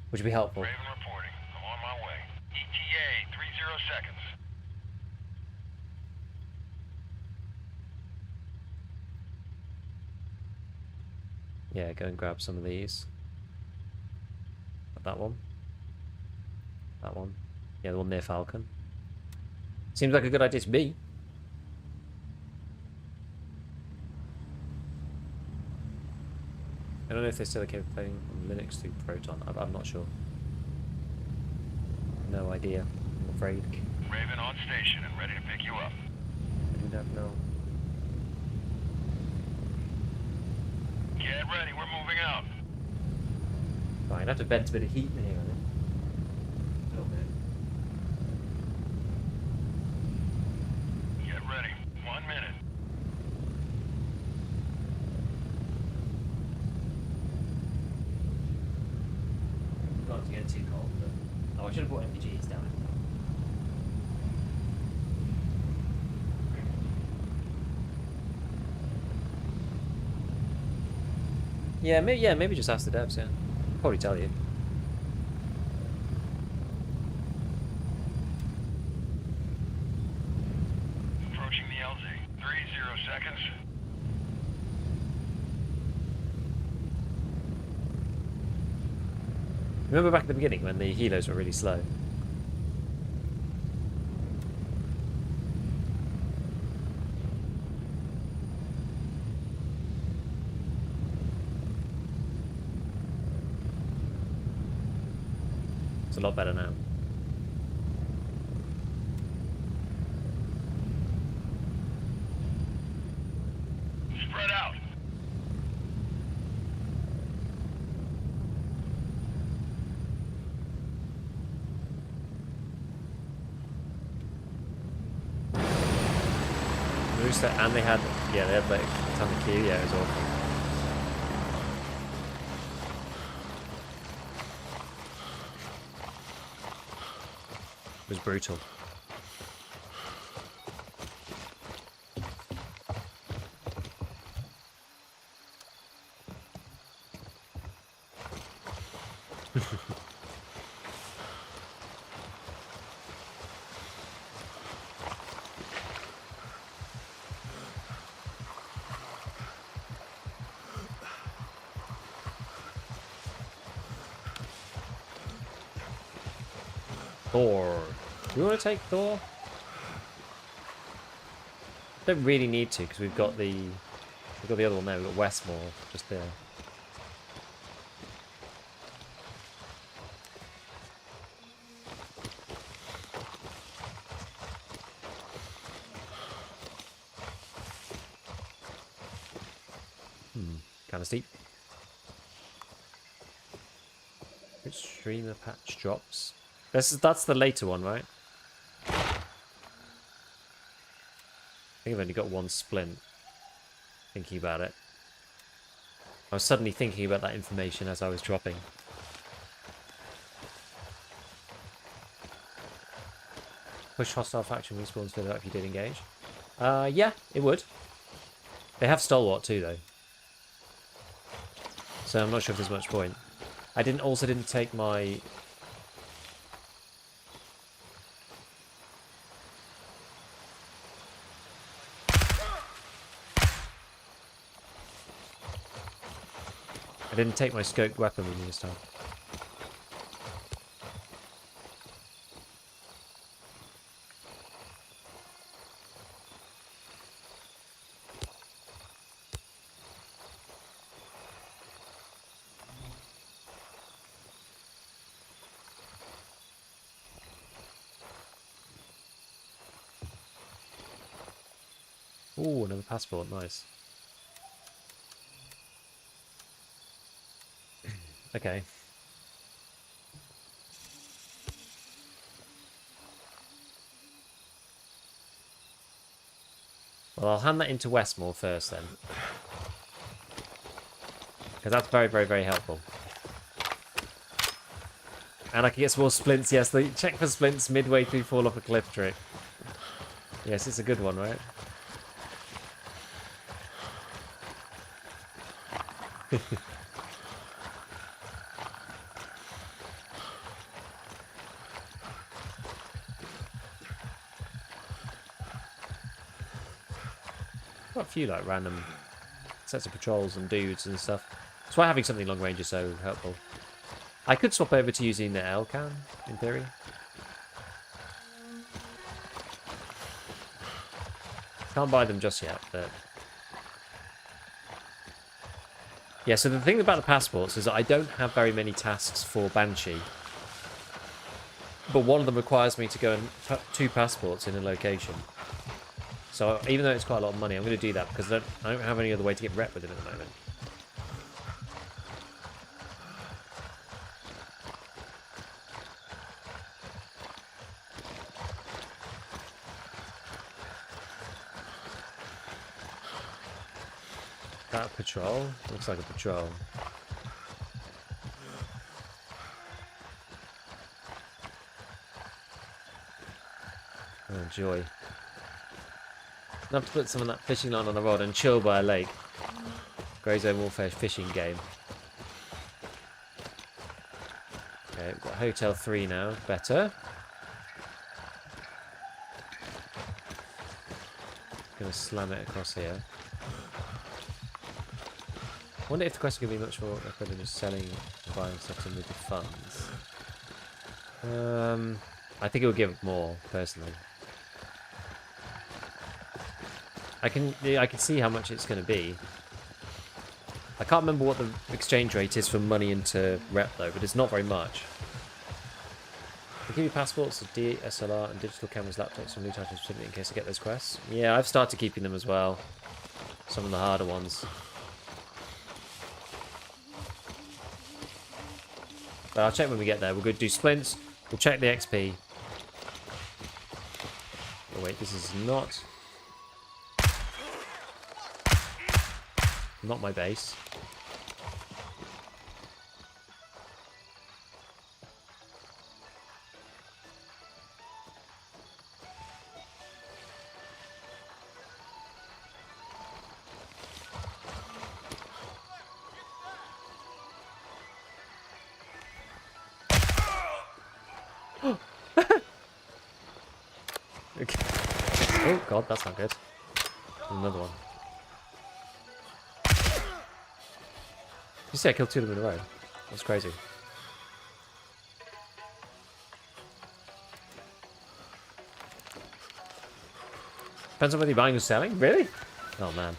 which would be helpful. Raven reporting. I'm on my way. ETA 30 seconds. Yeah, go and grab some of these. That one. That one. Yeah, the one near Falcon. Seems like a good idea to me. I don't know if they're still okay with playing on Linux through Proton. I'm not sure. No idea, I'm afraid. Raven on station and ready to pick you up. I do not know. Get ready, we're moving out. Fine, I have to vent a bit of heat in here, I think. A little bit. Get ready. 1 minute. Not to get too cold, but... Oh, I should have brought MPGs down. Yeah, maybe just ask the devs, yeah. Probably tell you. Approaching the LZ. 30 seconds. Remember back at the beginning when the helos were really slow? a lot better now. Spread out. Rooster, and they had like a ton of queue. Yeah, it was awful. It was brutal. Thor. Do you want to take Thor? Don't really need to because we've got the other one there. We've got Westmore just there. Kind of steep. Which streamer patch drops? That's the later one, right? I think I've only got one splint. Thinking about it. I was suddenly thinking about that information as I was dropping. Push hostile faction respawns further up if you did engage. Yeah, it would. They have Stalwart too, though. So I'm not sure if there's much point. I also didn't take my... I didn't take my scoped weapon with me this time. Ooh, another passport, nice. Okay. Well, I'll hand that into Westmore first then. Because that's very, very, very helpful. And I can get some more splints. Yes, the check for splints midway through fall off a cliff trick. Yes, it's a good one, right? Got a few like random sets of patrols and dudes and stuff. That's why having something long range is so helpful. I could swap over to using the L can in theory. Can't buy them just yet, but yeah. So the thing about the passports is that I don't have very many tasks for Banshee, but one of them requires me to go and put 2 passports in a location. So even though it's quite a lot of money, I'm going to do that because I don't have any other way to get rep with him at the moment. That a patrol? Looks like a patrol. Oh, joy. I have to put some of that fishing line on the rod and chill by a lake. Grey Zone Warfare fishing game. Okay, we've got Hotel 3 now. Better. Gonna slam it across here. I wonder if the quest is going to be much more equivalent than just selling and buying stuff to move the funds. I think it will give more, personally. I can see how much it's going to be. I can't remember what the exchange rate is for money into rep though, but it's not very much. They give you passports, a DSLR, and digital cameras, laptops, and loot items specifically in case I get those quests. Yeah, I've started keeping them as well. Some of the harder ones. But I'll check when we get there. We'll go do splints. We'll check the XP. Oh wait, this is not my base. Okay. Oh god, that's not good. Another one. You see I killed 2 of them in a row. That's crazy. Depends on whether you're buying or selling? Really? Oh man.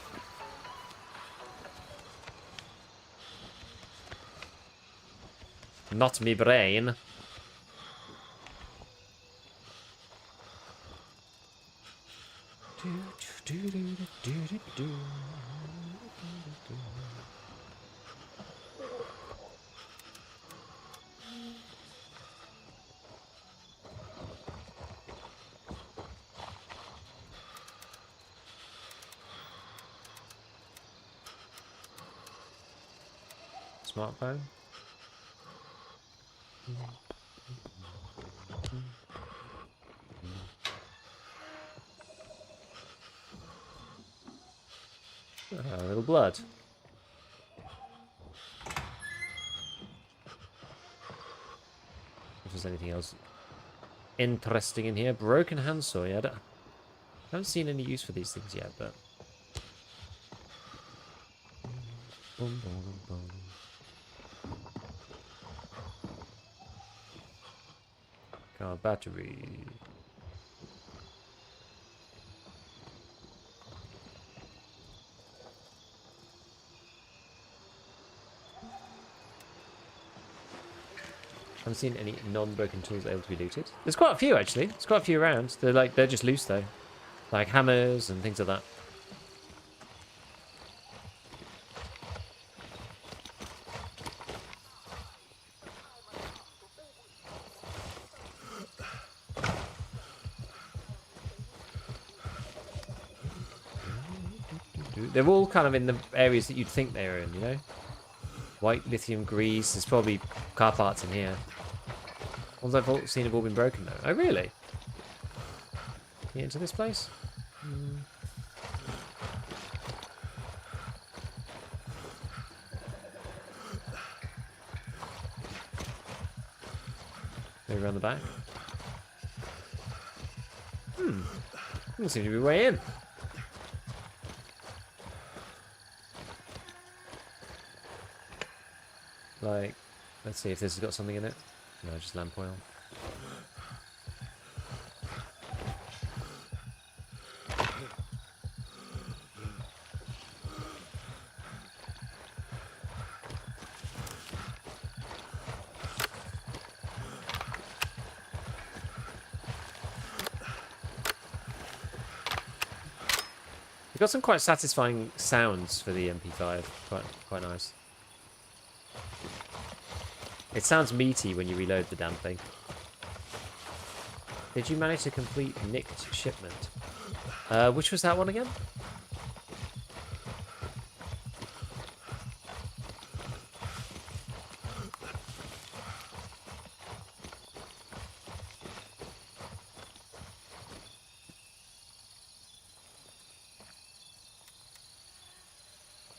Not me brain. Smartphone. A little blood. If there's anything else interesting in here. Broken handsaw. Yeah, I haven't seen any use for these things yet, but... Boom, boom, boom. Car battery. Haven't seen any non-broken tools able to be looted. There's quite a few actually. There's quite a few around. They're just loose though, like hammers and things like that. They're all kind of in the areas that you'd think they are in, you know? White lithium grease. There's probably car parts in here. Ones I've seen have all been broken though. Oh really? Can you get into this place? Maybe around the back? Doesn't seem to be a way in. Like, let's see if this has got something in it. No, just lamp oil. We've got some quite satisfying sounds for the MP5. Quite nice. It sounds meaty when you reload the damn thing. Did you manage to complete nicked shipment? Which was that one again?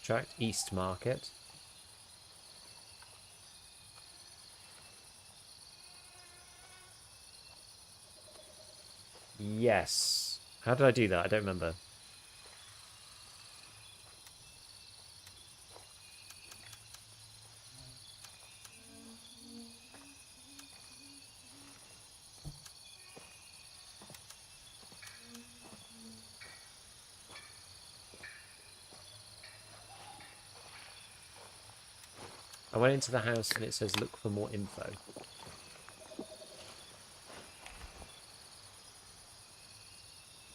Tract East Market. Yes. How did I do that? I don't remember. I went into the house and it says look for more info.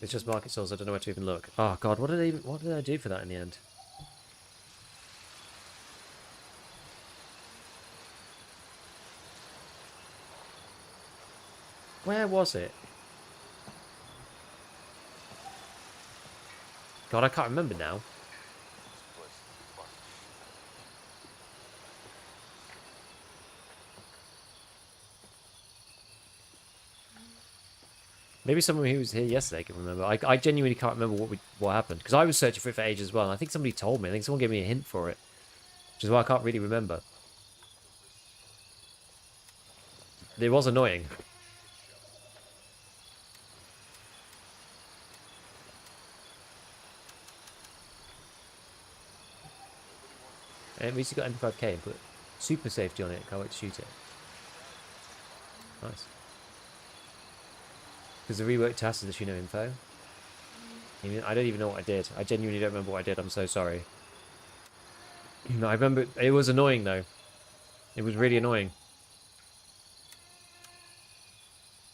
It's just market stalls. I don't know where to even look. Oh god, what did I do for that in the end? Where was it? God, I can't remember now. Maybe someone who was here yesterday can remember. I genuinely can't remember what happened. Because I was searching for it for ages as well. And I think somebody told me. I think someone gave me a hint for it. Which is why I can't really remember. It was annoying. And at least you got MP5K and put super safety on it. Can't wait to shoot it. Nice. Because the reworked task is issue no info. I don't even know what I did. I genuinely don't remember what I did. I'm so sorry. No, I remember it was annoying though. It was really annoying.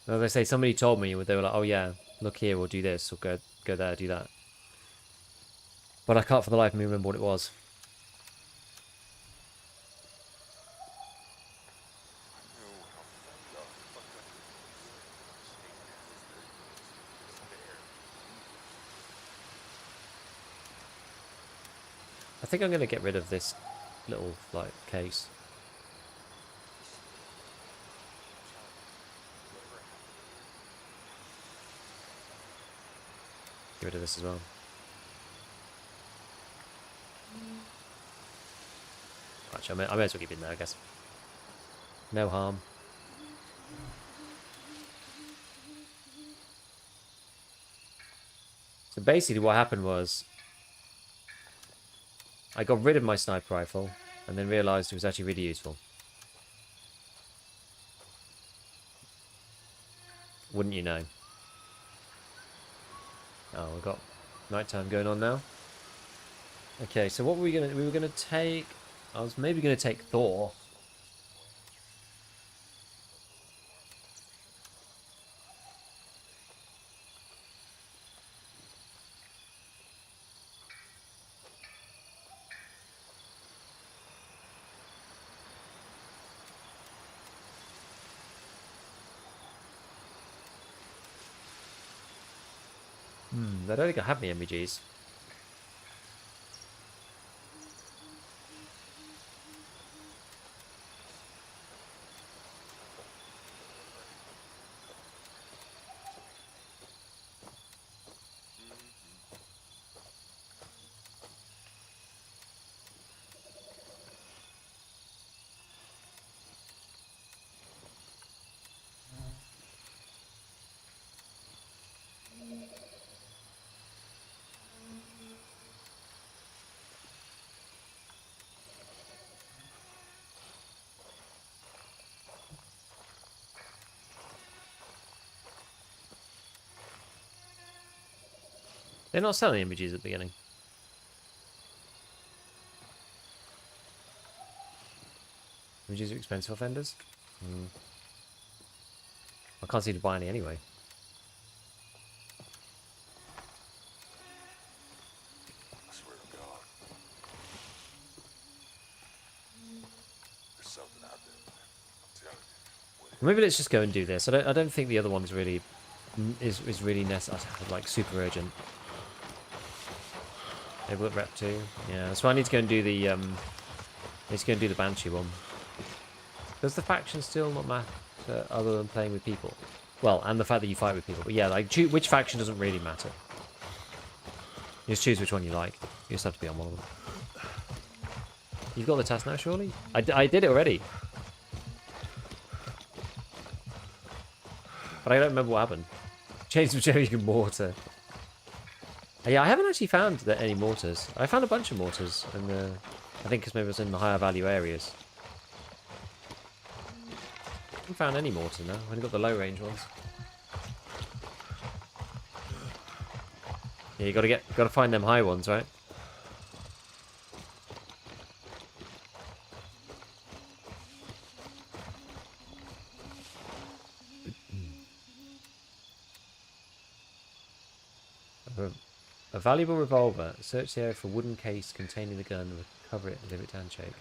As I say, somebody told me they were like, "Oh yeah, look here, we'll do this, or go there, do that." But I can't for the life of me remember what it was. I think I'm gonna get rid of this little like case. Get rid of this as well. Actually, I may as well keep it in there, I guess. No harm. So basically what happened was I got rid of my sniper rifle and then realised it was actually really useful. Wouldn't you know? Oh, we've got nighttime going on now. Okay, so what were we were gonna take... I was maybe gonna take Thor. I don't think I have any MVGs. They're not selling MVGs at the beginning. MVGs are expensive offenders? I can't seem to buy any anyway. I swear to God. There's something out there, man. I'm telling you. Maybe let's just go and do this. I don't think the other one's really is really necessary, like super urgent. Able at rep 2. Yeah, so I need to go and do the Banshee one. Does the faction still not matter other than playing with people? Well, and the fact that you fight with people. But yeah, like which faction doesn't really matter. You just choose which one you like. You just have to be on one of them. You've got the task now, surely? I did it already. But I don't remember what happened. Change the cherry mortar. Yeah, I haven't actually found any mortars. I found a bunch of mortars, and I think because maybe it was in the higher value areas. I haven't found any mortar now. I've only got the low range ones. Yeah, you gotta find them high ones, right? A valuable revolver. Search the area for a wooden case containing the gun and recover it and leave it to handshake.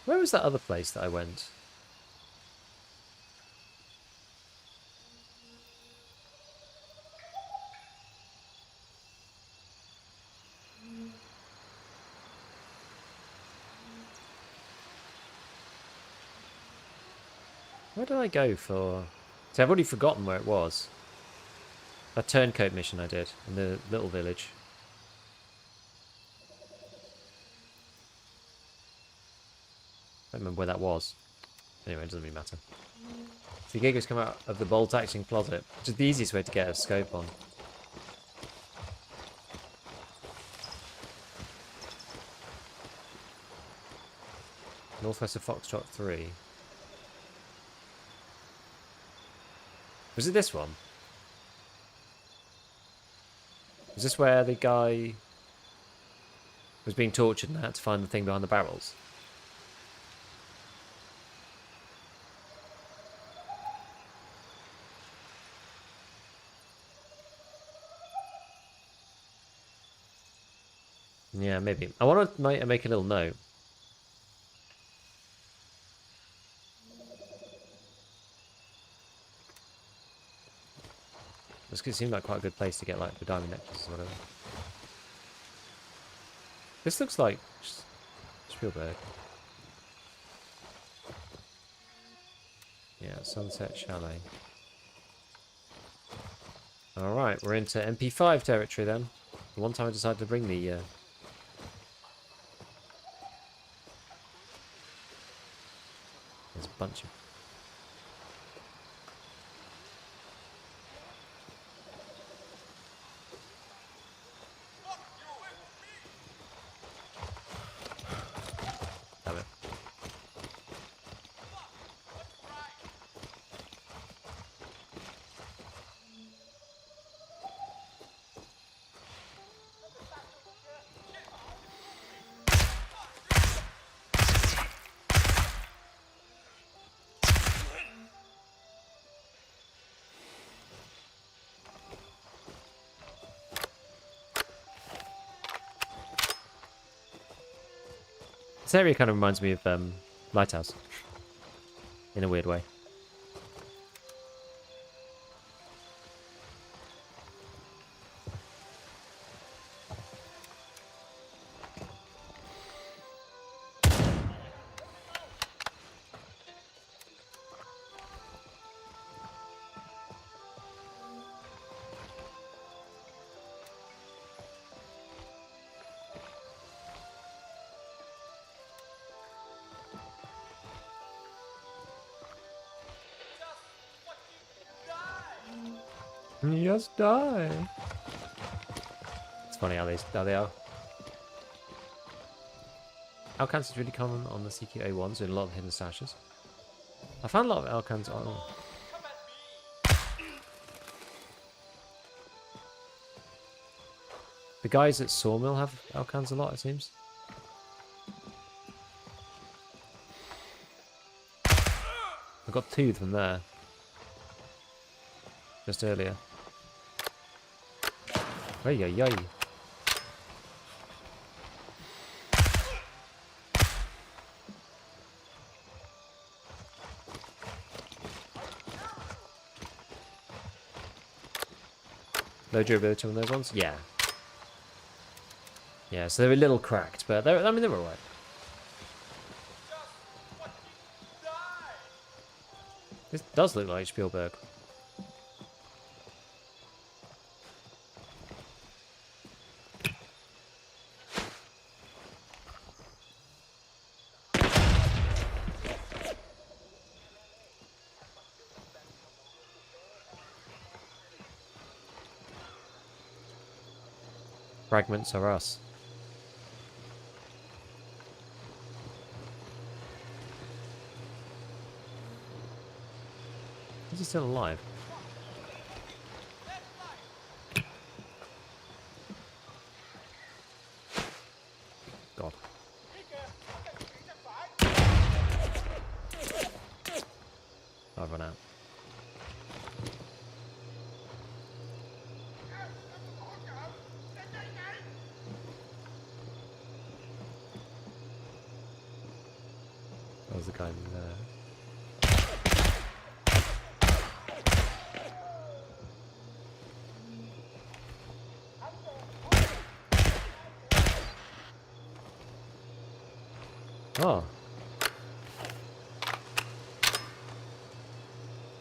Where was that other place that I went? Where did I go for... See, I've already forgotten where it was. That turncoat mission I did in the little village. I don't remember where that was. Anyway, it doesn't really matter. So Giga's come out of the bolt action closet, which is the easiest way to get a scope on. Northwest of Foxtrot 3. Was it this one? Was this where the guy was being tortured and had to find the thing behind the barrels? Yeah, maybe. I want to make a little note. This could seem like quite a good place to get like the diamond necklaces or whatever. This looks like Spielberg. Yeah, Sunset Chalet. Alright, we're into MP5 territory then. The one time I decided to bring the... There's a bunch of... Damn it. This area kind of reminds me of Lighthouse. In a weird way. Just die. It's funny how they are. Alcans is really common on the CQA1s in a lot of hidden stashes. I found a lot of Alcans on. The guys at Sawmill have Alcans a lot, it seems. I got 2 of them there. Just earlier. Ay, ay, ay. Low durability on those ones? Yeah. Yeah, so they're a little cracked, but they're, I mean, they're alright. This does look like Spielberg. Fragments are us. Is he still alive? God. I've run out. That was the guy there. Oh.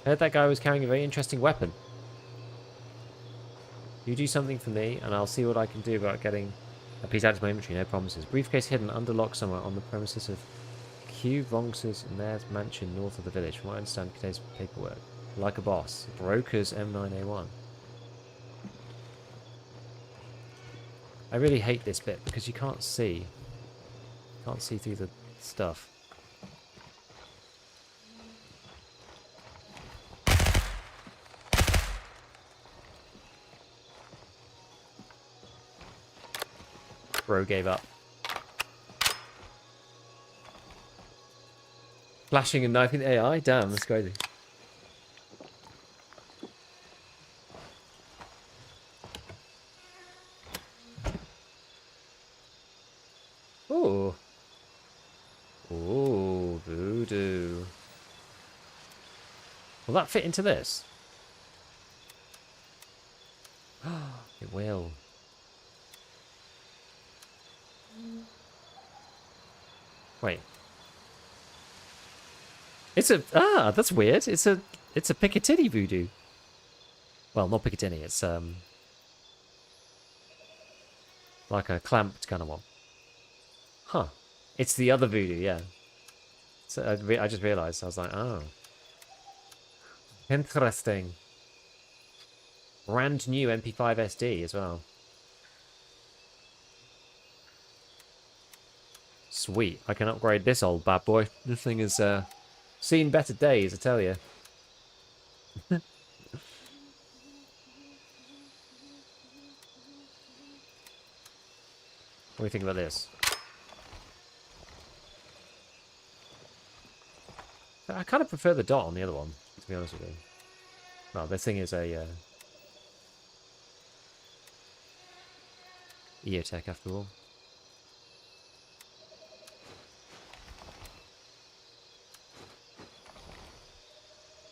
I heard that guy was carrying a very interesting weapon. You do something for me, and I'll see what I can do about getting a piece out of my inventory. No promises. Briefcase hidden under lock somewhere on the premises of Q. Vonx's Mayor's Mansion north of the village. From what I understand, contains paperwork. Like a boss. Broker's M9A1. I really hate this bit because you can't see. Can't see through the stuff. Bro gave up. Flashing and knifing the AI? Damn, that's crazy. Ooh. Ooh, voodoo. Will that fit into this? It will. Wait. It's a that's weird. It's a Picatinny voodoo. Well, not Picatinny. It's like a clamped kind of one. Huh. It's the other voodoo, yeah. So I just realized. I was like, oh, interesting. Brand new MP5 SD as well. Sweet. I can upgrade this old bad boy. This thing has seen better days, I tell you. What do you think about this? I kind of prefer the dot on the other one, to be honest with you. Well, this thing is a EOTech after all.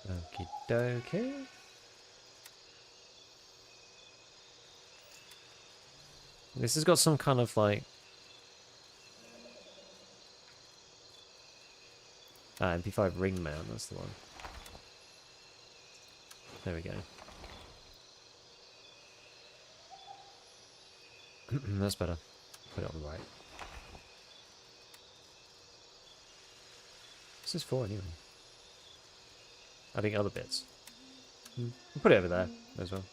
Okie dokie. This has got some kind of like MP5 ring mount, that's the one. There we go. That's better. Put it on the right. What's this for anyway? Adding other bits. We'll put it over there as well.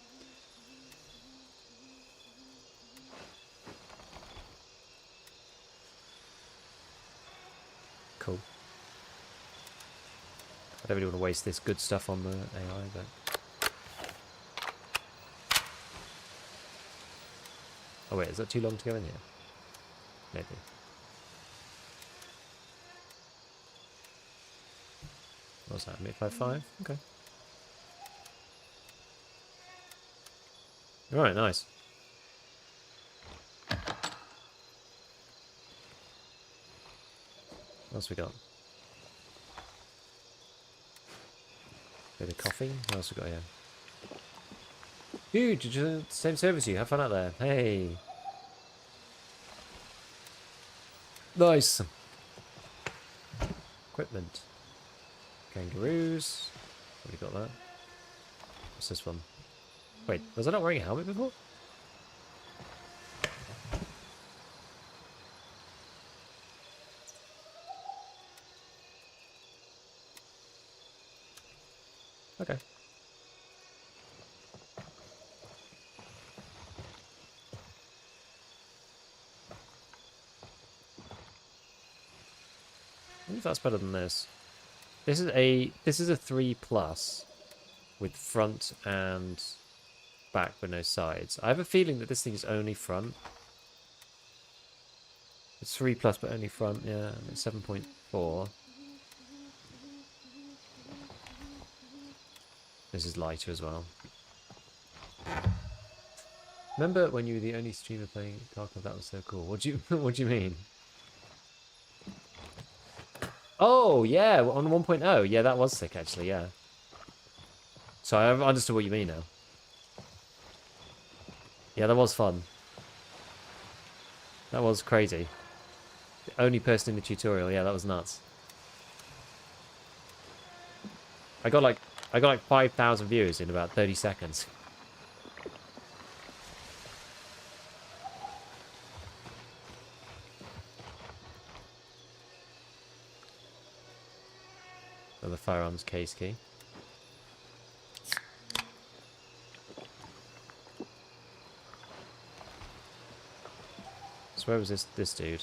Cool. I don't really want to waste this good stuff on the AI, but... Oh wait, is that too long to go in here? Maybe. What's that? 855? Okay. Alright, nice. What else we got? Bit of coffee. What else we got here? Huge! Did you same service you? Have fun out there. Hey! Nice! Equipment. Kangaroos. Already got that. What's this one? Wait, was I not wearing a helmet before? Okay. I wonder if that's better than this. This is a 3+ with front and back but no sides. I have a feeling that this thing is only front. It's 3+ but only front, yeah, and it's 7.4. This is lighter as well. Remember when you were the only streamer playing Tarkov? That was so cool. What do you what do you mean? Oh, yeah, on 1.0. Yeah, that was sick, actually, yeah. So I understood what you mean now. Yeah, that was fun. That was crazy. The only person in the tutorial. Yeah, that was nuts. I got like 5,000 views in about 30 seconds. Oh, the firearms case key. So where was this dude?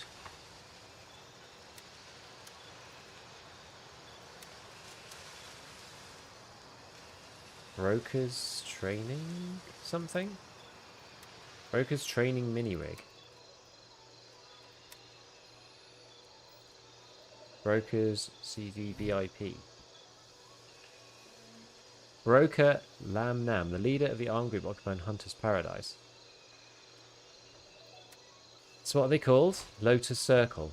Broker's training something? Broker's training mini rig. Broker's CVVIP. Broker Lam Nam, the leader of the armed group occupying Hunter's Paradise. So what are they called? Lotus Circle.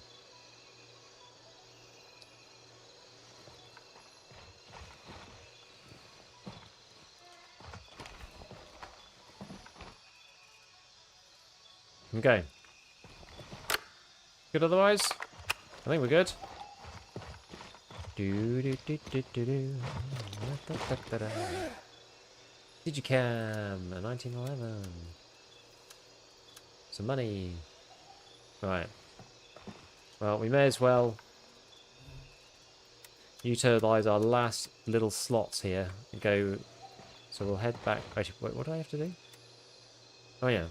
Okay. Good otherwise? I think we're good. Digicam, 1911. Some money. Right. Well, we may as well utilize our last little slots here and go. So we'll head back. Actually, wait, what do I have to do? Oh, yeah.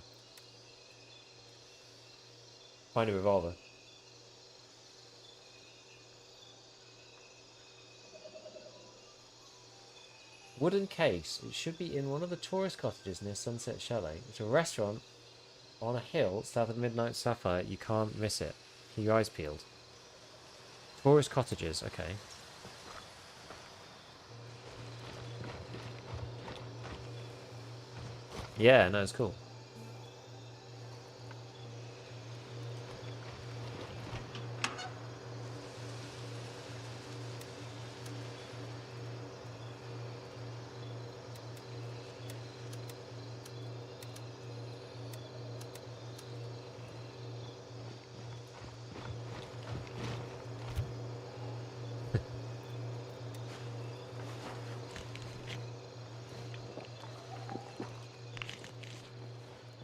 Find a revolver. Wooden case. It should be in one of the tourist cottages near Sunset Chalet. It's a restaurant on a hill south of Midnight Sapphire. You can't miss it. Keep your eyes peeled. Tourist cottages. Okay. Yeah, no, it's cool.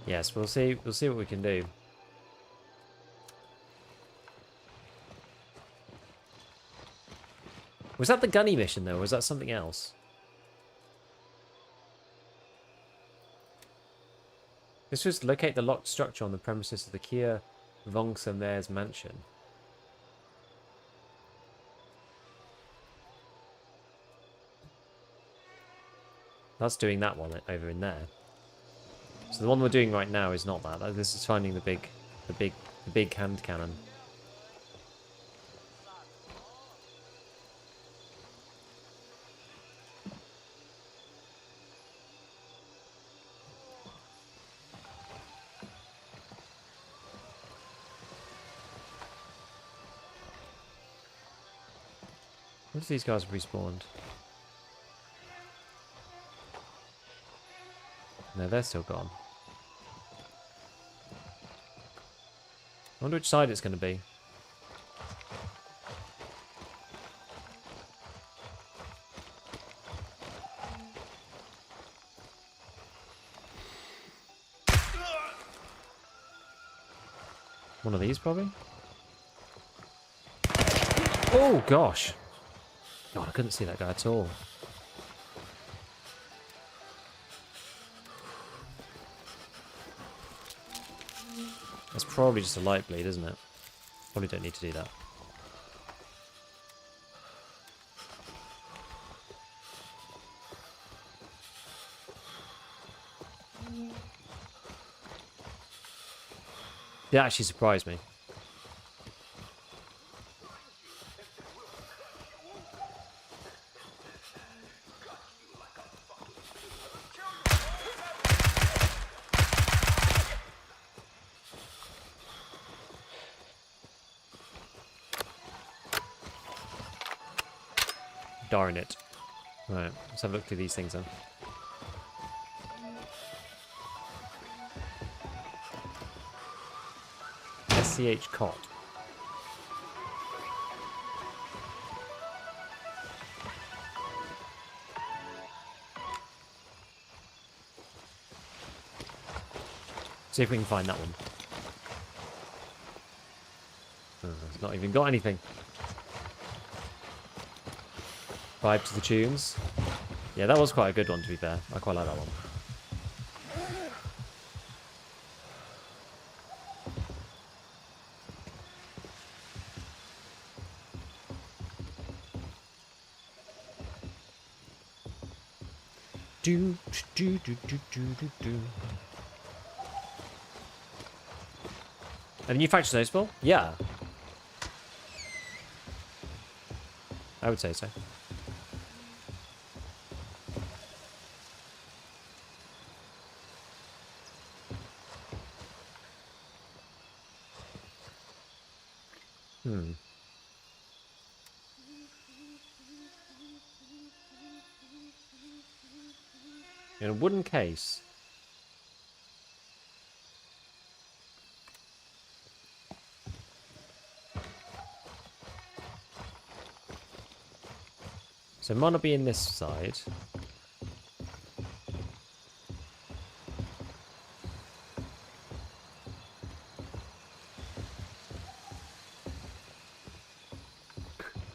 Yes, we'll see what we can do. Was that the gunny mission though, or was that something else? This was locate the locked structure on the premises of the Kia Vongsa Mayor's mansion. That's doing that one over in there. So the one we're doing right now is not that. This is finding the big hand cannon. What if these guys have respawned? No, they're still gone. I wonder which side it's going to be. One of these, probably? Oh, gosh. God, I couldn't see that guy at all. That's probably just a light bleed, isn't it? Probably don't need to do that. It actually surprised me. Darn it. Right, let's have a look through these things then. SCH cot. See if we can find that one. It's not even got anything. Vibe to the tunes. Yeah, that was quite a good one, to be fair. I quite like that one. Do do do do do do do. Are the new factions noticeable? Yeah. I would say so. In a wooden case. So it might not be in this side.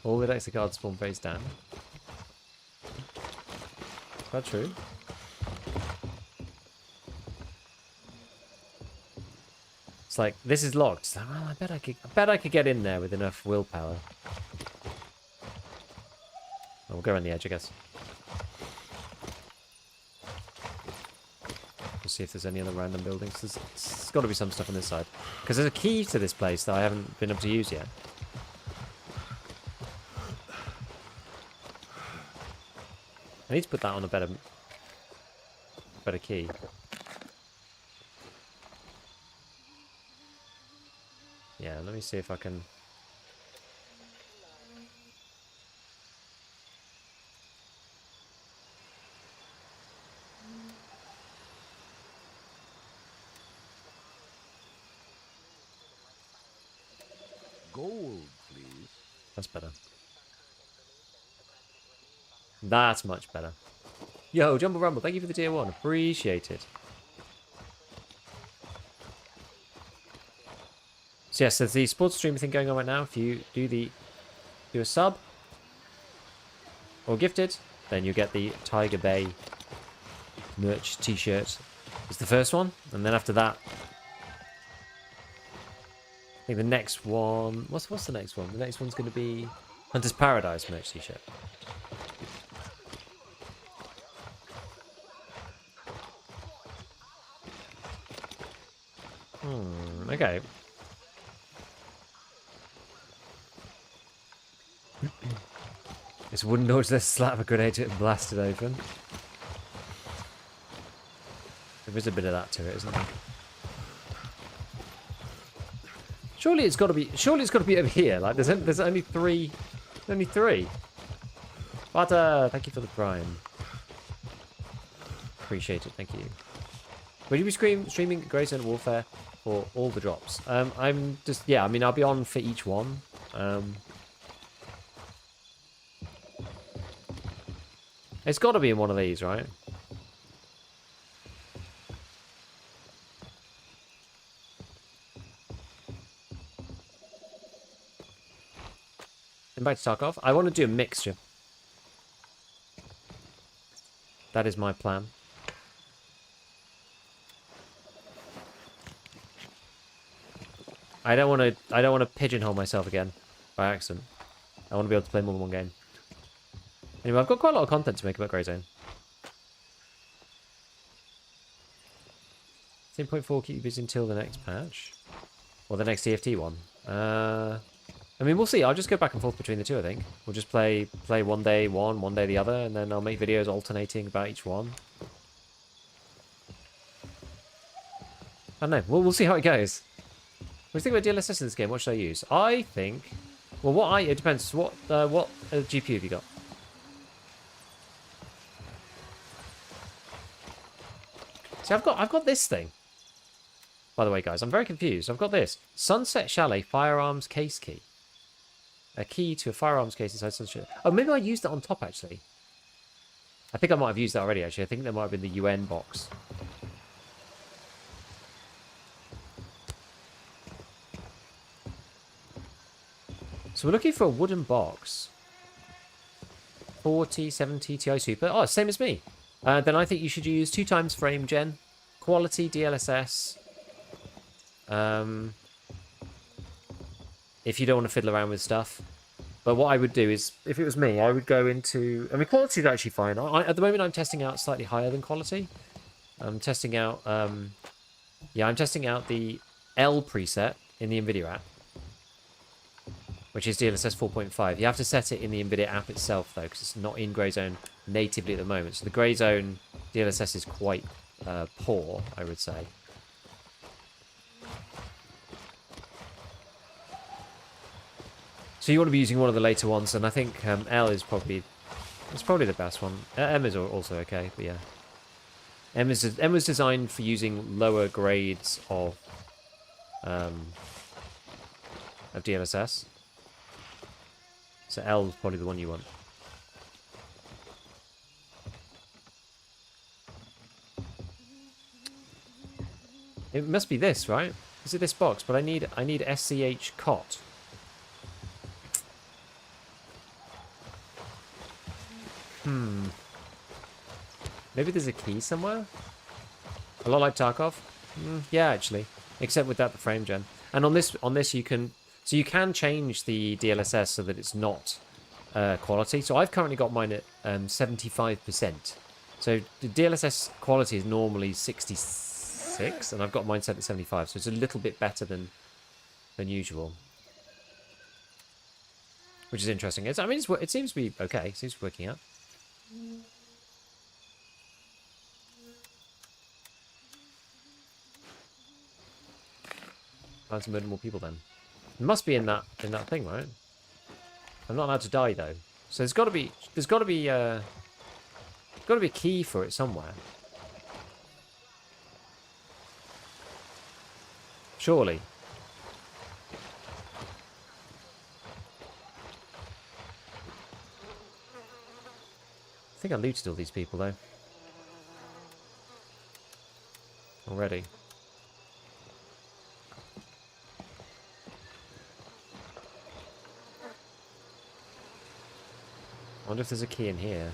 All the decks of cards spawn face down. Is that true? It's like, this is locked. It's like, well, I bet I could get in there with enough willpower. Oh, we'll go around the edge, I guess. We'll see if there's any other random buildings. There's got to be some stuff on this side. Because there's a key to this place that I haven't been able to use yet. I need to put that on a better key. Yeah, let me see if I can... Gold, please. That's better. That's much better. Yo, Jumble Rumble, thank you for the tier 1. Appreciate it. So yes, there's the sports stream thing going on right now. If you do a sub or gifted, then you get the Tiger Bay merch t-shirt. It's the first one, and then after that, I think the next one. What's the next one? The next one's going to be Hunter's Paradise merch t-shirt. Okay. This wooden door to slap a grenade to it and blast it open. There is a bit of that to it, isn't there? Surely it's got to be. Surely it's got to be over here. Like there's only three. Only three. Butter, thank you for the prime. Appreciate it. Thank you. Will you be streaming Greystone Warfare for all the drops? I'm just, yeah, I mean, I'll be on for each one. It's got to be in one of these, right? And back to Tarkov. I want to do a mixture. That is my plan. I don't want to pigeonhole myself again by accident. I want to be able to play more than one game. Anyway, I've got quite a lot of content to make about Greyzone. 10.4 keep you busy until the next patch. Or the next TFT one. I mean, we'll see. I'll just go back and forth between the two, I think. We'll just play one day one day the other, and then I'll make videos alternating about each one. I don't know. We'll see how it goes. What do you think about DLSS in this game? What should I use? I think... Well, it depends. What GPU have you got? See, I've got this thing. By the way, guys, I'm very confused. I've got this. Sunset Chalet firearms case key. A key to a firearms case inside Sunset. Oh, maybe I used that on top, actually. I think I might have used that already, actually. I think there might have been the UN box. So we're looking for a wooden box. 4070 Ti Super. Oh, same as me. Then I think you should use 2x frame gen. Quality DLSS. If you don't want to fiddle around with stuff. But what I would do is, if it was me, I would go into... I mean, quality is actually fine. At the moment, I'm testing out slightly higher than quality. I'm testing out... yeah, I'm testing out the L preset in the NVIDIA app. Which is DLSS 4.5. You have to set it in the NVIDIA app itself, though, because it's not in Grey Zone natively at the moment. So the Grey Zone DLSS is quite poor, I would say. So you want to be using one of the later ones, and I think L is probably the best one. M is also okay, but yeah. M was designed for using lower grades of DLSS. So L is probably the one you want. It must be this, right? Is it this box? But I need SCH cot. Maybe there's a key somewhere? A lot like Tarkov? Yeah, actually. Except without the frame gen. And on this you can... So you can change the DLSS so that it's not quality. So I've currently got mine at 75%. So the DLSS quality is normally 66, and I've got mine set at 75. So it's a little bit better than usual. Which is interesting. I mean, it seems to be okay. It seems to be working out. Find some more people then. It must be in that thing, right? I'm not allowed to die though, so there's got to be a key for it somewhere. Surely. I think I looted all these people though. Already. I wonder if there's a key in here.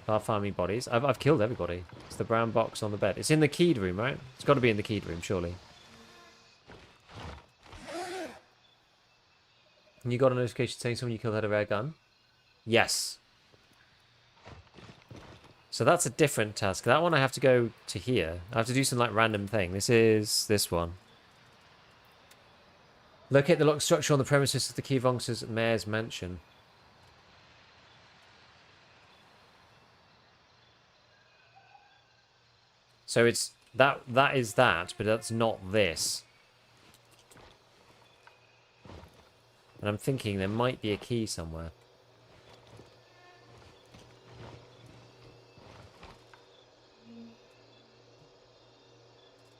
Farming bodies. I've killed everybody. It's the brown box on the bed. It's in the keyed room, right? It's got to be in the keyed room, surely. You got a notification saying someone you killed had a rare gun? Yes. So that's a different task. That one I have to go to here. I have to do some like random thing. This is this one. Locate the locked structure on the premises of the Kivong's mayor's mansion. So it's that is that, but that's not this. And I'm thinking there might be a key somewhere.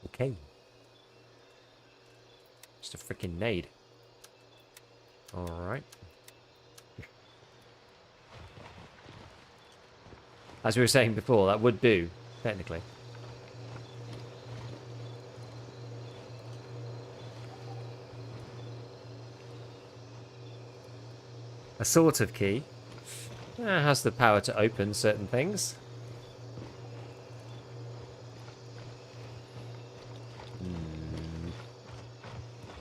Okay. Just a freaking nade. Alright. As we were saying before, that would do, technically. A sort of key. It has the power to open certain things.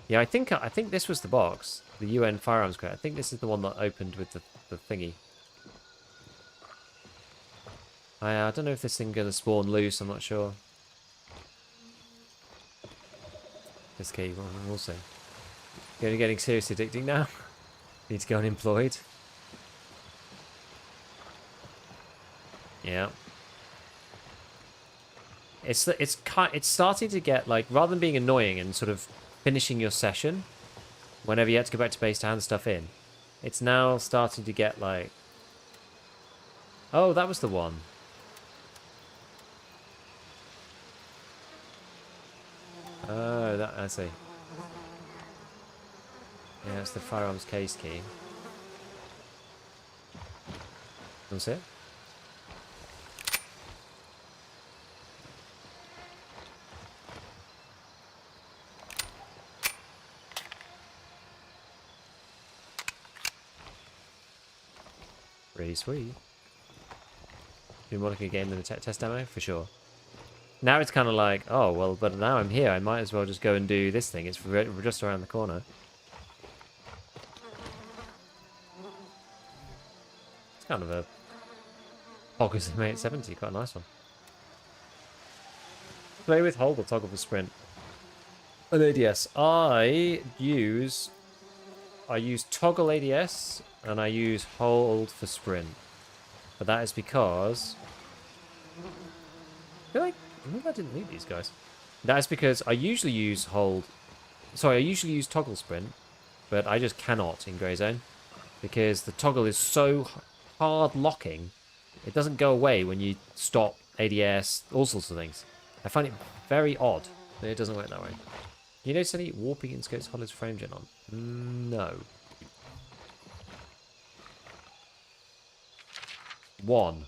Yeah, I think this was the box. The UN firearms crate. I think this is the one that opened with the thingy. I don't know if this thing's going to spawn loose. I'm not sure. This key, we'll see. Getting seriously addicting now. Need to go unemployed. Yeah. It's starting to get like, rather than being annoying and sort of finishing your session whenever you have to go back to base to hand stuff in, it's now starting to get like, oh, that was the one. Oh, that I see. Yeah, it's the firearms case key. That's it. Really sweet. Be more like a game than a test demo, for sure. Now it's kind of like, oh, well, but now I'm here. I might as well just go and do this thing. It's just around the corner. It's kind of a Toggle Sim 870, quite a nice one. Play with hold or toggle for sprint. An ADS. I use toggle ADS and I use hold for sprint. But that is because I feel like I didn't need these guys. That is because I usually use hold. Sorry, I usually use toggle sprint, but I just cannot in Grey Zone because the toggle is so hard locking. It doesn't go away when you stop ADS, all sorts of things. I find it very odd that it doesn't work that way. You notice any warping in Scope's Hollows frame gen on? No. 1.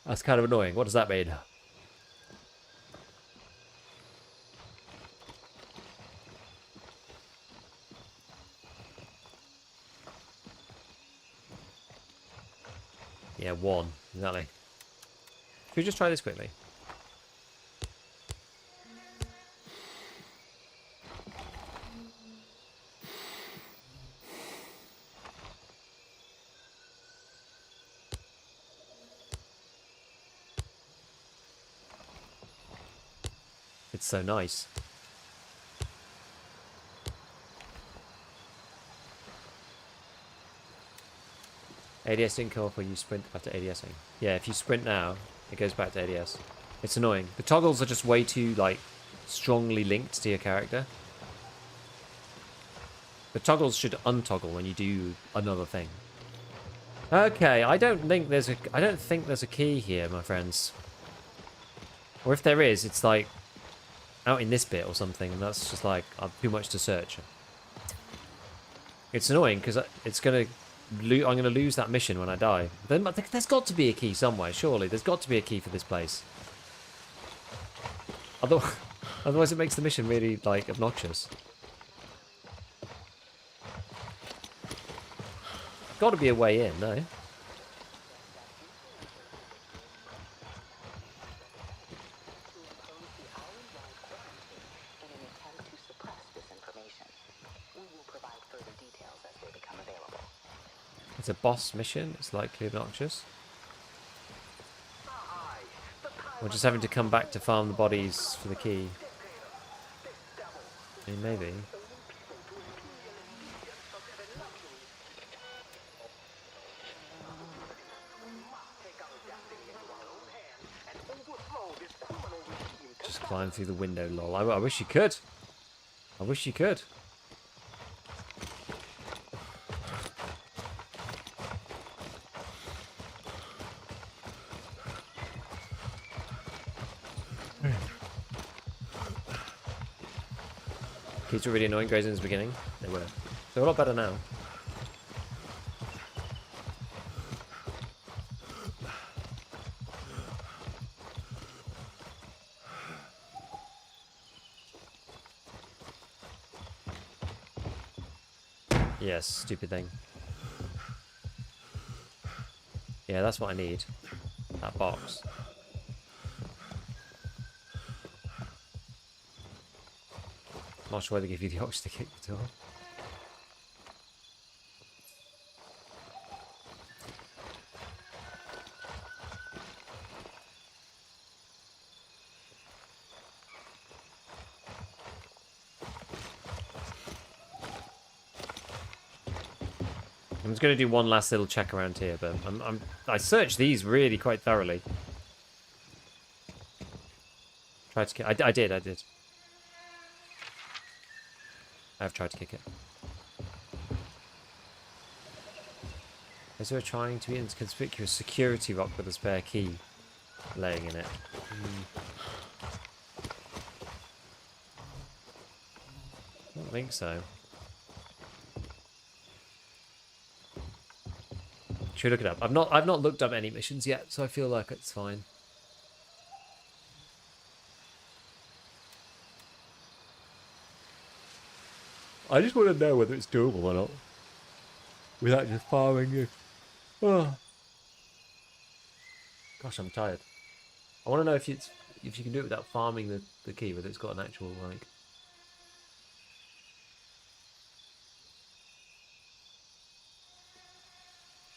That's kind of annoying. What does that mean? Yeah, 1. Exactly. Should we just try this quickly? It's so nice. ADS didn't come off when you sprint after ADSing. Yeah, if you sprint now, it goes back to ADS. It's annoying. The toggles are just way too, like, strongly linked to your character. The toggles should untoggle when you do another thing. Okay, I don't think there's a key here, my friends. Or if there is, it's like out in this bit or something, and that's just like too much to search. It's annoying because it's gonna. I'm gonna lose that mission when I die. There's got to be a key somewhere, surely. There's got to be a key for this place. Otherwise, it makes the mission really like obnoxious. Got to be a way in, no? It's a boss mission. It's likely obnoxious. We're just having to come back to farm the bodies for the key. I mean, maybe. Just climb through the window, lol. I wish you could. I wish you could. Keys were really annoying Grey Zone's beginning. They were. They're a lot better now. Yes, stupid thing. Yeah, that's what I need. That box. Not sure why they give you the option to kick the door. I'm just going to do one last little check around here, but I searched these really quite thoroughly. Tried to kick. I did. I've tried to kick it. Is there trying to be inconspicuous security rock with a spare key laying in it? don't think so. Should we look it up? I've not looked up any missions yet, so I feel like it's fine. I just want to know whether it's doable or not. Without just farming it. Oh. Gosh, I'm tired. I want to know if you can do it without farming the key, whether it's got an actual, like...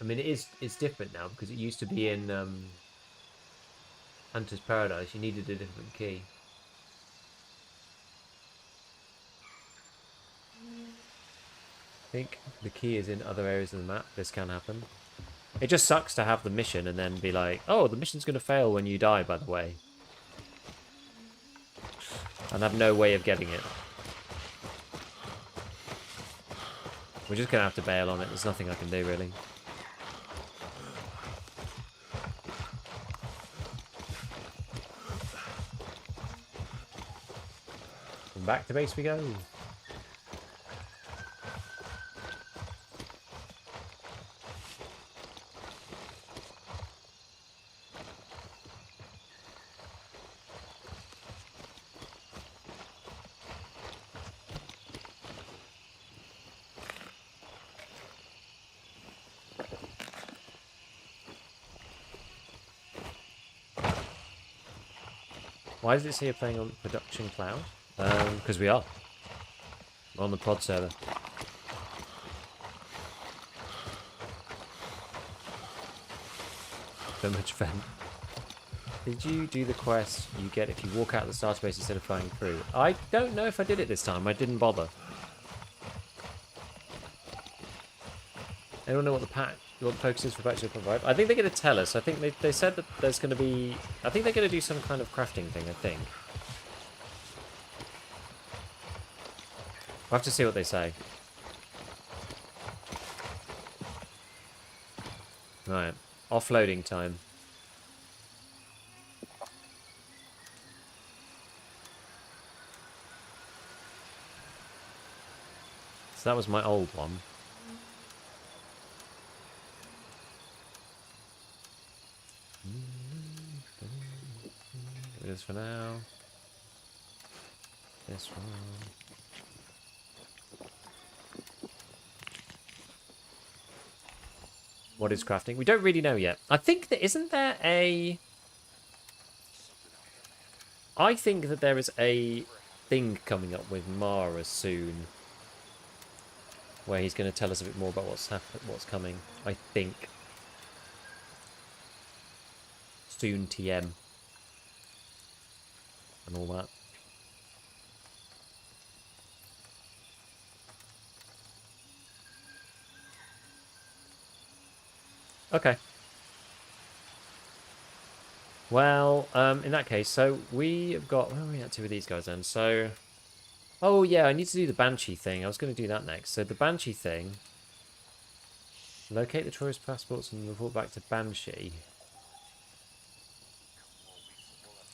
I mean, it's different now, because it used to be in Hunter's Paradise. You needed a different key. I think the key is in other areas of the map. This can happen. It just sucks to have the mission and then be like, oh, the mission's going to fail when you die, by the way. And have no way of getting it. We're just going to have to bail on it. There's nothing I can do, really. And back to base we go. Why does it say you're playing on production cloud? Because we are. We're on the prod server. So much fun. Did you do the quest you get if you walk out of the starter base instead of flying through? I don't know if I did it this time. I didn't bother. Anyone know what the focus is for patch 0.5? I think they're going to tell us. I think they said that there's going to be... I think they're going to do some kind of crafting thing, I think. We'll have to see what they say. Right. Offloading time. So that was my old one. It is for now. This one. What is crafting? We don't really know yet. I think that isn't there a... I think that there is a thing coming up with Mara soon, where he's going to tell us a bit more about what's coming. I think. Soon TM. And all that. Okay. Well, in that case, so we have got... Where are we at to with these guys then? So... Oh, yeah, I need to do the Banshee thing. I was going to do that next. So the Banshee thing... Locate the tourist passports and report back to Banshee.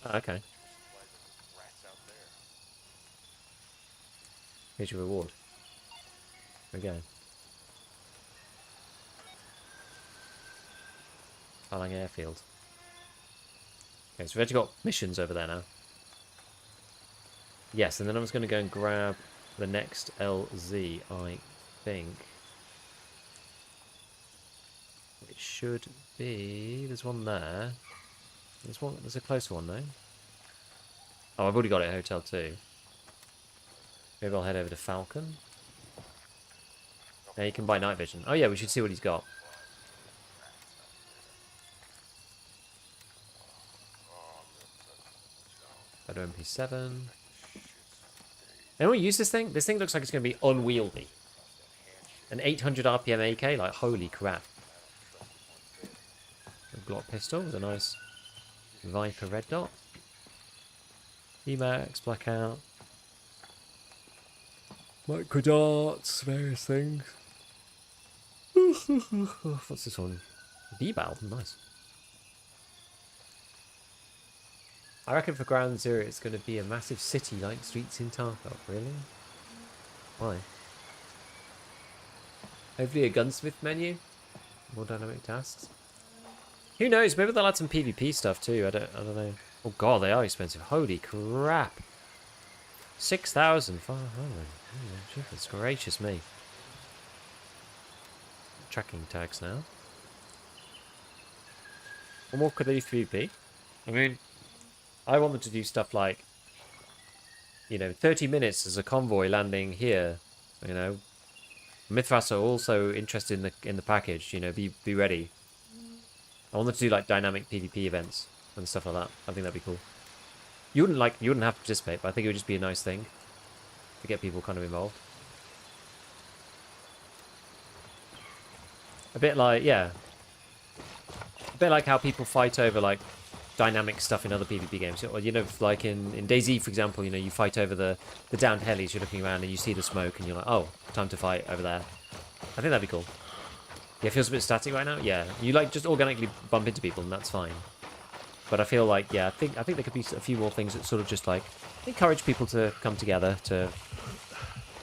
Oh, okay. Here's your reward. There we go. Palang Airfield. Okay, so we've actually got missions over there now. Yes, and then I was going to go and grab the next LZ, I think. It should be... There's one there. There's a closer one though. Oh, I've already got it at Hotel 2. Maybe I'll head over to Falcon. Now you can buy night vision. Oh yeah, we should see what he's got. Photo MP7. Anyone use this thing? This thing looks like it's going to be unwieldy. An 800 RPM AK? Like, holy crap. A Glock pistol with a nice Viper red dot. Emax, blackout. Micro darts, various things. What's this one? D-Bal, nice. I reckon for Ground Zero it's going to be a massive city like Streets in Tarkov, really? Why? Hopefully a gunsmith menu? More dynamic tasks? Who knows? Maybe they'll add some PvP stuff too. I don't know. Oh god, they are expensive. Holy crap. 6,500. Oh, goodness gracious me. Tracking tags now. What more could they do for PvP? I mean, I want them to do stuff like, you know, 30 minutes as a convoy landing here. You know, Mithras are also interested in the package. You know, be ready. I want them to do like dynamic PvP events and stuff like that. I think that'd be cool. You wouldn't have to participate, but I think it would just be a nice thing to get people kind of involved. A bit like, yeah. A bit like how people fight over like dynamic stuff in other PvP games. Or, you know, like in DayZ, for example, you know, you fight over the downed helis, you're looking around and you see the smoke and you're like, oh, time to fight over there. I think that'd be cool. Yeah, it feels a bit static right now. Yeah, you like just organically bump into people and that's fine. But I feel like, yeah, I think there could be a few more things that sort of just like encourage people to come together to,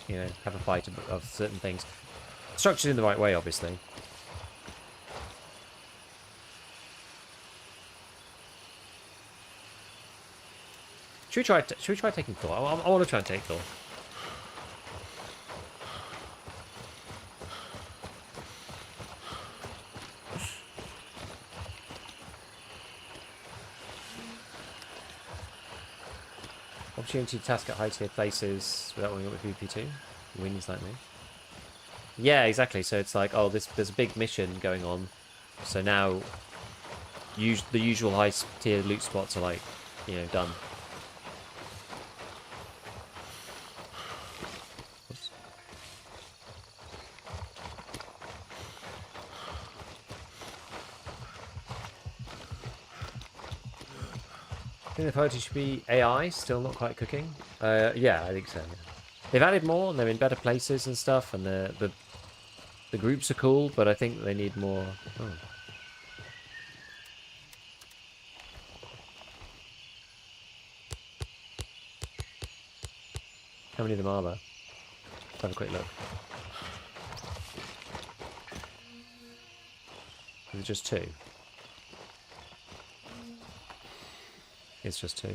you know, have a fight of certain things. Structured in the right way, obviously. Should we try taking Thor? I want to try and take Thor. Opportunity to task at high tier places without warming up with VP2. Wins like me. Yeah, exactly. So it's like, oh, there's a big mission going on. So now, the usual high tier loot spots are like, you know, done. Oops. I think the party should be AI, still not quite cooking. Yeah, I think so. Yeah. They've added more, and they're in better places and stuff, and the groups are cool, but I think they need more. Oh. How many of them are there? Let's have a quick look. Is it just 2? It's just 2.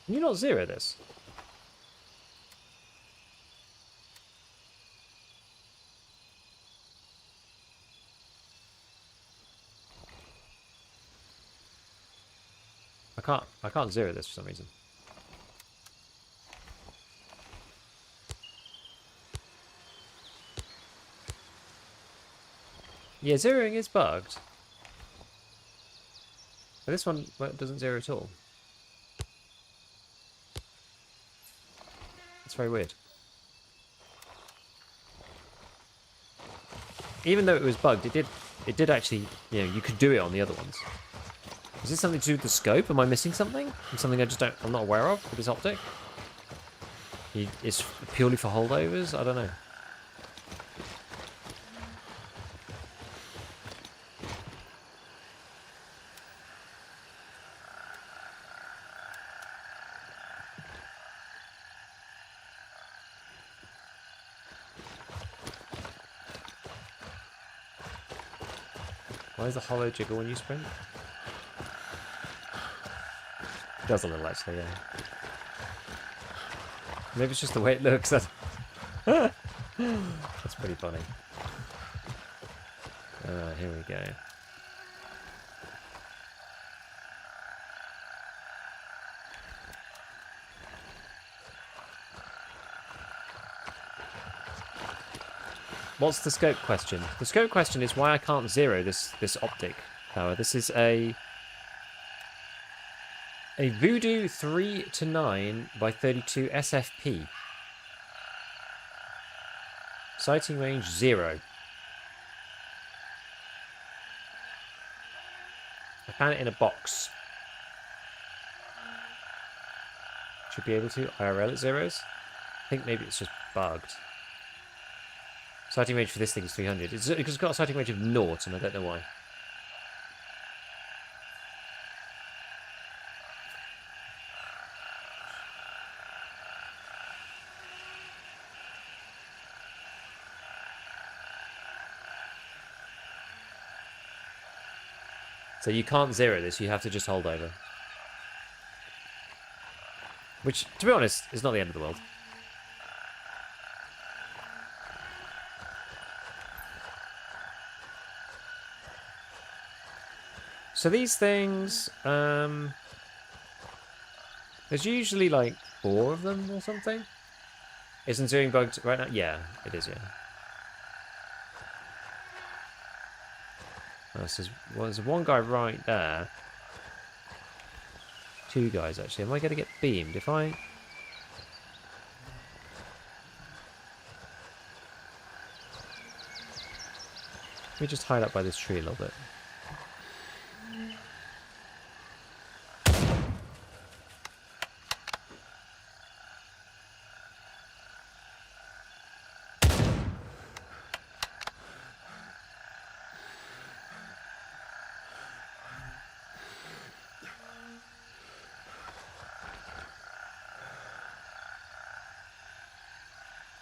Can you not zero this? I can't zero this for some reason. Yeah, zeroing is bugged. But this one doesn't zero at all. It's very weird. Even though it was bugged, it did actually, you know, you could do it on the other ones. Is this something to do with the scope? Am I missing something? Something I'm not aware of with this optic? It's purely for holdovers? I don't know. Why is the hollow jiggle when you sprint? It does a little actually, yeah. Maybe it's just the way it looks. That's pretty funny. Alright, here we go. What's the scope question? The scope question is why I can't zero this optic power. This is a Voodoo 3 to 9 by 32 SFP. Sighting range 0. I found it in a box. Should be able to. IRL at zeros. I think maybe it's just bugged. Sighting range for this thing is 300. It's got a sighting range of 0, and I don't know why. So you can't zero this, you have to just hold over. Which, to be honest, is not the end of the world. So these things, there's usually like 4 of them or something. Isn't zeroing bugged right now? Yeah, it is, yeah. Oh, well, there's one guy right there. 2 guys, actually. Am I going to get beamed? If I... Let me just hide up by this tree a little bit.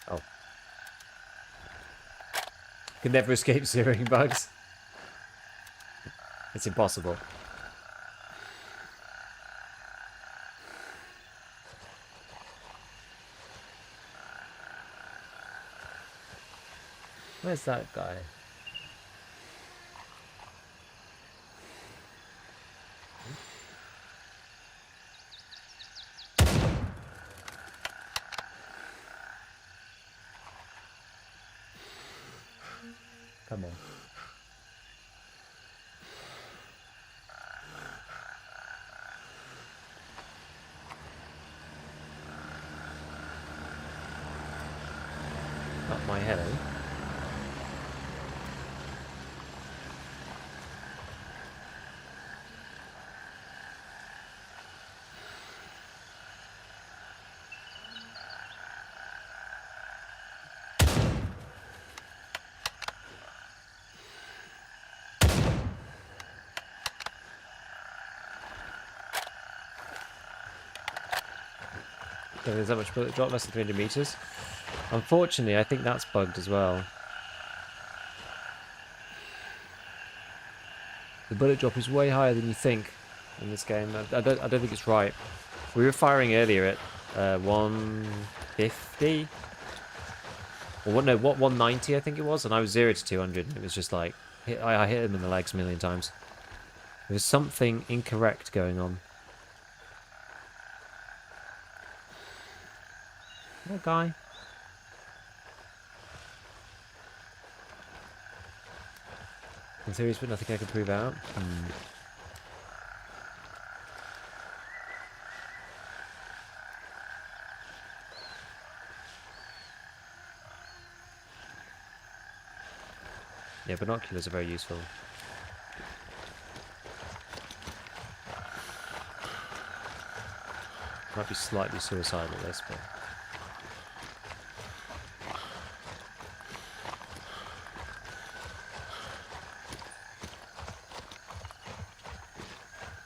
Oh. Can never escape zeroing bugs. It's impossible. Where's that guy? Come on. Up my head, eh? There's that much bullet drop, less than 300 meters. Unfortunately, I think that's bugged as well. The bullet drop is way higher than you think in this game. I don't think it's right. We were firing earlier at 150, or what? No, what 190 I think it was, and I was 0 to 200. And it was just like I hit him in the legs a million times. There was something incorrect going on. That guy. In theories, but nothing I can prove out. Yeah, binoculars are very useful. Might be slightly suicidal, this, but...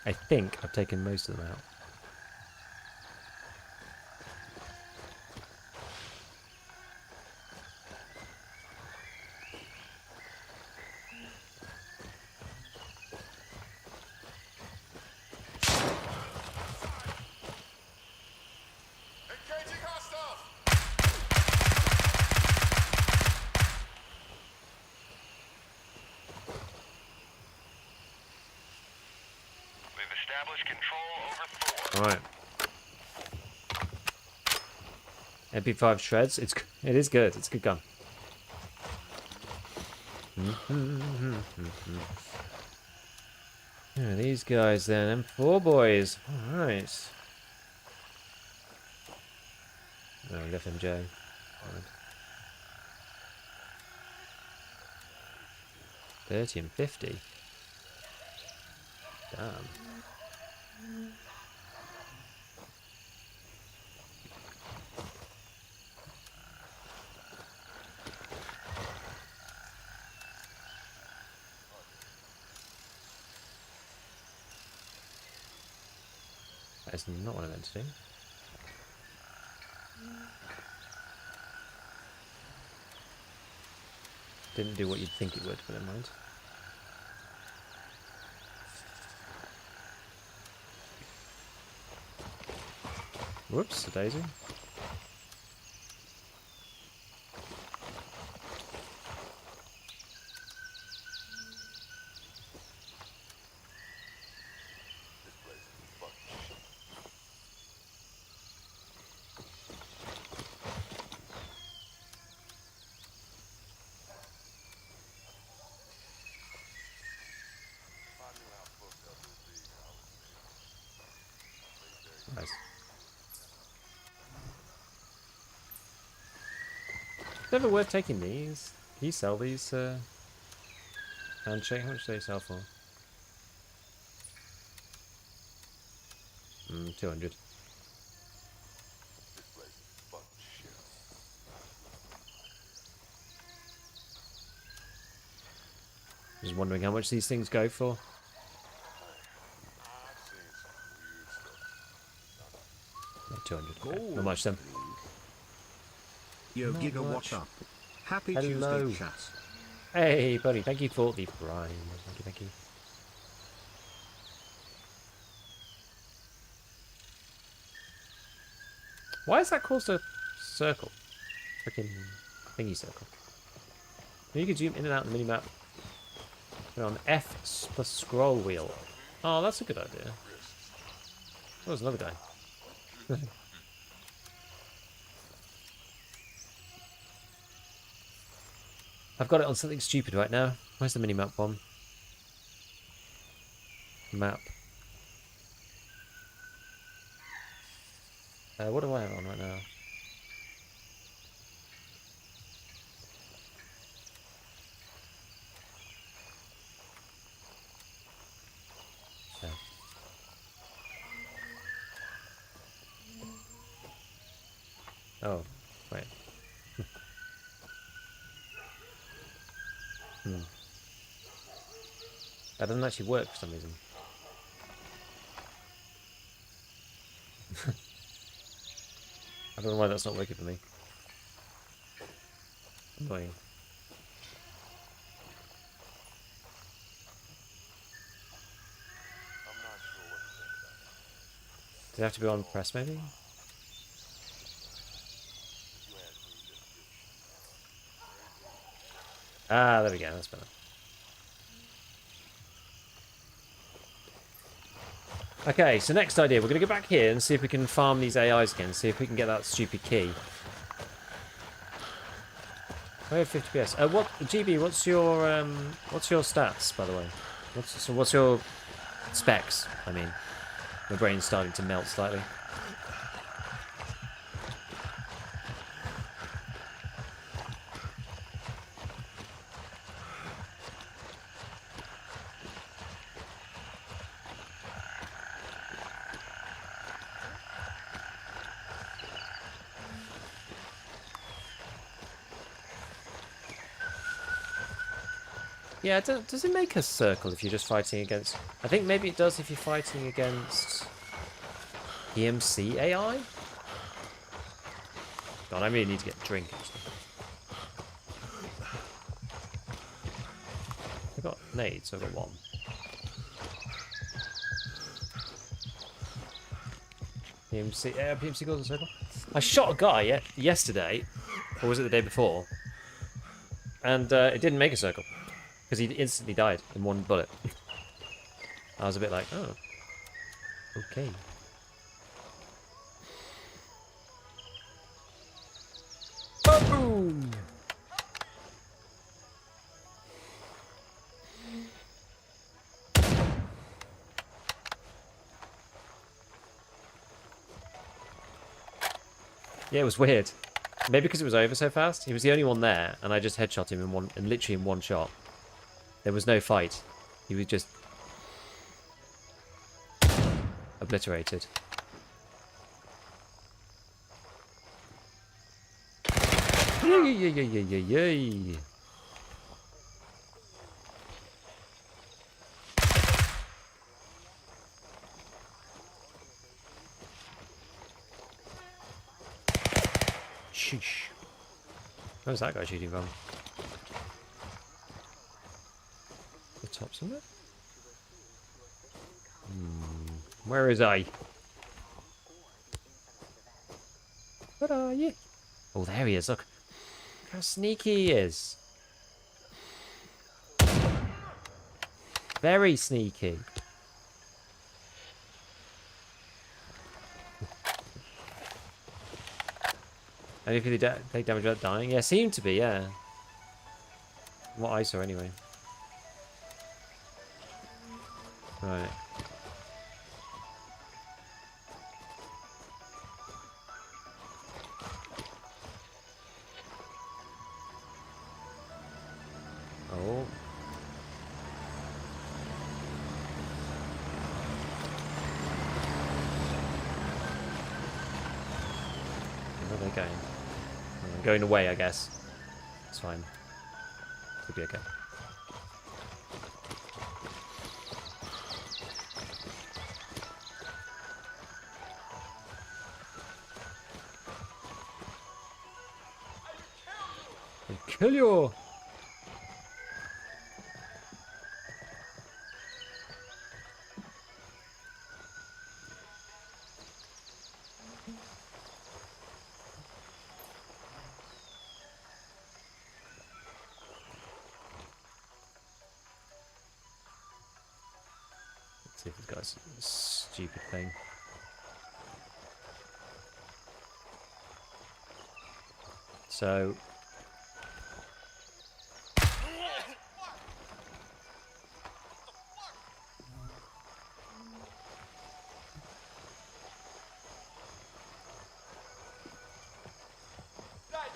I think I've taken most of them out. Engaging hostiles! We've established control over Thor. Alright. MP5 shreds. It is good. It's a good gun. Yeah, these guys then. M4 boys. Alright. Oh, left MJ. Alright. 30 and 50. Damn. That is not what I meant to do. Didn't do what you'd think it would, but never mind. Whoops, a daisy. Nice. Never worth taking these. Can you sell these? Handshake. How much do they sell for? 200. Just wondering how much these things go for. No, 200. Okay. Not much then. Yo, Not Giga, much. what's up? Happy Hello. Tuesday, chat. Hey, buddy. Thank you for the prime. Thank you, thank you. Why is that called a circle? Freaking thingy circle. You can zoom in and out of the minimap. Put on F plus scroll wheel. Oh, that's a good idea. Oh, there's another guy. I've got it on something stupid right now. Where's the minimap one? Map. What do I have on right now? Yeah. Oh, wait. That doesn't actually work for some reason. I don't know why that's not working for me. Annoying. Does it have to be on press maybe? Ah, there we go, that's better. Okay, so next idea, we're going to go back here and see if we can farm these AIs again, see if we can get that stupid key. I have 50 PS. What GB? What's your stats, by the way? What's your specs? I mean, my brain's starting to melt slightly. Yeah, does it make a circle if you're just fighting against... I think maybe it does if you're fighting against EMC AI? God, I really need to get a drink, actually. I've got nades, so I've got one. PMC Golden Circle? I shot a guy yesterday, or was it the day before? And it didn't make a circle. Because he instantly died in one bullet. I was a bit like, oh. Okay. Boom! Yeah, it was weird. Maybe because it was over so fast. He was the only one there, and I just headshot him literally in one shot. There was no fight. He was just obliterated. Yay, yay, yay, yay, yay, yay. Sheesh. Where's that guy shooting from? The top somewhere? Where is I? Where are you? Oh, there he is. Look. Look how sneaky he is. Very sneaky. And if they take damage without dying? Yeah, seem to be, yeah. What I saw anyway. Right. Oh. Where are they going? Oh, going away, I guess. It's fine. Could be okay. I'll kill you! See if this guy's a stupid thing. So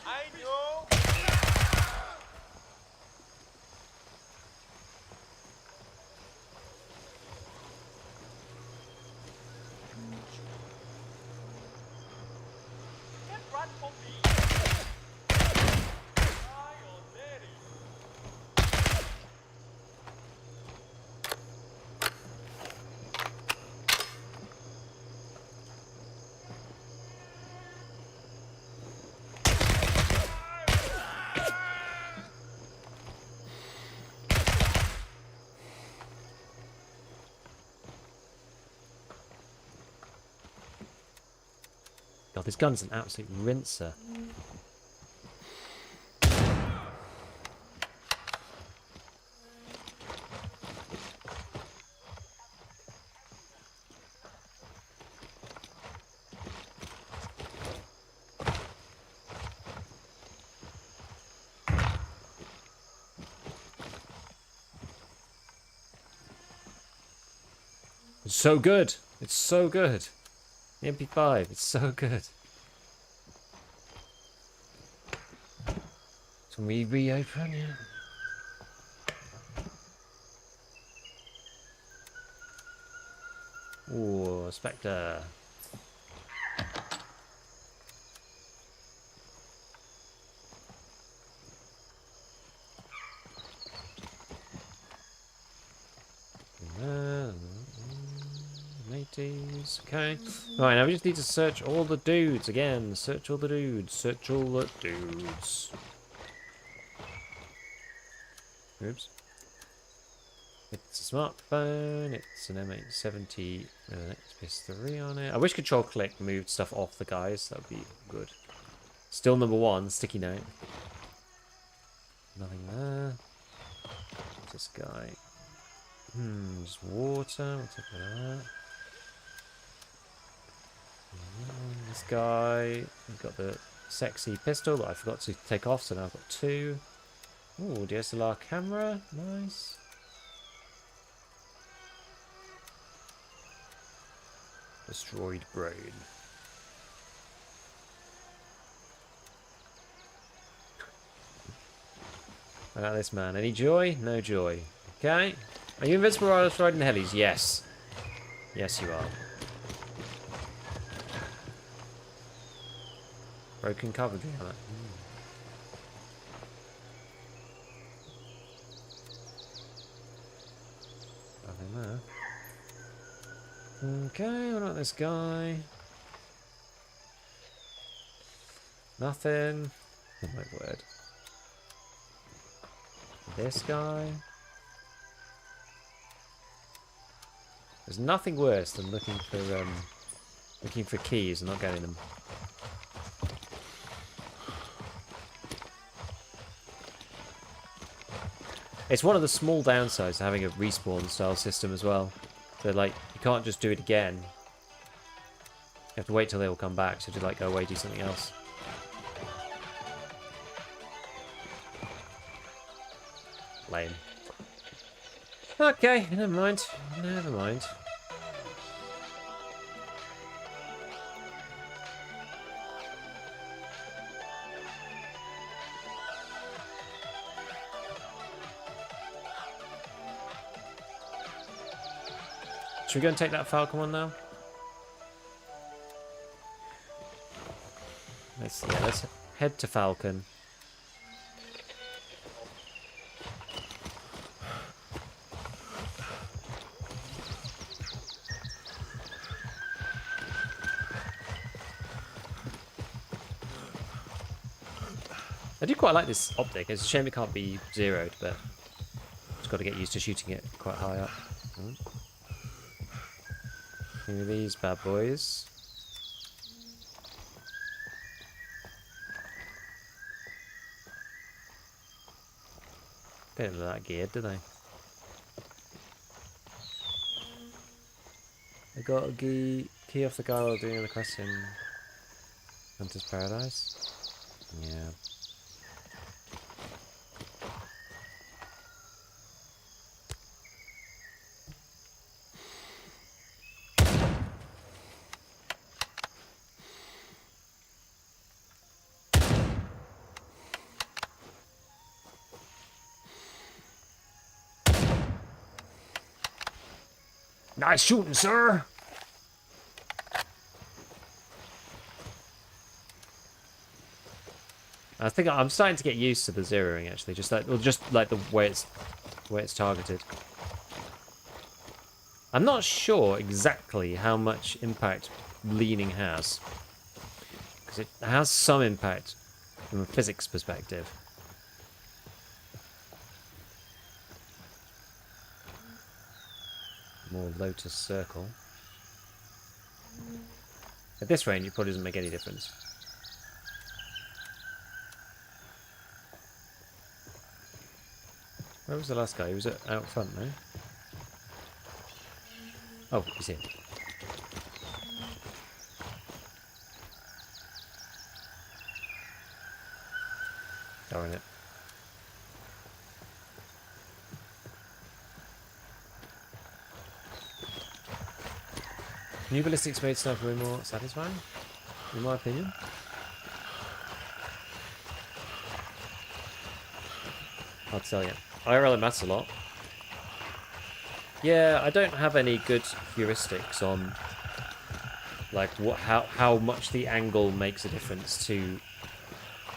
I know. Can't run from me. Die already. God, this gun's an absolute rinser. It's so good. It's so good. The MP5, it's so good. So we reopen, yeah. Ooh, Spectre. Mateys, okay. Right, now we just need to search all the dudes again. Search all the dudes. Search all the dudes. Oops. It's a smartphone. It's an M870 with an XPS3 on it. I wish Control Click moved stuff off the guys. That would be good. Still number one. Sticky note. Nothing there. What's this guy? Just water. We'll take that. This guy. We've got the sexy pistol that I forgot to take off, so now I've got two. Ooh, DSLR camera. Nice. Destroyed brain. What about this man? Any joy? No joy. Okay. Are you invincible while riding the helis? Yes. Yes, you are. Broken cavalry helmet. Nothing there. Okay, what about this guy? Nothing. Oh my word. This guy. There's nothing worse than looking for keys and not getting them. It's one of the small downsides to having a respawn style system as well. So like you can't just do it again. You have to wait till they all come back, so to like go away, do something else. Lame. Okay, never mind. Never mind. Should we go and take that Falcon one now? Let's head to Falcon. I do quite like this optic. It's a shame it can't be zeroed, but just got to get used to shooting it quite high up. Give me these bad boys. They didn't look that geared, do they? I got a key off the guy while doing the quest in Hunter's Paradise. Yeah. Nice shooting, sir! I think I'm starting to get used to the zeroing actually, just like the way it's targeted. I'm not sure exactly how much impact leaning has, because it has some impact from a physics perspective. More Lotus Circle. At this range, it probably doesn't make any difference. Where was the last guy? He was out front, no? Oh, he's here. Darn it. New ballistics made stuff way more satisfying, in my opinion. Hard to tell you. IRL it matters a lot. Yeah, I don't have any good heuristics on like how much the angle makes a difference to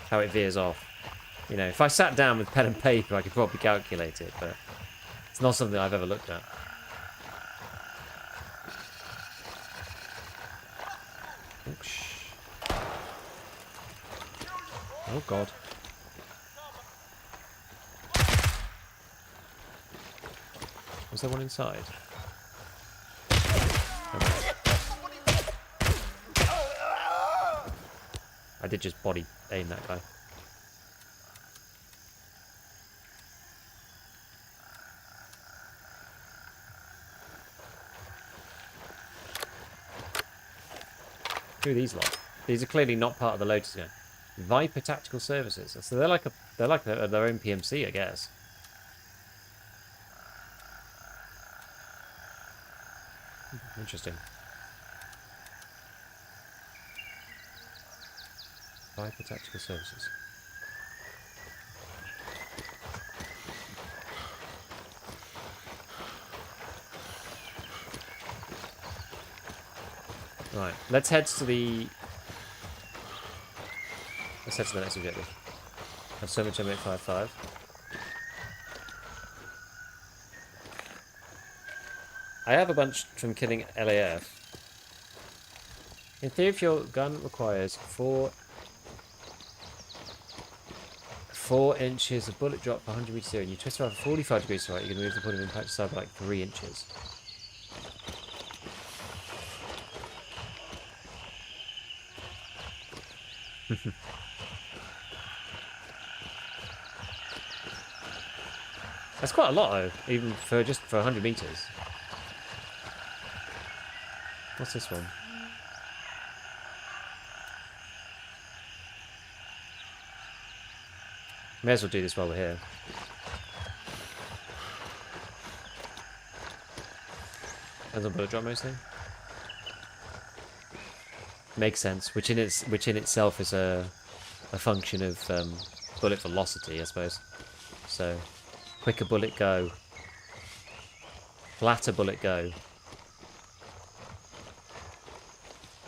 how it veers off. You know, if I sat down with pen and paper, I could probably calculate it, but it's not something I've ever looked at. Oh god. Was there one inside? Okay. I did just body aim that guy. Who are these lot? These are clearly not part of the Lotus gang. Viper Tactical Services. So they're like their own PMC, I guess. Interesting. Viper Tactical Services. Right, let's head to the... Let's head to the next objective. I have so much M855. I have a bunch from killing LAF. In theory, if your gun requires 4 inches of bullet drop for 100 meters zero, and you twist around for 45 degrees to right, you can move the point of impact aside by like 3 inches. That's quite a lot, though, even for just for 100 meters. What's this one? May as well do this while we're here. Depends on bullet drop mostly. Makes sense, which in itself is a function of bullet velocity, I suppose. So, quicker bullet go, flatter bullet go,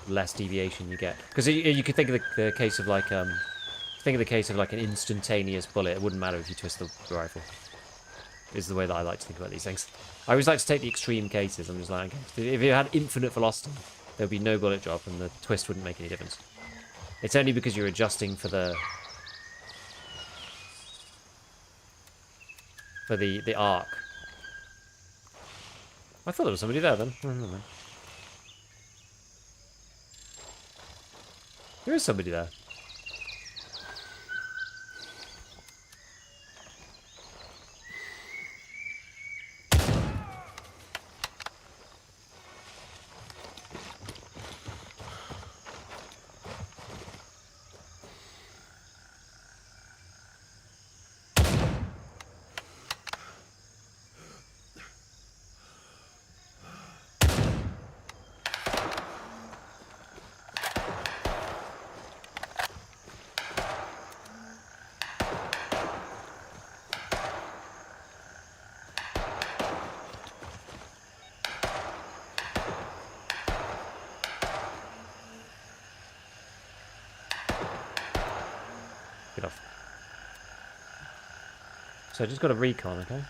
less deviation you get. Because you could think of the case of like an instantaneous bullet. It wouldn't matter if you twist the rifle. Is the way that I like to think about these things. I always like to take the extreme cases. I'm just like, okay, if you had infinite velocity, there would be no bullet drop, and the twist wouldn't make any difference. It's only because you're adjusting for the arc. I thought there was somebody there then. Oh, never mind. There is somebody there. Get off. So I just got a recon, okay?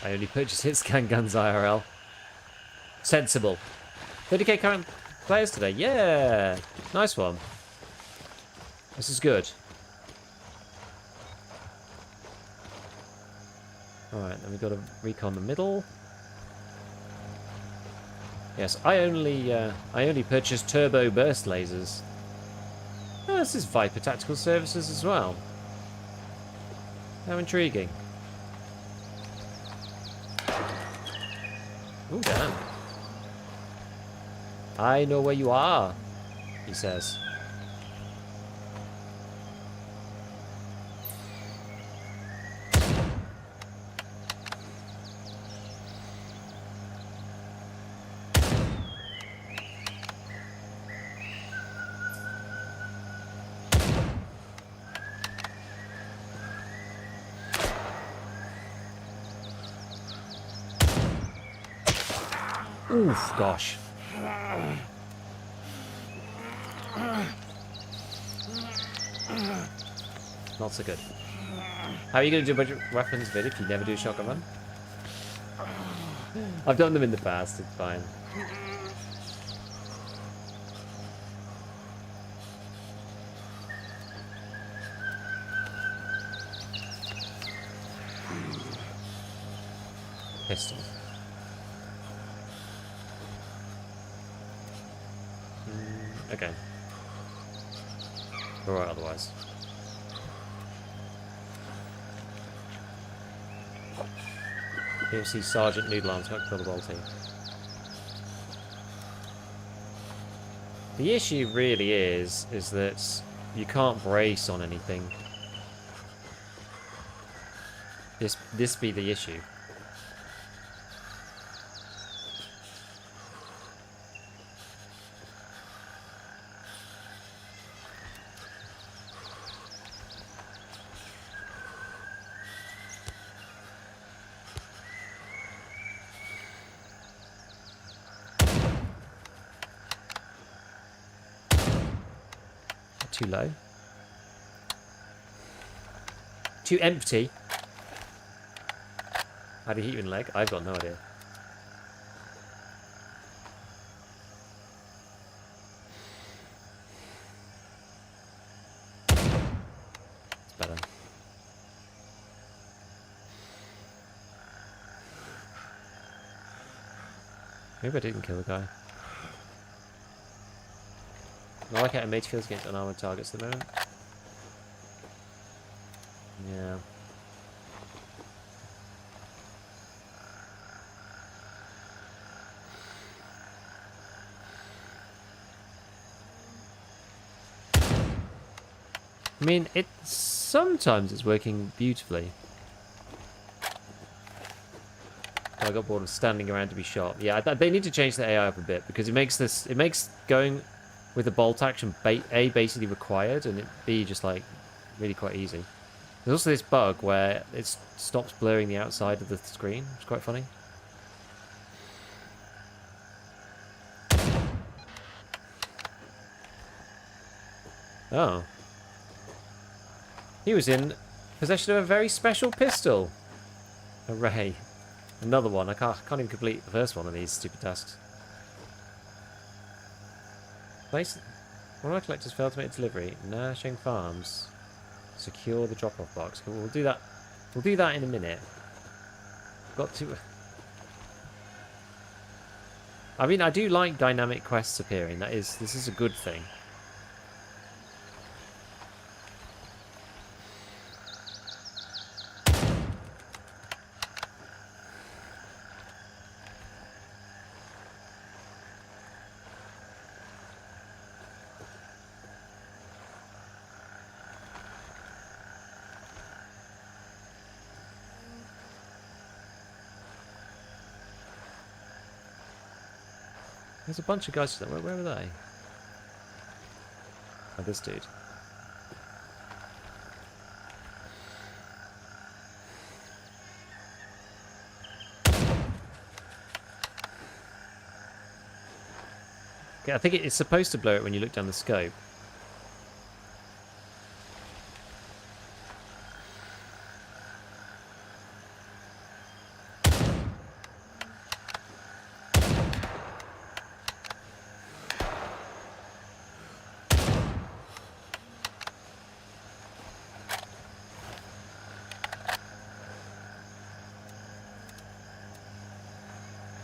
I only purchase hit scan guns IRL. Sensible. 30k current players today. Yeah! Nice one. This is good. Alright, then we got to recon the middle. Yes, I only purchased turbo burst lasers. Oh, this is Viper Tactical Services as well. How intriguing. Oh, damn. I know where you are, he says. Oof, gosh. Not so good. How are you going to do a bunch of weapons vid if you never do a shotgun run? I've done them in the past, it's fine. Pistol. Okay. Alright, otherwise. PFC Sergeant Noodle Arms got kill the whole team. The issue really is that you can't brace on anything. This be the issue. too low. Too empty. How do you heat your leg? I've got no idea. It's better. Maybe I didn't kill the guy. I like how it made kills against unarmored targets at the moment. Yeah. I mean, sometimes it's working beautifully. I got bored of standing around to be shot. Yeah, they need to change the AI up a bit because it makes going with the bolt action A basically required and B just like really quite easy. There's also this bug where it stops blurring the outside of the screen. It's quite funny. Oh. He was in possession of a very special pistol. Hooray. Another one. I can't even complete the first one of these stupid tasks. Place. One of my collectors failed to make delivery. Nourishing Farms. Secure the drop-off box. We'll do that. We'll do that in a minute. Got to. I mean, I do like dynamic quests appearing. This is a good thing. There's a bunch of guys. Where are they? Oh, this dude. Okay, I think it's supposed to blow it when you look down the scope.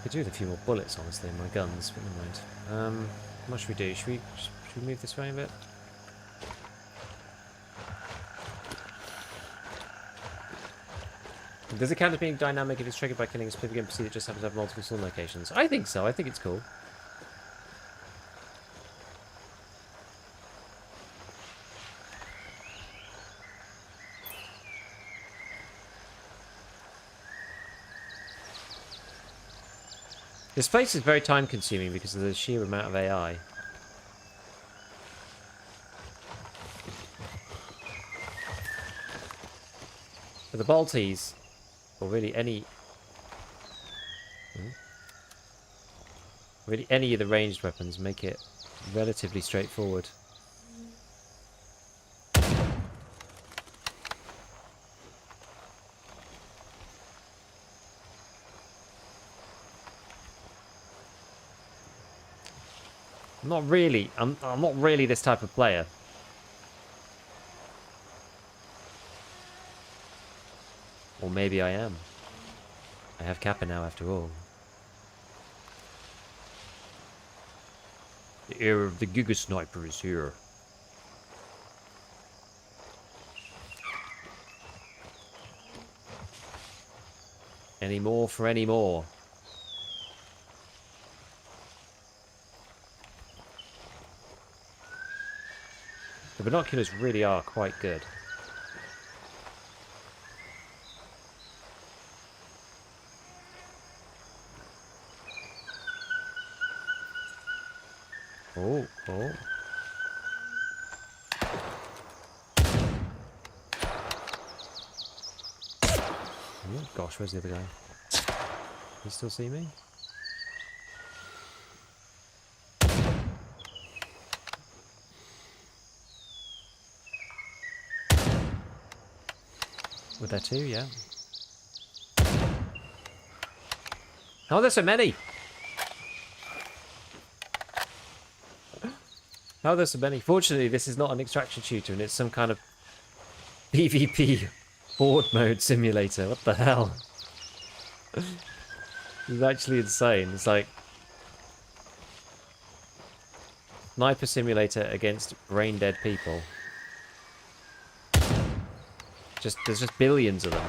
Could do with a few more bullets, honestly, in my guns, but never mind. What should we do? Should we move this way a bit? Does it count as being dynamic if it's triggered by killing a specific NPC that just happens to have multiple spawn locations? I think so. I think it's cool. This place is very time consuming because of the sheer amount of AI. But the bolties, or really any of the ranged weapons make it relatively straightforward. I'm not really this type of player. Or maybe I am. I have Kappa now after all. The era of the Giga Sniper is here. Any more for any more. The binoculars really are quite good. Oh. Oh, gosh, where's the other guy? Can you still see me? Were there two? Yeah. Oh, there's so many! How are there so many? Fortunately, this is not an extraction shooter, and it's some kind of PvP horde mode simulator. What the hell? It's actually insane. It's like sniper simulator against brain dead people. There's just billions of them.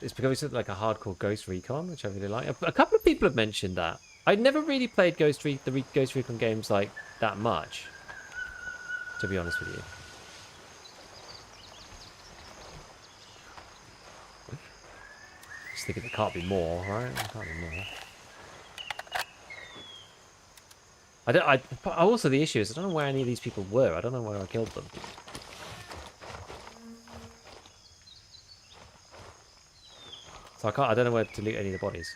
It's becoming something like a hardcore Ghost Recon, which I really like. A couple of people have mentioned that. I'd never really played Ghost Recon games like that much, to be honest with you. Just thinking there can't be more, right? There can't be more. Also, the issue is I don't know where any of these people were. I don't know where I killed them. So I don't know where to loot any of the bodies.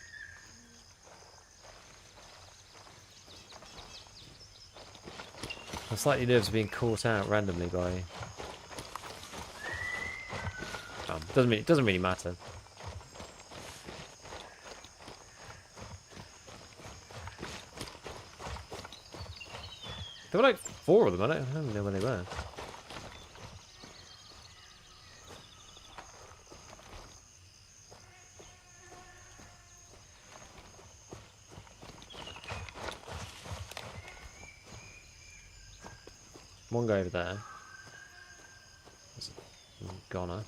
I'm slightly nervous of being caught out randomly by... Oh, it doesn't really matter. There were like 4 of them. I don't even know where they were. One guy over there. That's a goner.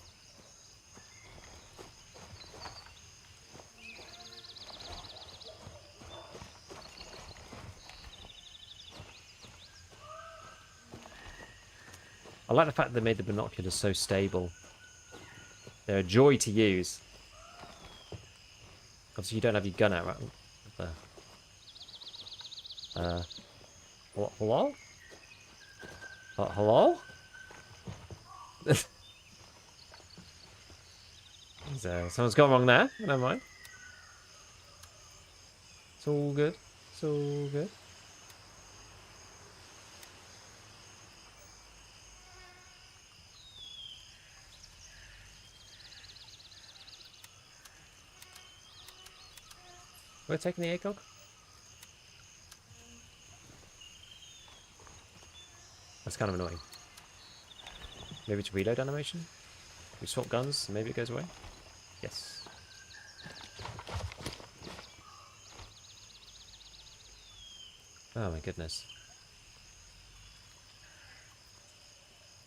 I like the fact that they made the binoculars so stable. They're a joy to use. Obviously, you don't have your gun out, right? There. Hello? Hello? So, someone's gone wrong there. Never mind. It's all good. It's all good. We're taking the ACOG? That's kind of annoying. Maybe it's reload animation? We swap guns, maybe it goes away? Yes. Oh my goodness.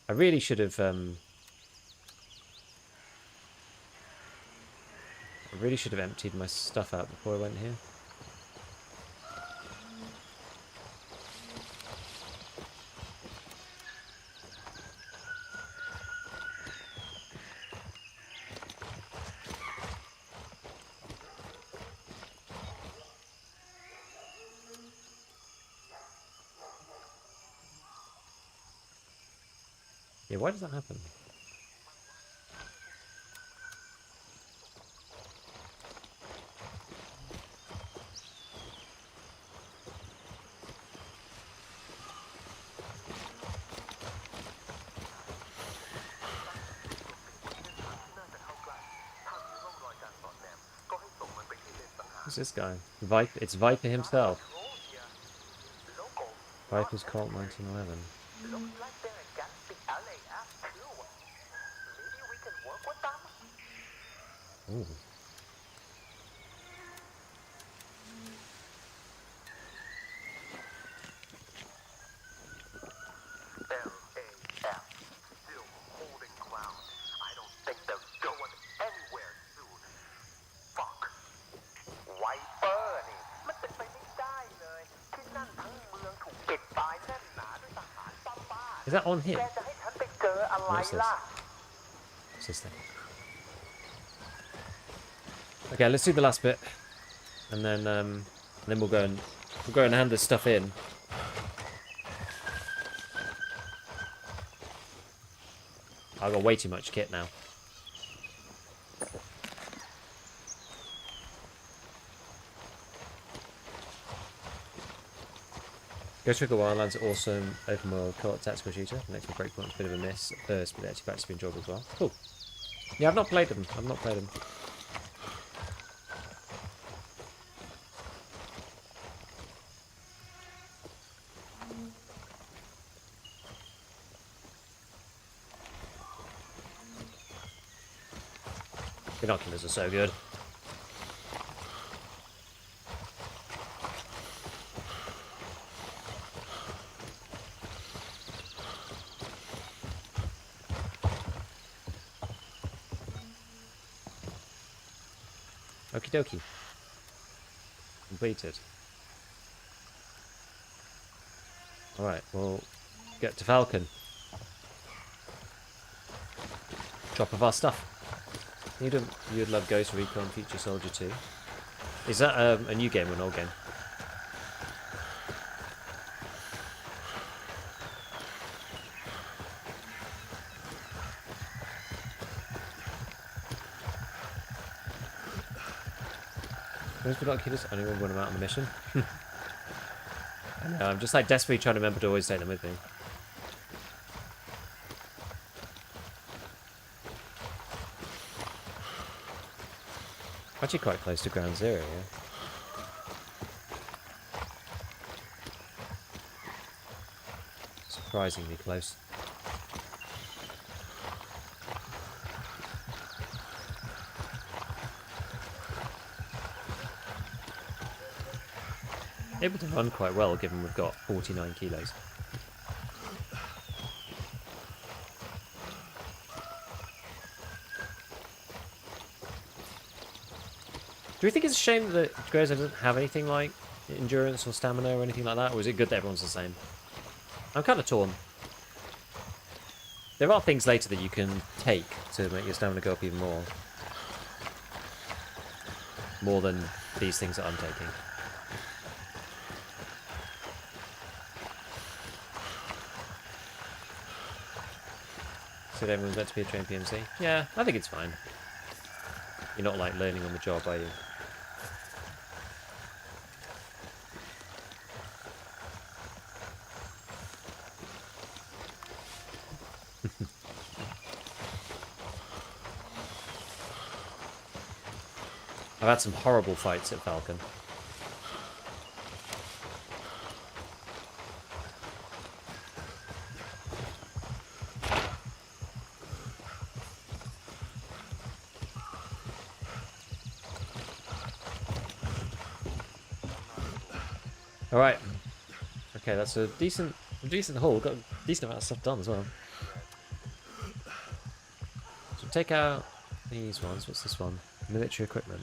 I really should have emptied my stuff out before I went here. Yeah, why does that happen? Who's this guy? It's Viper himself. Viper's Cult 1911. Ooh. Is that on him? What's this? What's this thing? Okay, let's do the last bit. and then we'll go and hand this stuff in. I've got way too much kit now. Ghost Recon Wildlands are awesome open world co-op tactical shooter. The next Breakpoint's a bit of a miss at first, but actually practically enjoyable as well. Cool. Yeah, I've not played them. Binoculars are so good. Okie dokie. Completed. Alright, we'll get to Falcon. Drop of our stuff. You'd love Ghost Recon Future Soldier 2. Is that a new game or an old game? Those binoculars only when I'm out on the mission. I know, I'm just like desperately trying to remember to always take them with me. Actually quite close to ground zero, yeah. Surprisingly close. Able to run quite well given we've got 49 kilos. Do we think it's a shame that Grazer doesn't have anything like endurance or stamina or anything like that? Or is it good that everyone's the same? I'm kind of torn. There are things later that you can take to make your stamina go up even more. More than these things that I'm taking. Said everyone's meant to be a trained PMC. Yeah, I think it's fine. You're not like learning on the job, are you? I've had some horrible fights at Falcon. Alright. Okay, that's a decent haul. Got a decent amount of stuff done as well. So take out these ones. What's this one? Military equipment.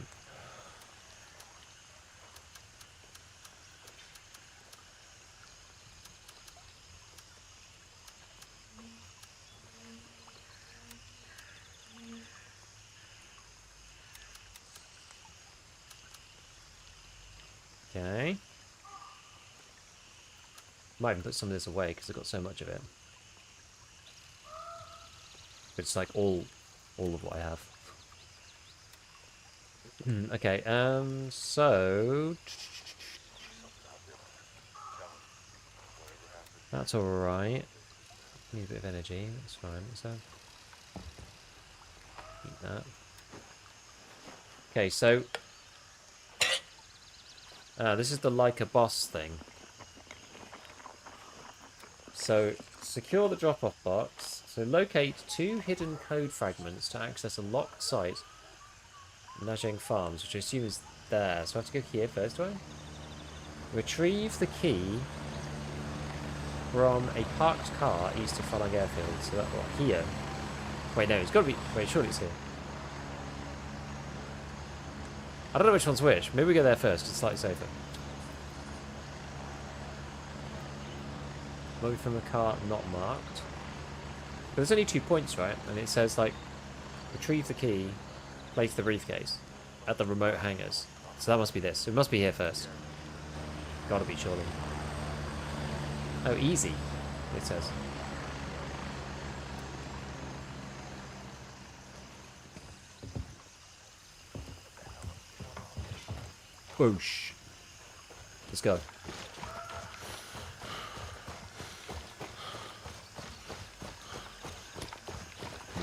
Okay. Might even put some of this away because I've got so much of it. It's like all of what I have. Okay, so that's alright. Need a bit of energy, that's fine. So eat that. Okay, so this is the like a boss thing. So secure the drop-off box. So locate 2 hidden code fragments to access a locked site. Najeng Farms, which I assume is there. So I have to go here first, do I? Retrieve the key from a parked car east of Falang Airfield. So that what here? Wait, no, it's got to be. Wait, surely it's here. I don't know which one's which. Maybe we go there first. It's slightly safer. Maybe from a car not marked. But there's only 2 points, right? And it says like, retrieve the key, place the briefcase at the remote hangars. So that must be this. It must be here first. Gotta be, surely. Oh, easy, it says. Whoosh. Let's go.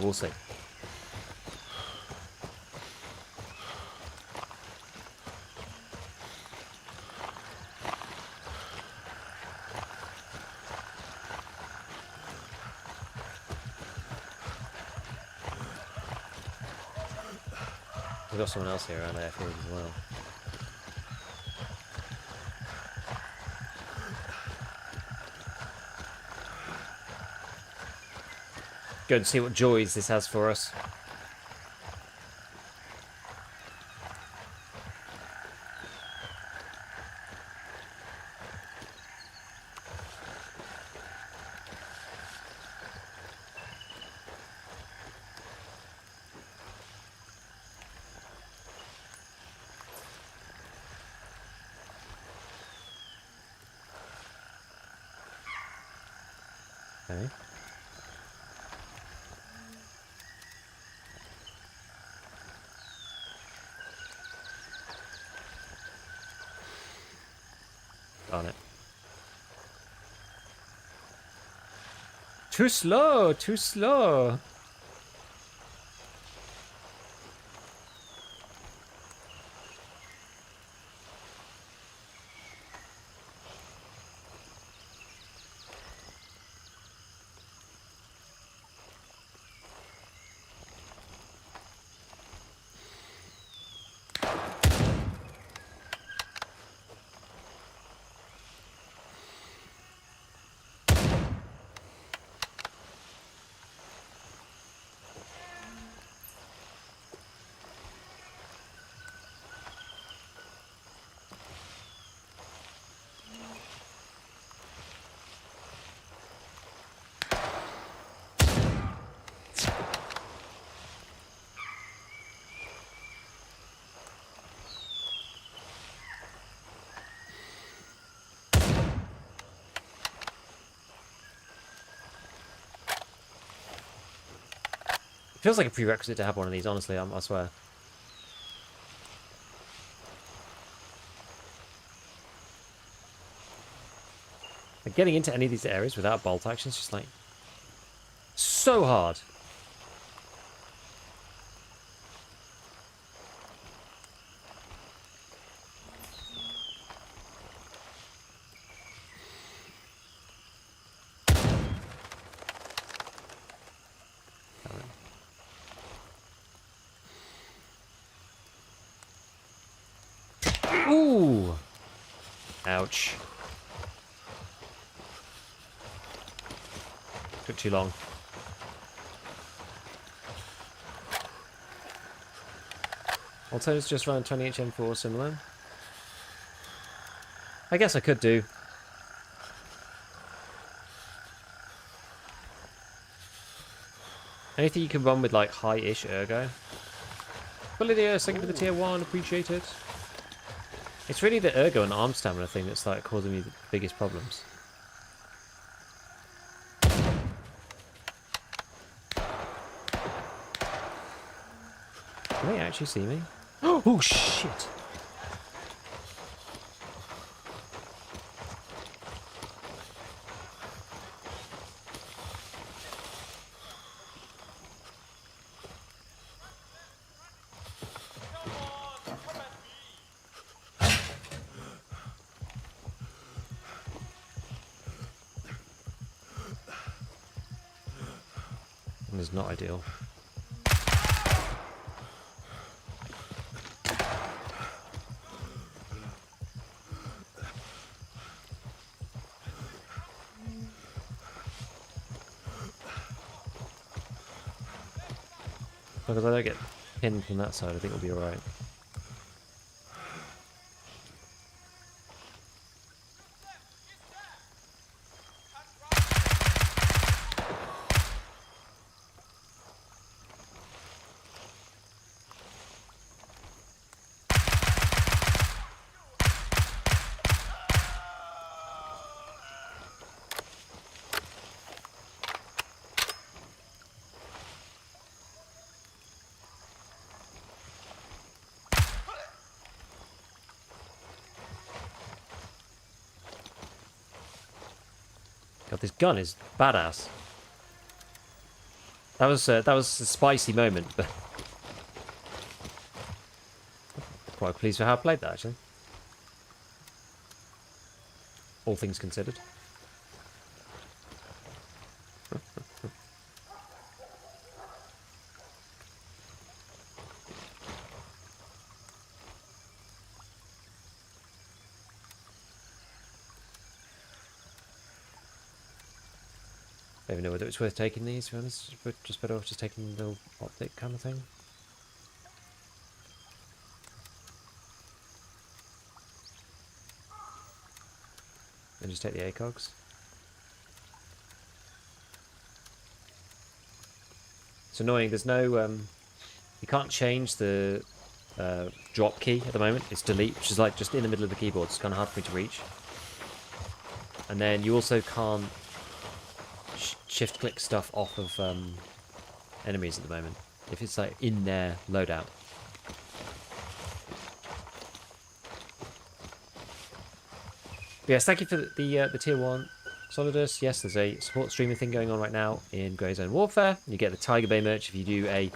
We'll see. We've got someone else here around airfield as well. Go and see what joys this has for us. Okay. Darn it. Too slow, too slow. Feels like a prerequisite to have one of these, honestly, I swear. Like, getting into any of these areas without bolt action is just like so hard. Ooh! Ouch. Took too long. Alto's just run 20HM4 similar. I guess I could do. Anything you can run with like high-ish ergo. Well, Lydia, thank you for the tier 1, appreciate it. It's really the ergo and arm stamina thing that's like causing me the biggest problems. Can they actually see me? Oh shit! It's not ideal. Because I don't get pinned from that side, I think we'll be alright. God, this gun is badass. That was a spicy moment, but quite pleased with how I played that actually. All things considered. I don't even know whether it's worth taking these, to be honest. But just better off just taking the little optic kind of thing. And just take the ACOGs. It's annoying, there's no... you can't change the drop key at the moment. It's delete, which is like just in the middle of the keyboard. It's kind of hard for me to reach. And then you also can't shift click stuff off of enemies at the moment if it's like in their loadout. But yes, thank you for the tier 1 Solidus. Yes, there's a support streaming thing going on right now in Grey Zone Warfare. You get the Tiger Bay merch if you do a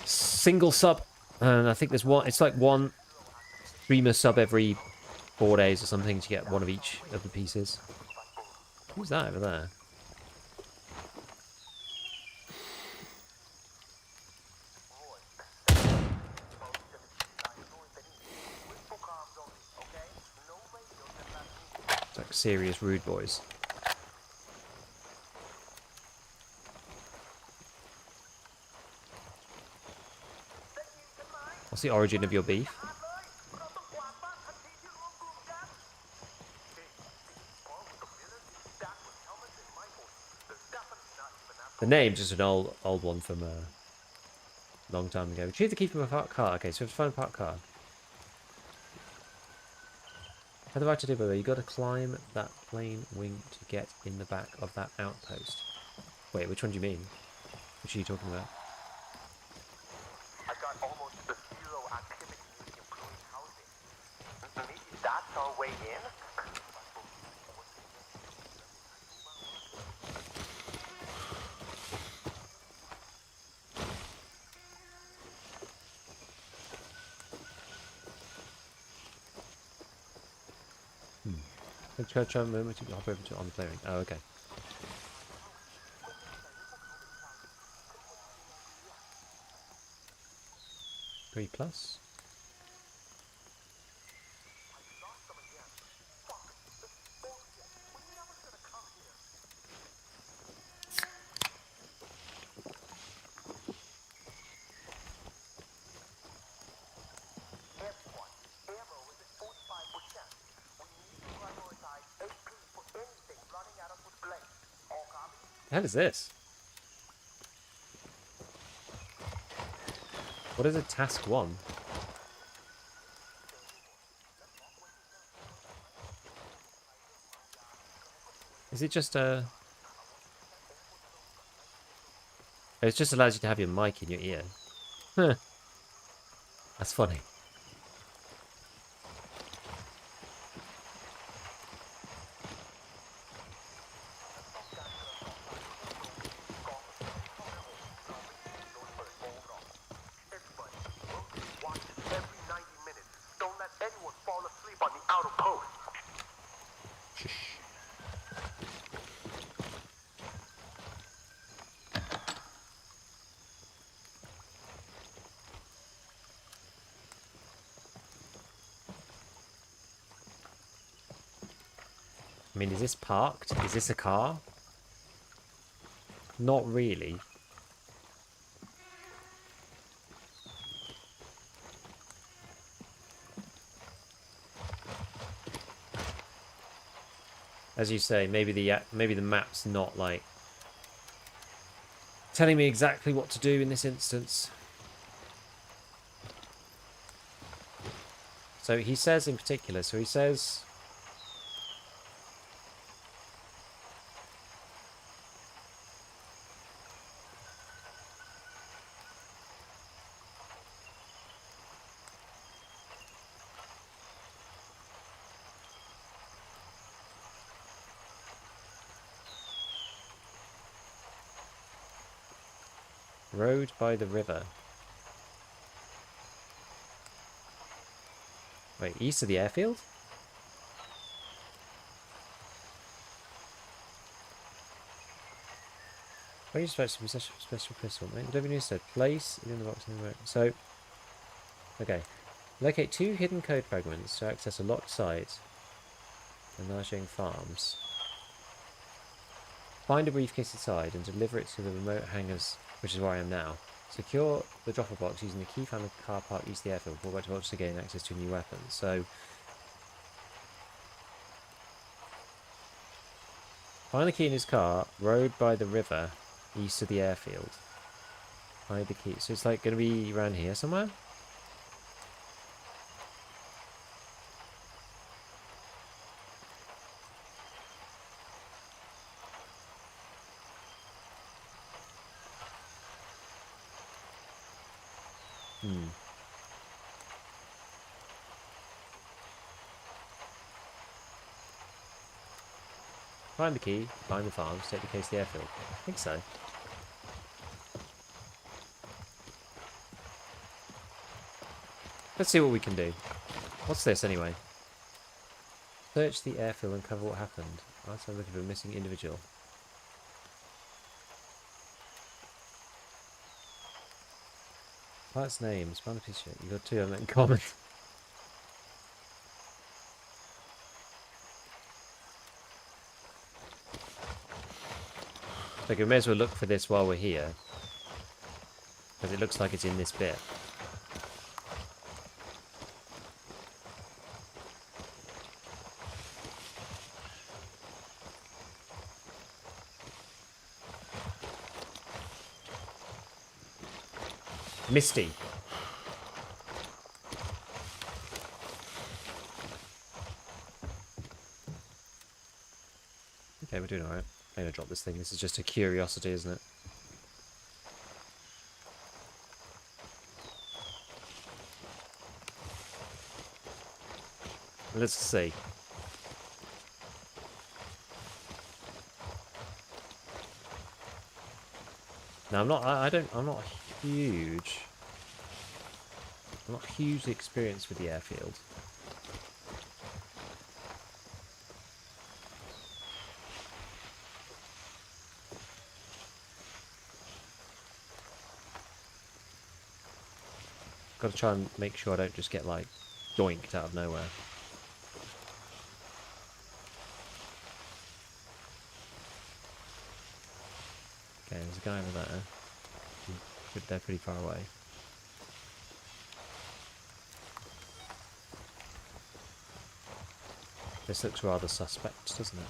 single sub, and I think there's one. It's like one streamer sub every 4 days or something to get one of each of the pieces. Who's that over there? It's like serious rude boys. What's the origin of your beef? The name's just an old one from a long time ago. Retrieve the key from a parked car. Okay, so we have to find a parked car. How do I to do, by the way? You got to climb that plane wing to get in the back of that outpost. Wait, which one do you mean? Which are you talking about? I got almost the zero activity improving housing. Maybe that's our way in? Try a moment to hop over to on the plane. Oh, okay. Three plus. The hell is this? What is a task 1? Is it just a... It just allows you to have your mic in your ear. Huh. That's funny. I mean, is this parked? Is this a car? Not really. As you say, maybe the map's not like telling me exactly what to do in this instance. So he says in particular, so he says... Road by the river. Wait, east of the airfield? Where are you supposed to possess a special pistol, mate? Whatever you said. Place it in the box in the road. So, okay. Locate 2 hidden code fragments to access a locked site and nourishing farms. Find a briefcase inside and deliver it to the remote hangars, which is where I am now. Secure the dropper box using the key found in the car park east of the airfield. Walk back to box to gain access to a new weapon. So, find the key in his car, road by the river, east of the airfield. Find the key. So it's like going to be around here somewhere? Find the key, find the farms, take the case to the airfield. I think so. Let's see what we can do. What's this anyway? Search the airfield and cover what happened. Also looking for a missing individual. Pilot's names, find a piece of shit. You got 2 of them in common. So we may as well look for this while we're here. Because it looks like it's in this bit. Misty. Okay, we're doing alright. I'm gonna drop this thing. This is just a curiosity, isn't it? Let's see. Now I'm not huge. I'm not hugely experienced with the airfield. Got to try and make sure I don't just get like doinked out of nowhere. Okay, there's a guy over there. They're pretty far away. This looks rather suspect, doesn't it?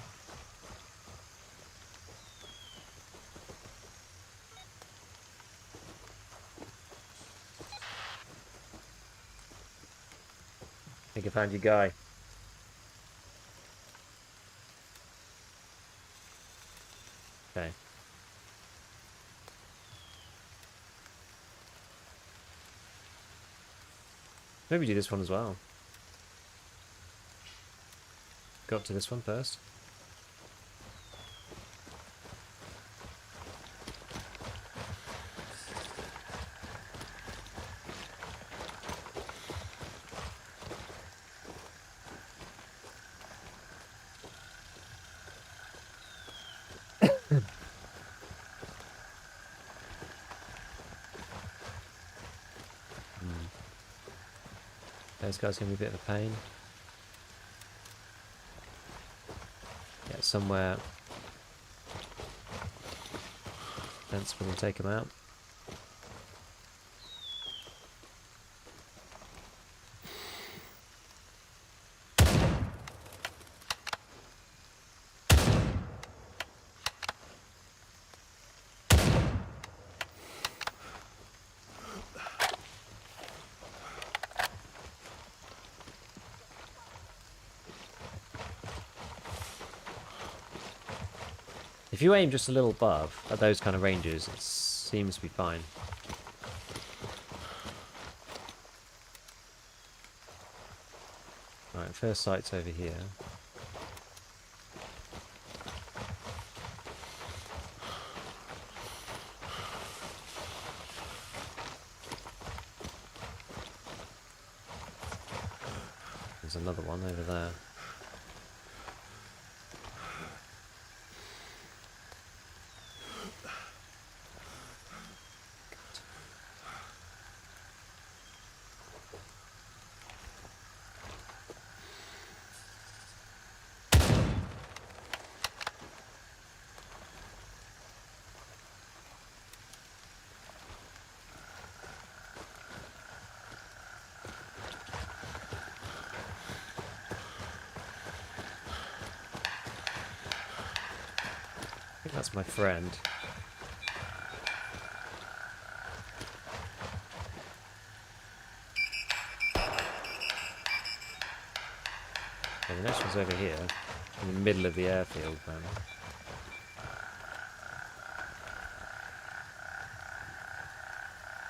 I think I found your guy. Okay. Maybe do this one as well. Go up to this one first. Those guys are going to be a bit of a pain. Get somewhere sensible and take them out. If you aim just a little above at those kind of ranges, it seems to be fine. Alright, first sight's over here. There's another one over there. I think that's my friend. Okay, the next one's over here, in the middle of the airfield, man.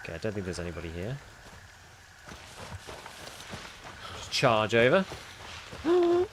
Okay, I don't think there's anybody here. Just charge over. Oh.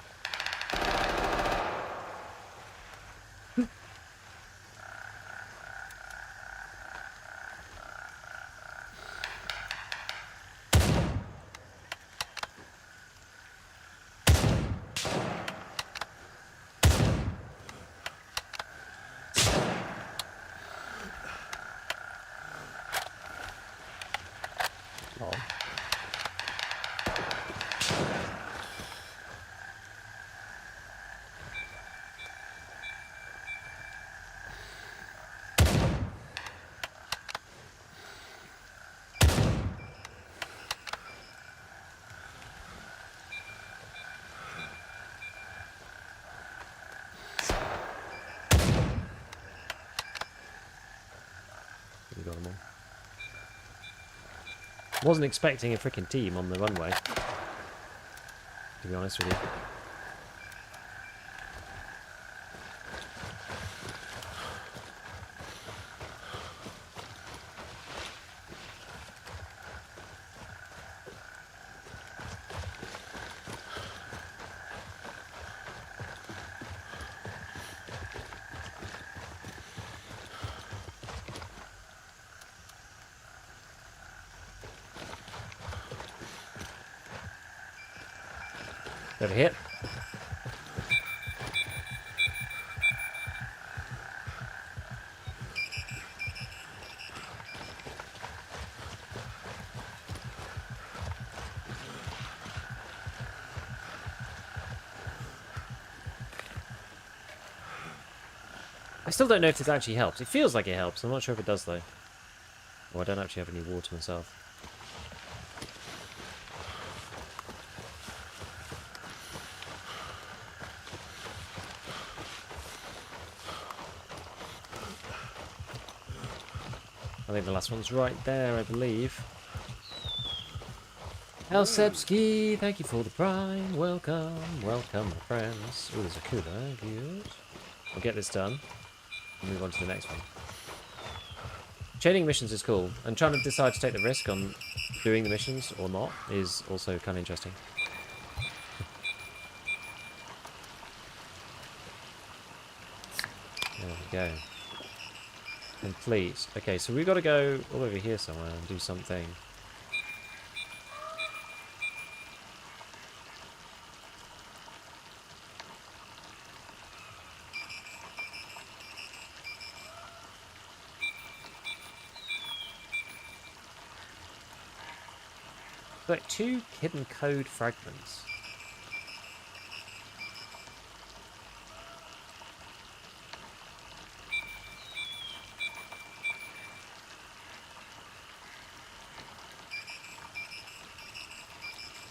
We got them all. Wasn't expecting a freaking team on the runway, to be honest with you. Over here. I still don't know if this actually helps. It feels like it helps. I'm not sure if it does, though. Oh, I don't actually have any water myself. I think the last one's right there, I believe. Elsebski, thank you for the prime. Welcome, welcome, my friends. Oh, there's a cooler. Good. We'll get this done. And move on to the next one. Chaining missions is cool, and trying to decide to take the risk on doing the missions or not is also kind of interesting. There we go. Complete. Okay, so we've got to go all over here somewhere and do something. Like 2 hidden code fragments.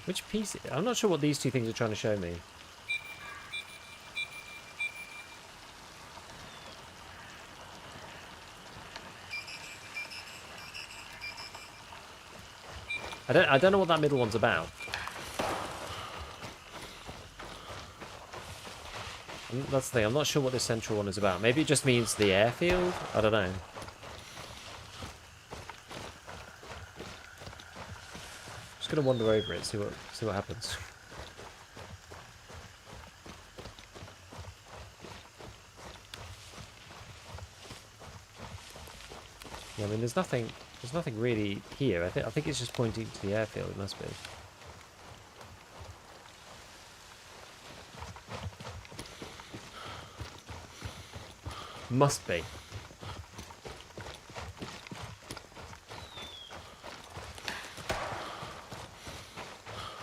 Which piece? I'm not sure what these 2 things are trying to show me. I don't know what that middle one's about. That's the thing. I'm not sure what this central one is about. Maybe it just means the airfield. I don't know. Just gonna wander over it, see what happens. Yeah, I mean, there's nothing really here. I think it's just pointing to the airfield. It must be. Must be.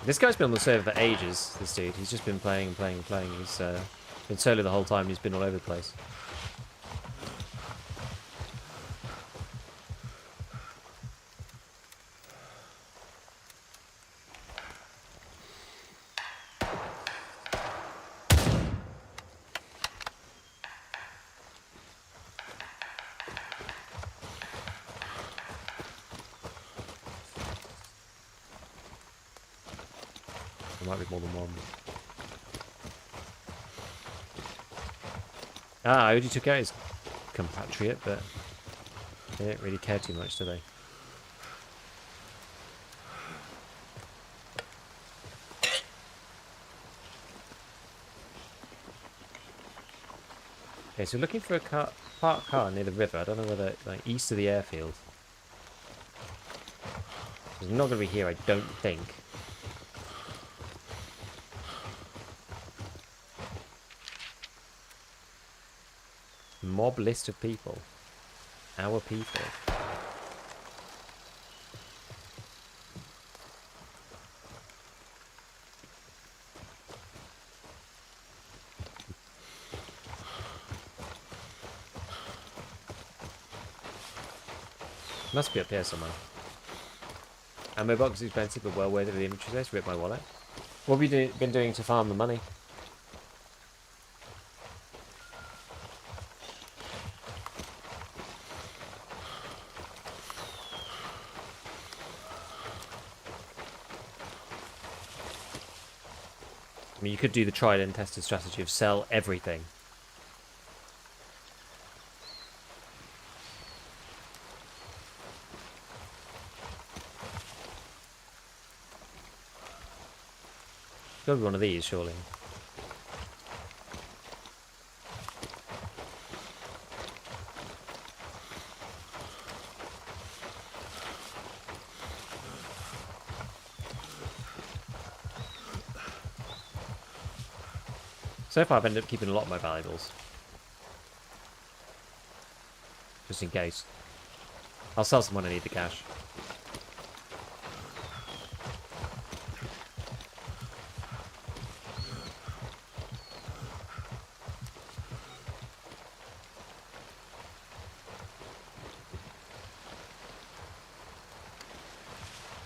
This guy's been on the server for ages, this dude. He's just been playing and playing and playing. He's been solo the whole time. He's been all over the place. There might be more than one. Ah, I already took out his compatriot, but they didn't really care too much, do they? Okay, so looking for a parked car near the river. I don't know whether, like, east of the airfield. It's not going to be here, I don't think. Mob list of people. Our people. Must be up here somewhere. Ammo box is expensive, but well worth it for the inventory space. Rip my wallet. What have you been doing to farm the money? I mean, you could do the tried and tested strategy of sell everything. Gotta be one of these, surely. So far, I've ended up keeping a lot of my valuables. Just in case. I'll sell some when I need the cash.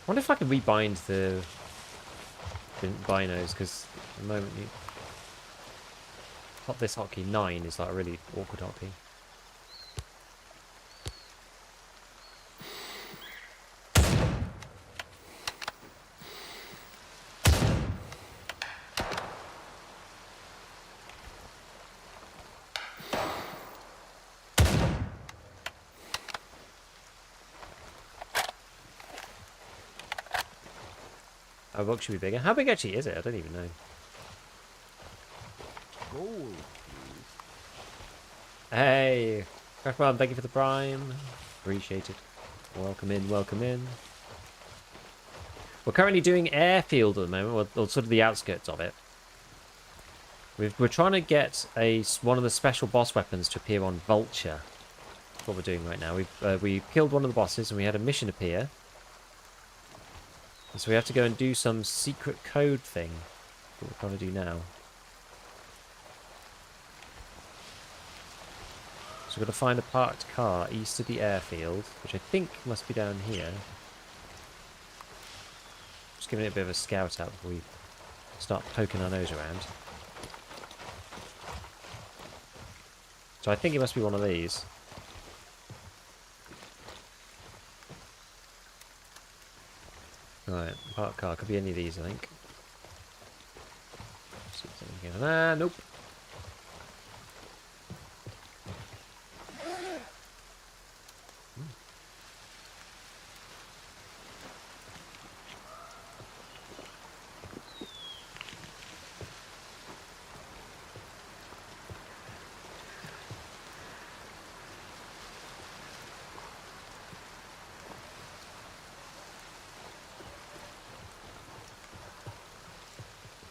I wonder if I can rebind the binos, because at the moment this hotkey 9 is like a really awkward hotkey. Our box should be bigger. How big actually is it? I don't even know. Gold. Hey! Crackman, thank you for the prime. Appreciate it. Welcome in, welcome in. We're currently doing airfield at the moment, or sort of the outskirts of it. We're trying to get one of the special boss weapons to appear on Vulture. That's what we're doing right now. We killed one of the bosses and we had a mission appear. And so we have to go and do some secret code thing. What we're trying to do now. So we've got to find a parked car east of the airfield, which I think must be down here. Just giving it a bit of a scout out before we start poking our nose around. So I think it must be one of these. Right, parked car. Could be any of these, I think. See if something here. Ah, nope.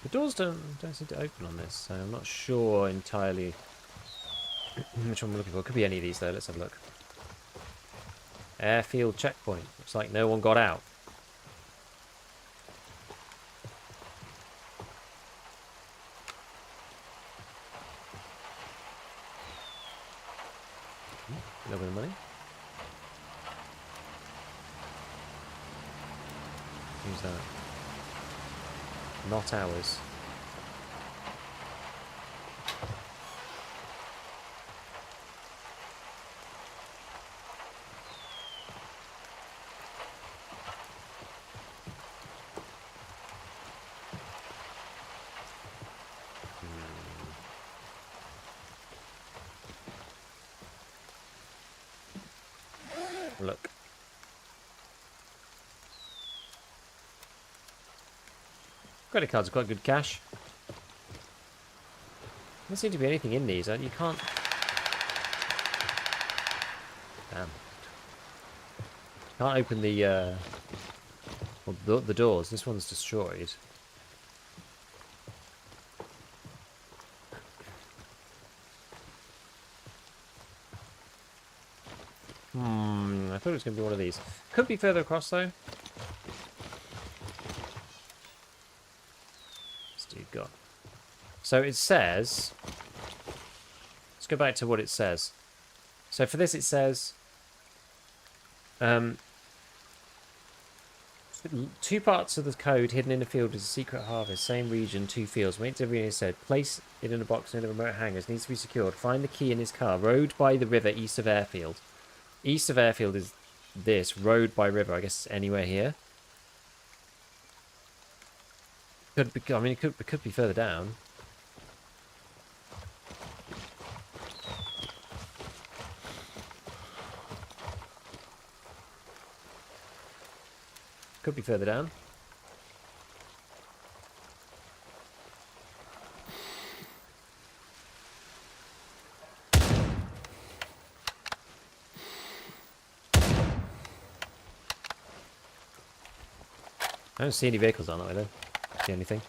The doors don't seem to open on this, so I'm not sure entirely Which one we're looking for? Could be any of these though. Let's have a look. Airfield checkpoint. Looks like no one got out. A little bit of money. Who's that? Not ours. Look. Credit cards are quite good cash. Doesn't seem to be anything in these. You can't. Damn. Can't open the well, the doors. This one's destroyed. I thought it was going to be one of these. Could be further across though. What's dude got? So it says. Let's go back to what it says. So for this, it says. Two parts of the code hidden in a field is a secret harvest. Same region, 2 fields. Wait till everyone said. Place it in a box near the remote hangars. Needs to be secured. Find the key in his car. Road by the river east of airfield. East of airfield is this. Road by river. I guess it's anywhere here. Could be. I mean, it could be further down. Could be further down. I don't see any vehicles on that way though. See anything?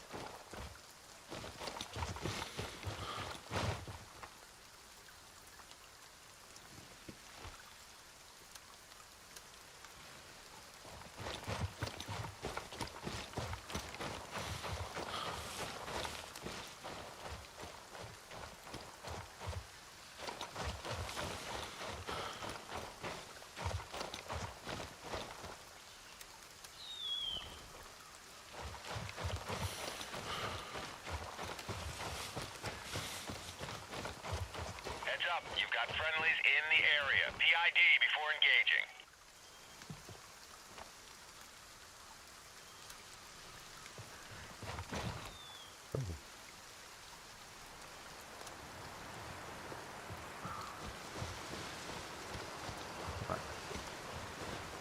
You've got friendlies in the area. PID before engaging. Right.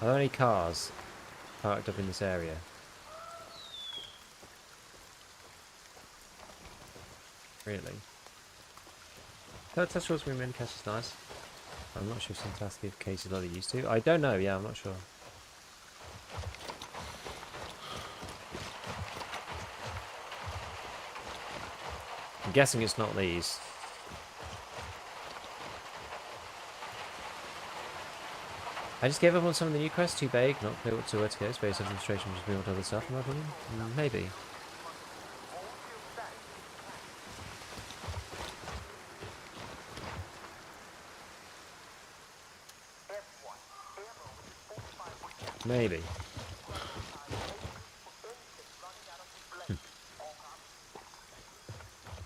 Are there any cars parked up in this area? Really? That test rules we main cache is nice. I'm not sure if some tasks give cases like they used to. I don't know, yeah, I'm not sure. I'm guessing it's not these. I just gave up on some of the new quests, too vague, not clear what to where to go, space administration, just move on to other stuff, in my opinion. Maybe. Maybe. I'm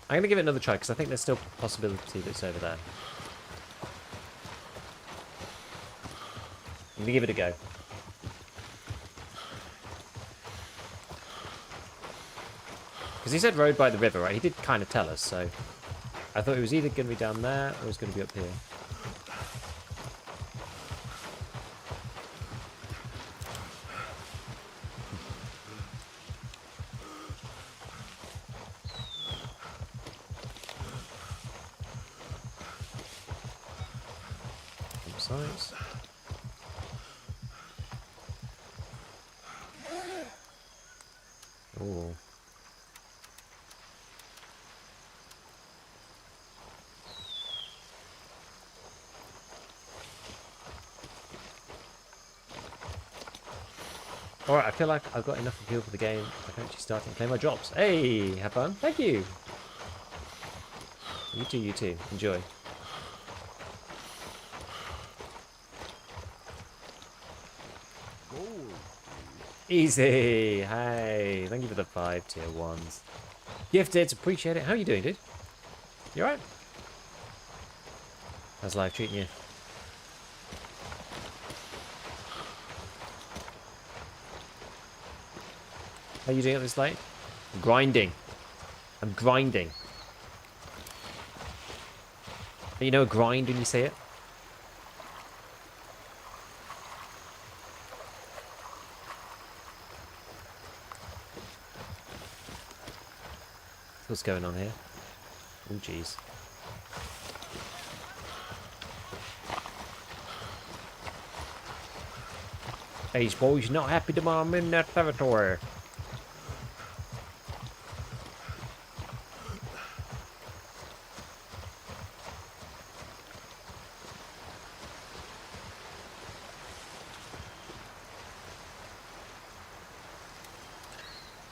going to give it another try, because I think there's still a possibility that it's over there. I'm going to give it a go. Because he said road by the river, right? He did kind of tell us, so... I thought it was either going to be down there, or it was going to be up here. Size. Oh. Alright, I feel like I've got enough appeal for the game. I can actually start and claim my drops. Hey, have fun. Thank you. You too, you too. Enjoy. Easy. Hey, thank you for the 5 tier 1s. Gifted, appreciate it. How are you doing, dude? You alright? How's life treating you? How are you doing up this late? I'm grinding. I'm grinding. You know a grind when you say it? What's going on here? Oh, jeez. These boys not happy to I'm in that territory.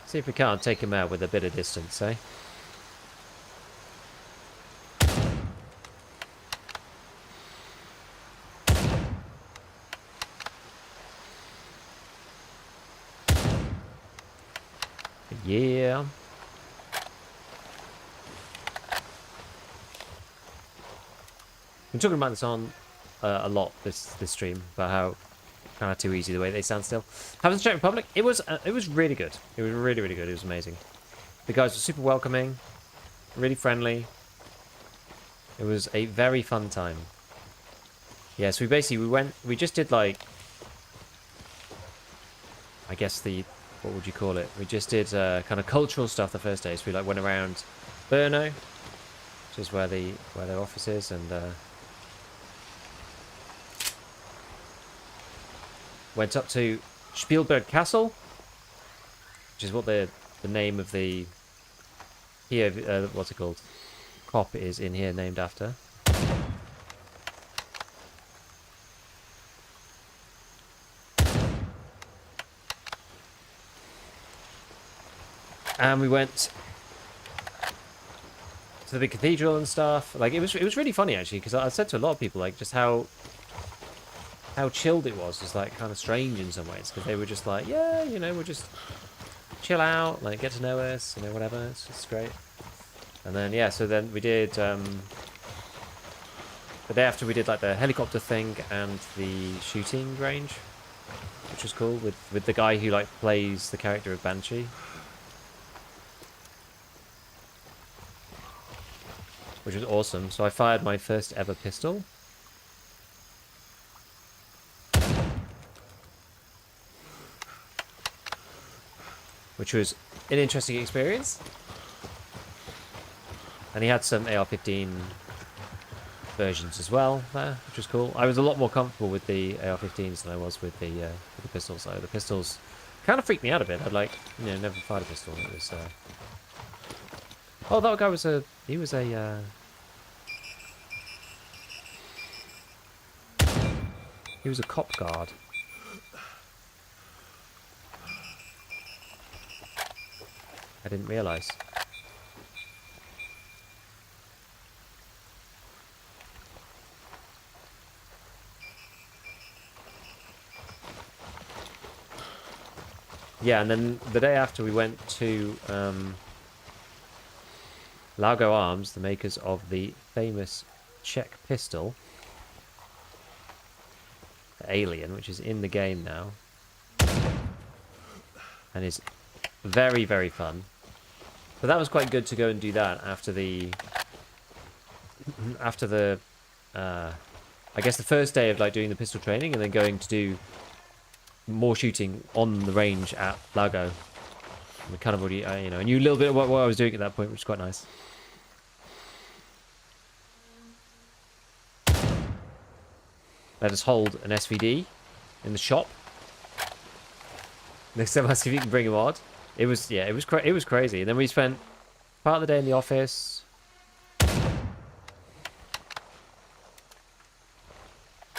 See if we can't take him out with a bit of distance, eh? Yeah. I'm talking about this on a lot this stream about how kind of too easy the way they stand still. Having the Czech Republic, it was really good. It was really good. It was amazing. The guys were super welcoming, really friendly. It was a very fun time. Yeah, so we just did like, I guess what would you call it? We just did kind of cultural stuff the first day. So we like went around Brno, which is where their office is, and went up to Spielberg Castle, which is what the name of the what's it called? Cop is in here named after. And we went to the big cathedral and stuff. Like it was really funny actually, because I said to a lot of people like just how chilled it was. Just like kind of strange in some ways, because they were just like, yeah, you know, we'll just chill out, like get to know us, you know, whatever. It's just great. And then yeah, so then we did the day after we did like the helicopter thing and the shooting range, which was cool with the guy who like plays the character of Banshee. Which was awesome. So I fired my first ever pistol. Which was an interesting experience. And he had some AR-15 versions as well there, which was cool. I was a lot more comfortable with the AR-15s than I was with the pistols. So the pistols kind of freaked me out a bit. I'd like, you know, never fired a pistol. It was. Oh, that guy was a. He was a. He was a cop guard. I didn't realise. Yeah, and then the day after we went to Largo Arms, the makers of the famous Czech pistol, the Alien, which is in the game now, and is very, very fun. But that was quite good to go and do that after the I guess the first day of like doing the pistol training, and then going to do more shooting on the range at Lago. We kind of already, you know, I knew a little bit of what I was doing at that point, which is quite nice. Let us hold an SVD in the shop. Next time I see if you can bring a mod. It was, yeah, it was crazy. And then we spent part of the day in the office.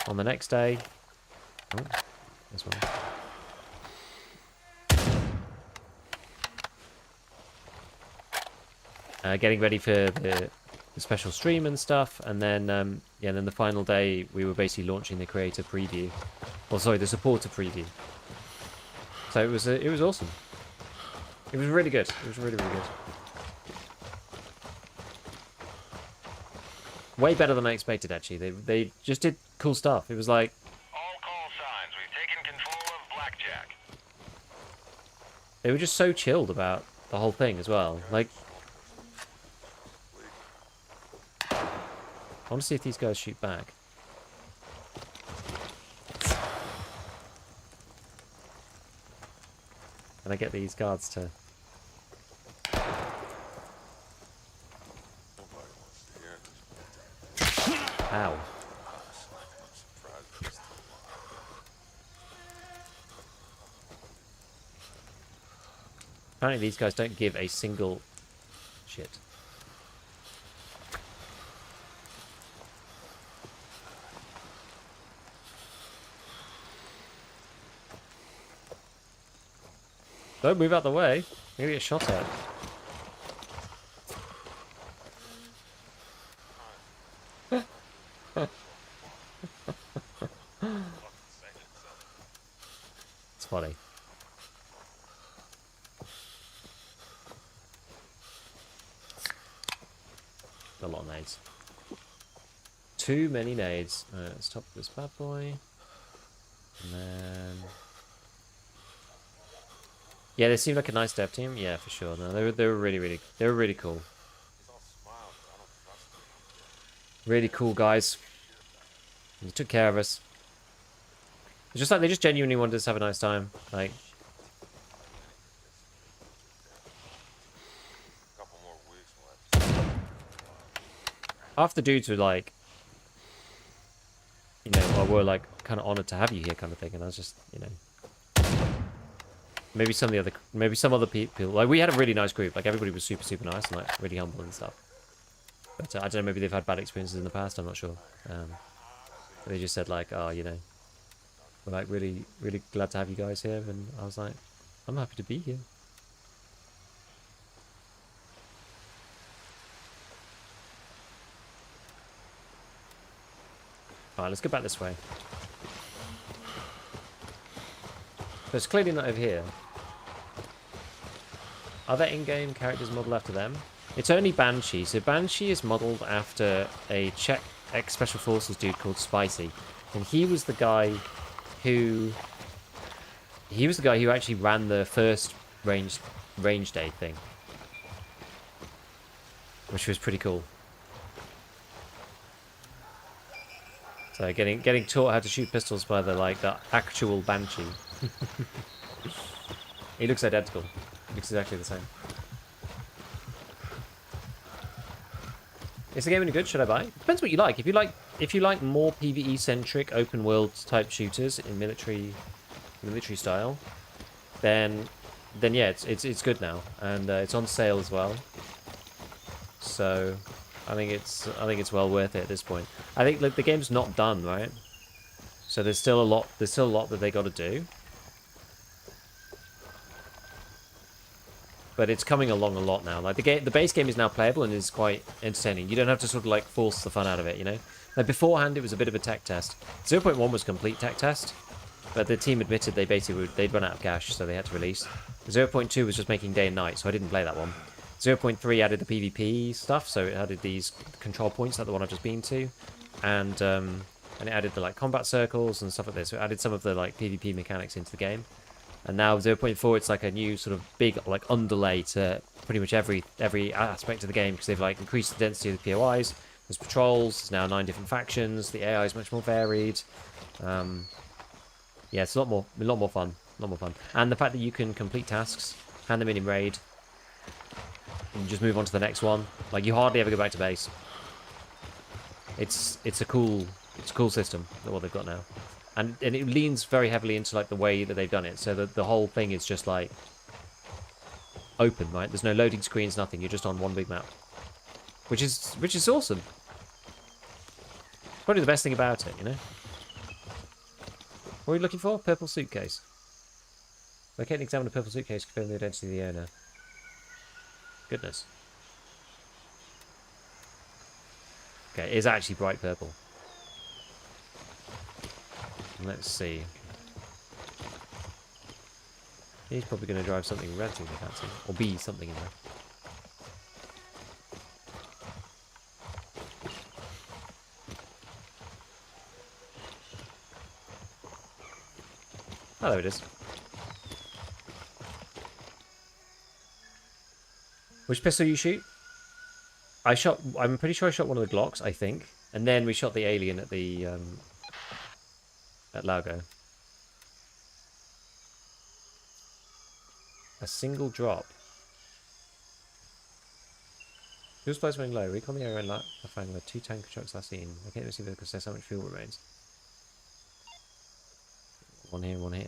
On the next day, oh, this one. getting ready for the special stream and stuff, and then yeah, then the final day we were basically launching the creator preview, or sorry, the supporter preview. So it was awesome. It was really good. It was really good. Way better than I expected, actually. They just did cool stuff. It was like, All call signs. We've taken control of Blackjack. they were just so chilled about the whole thing as well. Like, I want to see if these guys shoot back. And I get these guards to... Ow. Apparently these guys don't give a single shit. Don't move out the way. You're gonna get shot at. It's funny. A lot of nades. Too many nades. Let's top this bad boy. And then... Yeah, they seemed like a nice dev team. Yeah, for sure. No, they were really cool. Really cool guys. They took care of us. It's just like they just genuinely wanted us to have a nice time. Like, half the dudes were like, you know, well, we're like kind of honored to have you here, kind of thing. And I was just, you know, maybe some other people. Like, we had a really nice group. Like, everybody was super nice and like really humble and stuff. But I don't know, maybe they've had bad experiences in the past. I'm not sure. They just said like, oh, you know, we're like really glad to have you guys here, and I was like, I'm happy to be here. All right, let's go back this way. So it's clearly not over here. Are there in-game characters modeled after them? It's only Banshee. So Banshee is modeled after a Czech ex-Special Forces dude called Spicy. And he was the guy who... actually ran the first range day thing. Which was pretty cool. So getting taught how to shoot pistols by the actual Banshee. He looks identical. He looks exactly the same. Is the game any good? Should I buy it? Depends what you like. If you like more PvE centric open world type shooters in military style, then yeah, it's good now, and it's on sale as well. So I think it's well worth it at this point. I think the game's not done, right? So there's still a lot that they got to do. But it's coming along a lot now. Like the base game is now playable and is quite entertaining. You don't have to sort of like force the fun out of it, you know? Like beforehand it was a bit of a tech test. 0.1 was complete tech test, but the team admitted they'd run out of cash, so they had to release. 0.2 was just making day and night, so I didn't play that one. 0.3 added the PvP stuff, so it added these control points like the one I've just been to, and it added the like combat circles and stuff like this. So it added some of the like PvP mechanics into the game. And now 0.4, it's like a new sort of big like underlay to pretty much every aspect of the game, because they've like increased the density of the POIs. There's patrols. There's now 9 different factions. The AI is much more varied. Yeah, it's a lot more fun. And the fact that you can complete tasks, hand them in raid, and just move on to the next one. Like you hardly ever go back to base. It's a cool system what they've got now. And it leans very heavily into like the way that they've done it, so that the whole thing is just like open, right? There's no loading screens, nothing. You're just on one big map, which is awesome. Probably the best thing about it, you know. What are you looking for? Purple suitcase. Locate and examine the purple suitcase, confirm the identity of the owner. Goodness. Okay, it's actually bright purple. Let's see. He's probably going to drive something relatively fancy. Or be something in there. Oh, there it is. Which pistol you shoot? I'm pretty sure I shot one of the Glocks, I think. And then we shot the alien at the, at Lago. A single drop. Fuel supplies running low. Recon the area and I found where 2 tanker trucks last seen. I can't even see because there's so much fuel remains. One here, one here.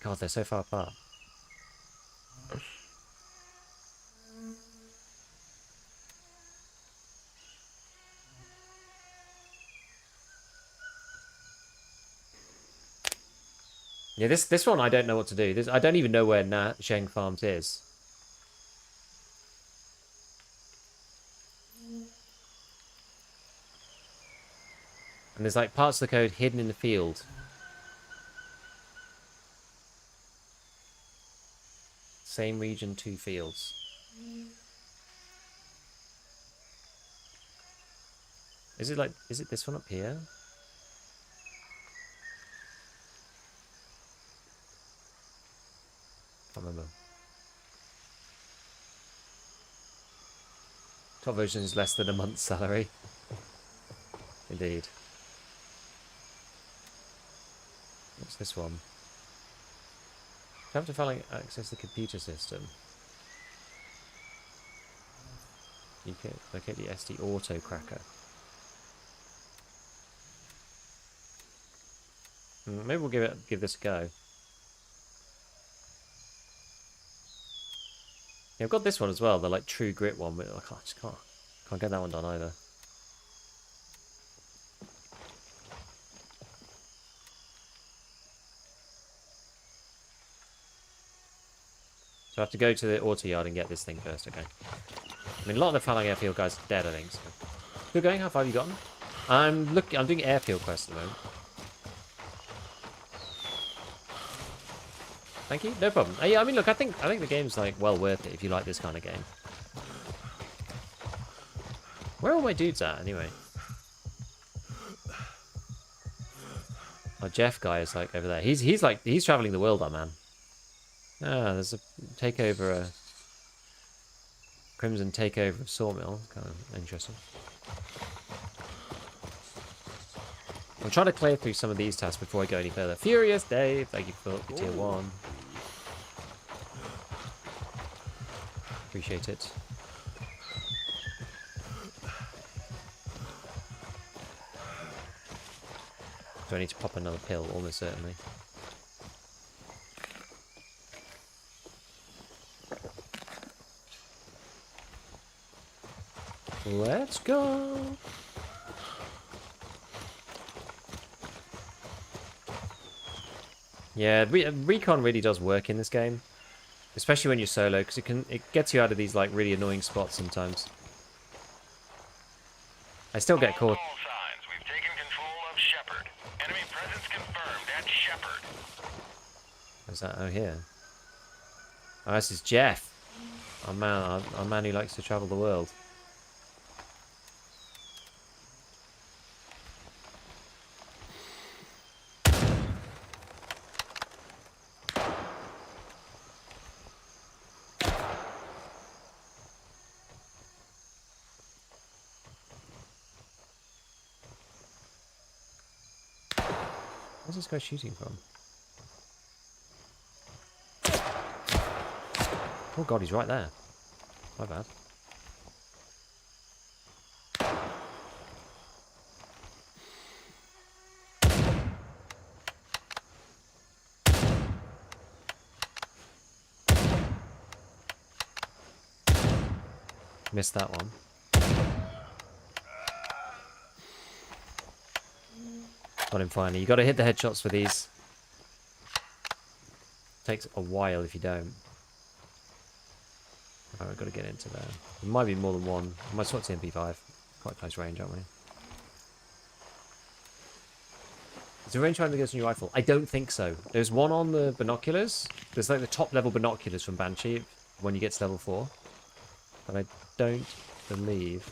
God, they're so far apart. Yeah, this one I don't know what to do. I don't even know where Sheng Farms is. And there's like parts of the code hidden in the field. Same region, 2 fields. Is it this one up here? Can't remember. Top version is less than a month's salary. Indeed. What's this one? Travel to finally access the computer system. You can locate the SD auto cracker. Maybe we'll give this a go. Yeah, I've got this one as well, the like true grit one, but I just can't get that one done either. So I have to go to the auto yard and get this thing first, okay. I mean, a lot of the Falang airfield guys are dead, I think. So. Still going? How far have you gotten? I'm doing airfield quests at the moment. Thank you. No problem. Yeah, I mean, look, I think the game's like well worth it if you like this kind of game. Where are all my dudes at anyway? Our Jeff guy is like over there. He's traveling the world, that man. Ah, there's a takeover, Crimson takeover of Sawmill. Kind of interesting. I'm trying to clear through some of these tasks before I go any further. Furious Dave, thank you for tier 1. Appreciate it. Do I need to pop another pill? Almost certainly. Let's go! Yeah, recon really does work in this game. Especially when you're solo, because it gets you out of these like really annoying spots sometimes. I still get caught. All signs. We've taken control of Shepherd. Enemy presence confirmed at Shepherd. Where's that? Oh, here. Oh, this is Jeff. Our man who likes to travel the world. Where's this guy shooting from? Oh god, he's right there. My bad. Missed that one. Got him finally. You got to hit the headshots for these. Takes a while if you don't. Alright, I've got to get into there. There might be more than one. I might swap to MP5. quite close range, aren't we? Is there a range finder that goes on your rifle? I don't think so. There's one on the binoculars. There's like the top level binoculars from Banshee when you get to level 4. But I don't believe...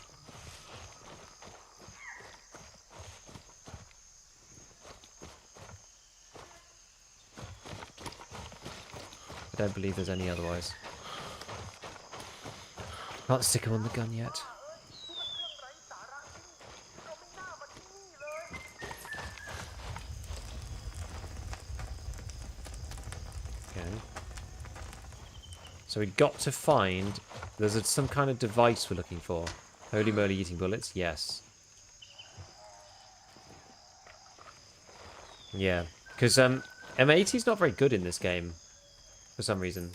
I don't believe there's any otherwise. Can't stick him on the gun yet. Okay. So we got to find... There's some kind of device we're looking for. Holy moly, eating bullets? Yes. Yeah. Because M80's not very good in this game. For some reason.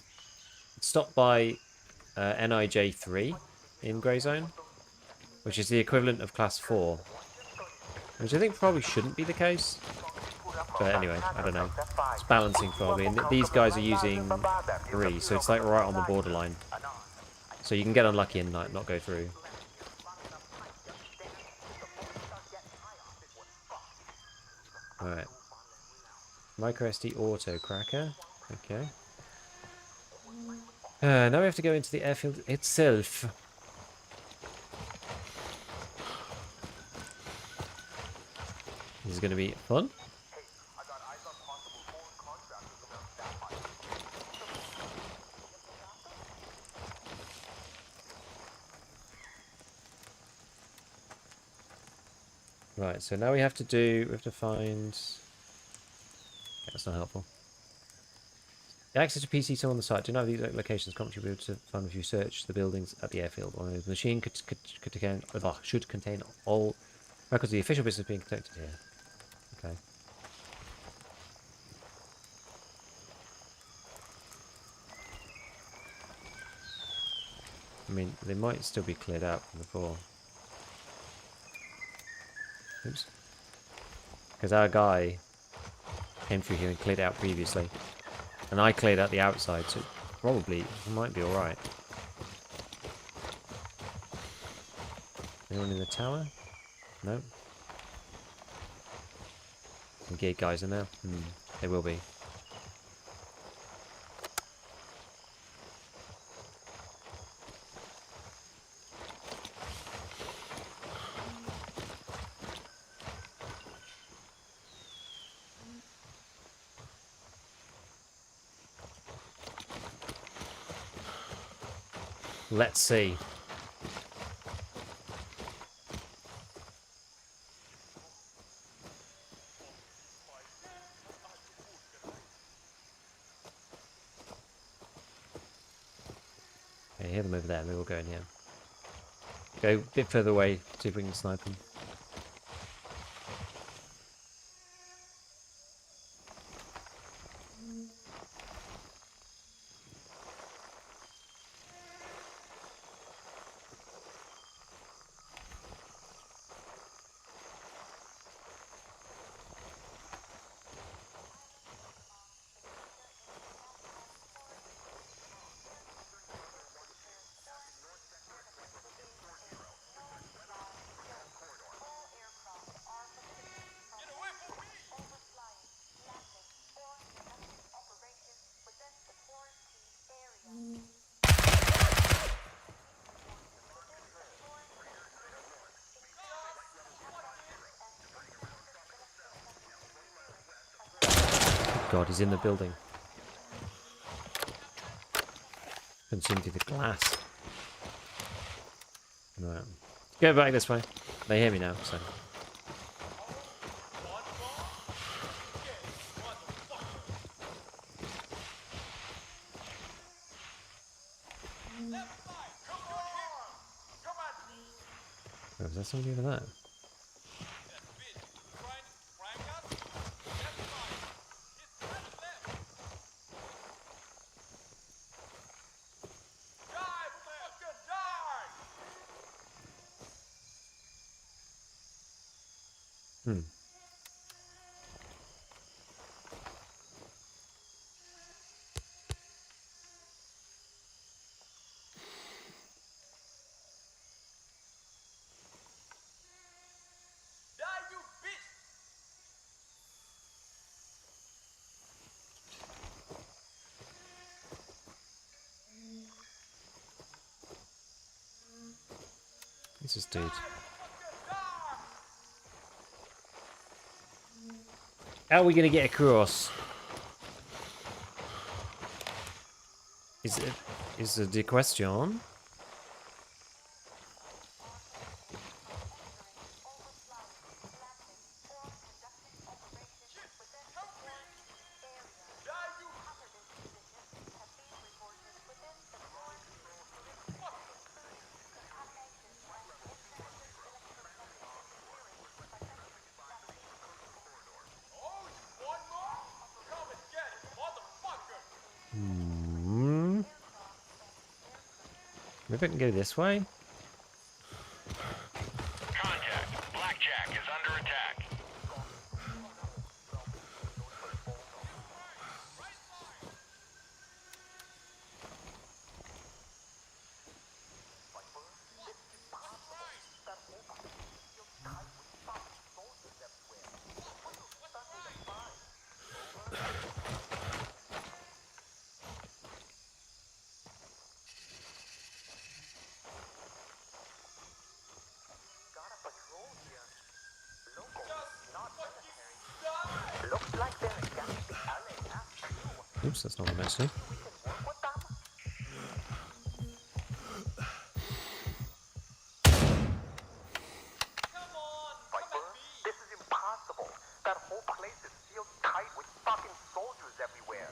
It's stopped by NIJ3 in Grey Zone. Which is the equivalent of Class 4. Which I think probably shouldn't be the case. But anyway, I don't know. It's balancing probably. And these guys are using 3, so it's like right on the borderline. So you can get unlucky and not go through. Alright. Micro SD auto cracker. Okay. Now we have to go into the airfield itself. This is going to be fun. Right, so now we have to find... Okay, that's not helpful. The access to PC still on the site. Do not have these locations. Can't you be able to find if you search the buildings at the airfield? Or the machine should contain all records of the official business being conducted here. Okay. I mean, they might still be cleared out from before. Oops. Because our guy came through here and cleared out previously. And I cleared out the outside, so probably might be alright. Anyone in the tower? No. Some geared guys in there? They will be. Let's see. Okay, hear them over there. Maybe we'll go in here. Go a bit further away, see if we can snipe them. God, he's in the building. Consumed through the glass. Right. Go back this way. They hear me now, so. Oh, is there somebody over there? Who's this dude? How are we gonna get across? Is it the question? Maybe I can go this way? Contact. Blackjack is under attack. Looks like they're against the alley after you. Oops, that's not what I meant to do. Work with them? Viper, this is impossible. That whole place is sealed tight with fucking soldiers everywhere.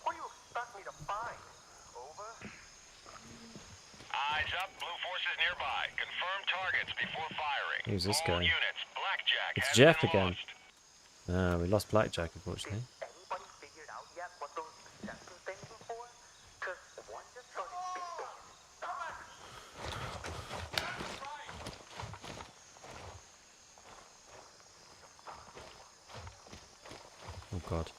What do you expect me to find? Over? Eyes up. Blue forces nearby. Confirm targets before firing. Who's this All guy? units. Blackjack It's has Jeff been again. lost. Ah, we lost Blackjack, unfortunately. Anybody figured out yet what those sensor things were for? Cause one just started beeping. Oh god.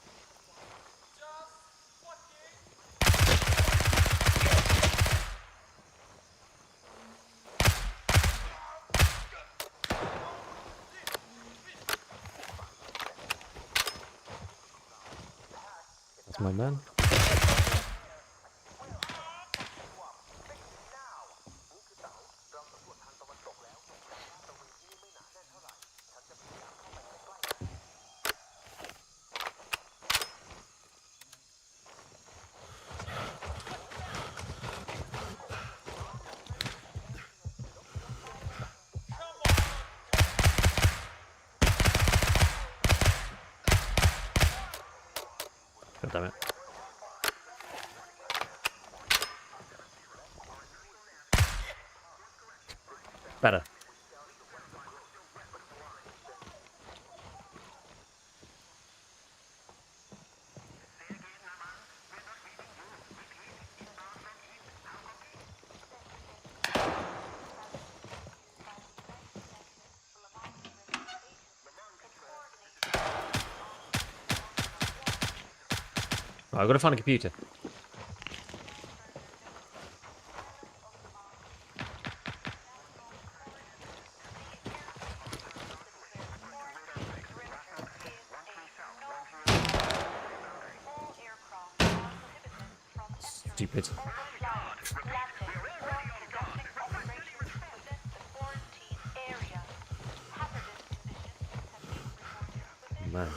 That's my man. God damn it. Better. Right, I've got to find a computer. Stupid. Man.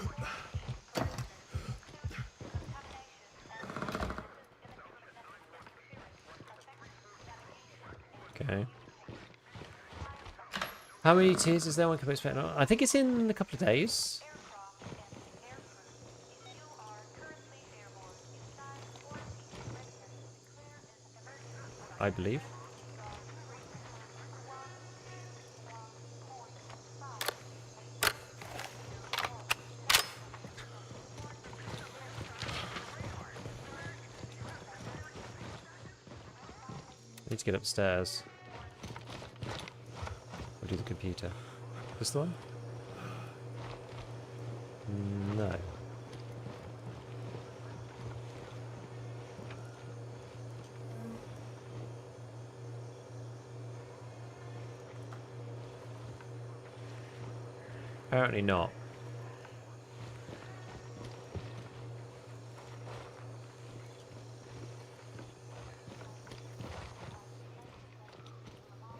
Okay. How many tiers is there one can expect? I think it's in a couple of days. I believe. Need to get upstairs. Or do the computer. This the one? No. Apparently not.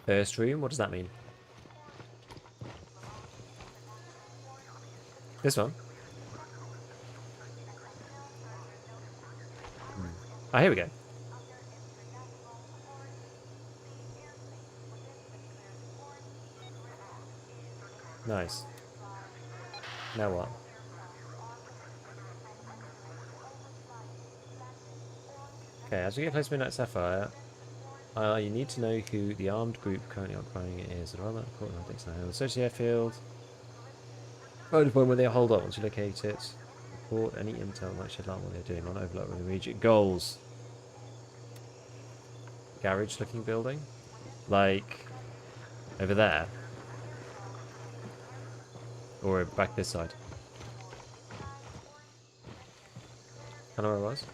First room? What does that mean? This one. Oh, here we go. Nice. Now what? Okay, as we get closer to Midnight Sapphire, you need to know who the armed group currently occupying it is. Around that court, search the airfield. Find a point where they hold up once you locate it. Report any intel might shed light on what they're doing. On overlap with immediate goals. Garage looking building. Like over there. Or back this side. I know where I was.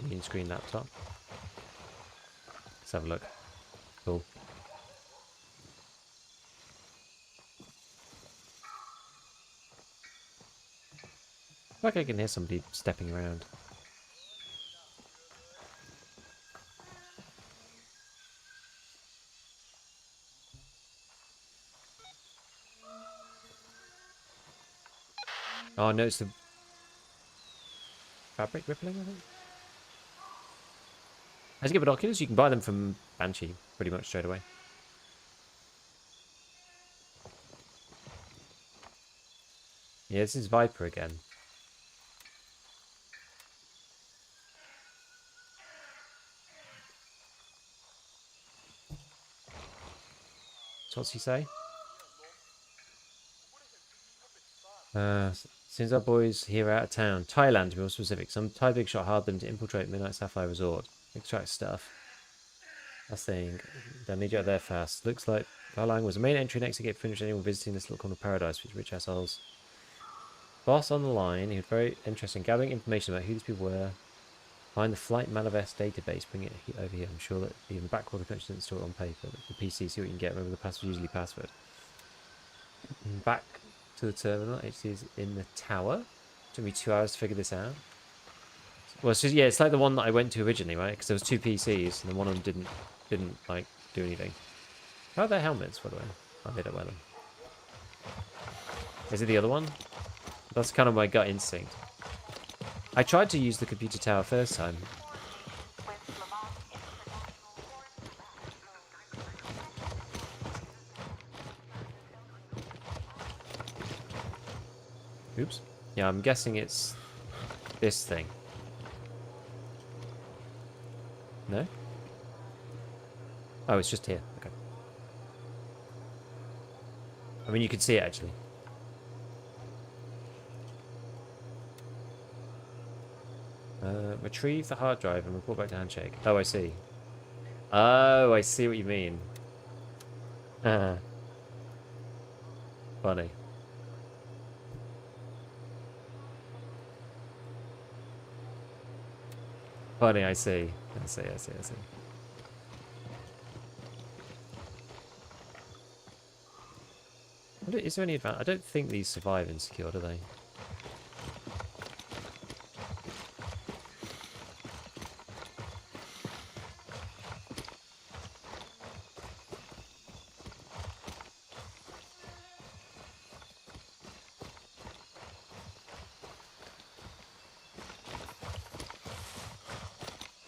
Green screen laptop. Let's have a look. Cool. Like I can hear somebody stepping around. Oh no, it's the fabric rippling, I think. As you get binoculars, you can buy them from Banshee pretty much straight away. Yeah, this is Viper again. So what's he say? Since our boys here are out of town, Thailand to be more specific, some Thai big shot hired them to infiltrate Midnight Sapphire Resort. Extract stuff. That's the thing. They'll need you out there fast. Looks like Balang was the main entry and exit gate for finish anyone visiting this little corner of paradise, which rich assholes. Boss on the line, he was very interested in gathering information about who these people were. Find the Flight Manifest database, bring it over here. I'm sure that even backwater connection didn't store it on paper. The PC, see what you can get. Remember the password, usually password. Back to the terminal. HC is in the tower. Took me 2 hours to figure this out. Well, it's just, yeah, it's like the one that I went to originally, right? Because there was 2 PCs, and then one of them didn't like do anything. How are their helmets, by the way? Oh, they don't wear them. Is it the other one? That's kind of my gut instinct. I tried to use the computer tower first time. Oops. Yeah, I'm guessing it's this thing. No? Oh, it's just here. Okay. I mean, you can see it, actually. Retrieve the hard drive and report back to Handshake. Oh, I see. Oh, I see what you mean. Funny. Funny, I see. I see. Is there any advantage? I don't think these survive insecure, do they?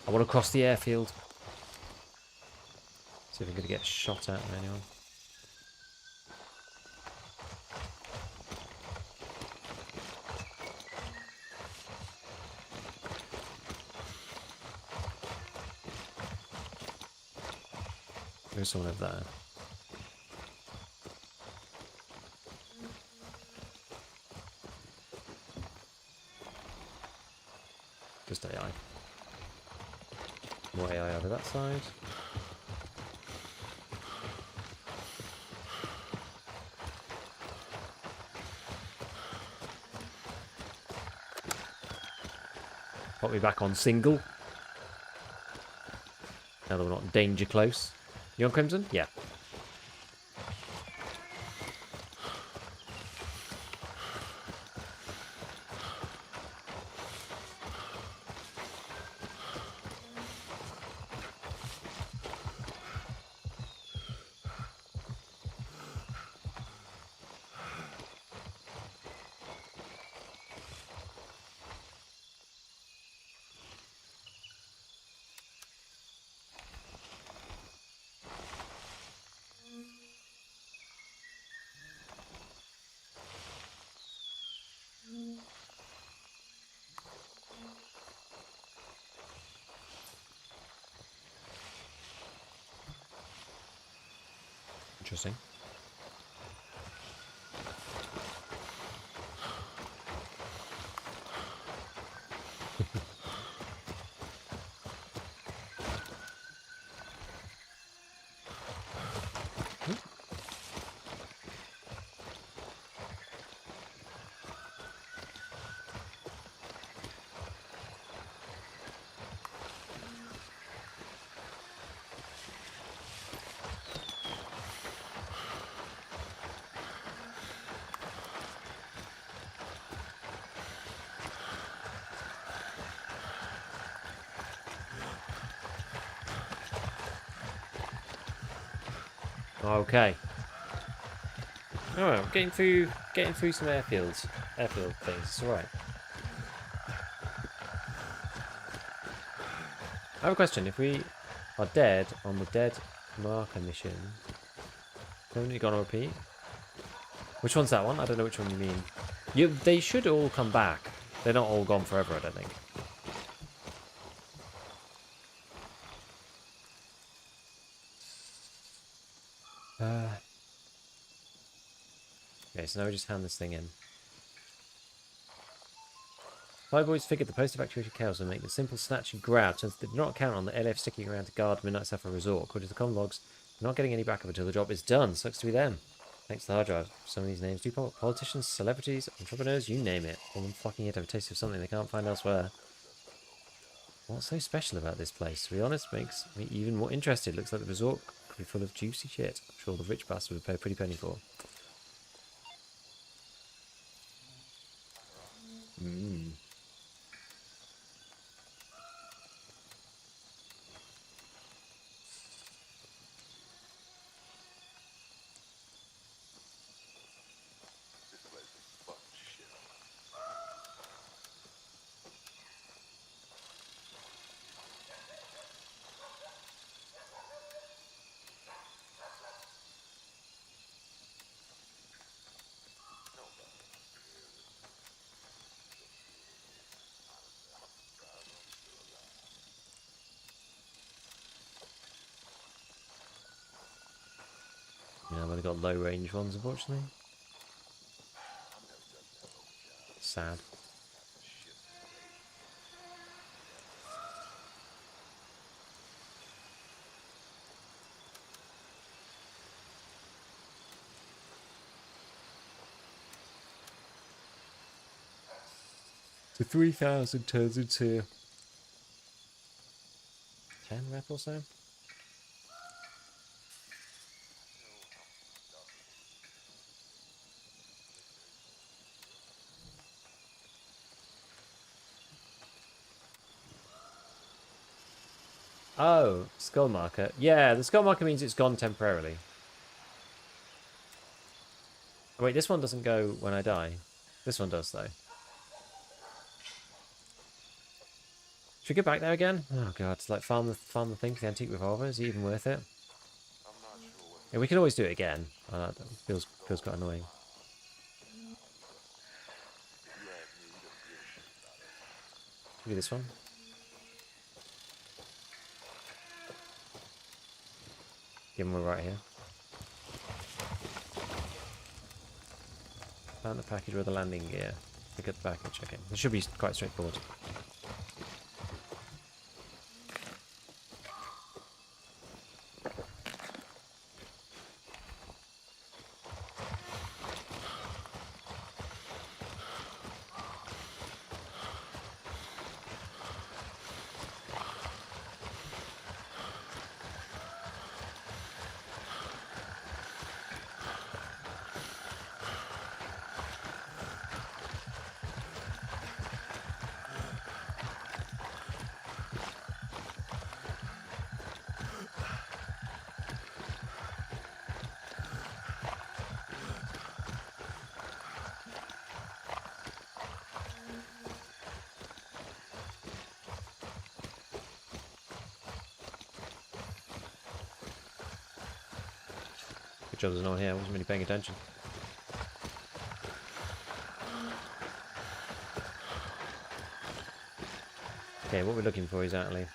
I want to cross the airfield. See if I'm going to get shot at by anyone. There's someone over there. no AI over that side. Put me back on single. Now that we're not danger close. You on Crimson? Yeah. Interesting. Okay. Alright, getting through some airfield things. It's alright. I have a question. If we are dead on the dead marker mission, haven't you gonna repeat? Which one's that one? I don't know which one you mean. They should all come back. They're not all gone forever, I don't think. Okay, so now we just hand this thing in. Flyboys figured the post-evacuation chaos would make the simple snatch and grab, since they did not count on the LF sticking around to guard Midnight Sapphire Resort. According to the comm logs, they're not getting any backup until the job is done. Sucks to be them. Thanks to the hard drive. Some of these names do pop up. Politicians, celebrities, entrepreneurs, you name it. All them fucking here to have a taste of something they can't find elsewhere. What's so special about this place? To be honest, makes me even more interested. Looks like the resort could be full of juicy shit. I'm sure the rich bastard would pay a pretty penny for. Yeah, I've only got low range ones, unfortunately. Sad. So 3,000 turns into 10 rep or so? Oh, skull marker. Yeah, the skull marker means it's gone temporarily. Oh, wait, this one doesn't go when I die. This one does, though. Should we get back there again? Oh god, it's like farm the thing for the antique revolver. Is it even worth it? Yeah, we can always do it again. That feels quite annoying. Do this one. Given we're right here. Found the package with the landing gear. Pick up the package. Okay, this should be quite straightforward. Good job there's no one here. I wasn't really paying attention. Okay, what we're looking for exactly?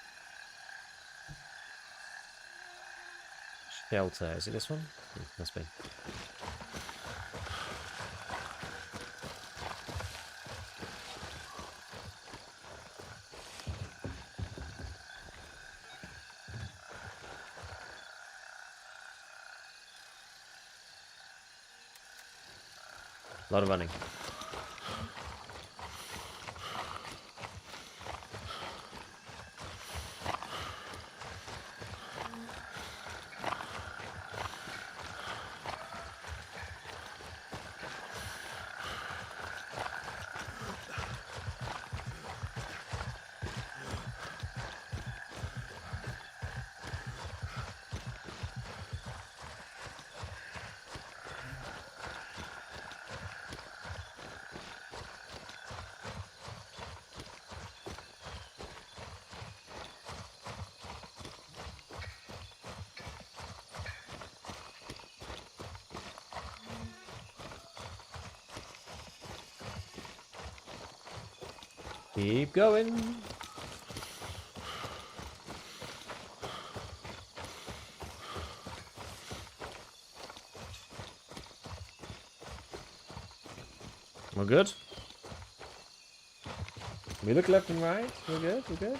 Shelter. Is it this one? Must be. A lot of running. Keep going. We're good. We look left and right. We're good. We're good.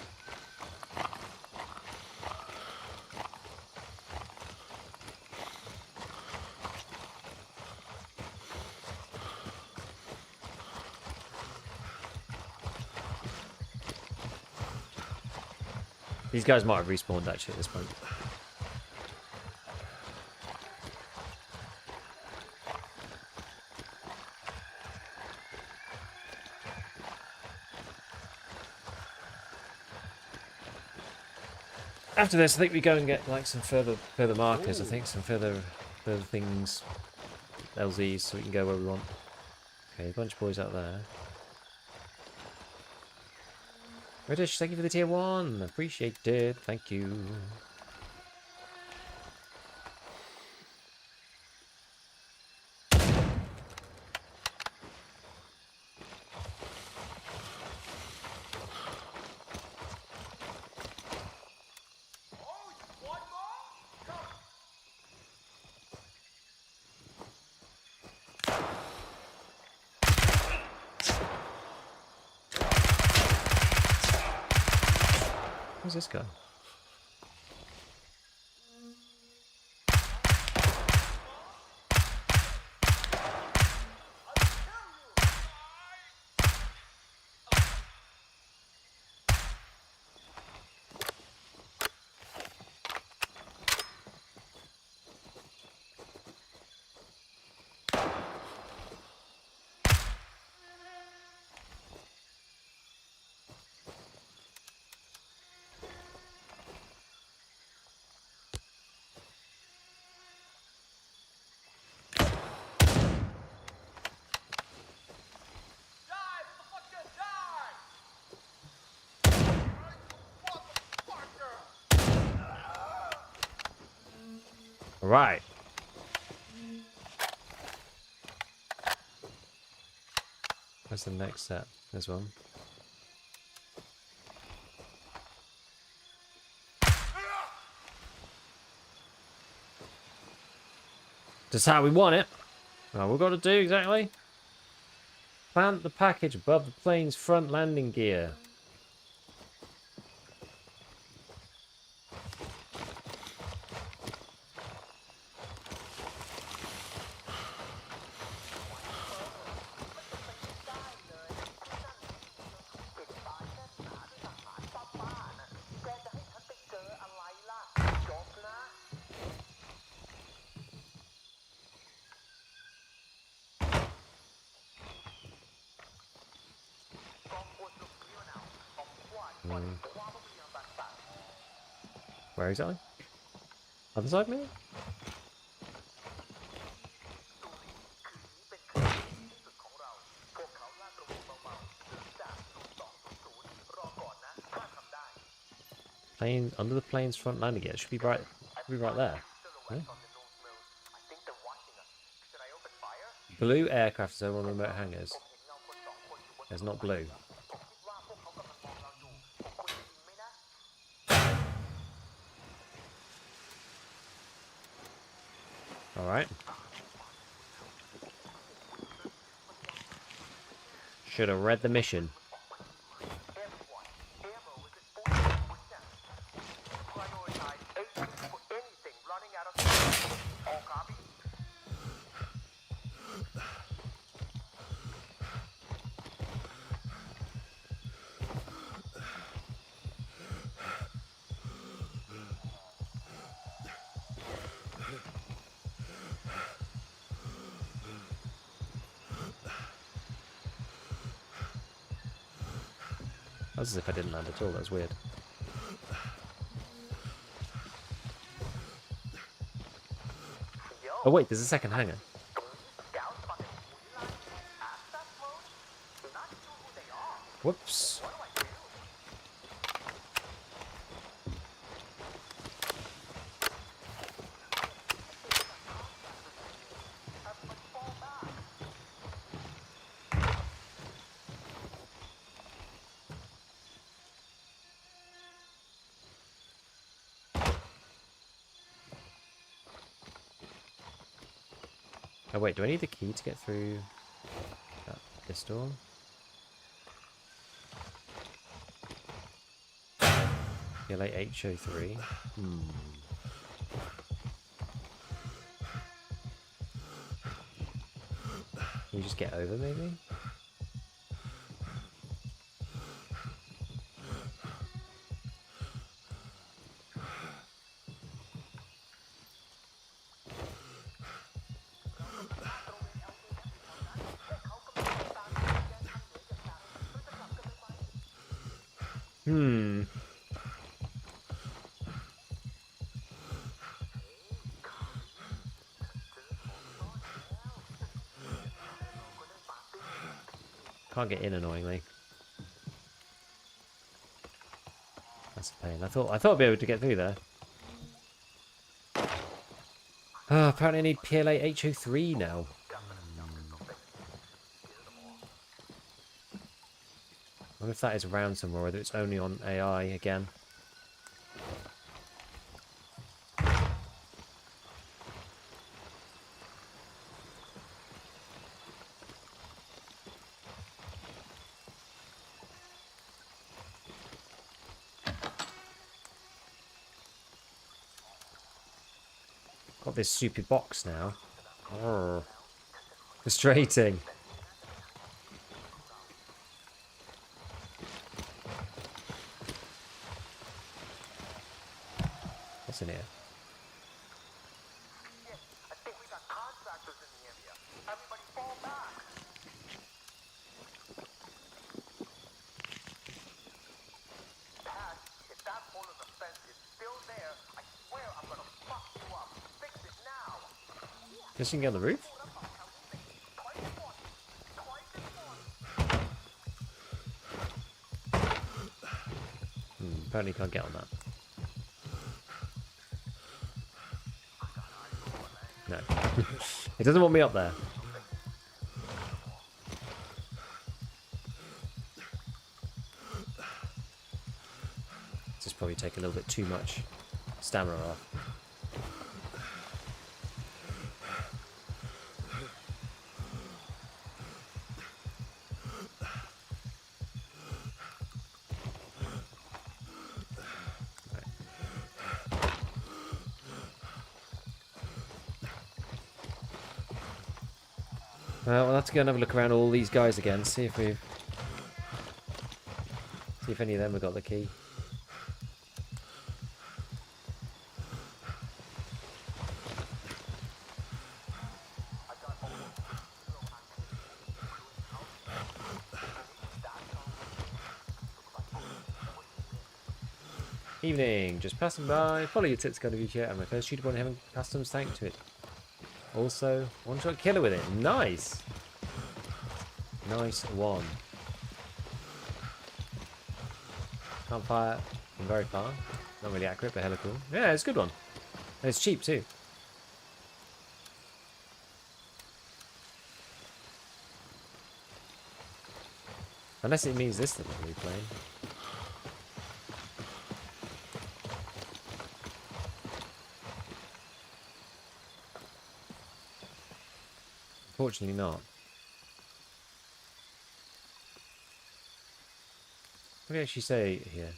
These guys might have respawned actually at this point. After this, I think we go and get like some further markers. I think some further things, LZs, so we can go where we want. Okay, a bunch of boys out there. British, thank you for the tier 1. Appreciate it. Thank you. Who's this guy? All right. Where's the next set? There's one. Just how we want it. Well, we've got to do exactly. Plant the package above the plane's front landing gear. Where exactly? Other side, maybe? Plane under the plane's front landing gear. It should be right. Should be right there. Right? Blue aircraft is over on remote hangars. There's not blue. Alright. Should have read the mission. That was as if I didn't land at all. That was weird. Oh wait, there's a second hangar. Whoops. Oh wait, do I need the key to get through this door? Yeah, like H03. Can you just get over, maybe? Can't get in, annoyingly. That's a pain. I thought I'd be able to get through there. Oh, apparently I need PLA H03 now. I wonder if that is around somewhere, whether it's only on AI again. Got this stupid box now. Arrgh. Frustrating. What's in here? I think we got contractors in the area. Everybody fall back. Pat, if that hole in the fence is still there, I swear I'm gonna fuck you up. Fix it now. Guess you can get on the roof? Apparently can't get on that. No. It doesn't want me up there. This is probably taking a little bit too much stamina off. We'll have to go and have a look around all these guys again, see if any of them have got the key. Evening, just passing by. Follow your tits going to be and my first shooter one having customs tank to it. Also, one-shot killer with it. Nice! Nice one. Can't fire from very far. Not really accurate, but hella cool. Yeah, it's a good one. And it's cheap too. Unless it means this is the blue plane. Unfortunately not. What did I actually say here?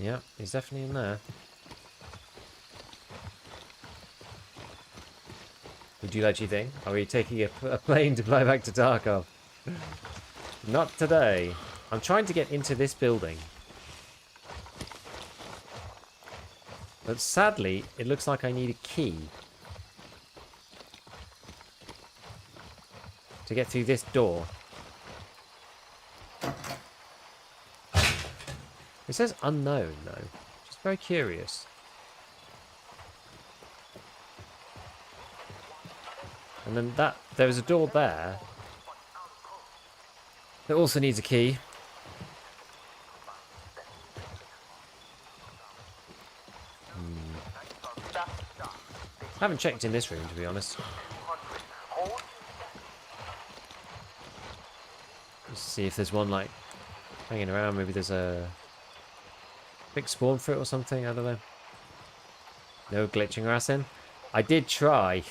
Yeah, he's definitely in there. Would you actually think? Are we taking a plane to fly back to Tarkov? Not today. I'm trying to get into this building. But sadly, it looks like I need a key to get through this door. It says unknown, though. Just very curious. And then there was a door there that also needs a key. I haven't checked in this room, to be honest. Let's see if there's one, like, hanging around. Maybe there's a big spawn for it or something. I don't know. No glitching or in. I did try.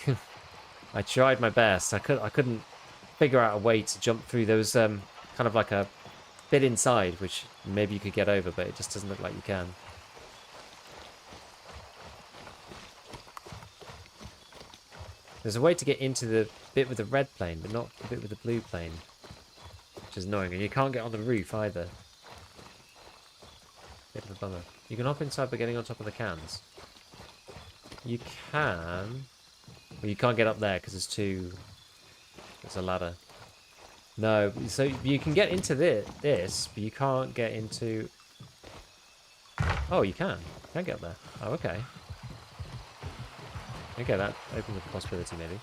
I tried my best. I couldn't figure out a way to jump through. There was kind of like a bit inside, which maybe you could get over, but it just doesn't look like you can. There's a way to get into the bit with the red plane, but not the bit with the blue plane. Which is annoying. And you can't get on the roof either. Bit of a bummer. You can hop inside by getting on top of the cans. You can... Well, you can't get up there because there's a ladder. No, so you can get into this, but you can't get into... Oh, you can. You can get up there. Oh, okay. Okay, that opens up a possibility, maybe.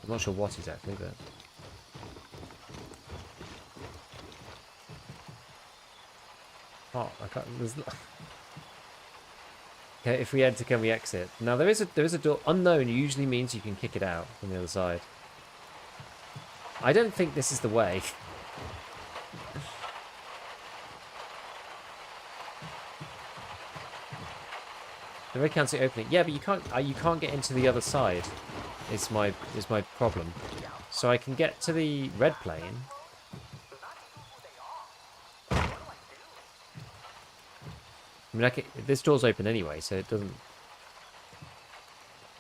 I'm not sure what exactly, but... Oh, I can't... Okay, if we enter, can we exit? Now, there is a door... Unknown usually means you can kick it out from the other side. I don't think this is the way. The red can't see opening. Yeah, but you can't get into the other side. Is my problem. So I can get to the red plane. I mean, this door's open anyway, so it doesn't.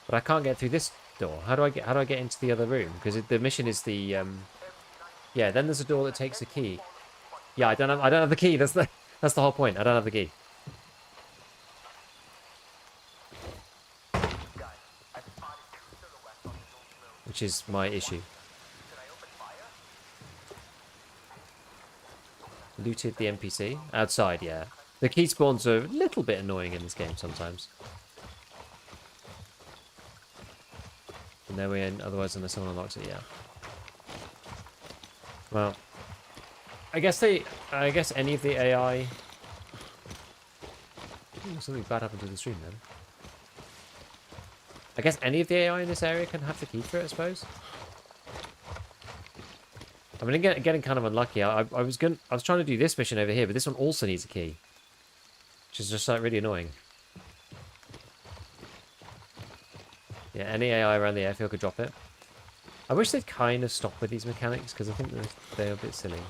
But I can't get through this door. How do I get into the other room? Because the mission is the Yeah. Then there's a door that takes a key. Yeah, I don't have the key. That's the whole point. I don't have the key. Which is my issue. Looted the NPC. Outside, yeah. The key spawns are a little bit annoying in this game sometimes. And there we're in, otherwise unless someone unlocks it, yeah. Well. I guess any of the AI... Ooh, something bad happened to the stream then. I guess any of the AI in this area can have the key for it, I suppose. I mean, getting kind of unlucky. I was trying to do this mission over here, but this one also needs a key, which is just like really annoying. Yeah, any AI around the airfield could drop it. I wish they'd kind of stop with these mechanics because I think they're a bit silly.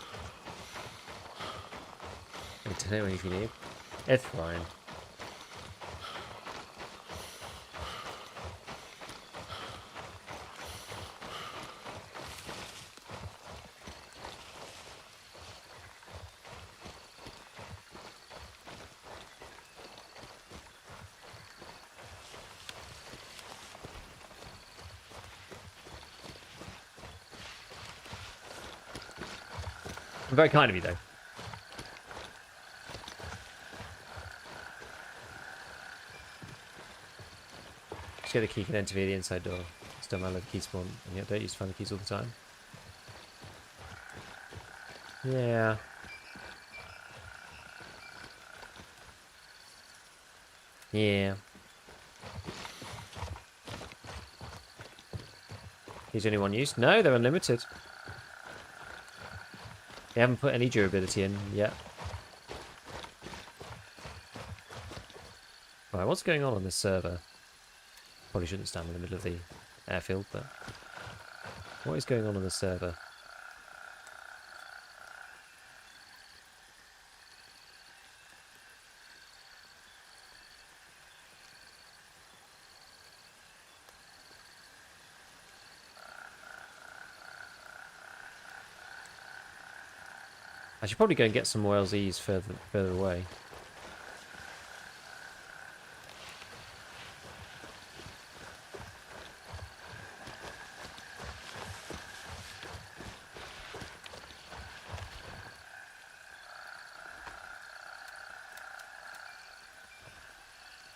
I don't know if you need. It's fine. Very kind of you, though. Just get the key, can enter via the inside door. Still my key spawn, and yet don't use to find the keys all the time. Yeah. Yeah. Keys only one use? No, they're unlimited. They haven't put any durability in yet. Right, what's going on this server? Probably shouldn't stand in the middle of the airfield, but what is going on this server? I should probably go and get some more LZs further away.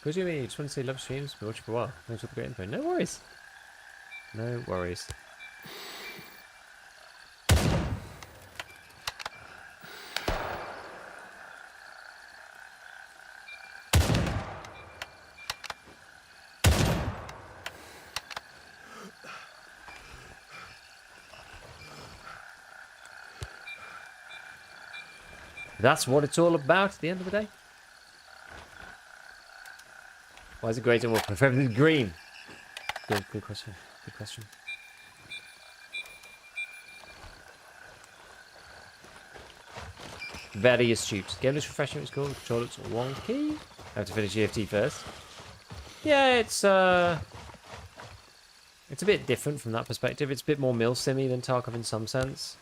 What do you mean? You just want to say love streams? Been watching for a while. Thanks for the great info. No worries. No worries. That's what it's all about at the end of the day. Why is it great and more preferably green? Good question. Good question. Very astute. Game looks refreshing, it's called. Control looks wonky. I have to finish GFT first. Yeah, it's a bit different from that perspective. It's a bit more mil-simmy than Tarkov in some sense.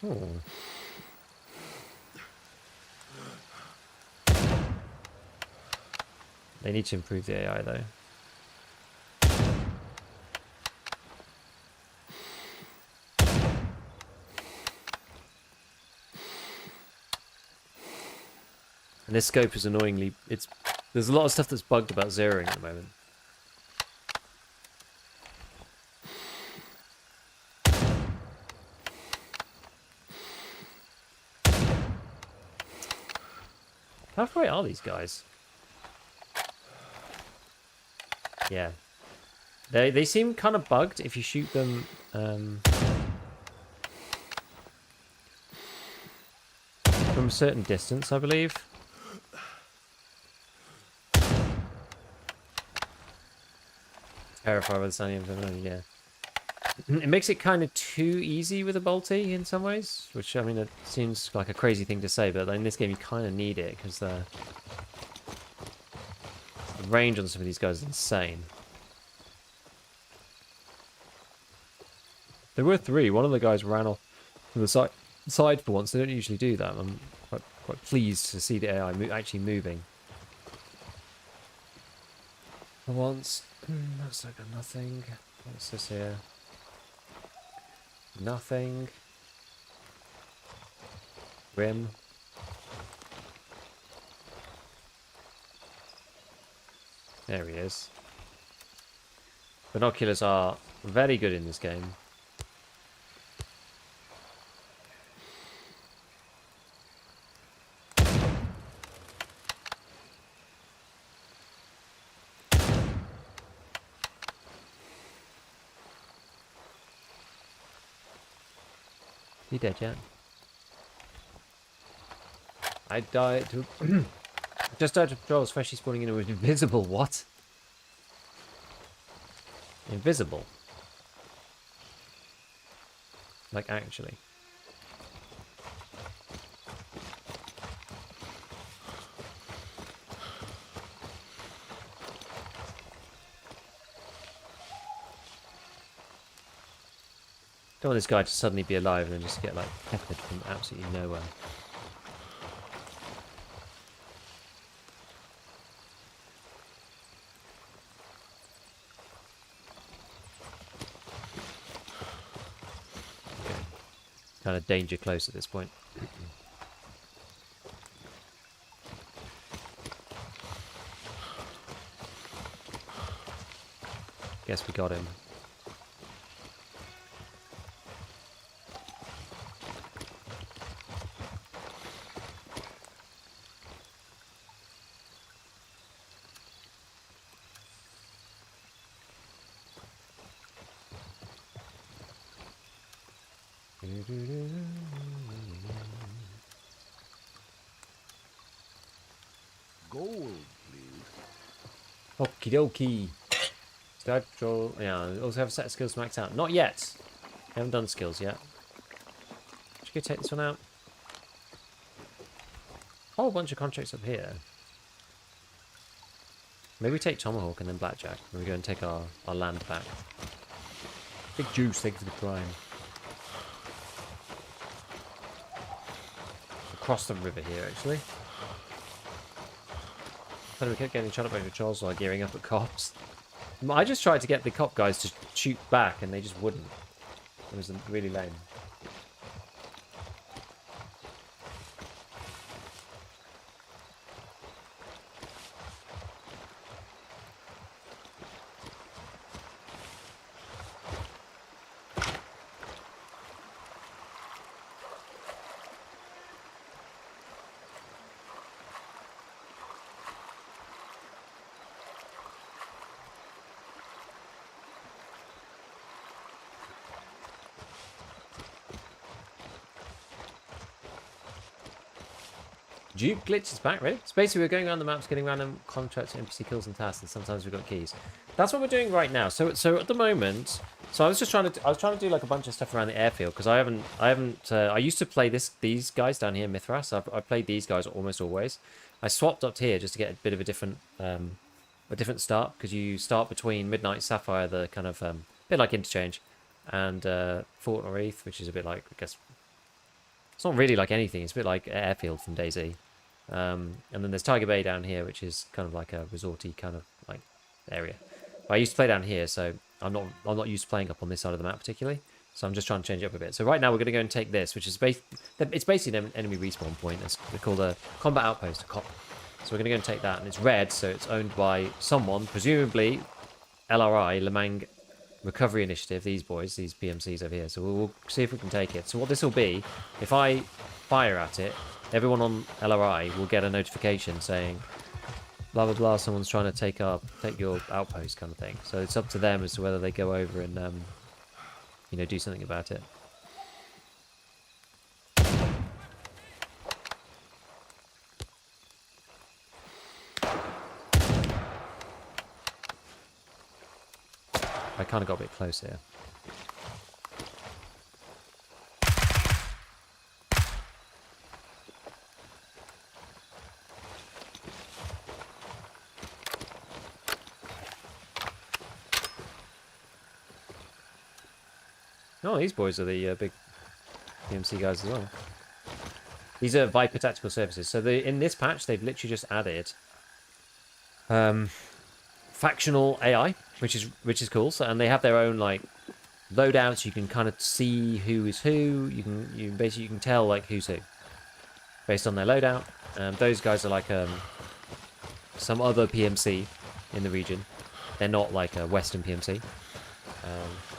Oh. They need to improve the AI though. And this scope is annoyingly... There's a lot of stuff that's bugged about zeroing at the moment. How far away are these guys? Yeah. They seem kind of bugged if you shoot them... from a certain distance, I believe. Terrified by the sound of them, yeah. It makes it kind of too easy with a bolty in some ways, which, I mean, it seems like a crazy thing to say, but in this game you kind of need it, because the range on some of these guys is insane. There were three. One of the guys ran off to the side for once. They don't usually do that. I'm quite pleased to see the AI actually moving. For once. Looks like a nothing. What's this here? Nothing. Rim. There he is. Binoculars are very good in this game. You dead yet? I died to... Just died to patrols, freshly spawning in and was invisible. What? Invisible? Like, actually. Don't want this guy to suddenly be alive and then just get, like, peppered from absolutely nowhere. kind of danger close at this point. Guess we got him. Gold, please. Okie dokie. Start control. Yeah, we also have a set of skills maxed out. Not yet. Haven't done skills yet. Should we go take this one out? Whole bunch of contracts up here. Maybe we take Tomahawk and then Blackjack. And we go and take our land back. Big juice, thank you for the prime. Across the river here, actually. But we kept getting shot up by patrols while gearing up at cops. I just tried to get the cop guys to shoot back and they just wouldn't. It was really lame. Duke Glitch is back, right? So basically we're going around the maps, getting random contracts, NPC kills and tasks, and sometimes we've got keys. That's what we're doing right now. So at the moment, so I was trying to do like a bunch of stuff around the airfield because I used to play these guys down here, Mithras. I've played these guys almost always. I swapped up here just to get a bit of a different start because you start between Midnight Sapphire, the kind of bit like Interchange, and Fort Norreath, which is a bit like, I guess, it's not really like anything. It's a bit like Airfield from DayZ. And then there's Tiger Bay down here, which is kind of like a resorty kind of like area. But I used to play down here, so I'm not used to playing up on this side of the map particularly. So I'm just trying to change it up a bit. So right now we're going to go and take this, which is it's basically an enemy respawn point. It's called a combat outpost, a COP. So we're going to go and take that, and it's red, so it's owned by someone, presumably LRI, Lemang Recovery Initiative. These boys, these PMCs over here. So we'll see if we can take it. So what this will be, if I fire at it, everyone on LRI will get a notification saying, blah blah blah, someone's trying to take your outpost, kind of thing. So it's up to them as to whether they go over and do something about it. I kind of got a bit close here. Oh, these boys are the big PMC guys as well. These are Viper Tactical Services. So in this patch, they've literally just added factional AI, which is cool. So, and they have their own like loadouts. You can kind of see who is who. You basically can tell like who's who based on their loadout. Those guys are like some other PMC in the region. They're not like a Western PMC.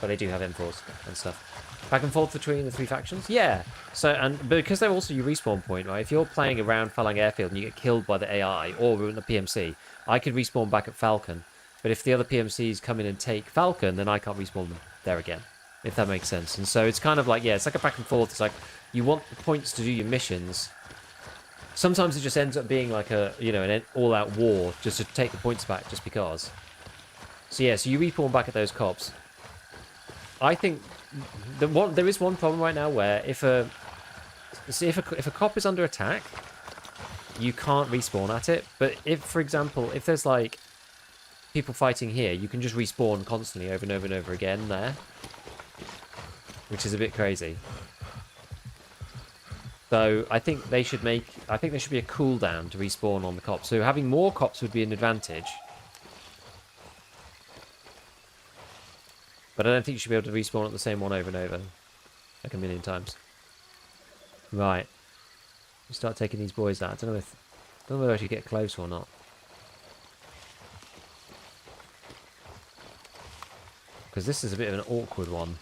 But they do have M4s and stuff. Back and forth between the three factions? Yeah. So, and because they're also your respawn point, right? If you're playing around Phalang Airfield and you get killed by the AI or the PMC, I could respawn back at Falcon. But if the other PMCs come in and take Falcon, then I can't respawn them there again. If that makes sense. And so it's kind of like, yeah, it's like a back and forth. It's like you want the points to do your missions. Sometimes it just ends up being like an all-out war just to take the points back just because. So yeah, so you respawn back at those cops. I think there is one problem right now where if a cop is under attack, you can't respawn at it. But if, for example, if there's like people fighting here, you can just respawn constantly over and over and over again there, which is a bit crazy. So I think there should be a cooldown to respawn on the cops. So having more cops would be an advantage. But I don't think you should be able to respawn at the same one over and over, like a million times. Right. We start taking these boys out. I don't know whether I should get close or not. Because this is a bit of an awkward one.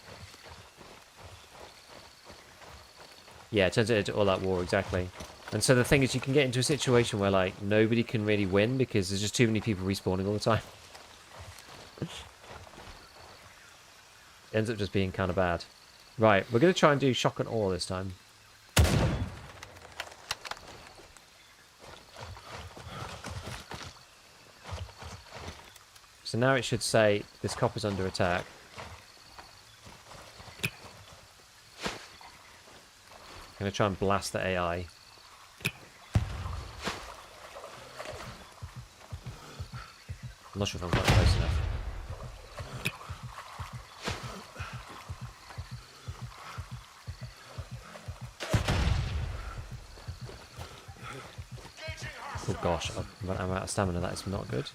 Yeah, it turns into all-out war, exactly. And so the thing is, you can get into a situation where, like, nobody can really win because there's just too many people respawning all the time. It ends up just being kind of bad. Right, we're going to try and do shock and awe this time. So now it should say, this cop is under attack. I'm going to try and blast the AI. I'm not sure if I'm quite close enough. Oh gosh, I'm out of stamina. That is not good.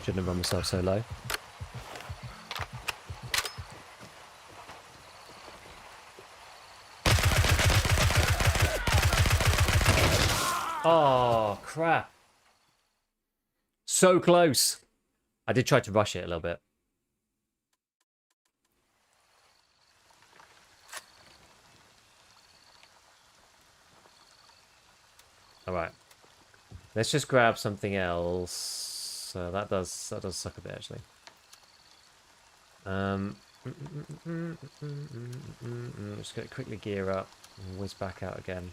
Shouldn't have run myself so low. Oh, crap. So close. I did try to rush it a little bit. Alright. Let's just grab something else. That does suck a bit, actually. Just gonna quickly gear up and whiz back out again.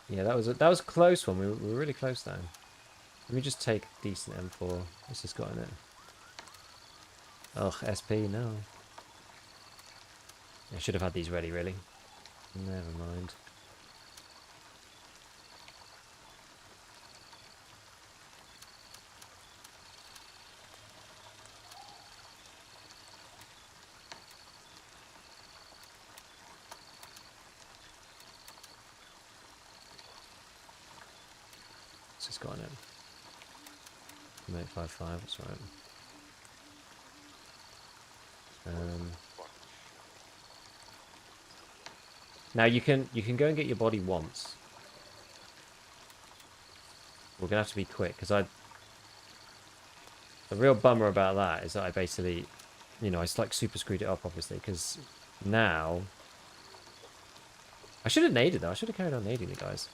Yeah, that was a close one. We were really close there. Let me just take a decent M4. What's this got in it? Ugh, SP, no. I should have had these ready, really. Never mind. What's this got in it? 855, that's right. Now you can go and get your body once. We're gonna have to be quick because the real bummer about that is that I basically, you know, I like super screwed it up obviously because now I should have naded though. I should have carried on nading the guys.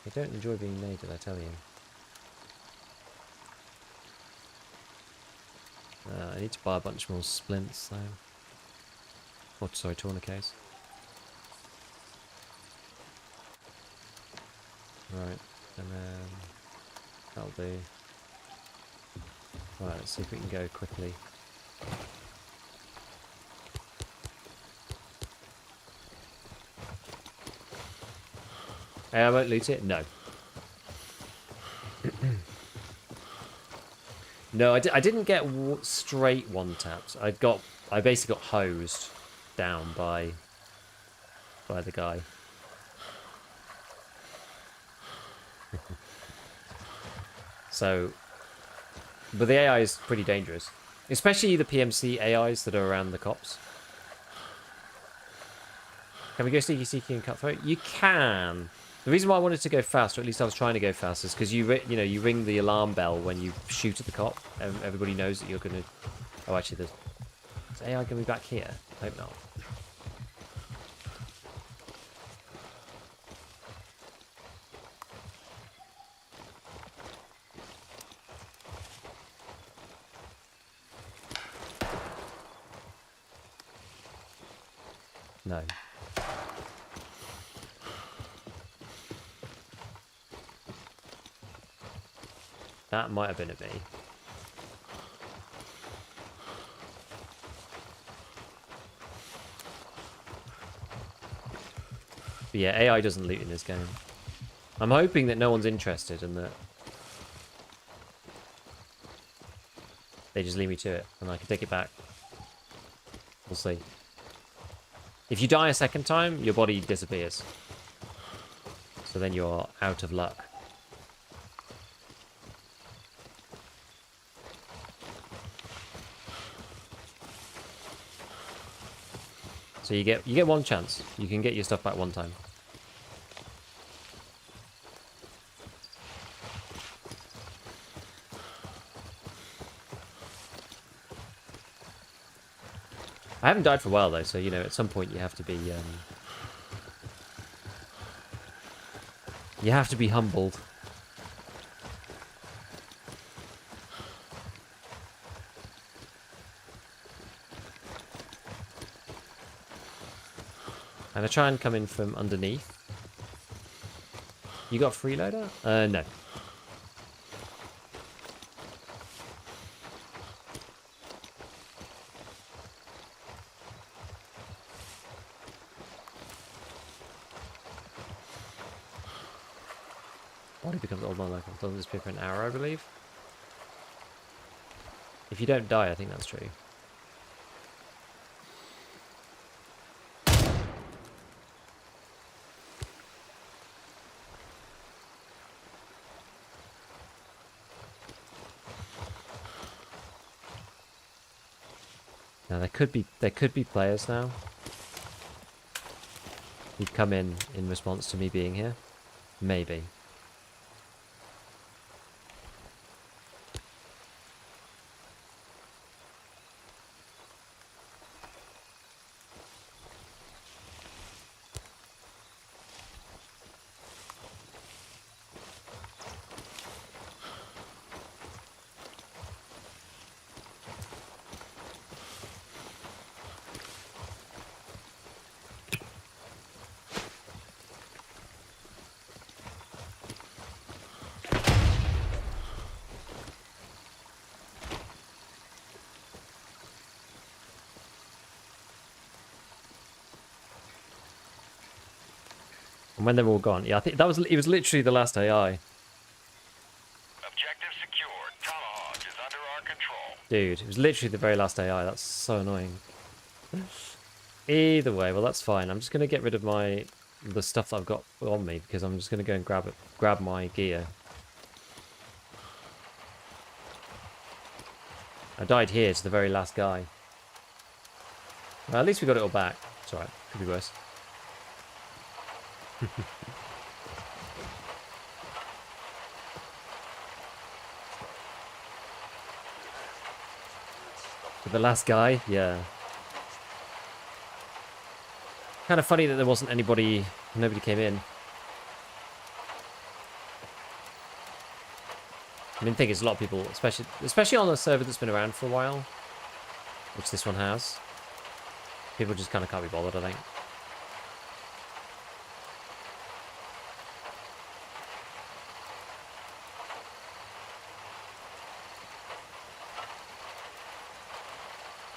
I don't enjoy being naded, I tell you. I need to buy a bunch more splints though. Oh, sorry, tourniquets. Right, and then that'll do. Right, let's see if we can go quickly. Hey, I won't loot it? No. No, I didn't get straight one taps. I basically got hosed down by the guy. So, but the AI is pretty dangerous, especially the PMC AIs that are around the cops. Can we go sneaky and cutthroat? You can. The reason why I wanted to go fast, or at least I was trying to go fast, is because you ring the alarm bell when you shoot at the cop. Everybody knows that you're going to... Oh, actually, is AI going to be back here? I hope not. No. That might have been at me. But yeah, AI doesn't loot in this game. I'm hoping that no one's interested and that they just leave me to it and I can take it back. We'll see. If you die a second time, your body disappears. So then you're out of luck. So you get one chance. You can get your stuff back one time. I haven't died for a while though, so you know at some point you have to be humbled. And I try and come in from underneath. You got a freeloader? No. Body becomes old non-local. Doesn't disappear for an hour, I believe. If you don't die, I think that's true. Now there could be players now who've come in response to me being here. Maybe. And when they're all gone, yeah, I think it was literally the last AI. Objective secured. Tomahawk is under our control. Dude, it was literally the very last AI. That's so annoying. Either way, well that's fine. I'm just gonna get rid of the stuff that I've got on me because I'm just gonna go and grab my gear. I died here to the very last guy. Well, at least we got it all back. It's alright. Could be worse. The last guy, yeah. Kind of funny that there wasn't nobody came in. I mean, the thing is, a lot of people, especially on a server that's been around for a while, which this one has, people just kind of can't be bothered, I think.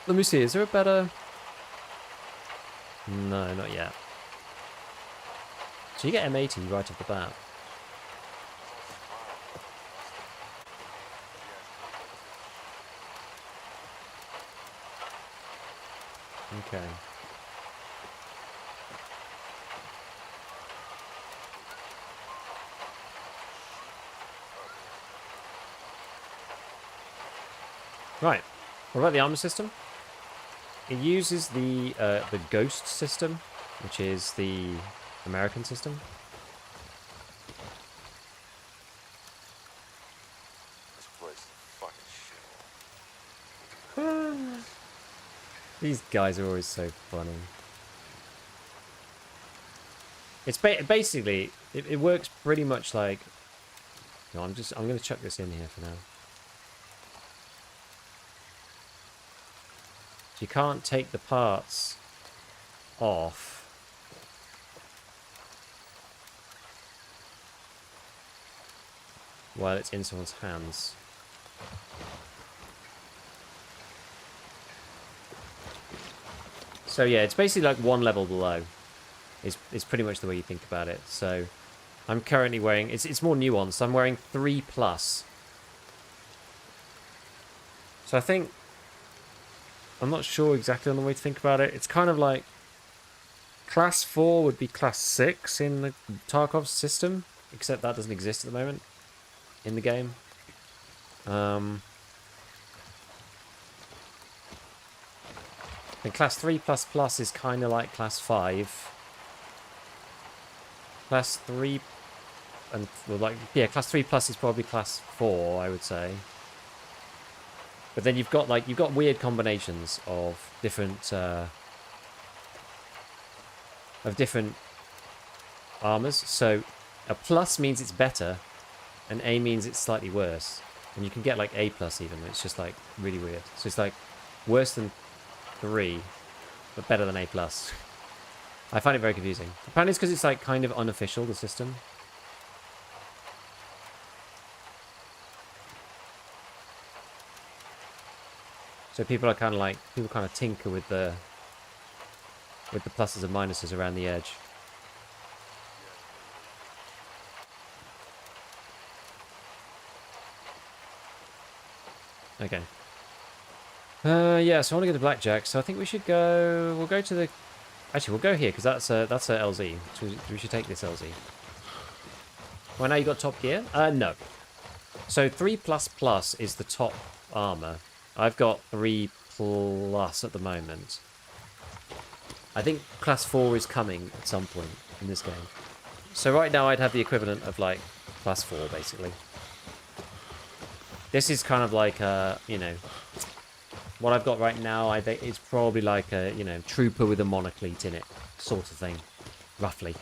Let me see, is there a better... No, not yet. So you get M80 right off the bat. Okay. Right. What about the armor system? It uses the Ghost system, which is the American system. This place is fucking shit. These guys are always so funny. It's basically it works pretty much like. No, I'm gonna chuck this in here for now. You can't take the parts off while it's in someone's hands. So yeah, it's basically like one level below. Is pretty much the way you think about it. So I'm currently wearing it's more nuanced. I'm wearing 3+. So I think I'm not sure exactly on the way to think about it. It's kind of like Class 4 would be Class 6 in the Tarkov system, except that doesn't exist at the moment in the game. Then class 3 plus plus is kind of like class 5. Class 3 and well, like yeah, class 3 plus is probably class 4, I would say. But then you've got weird combinations of different armors. So a plus means it's better, and A means it's slightly worse. And you can get like A plus even. It's just like really weird. So it's like worse than 3, but better than A plus. I find it very confusing. Apparently it's because it's like kind of unofficial, the system. So people kind of tinker with the pluses and minuses around the edge. Okay. Yeah, so I want to go to Blackjack, so I think we should go... We'll go to the... Actually, we'll go here, because that's a LZ. So we should take this LZ. Well, now you got top gear? No. So 3 plus plus is the top armor. I've got 3 plus at the moment. I think class 4 is coming at some point in this game. So right now I'd have the equivalent of like class 4, basically. This is kind of like a, you know, what I've got right now, I think it's probably like a, you know, trooper with a monoclete in it, sort of thing, roughly.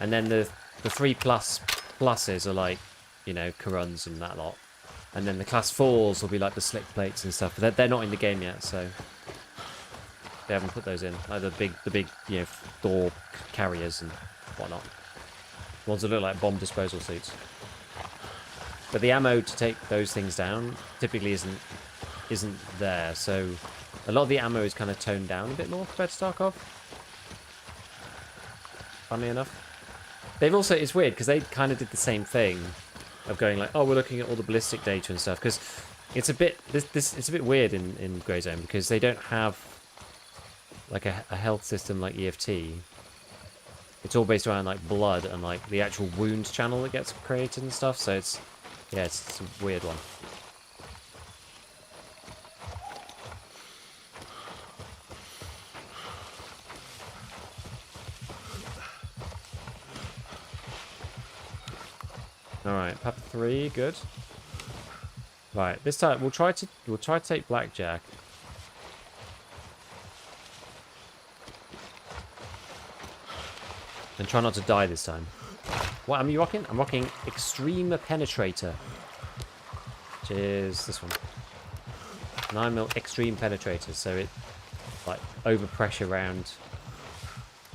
And then the 3 pluses are like, you know, Karuns and that lot. And then the class 4s will be like the slick plates and stuff. But they're not in the game yet, so they haven't put those in. Like the big, you know, Thor carriers and whatnot. Ones that look like bomb disposal suits. But the ammo to take those things down typically isn't there. So a lot of the ammo is kind of toned down a bit more compared to Tarkov. Funnily enough. They've also, it's weird because they kind of did the same thing of going like, oh, we're looking at all the ballistic data and stuff, because it's a bit it's a bit weird in Grey Zone because they don't have like a health system like EFT. It's all based around like blood and like the actual wound channel that gets created and stuff. So it's it's a weird one. Alright, Papa 3, good. Right, this time we'll try to take Blackjack. And try not to die this time. What am you rocking? I'm rocking Extreme Penetrator. Which is this one. 9mm Extreme Penetrator, so it like overpressure round.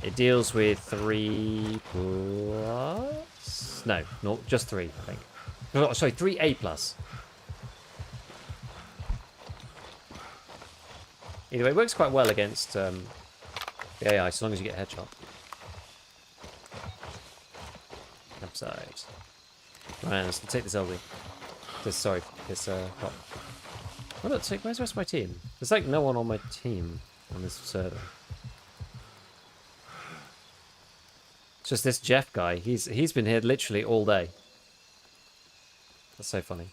It deals with 3 plus... No, just 3, I think. Oh, sorry, 3A plus. Either way, it works quite well against the AI, so long as you get a headshot. Upside. Right, let's take this LD. This pop. Oh, look, where's the rest of my team? There's like no one on my team on this server. It's just this Jeff guy. He's been here literally all day. That's so funny.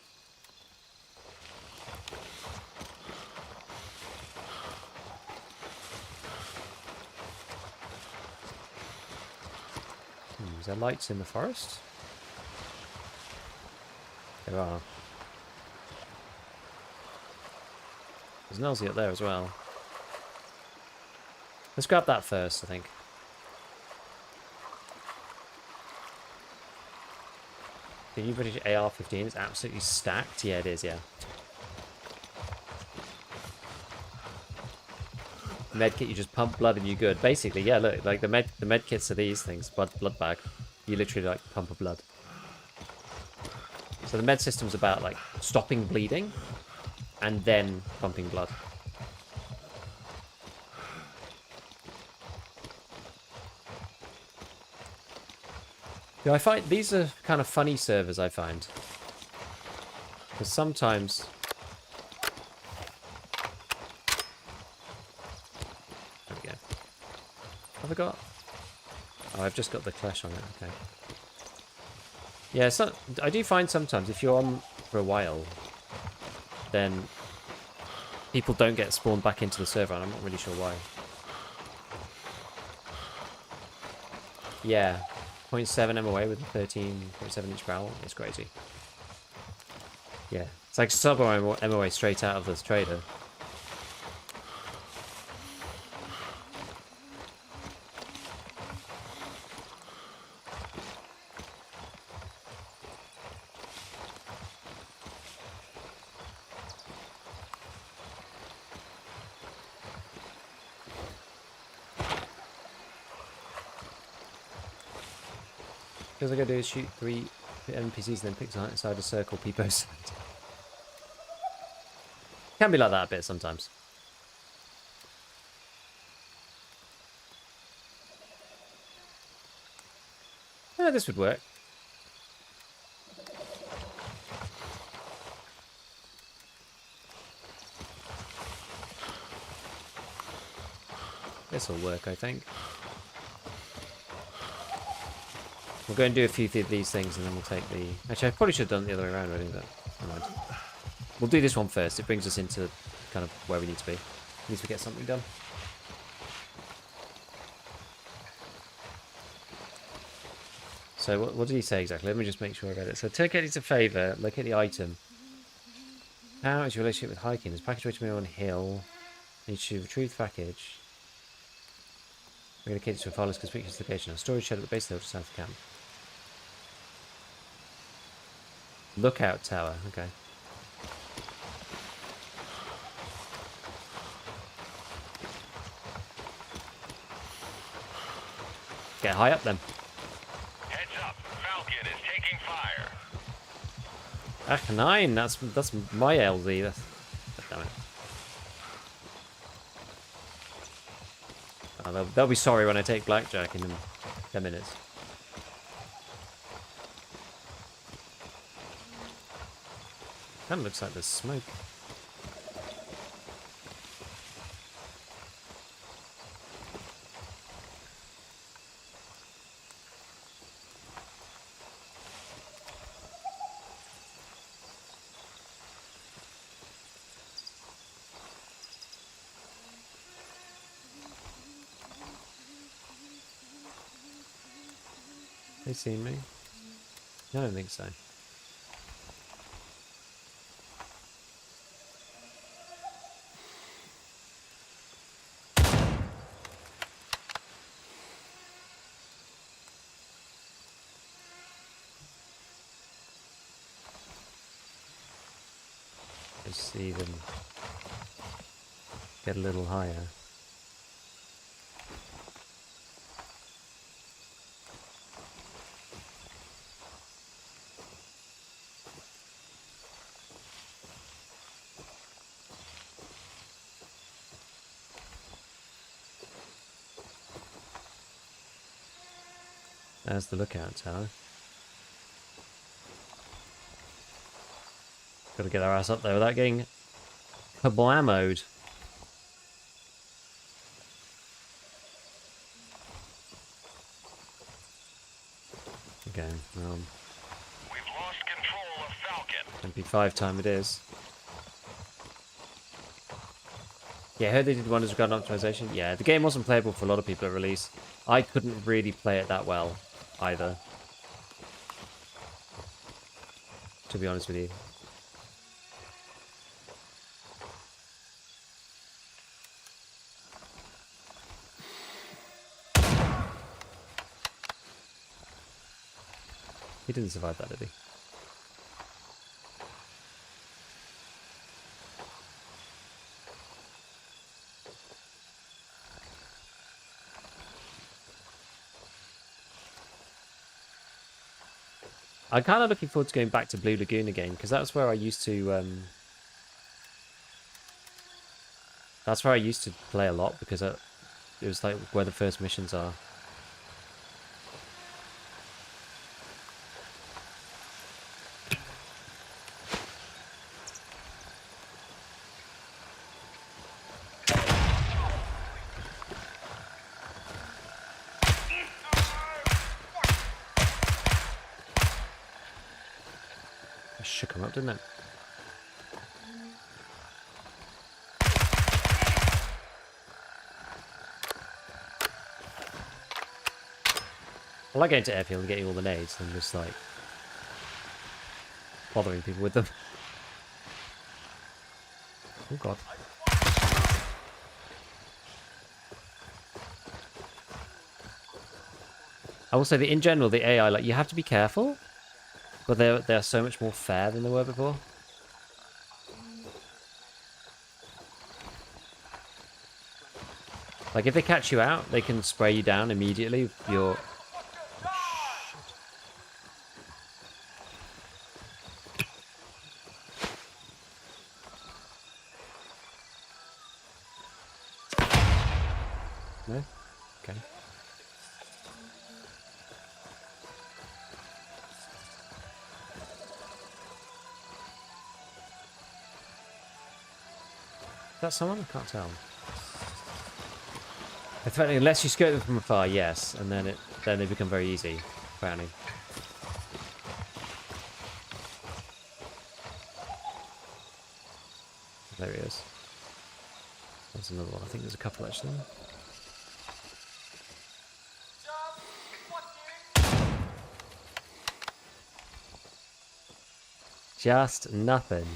Is there lights in the forest? There are. There's an LZ up there as well. Let's grab that first, I think. The new British AR-15 is absolutely stacked. Yeah, it is, yeah. Medkit, you just pump blood and you're good. Basically, yeah, look, like the med kits are these things, blood bag. You literally like pump a blood. So the med system's about like stopping bleeding and then pumping blood. Yeah, I find these are kind of funny servers, I find. Because sometimes... There we go. Have I got... Oh, I've just got the clash on it, okay. Yeah, I do find sometimes if you're for a while, then people don't get spawned back into the server, and I'm not really sure why. Yeah, 0.7 MOA with a 13.7 inch barrel. It's crazy. Yeah, it's like sub MOA straight out of this trader. Because I gotta do is shoot 3 NPCs and then pick inside a circle, people side. Can be like that a bit sometimes. Yeah, this would work. This will work, I think. We'll go and do a few of these things and then we'll take the... Actually, I probably should have done it the other way around, really, but never mind. We'll do this one first. It brings us into kind of where we need to be. At least we get something done. So what did he say exactly? Let me just make sure I read it. So take it as a favour. Locate the item. How is your relationship with hiking? There's a package waiting on a hill. Need to retrieve the package. Relocate it to a farthest conspicuous location. A storage shed at the base of the hill just south of camp. Lookout tower. Okay. Get high up then. Heads up, Falcon is taking fire. Ach, 9. That's my LZ. That's, damn it. Oh, they'll be sorry when I take blackjack in 10 minutes. Kind of looks like there's smoke. They seen me? I don't think so. Just see them get a little higher. There's the lookout tower. Gotta get our ass up there without getting kablamoed. Okay, We've lost control of Falcon. MP5 time it is. Yeah, I heard they did wonders regarding optimization. Yeah, the game wasn't playable for a lot of people at release. I couldn't really play it that well, either. To be honest with you. He didn't survive that, did he? I'm kind of looking forward to going back to Blue Lagoon again, because that's where I used to that's where I used to play a lot, because it was like where the first missions are. That shook him up, didn't it? I like going to airfield and getting all the nades and just like bothering people with them. Oh god. I will say that in general the AI, like, you have to be careful, but they're so much more fair than they were before. Like if they catch you out, they can spray you down immediately with your... No? Okay. Is that someone? I can't tell. Threatening, unless you scope them from afar, yes, and then they become very easy. Apparently. There he is. There's another one. I think there's a couple actually. Just nothing.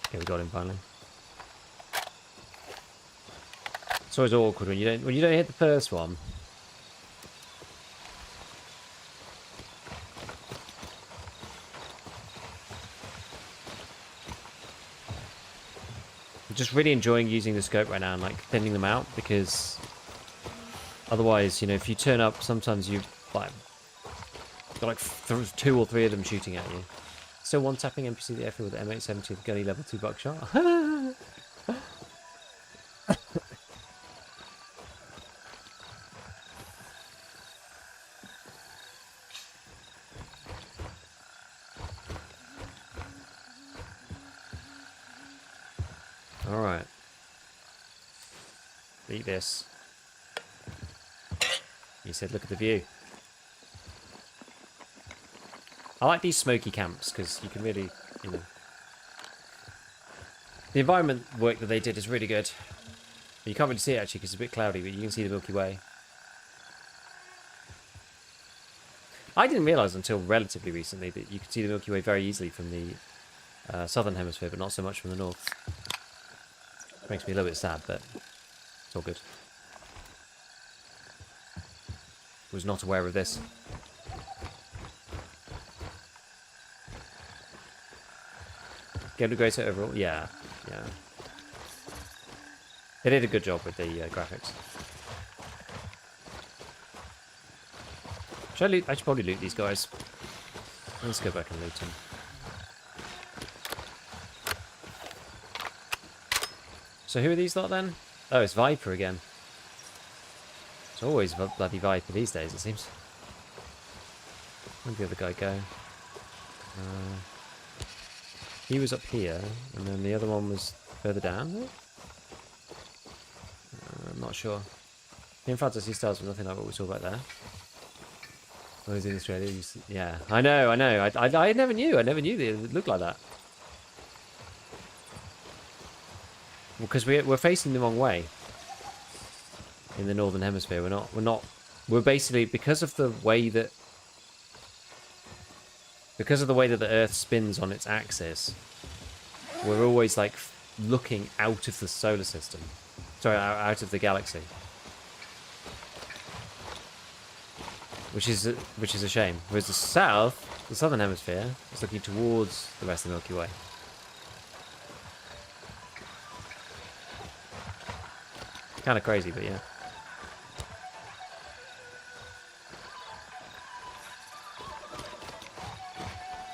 Okay, we got him finally. It's always awkward when you don't hit the first one. I'm just really enjoying using the scope right now and like thinning them out, because otherwise, you know, if you turn up, sometimes you like got like 2 or 3 of them shooting at you. Still one tapping NPC the airfield with the M870 with gunny level 2 buckshot. Alright. Beat this. He said, look at the view. I like these smoky camps because you can really, you know... The environment work that they did is really good. You can't really see it actually because it's a bit cloudy, but you can see the Milky Way. I didn't realise until relatively recently that you could see the Milky Way very easily from the southern hemisphere, but not so much from the north. Makes me a little bit sad, but it's all good. Was not aware of this. Game to greater overall? Yeah, yeah. They did a good job with the graphics. Should I loot? I should probably loot these guys. Let's go back and loot them. So who are these lot then? Oh, it's Viper again. It's always bloody Viper these days, it seems. Where'd the other guy go? He was up here, and then the other one was further down. I'm not sure. In fantasy stars was nothing like what we saw back there. Oh, he's in Australia. Yeah, I know. I never knew. I never knew that it looked like that. Well, because we're facing the wrong way. In the northern hemisphere, we're basically, because of the way that the Earth spins on its axis, we're always like looking out of the solar system. Sorry, out of the galaxy. Which is a shame. Whereas the southern hemisphere, is looking towards the rest of the Milky Way. Kind of crazy, but yeah.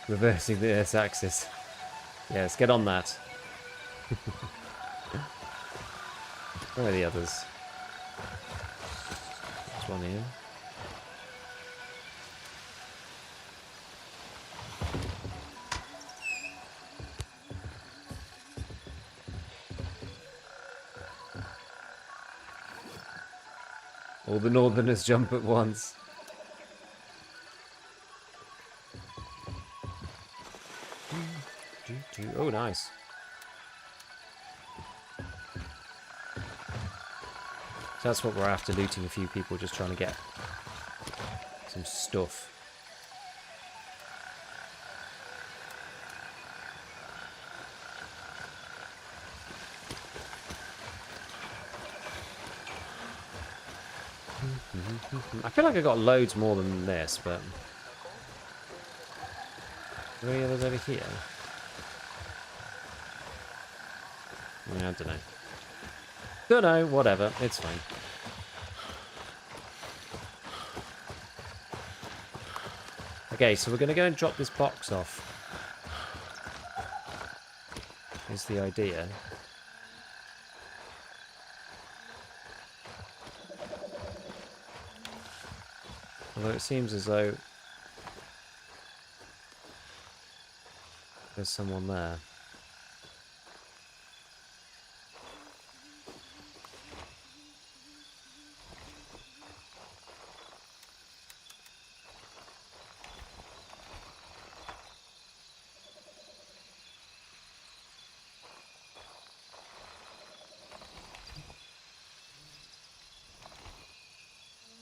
Reversing the Earth's axis. Yeah, let's get on that. Where are the others? There's one here. All the northerners jump at once. Oh, nice. So that's what we're after, looting a few people, just trying to get some stuff. I feel like I got loads more than this, but... Are there any others over here? Yeah, I don't know. Don't know, whatever, it's fine. Okay, so we're going to go and drop this box off. Is the idea. Although it seems as though there's someone there.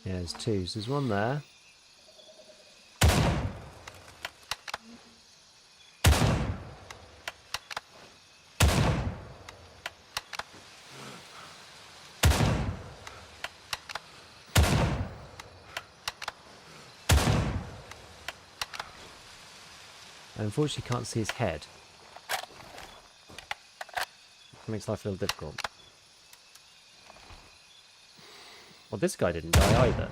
Yeah, there's two. So there's one there. I unfortunately can't see his head. It makes life a little difficult. Well, this guy didn't die either.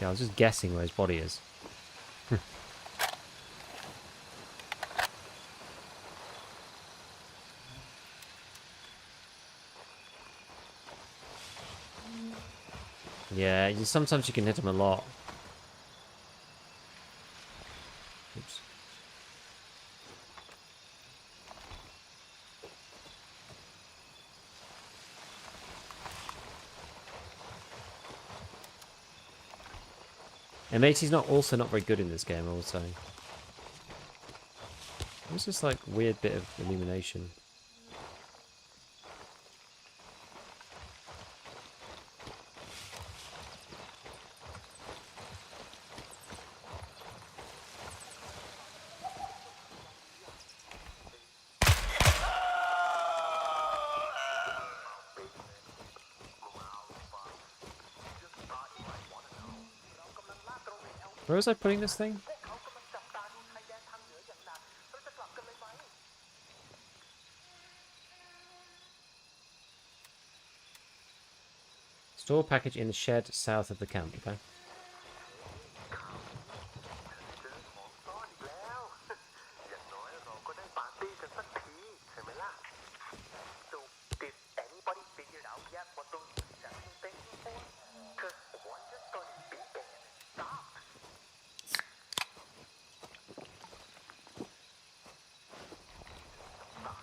Yeah, I was just guessing where his body is. Yeah, sometimes you can hit him a lot. Oops. M80's also not very good in this game, I would say. It's just like weird bit of illumination. Where was I putting this thing? Store package in the shed south of the camp, okay? เจอของซ่อนอีกแล้ว อย่างน้อยเราก็ได้ปาร์ตี้กันสักทีใช่ไหมล่ะ So did anybody figure out yet what those reception things are for? Cause one just started beeping and it stopped.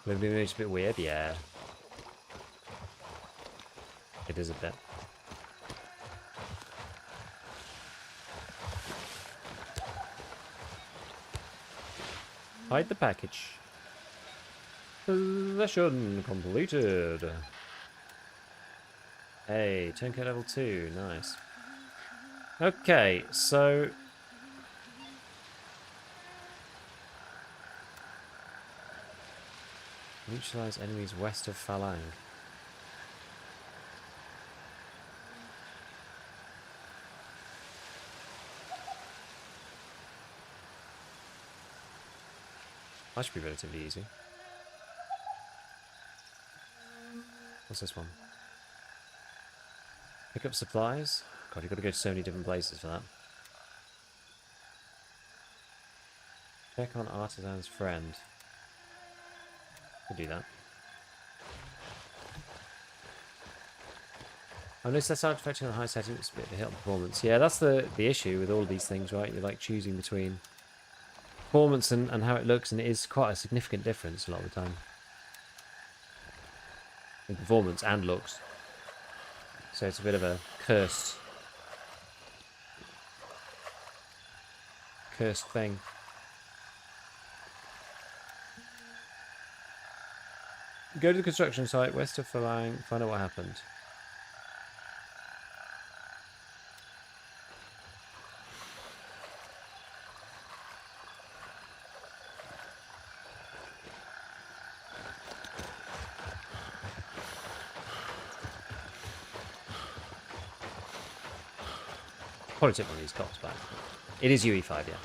Maybe it's a bit weird, yeah. It is a bit. Hide the package. Possession completed. Hey, turncoat level 2, nice. Okay, so... Neutralize enemies west of Falang. That should be relatively easy. What's this one? Pick up supplies? God, you've got to go to so many different places for that. Check on Artisan's friend. Could do that. I noticed that's artifacting on high setting, it's a bit of a hit on performance. Yeah, that's the issue with all of these things, right? You're like choosing between performance and how it looks, and it is quite a significant difference a lot of the time. In performance and looks. So it's a bit of a cursed thing. Go to the construction site west of Falang, find out what happened. Probably took one of these cops back. It is UE5, yeah.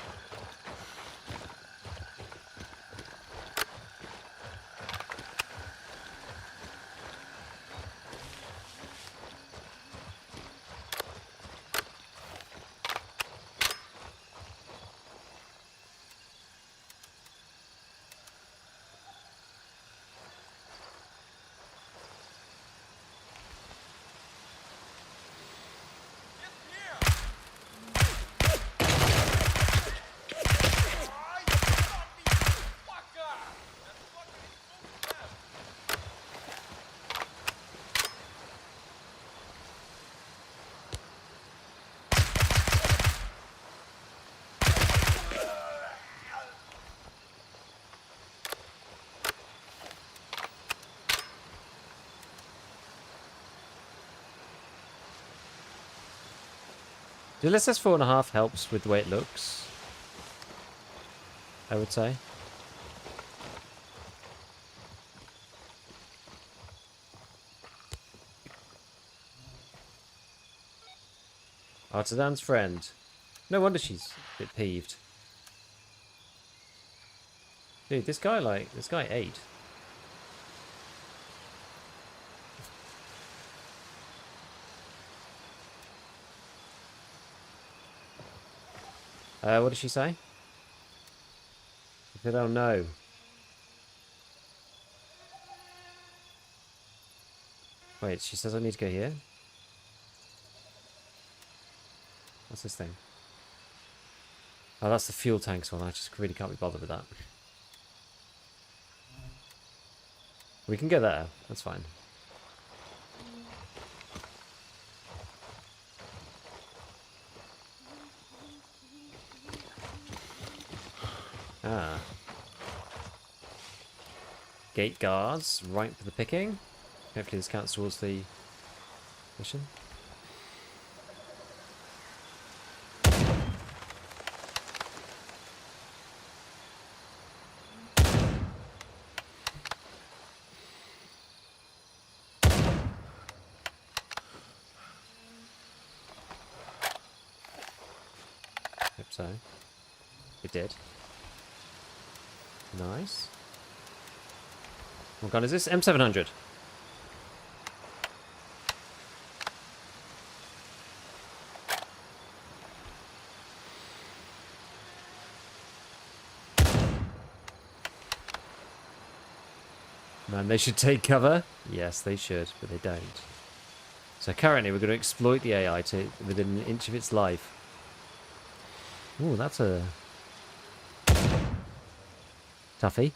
The LSS 4.5 helps with the way it looks, I would say. Artisan's friend. No wonder she's a bit peeved. Dude, this guy ate. What did she say? She said, oh no. Wait, she says I need to go here? What's this thing? Oh, that's the fuel tanks one. I just really can't be bothered with that. We can go there. That's fine. Ah. Gate guards, ripe for the picking. Hopefully this counts towards the mission. Hope so. It did. Nice. What gun is this? M700. Man, they should take cover. Yes, they should, but they don't. So currently we're going to exploit the AI to within an inch of its life. Ooh, that's a toughie.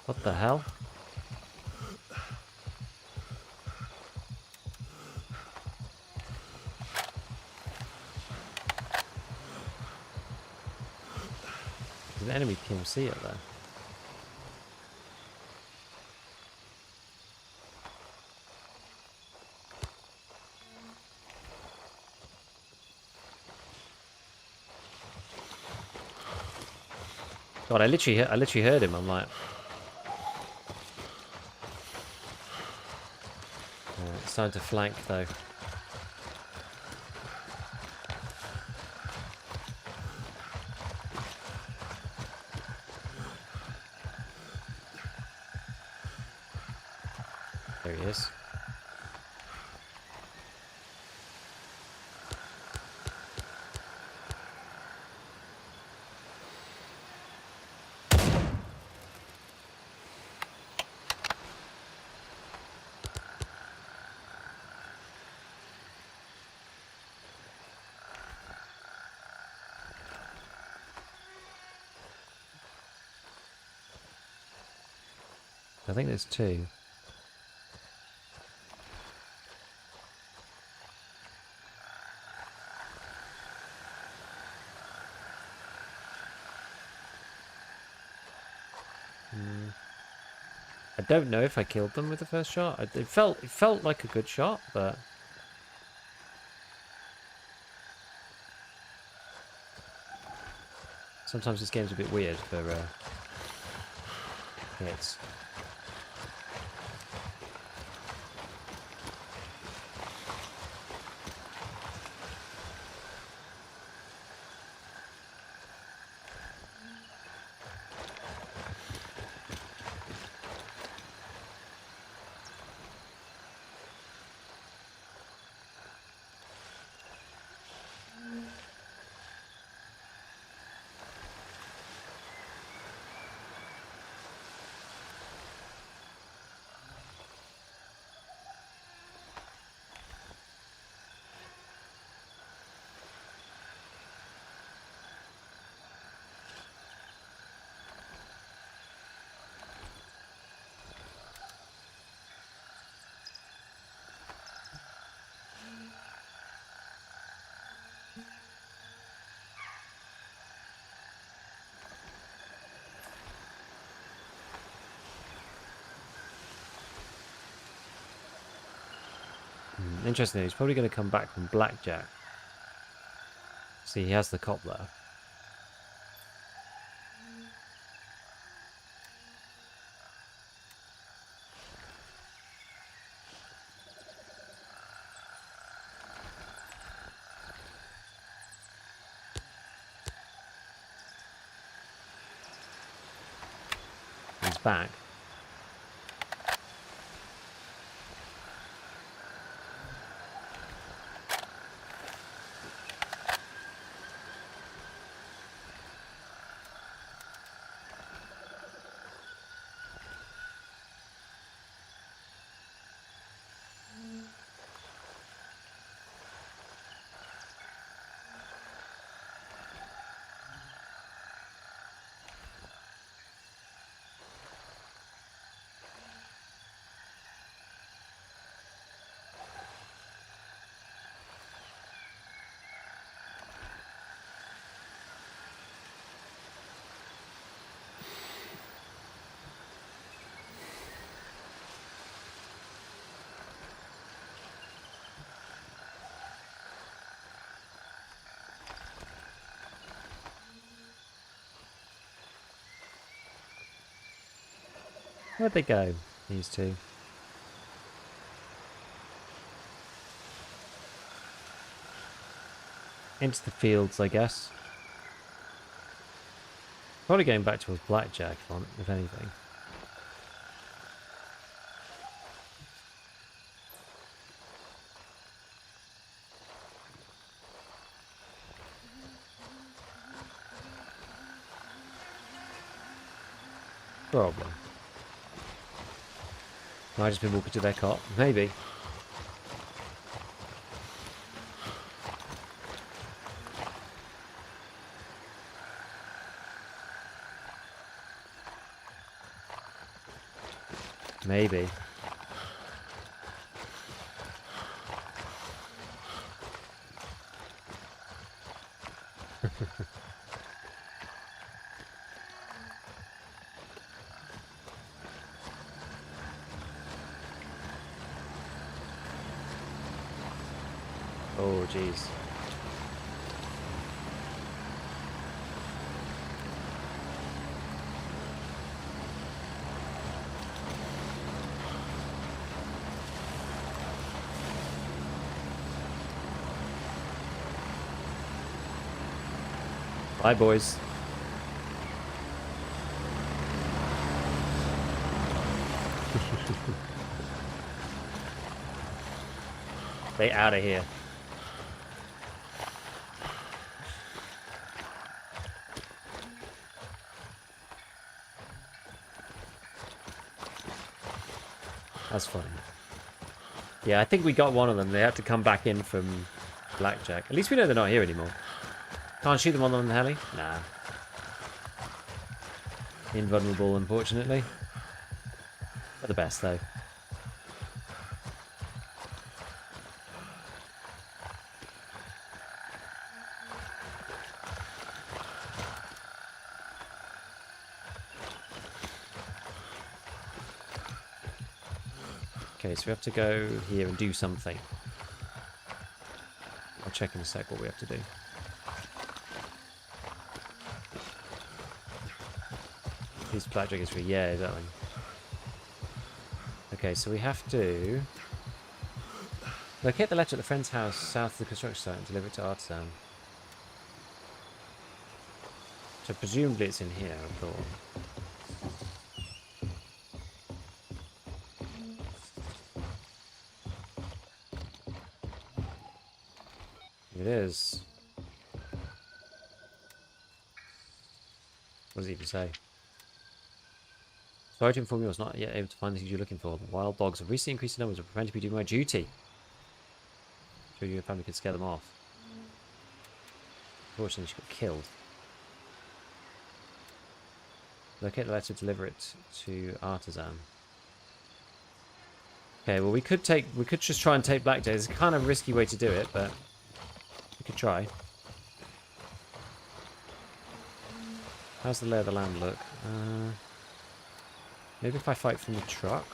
What the hell? There's an enemy PMC up there. God, I literally heard him. I'm like, it's time to flank though. There he is. I think there's two. I don't know if I killed them with the first shot. It felt like a good shot, but sometimes this game's a bit weird for hits. Interesting. He's probably going to come back from Blackjack. See, he has the cop there. He's back. Where'd they go, these two? Into the fields, I guess. Probably going back towards Blackjack, if anything. Probably. Might just been walking to their cot. Maybe. Maybe. Oh, jeez. Bye, boys. Stay out of here. That's funny. Yeah, I think we got one of them. They had to come back in from Blackjack. At least we know they're not here anymore. Can't shoot them on the heli? Nah. Invulnerable, unfortunately. They're the best, though. Okay, so we have to go here and do something. I'll check in a sec what we have to do. This Blackjack is free. Yeah, exactly. Okay, so we have to locate the letter at the friend's house south of the construction site and deliver it to Artisan. So presumably it's in here, I thought. It is. What does it even say? Sorry to inform you I was not yet able to find the things you're looking for. The wild dogs have recently increased in numbers and prevented me doing my duty. Sure you and family could scare them off. Unfortunately, she got killed. Locate the letter, deliver it to Artisan. Okay, well we could just try and take Blackjack. It's a kind of risky way to do it, but we could try. How's the lay of the land look? Maybe if I fight from the truck.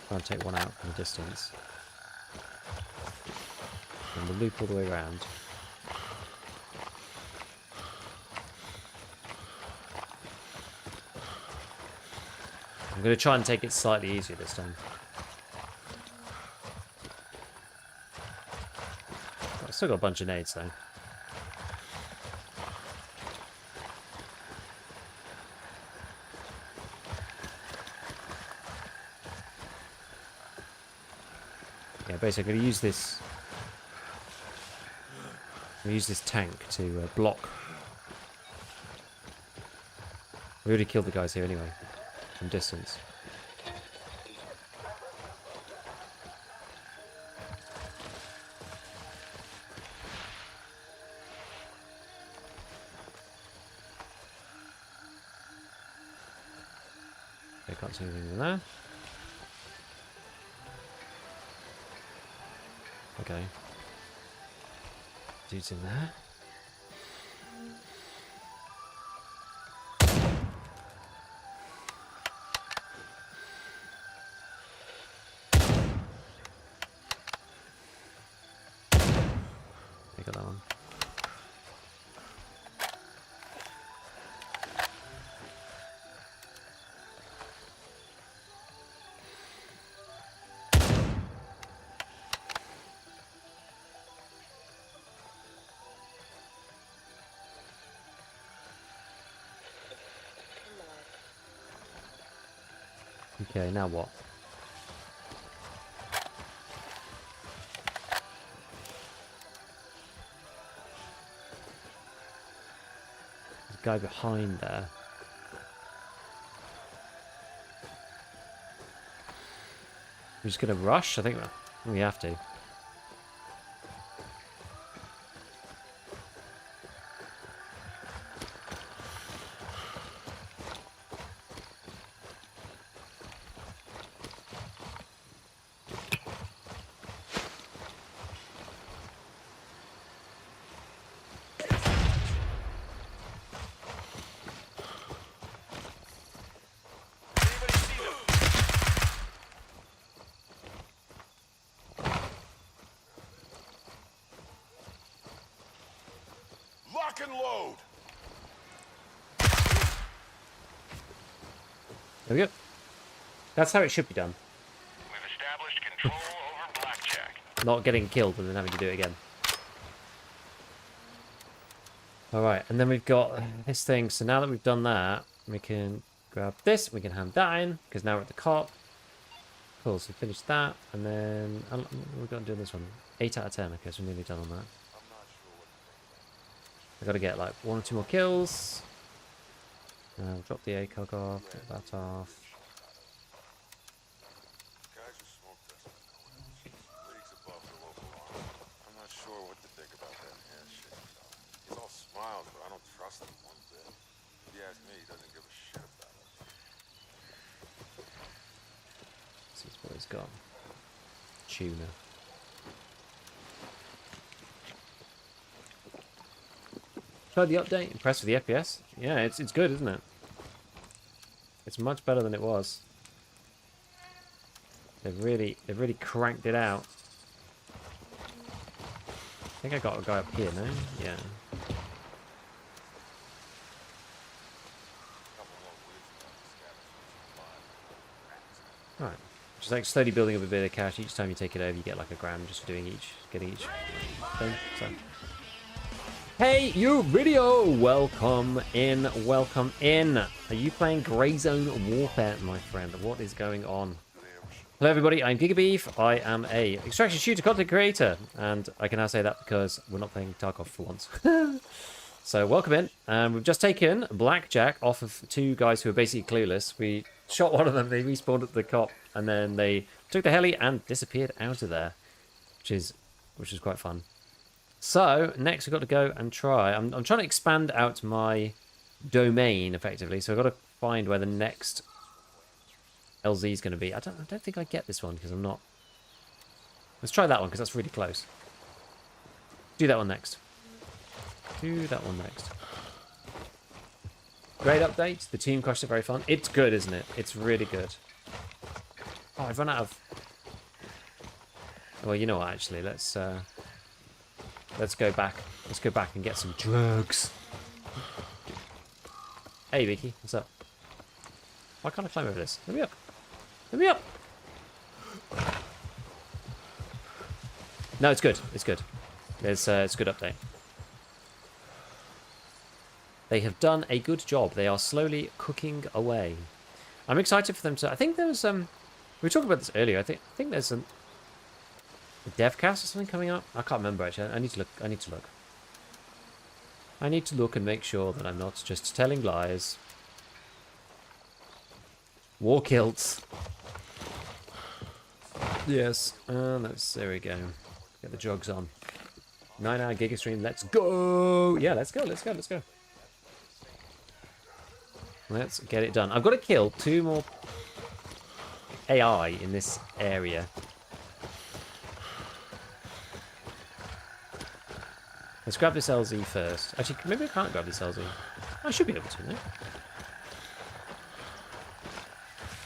Try and take one out from a distance. And we'll loop all the way around. I'm going to try and take it slightly easier this time. I've still got a bunch of nades though. Yeah, basically I'm going to use this. I'm going to use this tank to block. We already killed the guys here anyway, from distance. I can't see anything in there. Okay. Dude's in there. I got that one. Okay, now what? There's a guy behind there. We're just gonna rush? I think we have to. Anybody see them? Lock and load. There we go. That's how it should be done. We've established control over Blackjack. Not getting killed and then having to do it again. Alright, and then we've got this thing. So now that we've done that, we can grab this. We can hand that in, because now we're at the cop. Cool, so we finished that. And then, we've got to do this one. 8 out of 10. Okay, so we're nearly done on that. I've got to get like 1 or 2 more kills. Drop the ACOG off, get that off. Guys who smoked us. Leagues above the local law. I'm not sure what to think about that handshake. He's all smiles, but I don't trust him one bit. If you ask me, he doesn't give a shit about us. This is what he's got. Tuna. Tried the update. Impressed with the FPS. Yeah, it's good, isn't it? It's much better than it was. They've really cranked it out. I think I got a guy up here, no? Yeah. Right. Just like slowly building up a bit of cash. Each time you take it over, you get like $1 just for doing getting each thing. So. Hey, you video! Welcome in, welcome in. Are you playing Grey Zone Warfare, my friend? What is going on? Hello everybody, I'm GigaBeef. I am a extraction shooter content creator, and I can now say that because we're not playing Tarkov for once. So welcome in. We've just taken Blackjack off of 2 guys who are basically clueless. We shot one of them, they respawned at the cop, and then they took the heli and disappeared out of there, which is quite fun. So next we've got to go and try. I'm trying to expand out my domain effectively, so I've got to find where the next LZ is going to be. I don't think I get this one because I'm not. Let's try that one because that's really close. Do that one next. Do that one next. Great update. The team crush is very fun. It's good, isn't it? It's really good. Oh, I've run out of. Well, you know what? Actually, let's go back. Let's go back and get some drugs. Hey, Vicky, what's up? Why can't I climb over this? Let me up. Let me up. No, it's good. It's good. It's a good update. They have done a good job. They are slowly cooking away. I'm excited for them to. I think there was we were talking about this earlier. I think there's a devcast or something coming up. I can't remember actually. I need to look. I need to look. I need to look and make sure that I'm not just telling lies. War kilts. Yes. There we go. Get the jogs on. 9-hour Giga stream. Let's go. Yeah, let's go. Let's go. Let's go. Let's get it done. I've got to kill 2 more AI in this area. Let's grab this LZ first. Actually, maybe I can't grab this LZ. I should be able to, no?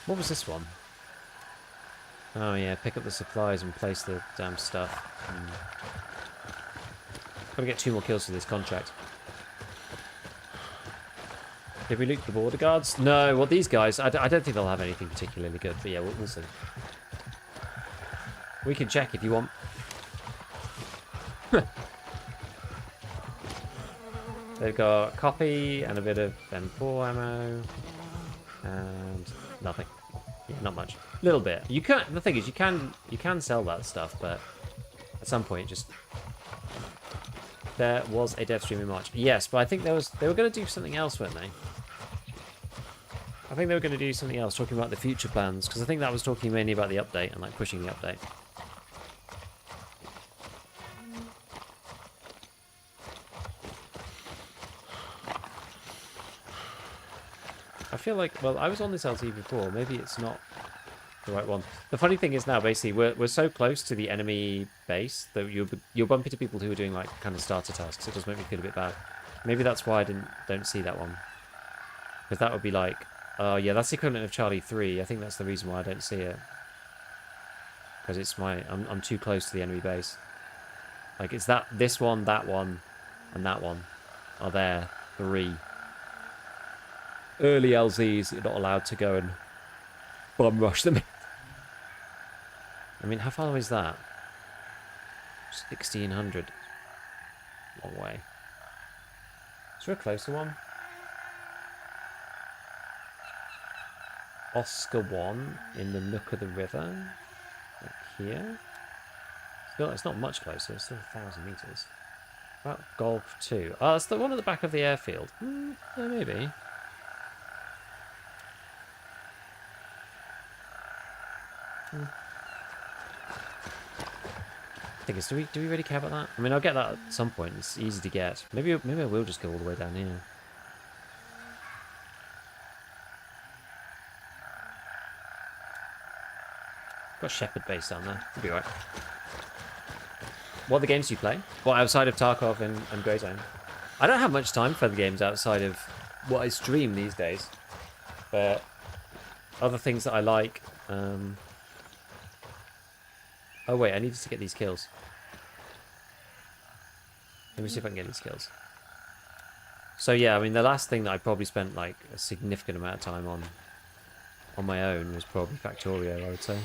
What was this one? Oh yeah, pick up the supplies and place the damn stuff. Gotta get 2 more kills for this contract. Did we loot the border guards? No, well these guys, I don't think they'll have anything particularly good, but yeah, we'll see. We can check if you want. They've got copy and a bit of M4 ammo and nothing. Yeah, not much. A little bit. You can. The thing is, you can sell that stuff, but at some point, just there was a dev stream in March. Yes, but I think they were going to do something else, weren't they? I think they were going to do something else, talking about the future plans, because I think that was talking mainly about the update and like pushing the update. I feel like, well, I was on this LT before. Maybe it's not the right one. The funny thing is now, basically, we're so close to the enemy base that you'll bump into people who are doing like kind of starter tasks. It does make me feel a bit bad. Maybe that's why I don't see that one, because that would be like, oh yeah, that's the equivalent of Charlie 3. I think that's the reason why I don't see it, because it's I'm too close to the enemy base. Like it's this one, and that one. are there 3 early LZs that you're not allowed to go and bum rush them. I mean, how far away is that? 1600. Long way. Is there a closer one? Oscar 1 in the nook of the river. Like here. Still, it's not much closer. It's still 1,000 meters. About Golf 2. Oh, that's the one at the back of the airfield. Yeah, maybe. Thing is, do we really care about that? I mean, I'll get that at some point. It's easy to get. Maybe I will just go all the way down here. Got Shepherd base down there. It'll be alright. What other games do you play? Well, outside of Tarkov and Grey Zone? I don't have much time for the games outside of what I stream these days. But other things that I like. Oh wait, I needed to get these kills. Let me see if I can get these kills. So yeah, I mean, the last thing that I probably spent like a significant amount of time on my own was probably Factorio, I would say.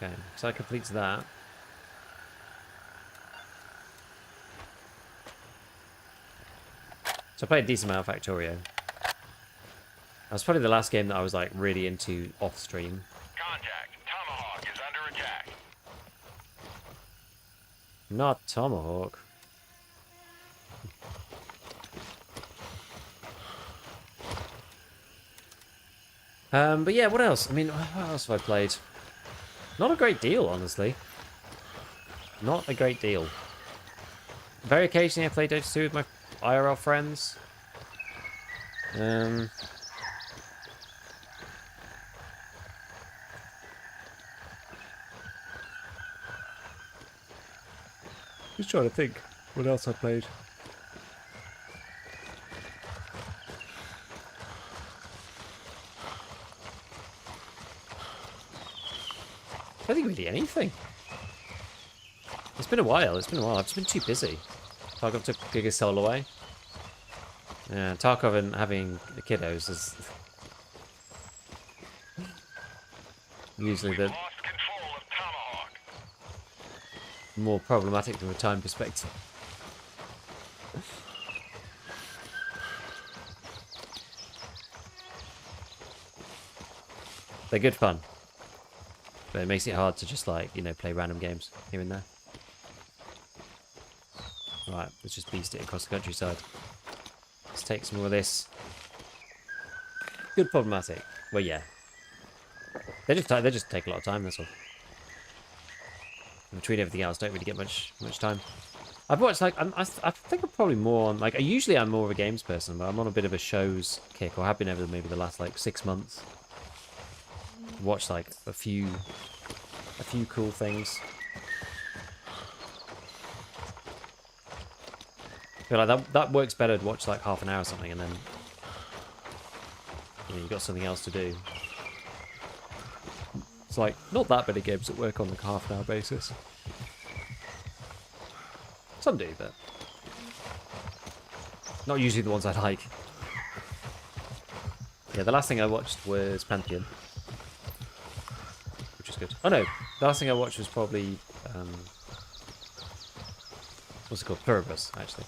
Okay, so that completes that. So I played a decent amount of Factorio. That was probably the last game that I was like really into off stream. Contact. Tomahawk is under attack. Not Tomahawk. But yeah, what else? I mean, what else have I played? Not a great deal, honestly. Not a great deal. Very occasionally I play Dota 2 with my IRL friends. Just trying to think what else I played. I don't think really anything. It's been a while. I've just been too busy. Tarkov took biggest soul away. Yeah, Tarkov and having the kiddos is usually the Lost control of Tomahawk. more problematic from a time perspective. They're good fun. But it makes it hard to just like, you know, play random games here and there. Right, let's just beast it across the countryside. Let's take some more of this. Good problematic. Well, yeah. They just take a lot of time, that's all. Between everything else, don't really get much time. I've watched like I think I'm probably more on like I'm more of a games person, but I'm on a bit of a shows kick, or have been over maybe the last like 6 months. Watched like a few cool things. I feel like that works better to watch like half an hour or something, and then you know, you've got something else to do. It's like not that many games that work on like a half an hour basis. Some do, but not usually the ones I like. Yeah, the last thing I watched was Pantheon, which is good. Oh no, the last thing I watched was probably what's it called? Pluribus, actually.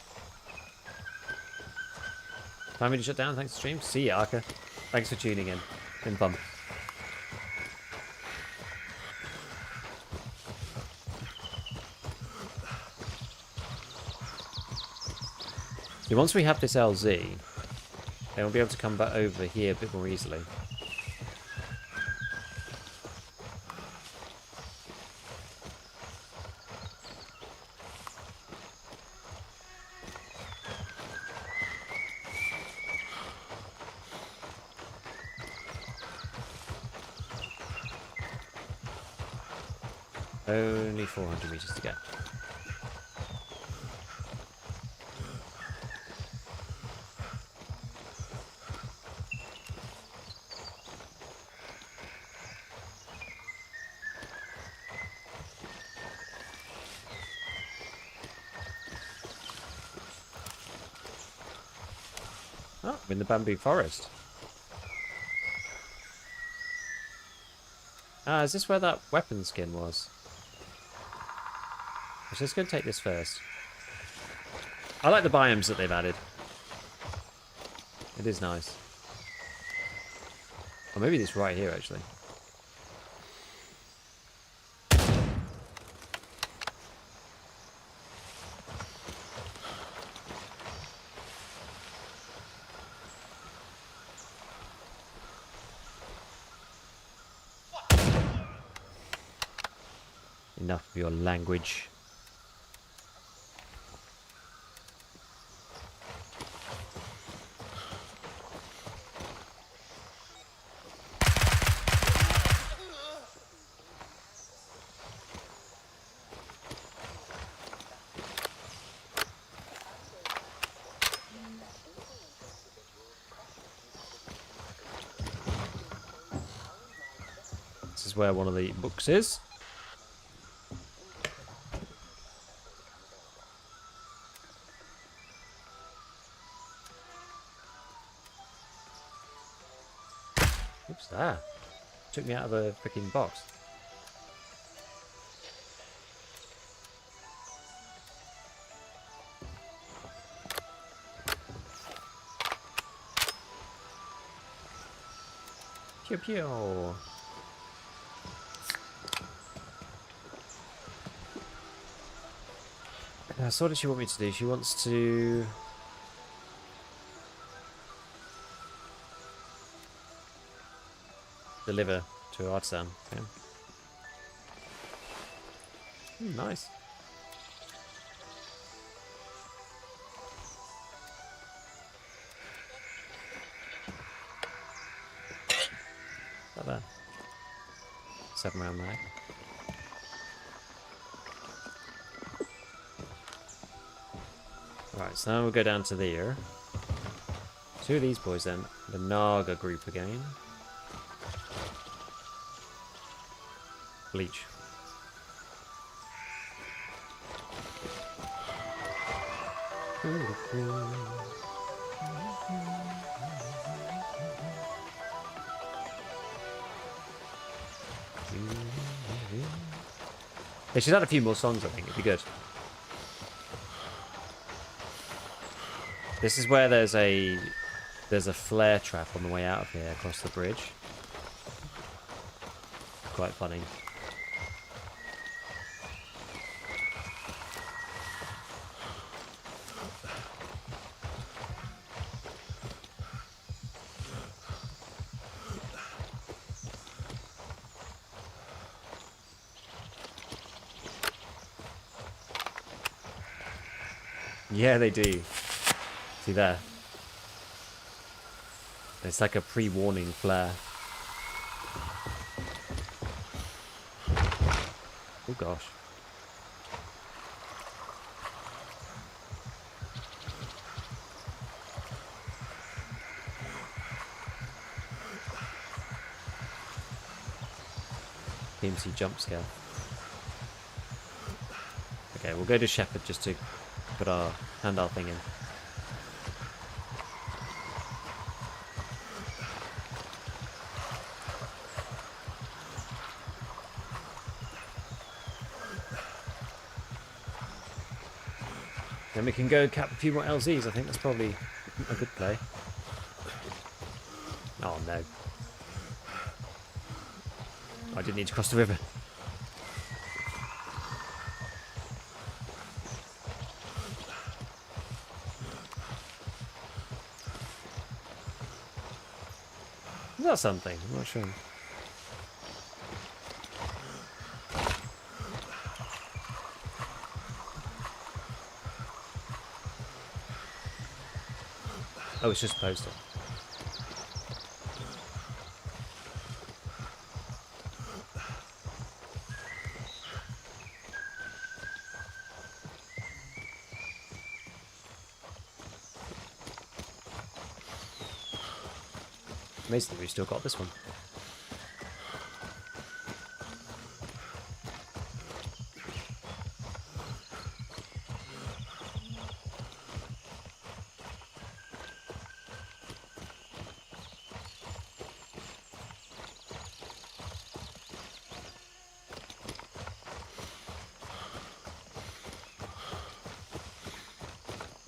Time to shut down. Thanks for stream. See ya, Arca. Thanks for tuning in. Been fun. Yeah, once we have this LZ, then we'll be able to come back over here a bit more easily. Only 400 meters to get. Oh, I'm in the bamboo forest. Ah, is this where that weapon skin was? I'm just going to take this first. I like the biomes that they've added. It is nice. Or maybe this right here, actually. Enough of your language. This is where one of the books is. Oops, that took me out of a freaking box. Pew pew. So what does she want me to do? She wants to... deliver to Artisan. Yeah. Nice. Not bad. 7-round mag. Right, so now we'll go down to there. Two of these boys then. The Naga group again. Bleach. They should add a few more songs, I think. It'd be good. This is where there's a flare trap on the way out of here across the bridge. Quite funny. Yeah, they do. See there? It's like a pre-warning flare. Oh gosh. PMC jump scare. Okay, we'll go to Shepherd just to put our handout thing in. Then we can go cap a few more LZs. I think that's probably a good play. Oh no. I didn't need to cross the river. Is that something? I'm not sure. Oh, it's just a poster. Amazing, we've still got this one.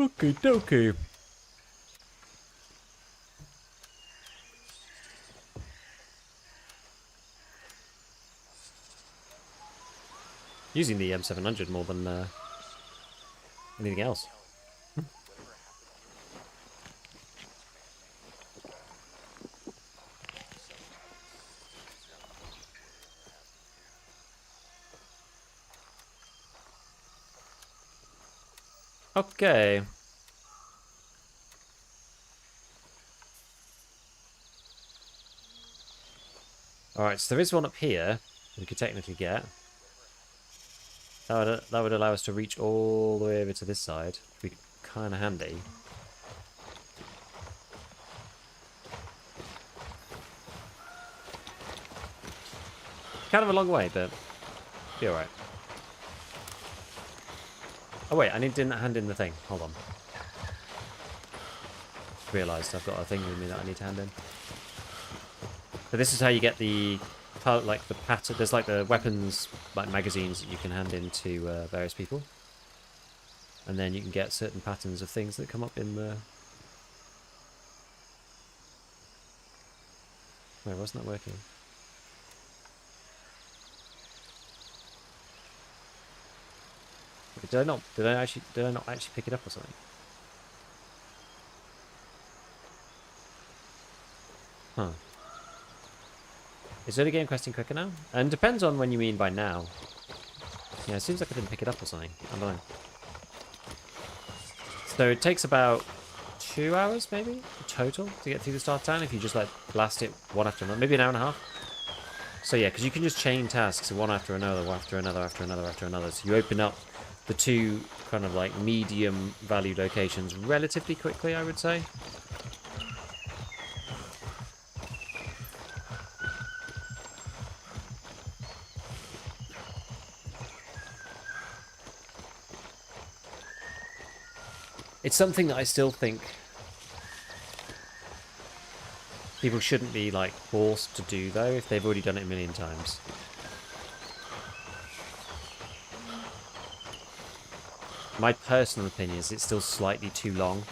Okay, dokie. Using the M700 more than anything else. Okay. Alright, so there is one up here we could technically get. That would allow us to reach all the way over to this side. Be kind of handy. Kind of a long way, but be alright. Oh wait, I didn't hand in the thing. Hold on. Realised I've got a thing with me that I need to hand in. So this is how you get the like the pattern. There's like the weapons like magazines that you can hand in to various people, and then you can get certain patterns of things that come up in the. Wait, wasn't that working? Wait, did I not actually pick it up or something? Huh. Is early game questing quicker now? And depends on when you mean by now. Yeah, it seems like I didn't pick it up or something. I don't know. So it takes about 2 hours, maybe, total, to get through the start town if you just, like, blast it one after another. Maybe an hour and a half. So yeah, because you can just chain tasks one after another, one after another, after another, after another. So you open up the two kind of, like, medium value locations relatively quickly, I would say. It's something that I still think people shouldn't be, like, forced to do, though, if they've already done it a million times. My personal opinion is it's still slightly too long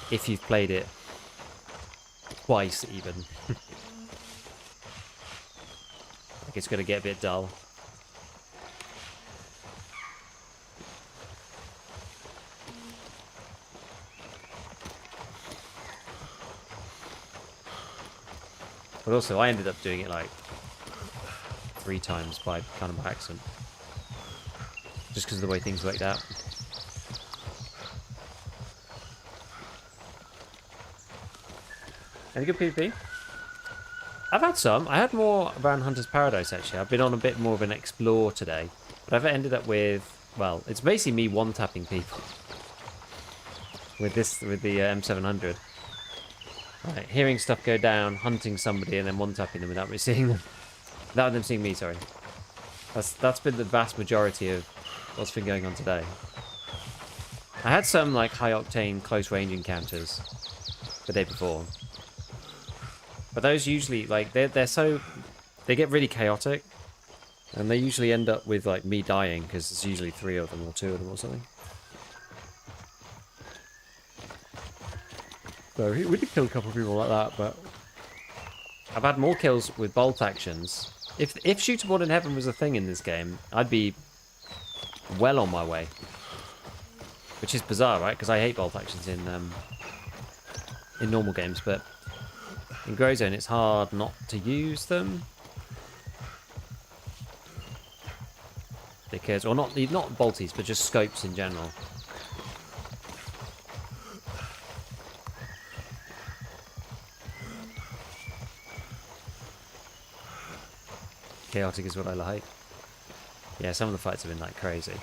if you've played it twice, even. Like, it's going to get a bit dull. But also, I ended up doing it like 3 times by kind of by accident. Just because of the way things worked out. Any good PvP? I've had some. I had more around Hunter's Paradise, actually. I've been on a bit more of an explore today. But I've ended up with, well, it's basically me one-tapping people. With the M700. Right, hearing stuff go down, hunting somebody, and then one-tapping them without me seeing them. Without them seeing me, sorry. That's been the vast majority of what's been going on today. I had some, like, high-octane close-range encounters the day before. But those usually, like, they're so... They get really chaotic. And they usually end up with, like, me dying, because it's usually 3 of them or 2 of them or something. So we did kill a couple of people like that, but I've had more kills with bolt actions. If shootable in heaven was a thing in this game, I'd be well on my way. Which is bizarre, right? Because I hate bolt actions in normal games, but in Grey Zone it's hard not to use them. Because, or not bolties, but just scopes in general. Chaotic is what I like. Yeah, some of the fights have been like crazy.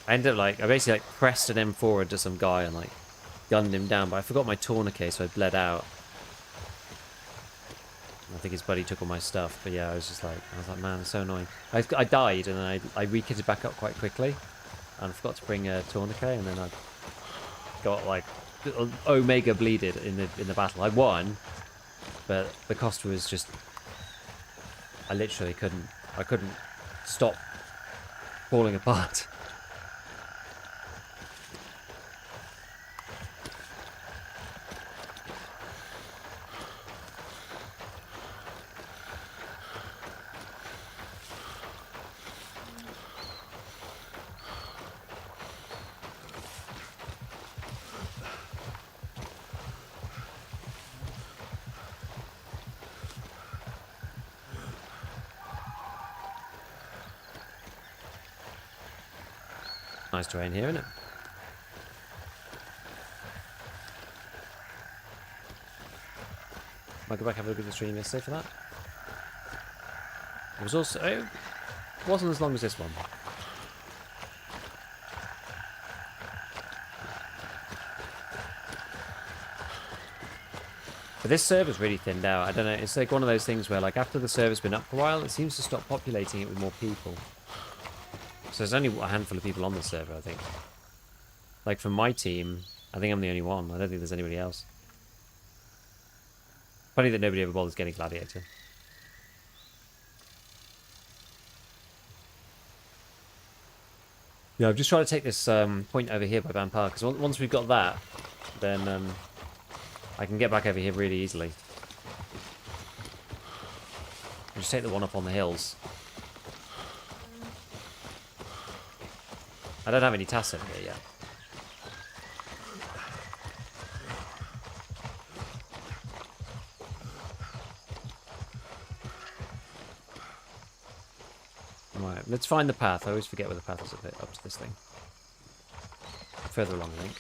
I ended up like, I basically like pressed an M4 into some guy and like gunned him down, but I forgot my tourniquet, so I bled out. I think his buddy took all my stuff, but yeah, I was like, man, it's so annoying. I died and then I re-kitted back up quite quickly, and I forgot to bring a tourniquet, and then I got like omega bleeded in the battle. I won, but the cost was just. I literally couldn't stop falling apart. nice terrain here, isn't it? Might go back and have a look at the stream yesterday for that. It was also... It wasn't as long as this one. But this server's really thinned out. I don't know. It's like one of those things where, like, after the server's been up for a while, it seems to stop populating it with more people. So there's only a handful of people on the server, I think. Like, from my team, I think I'm the only one. I don't think there's anybody else. Funny that nobody ever bothers getting Gladiator. Yeah, I'm just trying to take this point over here by Vampire, because once we've got that, then I can get back over here really easily. I'll just take the one up on the hills. I don't have any tasks over here yet. Right, let's find the path. I always forget where the path is up to this thing. Further along, I think.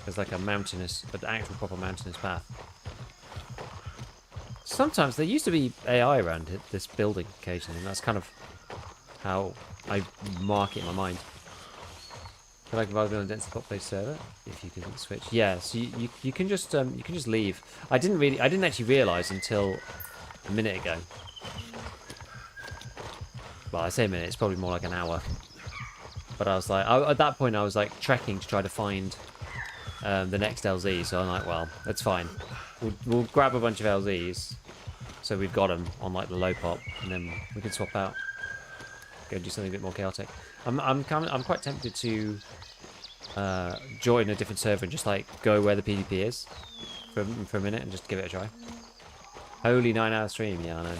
There's like a mountainous, an actual proper mountainous path. Sometimes there used to be AI around this building occasionally, and that's kind of how I mark it in my mind. I feel like if I was on a densely populated server, if you can switch, yeah. So you can just leave. I didn't actually realise until a minute ago. Well, I say a minute, it's probably more like an hour. But I was like, at that point, I was like trekking to try to find the next LZ. So I'm like, well, that's fine. We'll grab a bunch of LZs, so we've got them on like the low pop, and then we can swap out, go do something a bit more chaotic. I'm quite tempted to join a different server and just like go where the PvP is for a minute and just give it a try. Holy 9-hour stream, yeah, I know.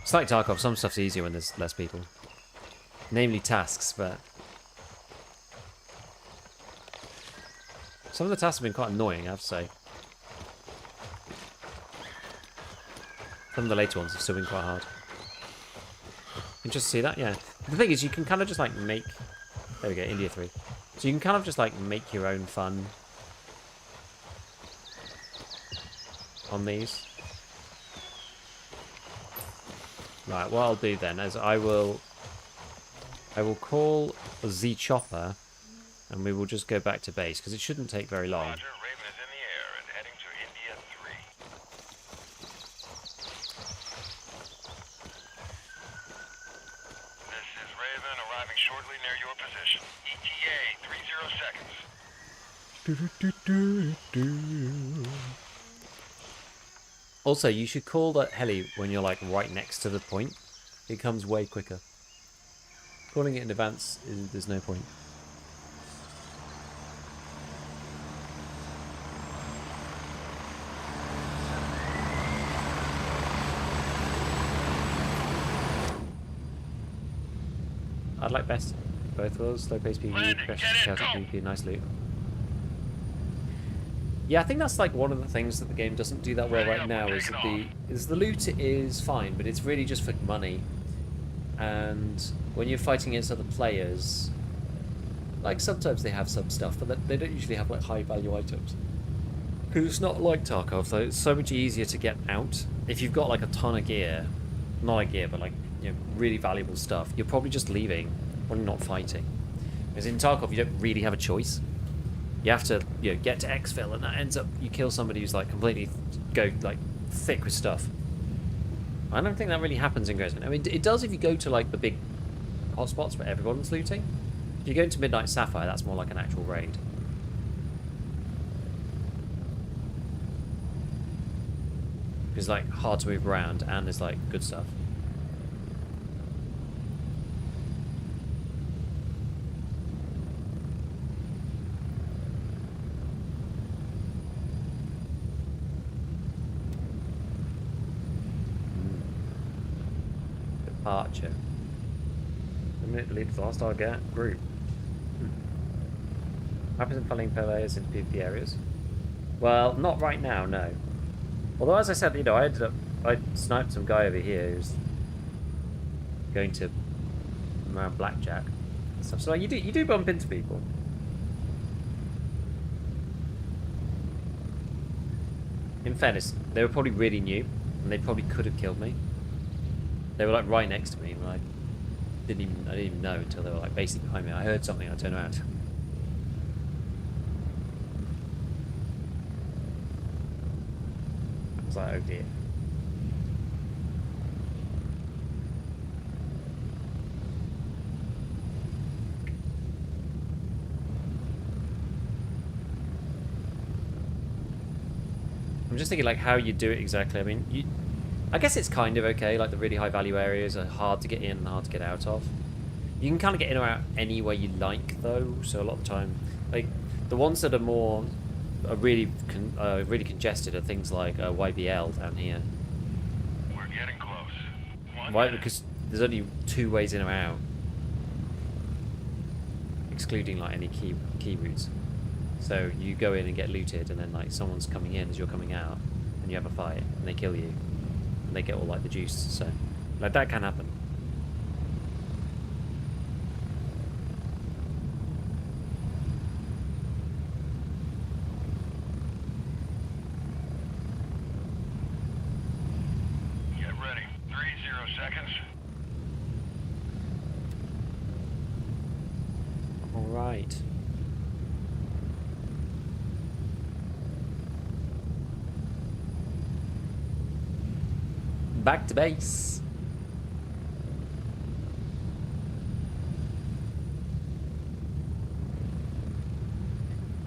It's like Tarkov, some stuff's easier when there's less people. Namely tasks, but... Some of the tasks have been quite annoying, I have to say. Some of the later ones have still been quite hard. You can just see that, yeah. The thing is, you can kind of just like make... There we go, India 3. So you can kind of just like make your own fun on these. Right, what I'll do then is I will call Z Chopper, and we will just go back to base because it shouldn't take very long. Roger, Raven is in the air and heading to India 3. This is Raven arriving shortly near your position. ETA 30 seconds. Also, you should call that heli when you're like right next to the point. It comes way quicker. Calling it in advance, there's no point. I'd like best both worlds, slow pace PvP, precious chaotic PvP, nice loot. Yeah, I think that's like one of the things that the game doesn't do that well right now is that the loot is fine, but it's really just for money. And when you're fighting against other players, like sometimes they have some stuff, but they don't usually have like high value items. Because it's not like Tarkov, though. It's so much easier to get out. If you've got like a ton of gear, not like gear, but like, you know, really valuable stuff, you're probably just leaving, probably not fighting. Because in Tarkov, you don't really have a choice. You have to, you know, get to exfil, and that ends up you kill somebody who's like completely thick with stuff. I don't think that really happens in Ghost. I mean, it does if you go to like the big hotspots where everyone's looting. If you go into Midnight Sapphire, that's more like an actual raid. It's like hard to move around, and there's like good stuff. Departure. The minute deleted the last target group. Happens in following players into PvP areas. Well, not right now, no. Although, as I said, you know, I sniped some guy over here who's going to around blackjack and stuff. So like, you do bump into people. In fairness, they were probably really new, and they probably could have killed me. They were like right next to me, and I didn't even know until they were like basically behind me. I heard something, I turned around. I was like, oh dear. I'm just thinking like how you do it exactly. I mean, I guess it's kind of okay. Like the really high value areas are hard to get in and hard to get out of. You can kind of get in or out any way you like though. So a lot of the time, like the ones that are really congested are things like YBL down here. We're getting close. Why? Because there's only 2 ways in or out, excluding like any key routes. So you go in and get looted, and then like someone's coming in as you're coming out, and you have a fight, and they kill you, and they get all like the juice. So like that can happen. Get ready. 30 seconds. All right. Back to base.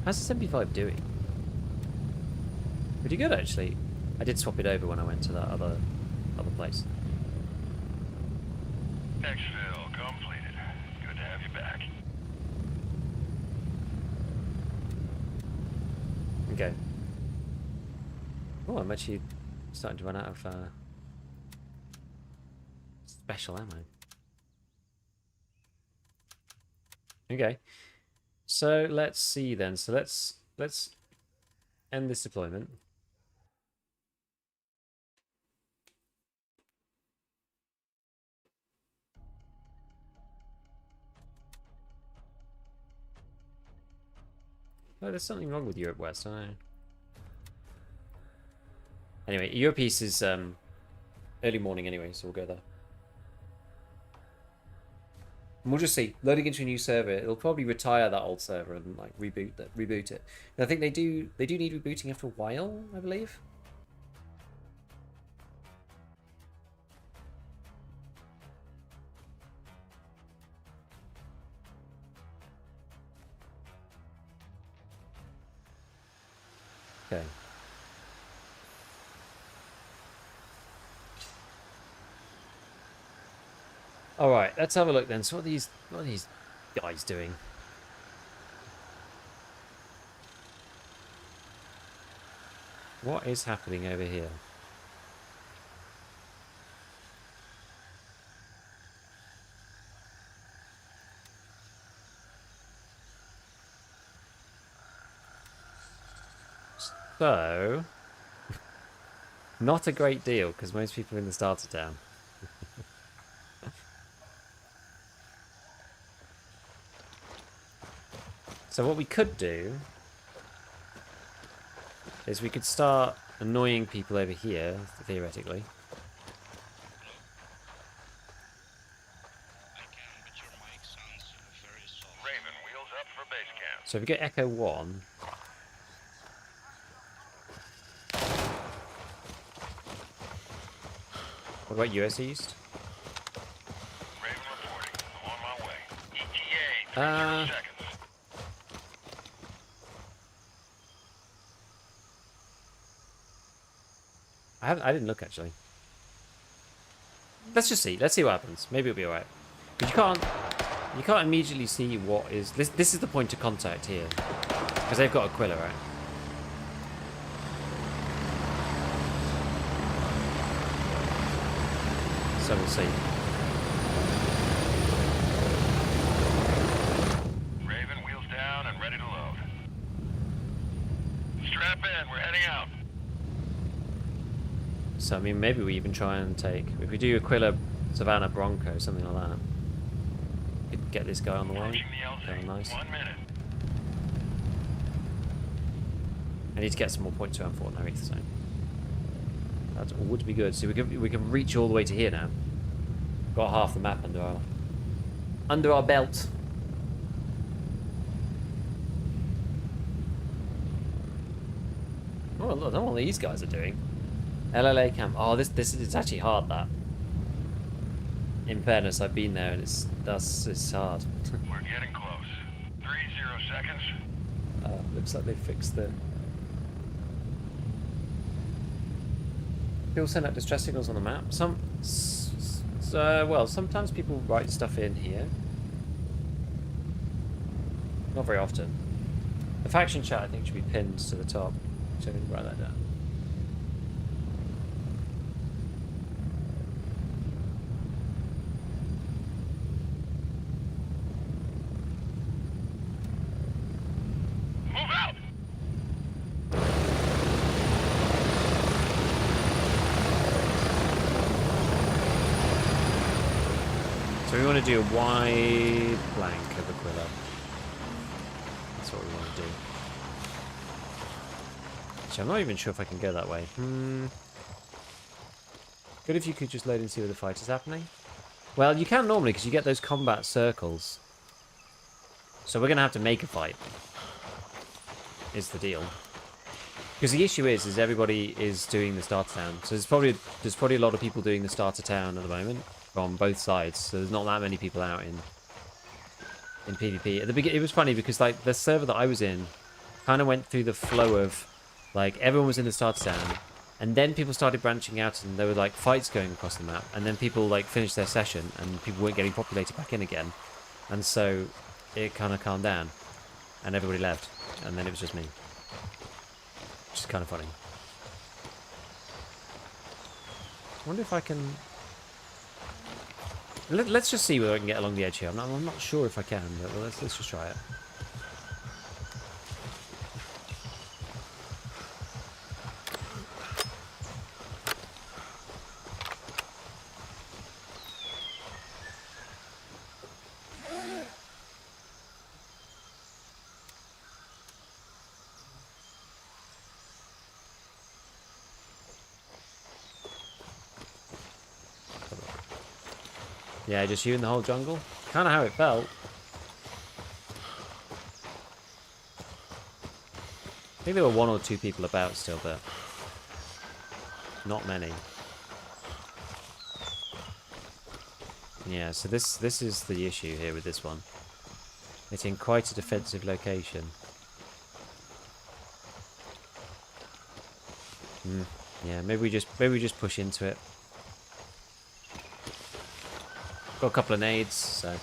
How's the 75 doing? Pretty good, actually. I did swap it over when I went to that other place. Exfil completed. Good to have you back. Okay. Oh, I'm actually starting to run out of special ammo. Okay. So let's see then. So let's end this deployment. Oh, there's something wrong with Europe West, I know. Anyway, Europe East is early morning anyway, so we'll go there. And we'll just see. Loading into a new server, it'll probably retire that old server and like reboot it. And I think they do need rebooting after a while, I believe. Okay. All right, let's have a look then. So what are these guys doing? What is happening over here? So, not a great deal because most people are in the starter town. So what we could do is we could start annoying people over here, theoretically. Raven, wheels up for base camp. So if we get Echo 1... What about US East? Raven reporting. I'm on my way. ETA, 30 seconds. I didn't look actually. Let's just see. Let's see what happens. Maybe it'll be alright. But you can't immediately see what is this is the point of contact here. Because they've got Aquila, right? So we'll see. Raven, wheels down and ready to load. Strap in, we're heading out. So I mean, maybe we even try and take, if we do Aquila, Savannah, Bronco, something like that. We could get this guy on the way. Approaching the LZ. Kind of nice. 1 minute. I need to get some more points around Fort Narith, so that would be good. So we can reach all the way to here now. Got half the map under our belt. Oh, look, I don't know what these guys are doing. LLA camp. Oh, this is actually hard. That. In fairness, I've been there and it's hard. We're getting close. 30 seconds. Looks like they fixed the. People send out distress signals on the map. Well, sometimes people write stuff in here. Not very often. The faction chat, I think, should be pinned to the top. So I can write that down. Move out! So we want to do a wide flank of Aquila. That's what we want to do. Actually, I'm not even sure if I can go that way. Good if you could just load and see where the fight is happening. Well, you can normally because you get those combat circles. So we're going to have to make a fight. Is the deal. Because the issue is everybody is doing the starter town. So there's probably a lot of people doing the starter town at the moment from both sides. So there's not that many people out in PvP. At the beginning, it was funny because like the server that I was in kind of went through the flow of like everyone was in the starter town, and then people started branching out, and there were like fights going across the map, and then people like finished their session, and people weren't getting populated back in again, and so it kind of calmed down, and everybody left, and then it was just me. Which is kind of funny. I wonder if I can... Let's just see whether I can get along the edge here. I'm not sure if I can, but let's just try it. Yeah, just you in the whole jungle. Kind of how it felt. I think there were 1 or 2 people about still, but not many. Yeah, so this is the issue here with this one. It's in quite a defensive location. Yeah, maybe we just push into it. Got a couple of nades, so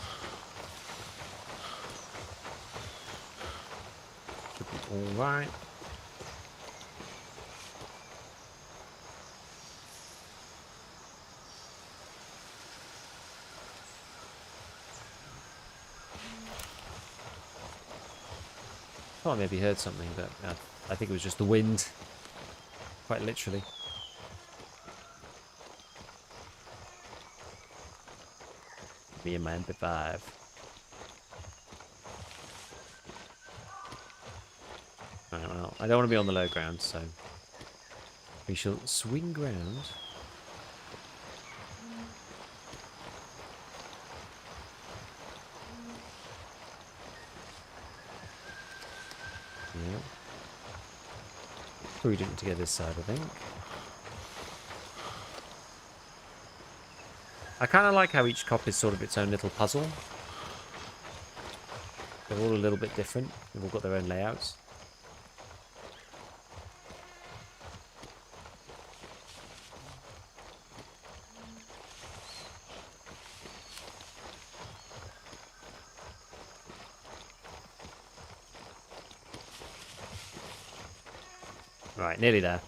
should be all right. Thought I maybe heard something, but I think it was just the wind, quite literally. Me and my MP5. Right, well, I don't want to be on the low ground, so we shall swing ground. Yeah. Probably didn't to get this side, I think. I kind of like how each cop is sort of its own little puzzle. They're all a little bit different. They've all got their own layouts. Right, nearly there.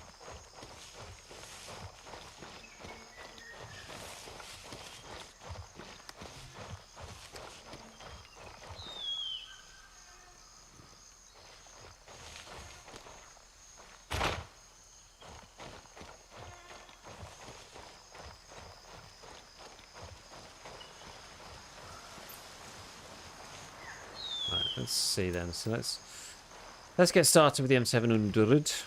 let's see then. So let's get started with the M700.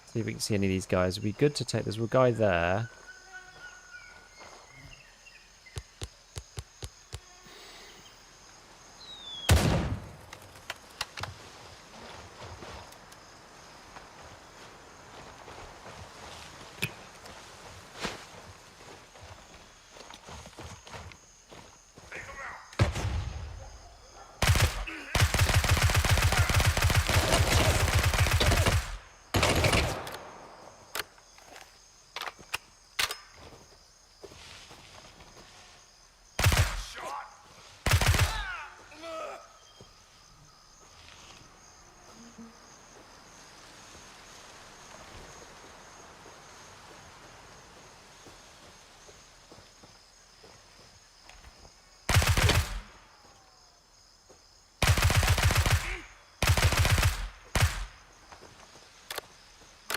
See if we can see any of these guys. It'd be good to take. There's a guy there.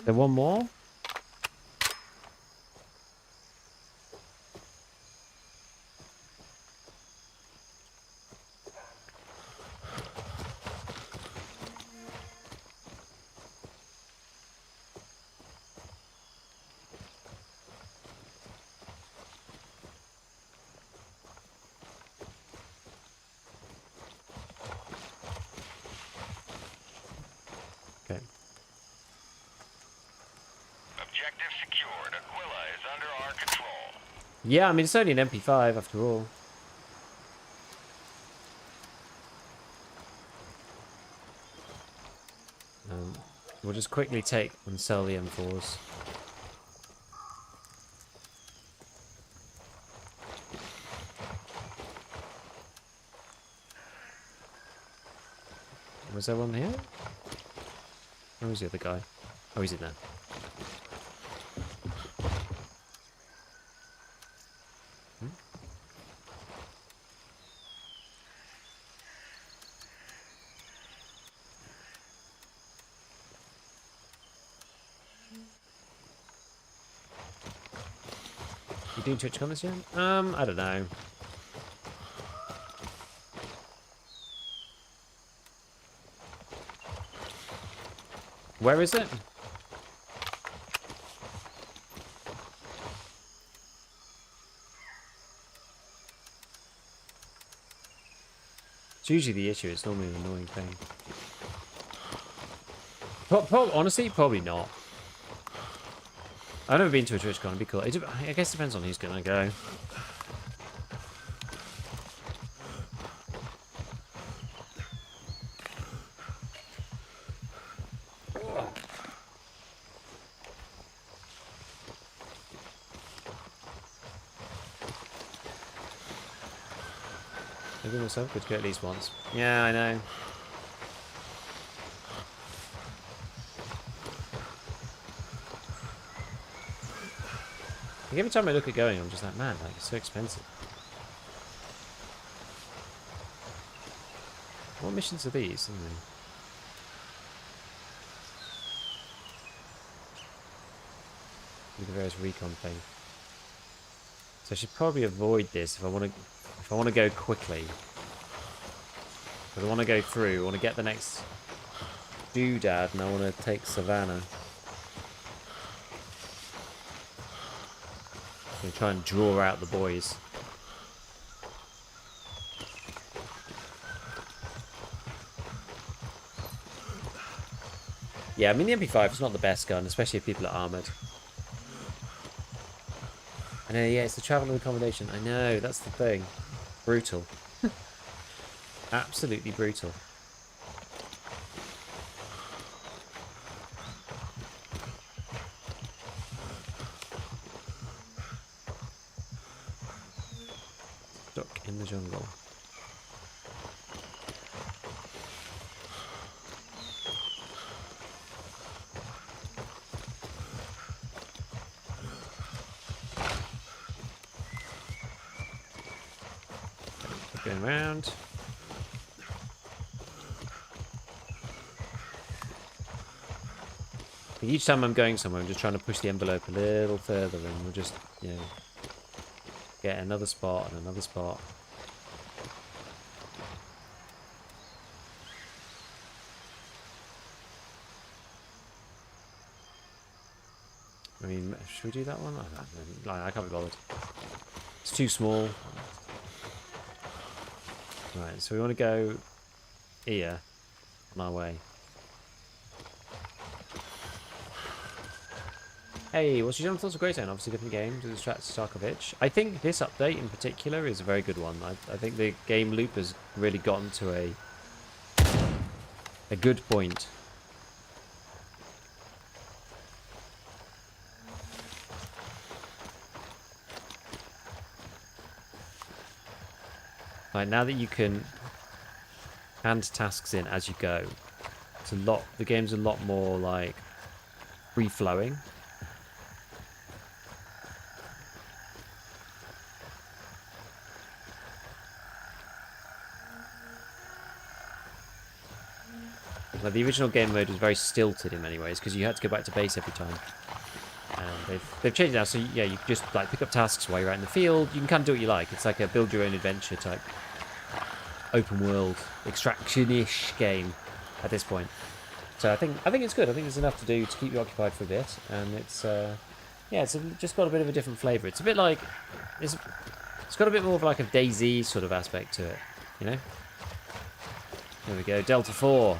There one more? Okay. Objective secured. Aquila is under our control. Yeah, I mean, it's only an MP5 after all. We'll just quickly take and sell the M4s. Was there one here? Where was the other guy? Oh, he's in there. You doing Twitch comments yet? I don't know. Where is it? It's usually the issue. It's normally an annoying thing. Honestly, probably not. I've never been to a TwitchCon. It'd be cool. I guess it depends on who's gonna go. I give myself good to go at least once. Yeah, I know. Like, every time I look at going, I'm just like, man, like, it's so expensive. What missions are these? Anyway? With the various recon thing. So I should probably avoid this if I want to go quickly. Because I want to go through. I want to get the next doodad, and I want to take Savannah. I'm try and draw out the boys. Yeah, I mean the MP5 is not the best gun, especially if people are armoured. I know, yeah, it's the travel and accommodation. I know, that's the thing. Brutal. Absolutely brutal. Stuck in the jungle. Going around. Each time I'm going somewhere, I'm just trying to push the envelope a little further, and we'll just, you know, get another spot and another spot. I mean, should we do that one? I don't know. I can't be bothered. It's too small. Right, so we want to go here on our way. Hey, what's your general thoughts of Greyzone? Obviously different games with Starkovich. I think this update in particular is a very good one. I think the game loop has really gotten to a good point. Like, now that you can hand tasks in as you go, it's a lot. The game's a lot more like free flowing. Like, the original game mode was very stilted in many ways because you had to go back to base every time. And they've changed now, so yeah, you can just like pick up tasks while you're out in the field. You can kind of do what you like. It's like a build your own adventure type open world extraction-ish game at this point. So I think it's good. I think there's enough to do to keep you occupied for a bit, and it's yeah, it's just got a bit of a different flavour. It's a bit like it's got a bit more of like a DayZ sort of aspect to it, you know. There we go, Delta 4.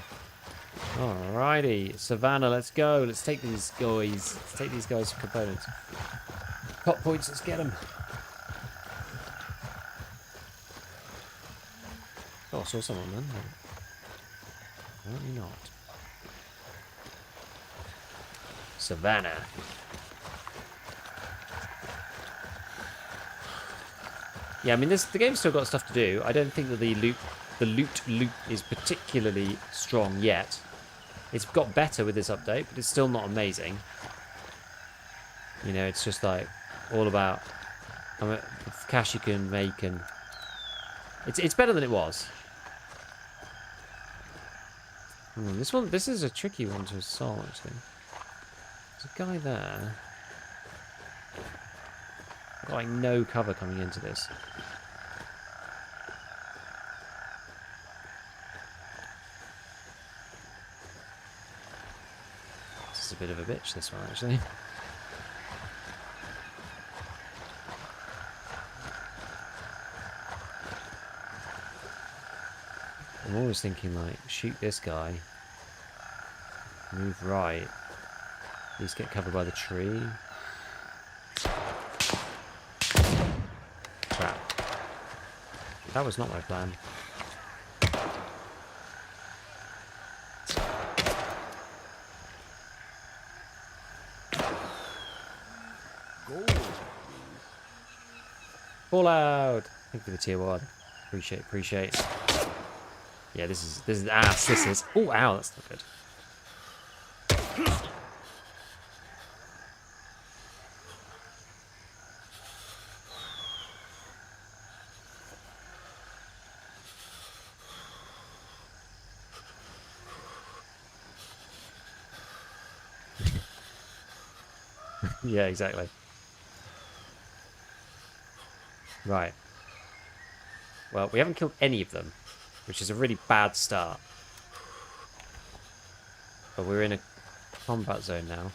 Alrighty, Savannah, let's go. Let's take these guys. Let's take these guys for components. Pop points, let's get them. Oh, I saw someone then. Apparently not. Savannah. Yeah, I mean, the game's still got stuff to do. I don't think that the loot loop is particularly strong yet. It's got better with this update, but it's still not amazing. You know, it's just like all about the cash you can make, and it's better than it was. This is a tricky one to solve, actually. There's a guy there. I've got like no cover coming into this. This is a bit of a bitch, this one, actually. I'm always thinking, like, shoot this guy. Move right. At least get covered by the tree. Crap. That was not my plan. Fallout! Thank you for the tier 1. Appreciate. Yeah, this is ass. This is. Oh, ow, that's not good. Yeah, exactly. Right. Well, we haven't killed any of them, which is a really bad start. But we're in a combat zone now.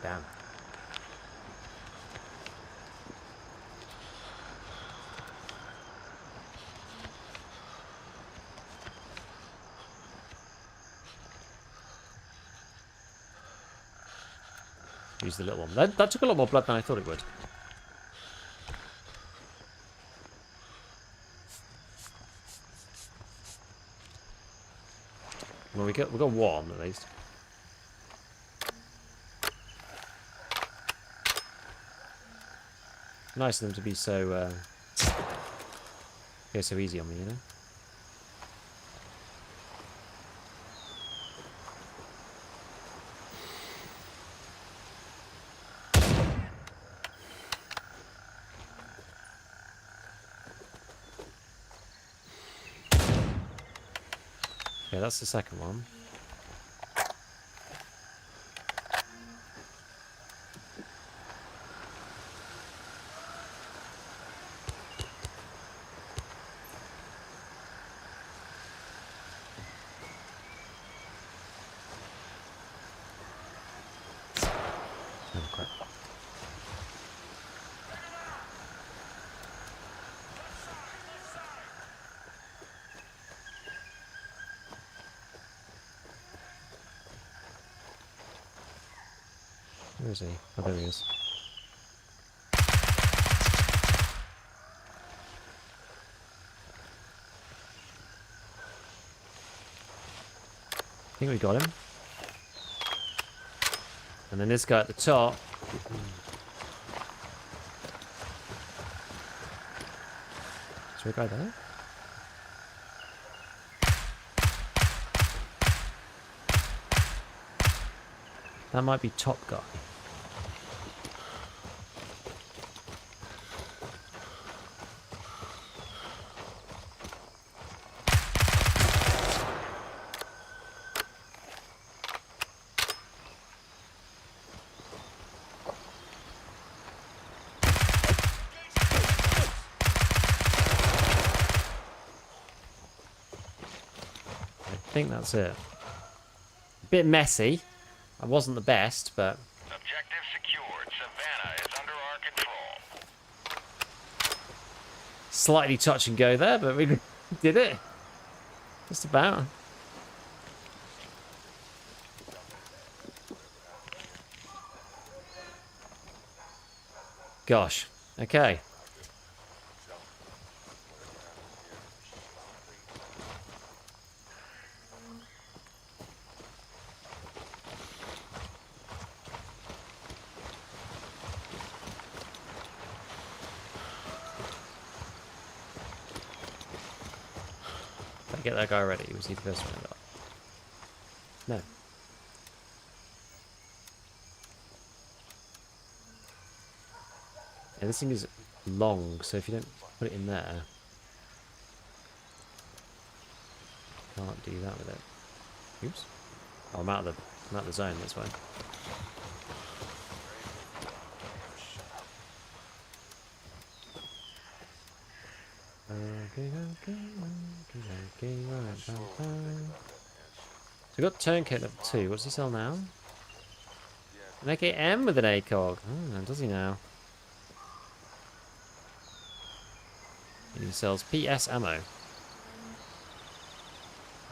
Damn. Use the little one. That took a lot more blood than I thought it would. Well, we got one at least. Nice of them to be so go so easy on me, you know. Okay, that's the second one. Oh, crap. Where is he? Oh, there he is. I think we got him. And then this guy at the top. Is there a guy there? That might be top guy. I think that's it. A bit messy. I wasn't the best, but... Objective secured. Savannah is under our control. Slightly touch and go there, but we did it. Just about. Gosh. Okay. Did I get that guy already? Was he the first one I got? No. Yeah, this thing is long, so if you don't put it in there, can't do that with it. Oops. Oh, I'm out of the zone. That's fine. So we got Turncoat level 2. What's he sell now? An AKM with an ACOG. Oh, does he now? He sells PS ammo.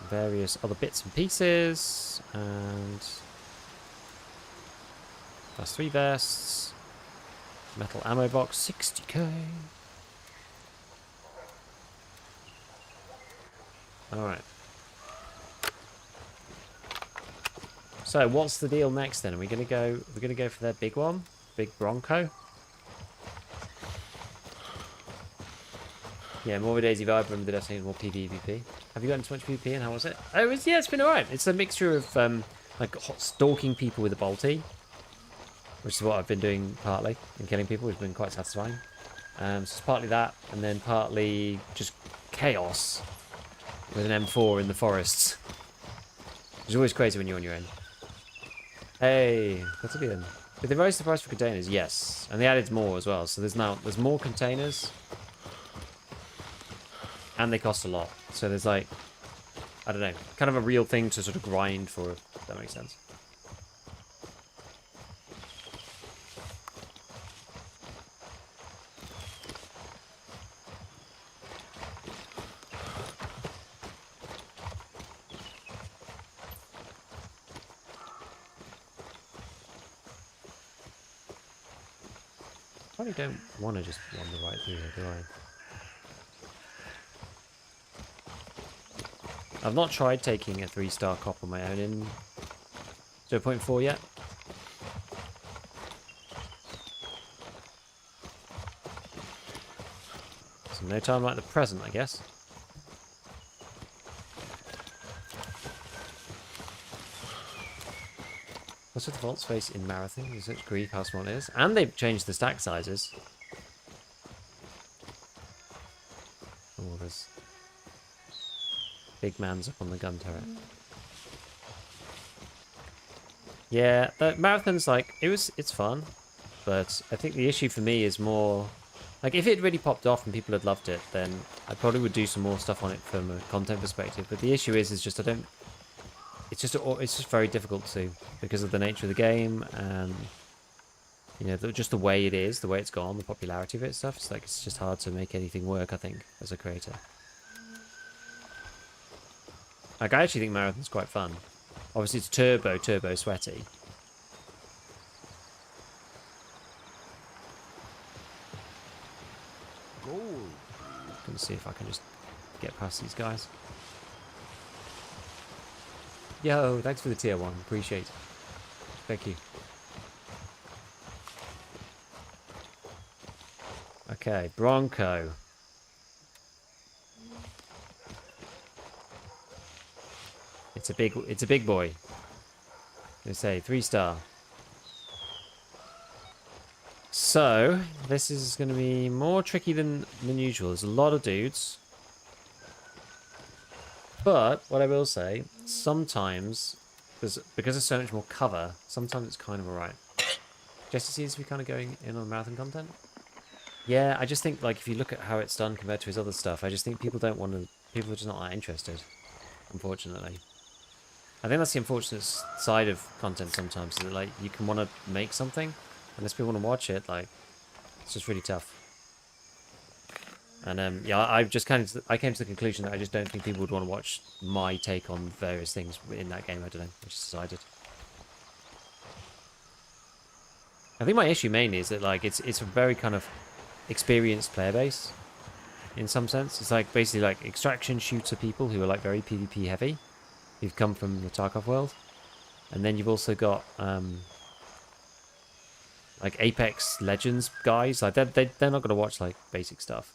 Various other bits and pieces. And... Class 3 vests. Metal ammo box. 60k. Alright. So what's the deal next then? Are we gonna go for their big one? Big Bronco? Yeah, more of a Daisy vibe from the Destiny, more PvP. Have you gotten too much PvP and how was it? Oh, yeah, it's been alright. It's a mixture of like stalking people with a bolty, which is what I've been doing partly, and killing people, which has been quite satisfying. So it's partly that, and then partly just chaos with an M4 in the forests. It's always crazy when you're on your own. Hey, that's a good one. Did they raise the price for containers? Yes, and they added more as well. So there's more containers, and they cost a lot. So there's like, I don't know, kind of a real thing to sort of grind for, if that makes sense. Probably don't want to just wander right through here, do I? I've not tried taking a 3-star cop on my own in 0.4 yet. So no time like the present, I guess. What's with the vault space in Marathon? There's such grief how small it is. And they've changed the stack sizes. Oh, there's... big man's up on the gun turret. Yeah, the marathon's like it's fun, but I think the issue for me is more like if it really popped off and people had loved it, then I probably would do some more stuff on it from a content perspective. But the issue is just I don't. It's just very difficult to because of the nature of the game and you know just the way it is, the way it's gone, the popularity of it and stuff. It's like it's just hard to make anything work. I think as a creator. Like I actually think marathon's quite fun. Obviously, it's turbo sweaty. Gold. Gonna see if I can just get past these guys. Yo, thanks for the tier 1. Appreciate it. Thank you. Okay, Bronco. It's a big boy. They say 3-star. So this is going to be more tricky than usual. There's a lot of dudes, but what I will say, sometimes because there's so much more cover, sometimes it's kind of alright. Jesse seems to be kind of going in on marathon content. Yeah, I just think like if you look at how it's done compared to his other stuff, I just think people don't want to. People are just not that interested, unfortunately. I think that's the unfortunate side of content sometimes, is that like you can want to make something, unless people want to watch it, like it's just really tough. And yeah, I came to the conclusion that I just don't think people would want to watch my take on various things in that game. I don't know. I just decided. I think my issue mainly is that like it's a very kind of experienced player base, in some sense. It's like basically like extraction shooter people who are like very PvP heavy. Who've come from the Tarkov world, and then you've also got like Apex Legends guys. Like they're not gonna watch like basic stuff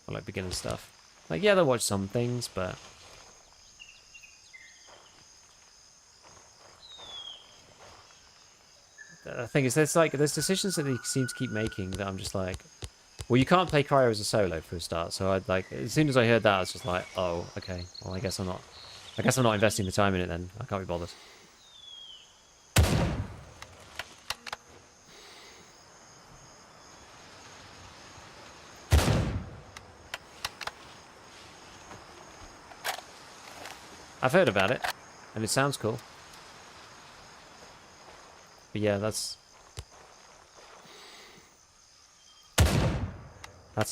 or like beginner stuff. Like yeah, they'll watch some things, but the thing is, there's decisions that they seem to keep making that I'm just like, well, you can't play Cryo as a solo for a start. So I like as soon as I heard that, I was just like, oh, okay, well I guess I'm not investing the time in it then. I can't be bothered. I've heard about it, and it sounds cool. But yeah, that's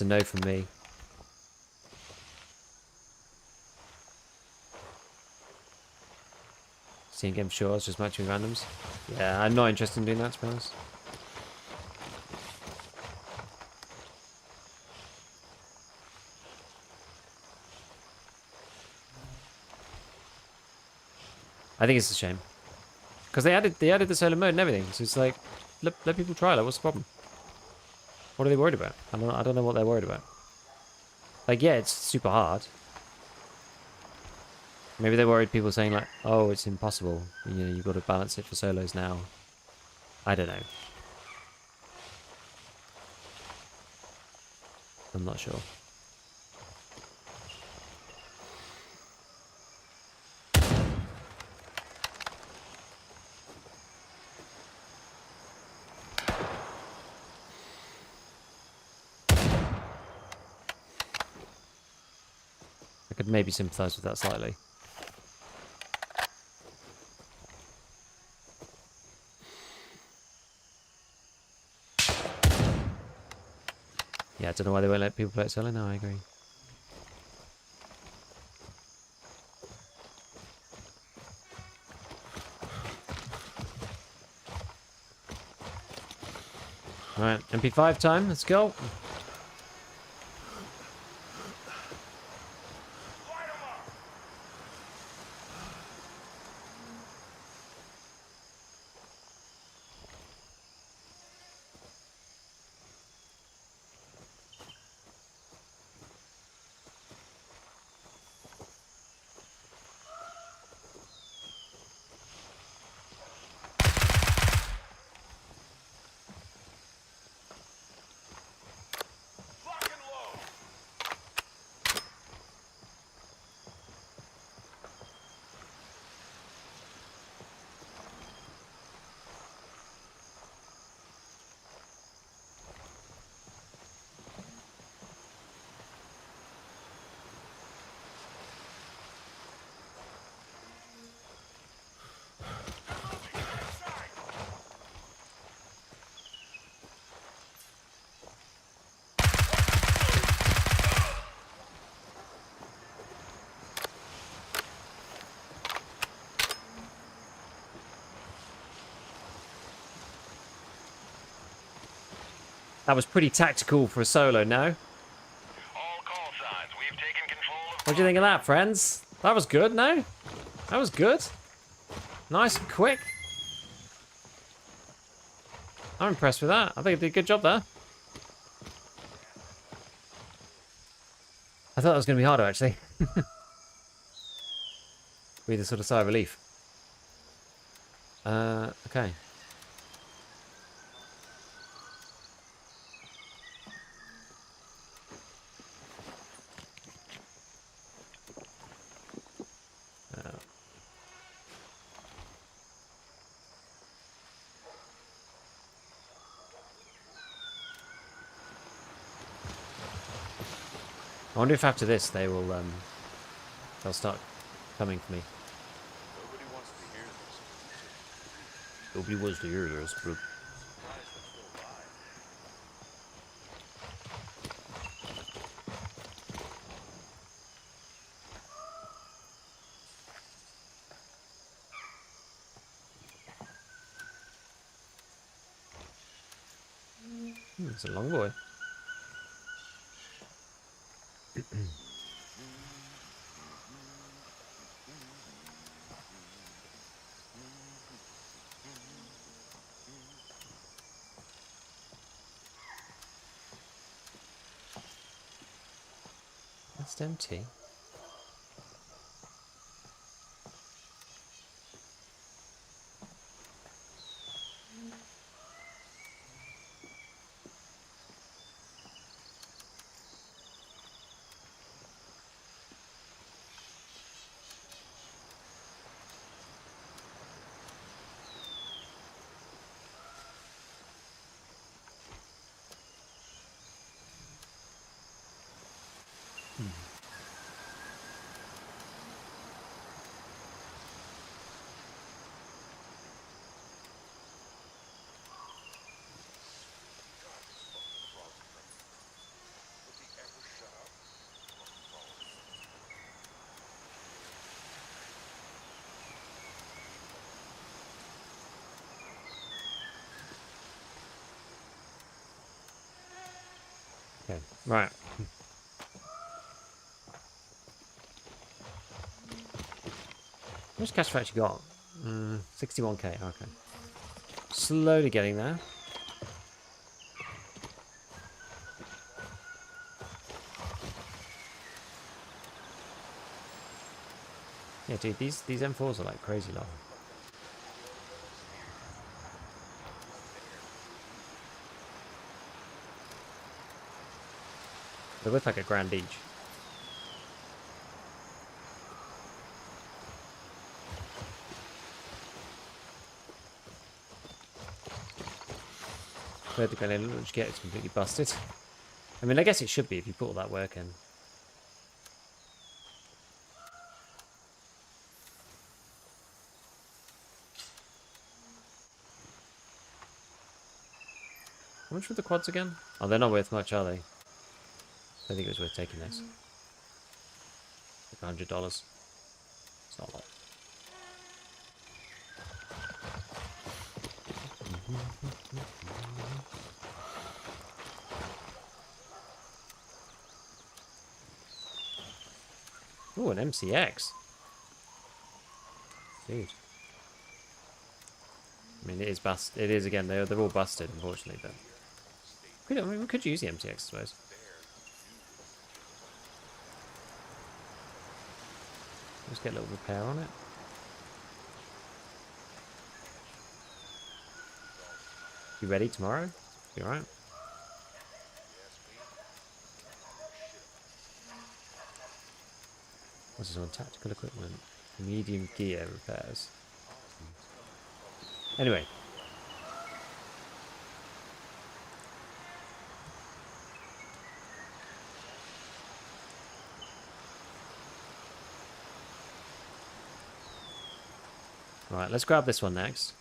a no from me. Seeing game shores, just matching randoms. Yeah, I'm not interested in doing that, to be honest. I think it's a shame. Because they added the solo mode and everything, so it's like, let people try it, what's the problem? What are they worried about? I don't know what they're worried about. Like, yeah, it's super hard. Maybe they're worried people saying like, oh, it's impossible. You know, you've got to balance it for solos now. I don't know. I'm not sure. I could maybe sympathise with that slightly. Yeah, I don't know why they won't let people play it solo. No, I agree. Alright, MP5 time, let's go. That was pretty tactical for a solo, no? All call signs. We've taken control of. What do you think of that, friends? That was good, no? That was good. Nice and quick. I'm impressed with that. I think I did a good job there. I thought that was going to be harder, actually. Breathe a sort of sigh of relief. Okay. I wonder if after this they'll start coming for me. Nobody wants to hear this. Nobody wants to hear this, bro. Surprised they're still alive. It's a long boy. That's empty. Okay, right. How much cash have I actually got? 61k, okay. Slowly getting there. Yeah, dude, these M4s are like crazy low. They're worth like $1,000 each. Vertical launch kit is completely busted. I mean, I guess it should be if you put all that work in. How much were the quads again? Oh, they're not worth much, are they? I don't think it was worth taking this. Like $100. It's not a lot. Ooh, an MCX. Dude. I mean, it is busted. It is, again, they're all busted, unfortunately, but... I mean, we could use the MCX, I suppose. Just get a little repair on it. You ready tomorrow? You alright? What's this on? Tactical equipment. Medium gear repairs. Anyway. Right, let's grab this one next.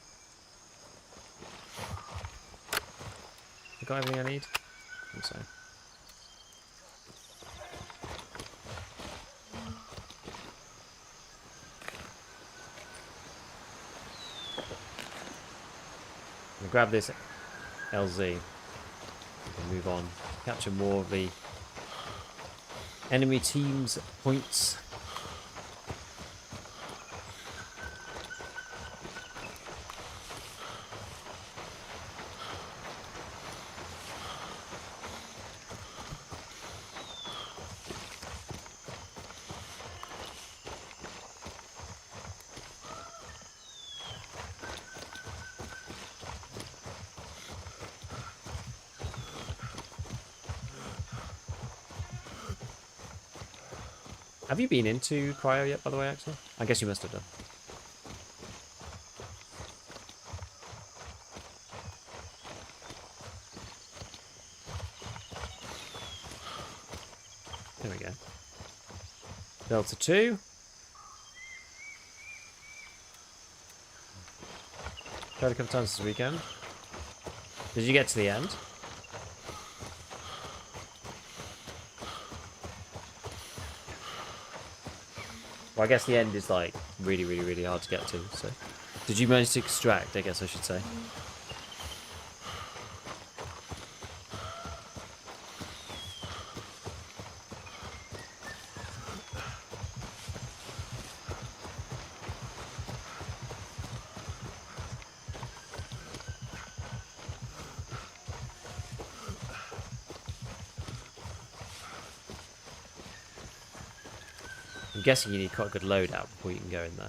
I got everything I need? I think so. I'm gonna grab this LZ. We can move on, capture more of the enemy team's points. Have you been into cryo yet, by the way, Axel? I guess you must have done. There we go. Delta 2. Tried a couple times this weekend. Did you get to the end? Well, I guess the end is like really, really, really hard to get to. So, did you manage to extract? I guess I should say. I'm guessing you need quite a good loadout before you can go in there.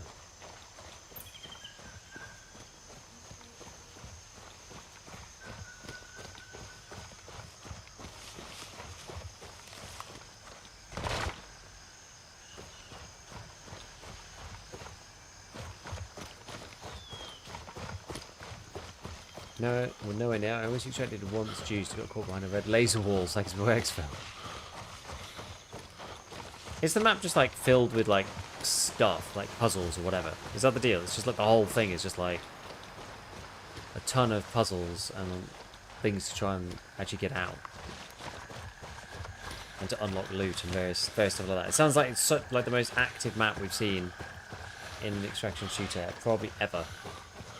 No, well, nowhere near. I always extracted once juice to got caught behind a red laser wall, like it's where X fell. Is the map just like filled with like stuff, like puzzles or whatever? Is that the deal? It's just like the whole thing is just like a ton of puzzles and things to try and actually get out and to unlock loot and various stuff like that. It sounds like it's like the most active map we've seen in an extraction shooter probably ever.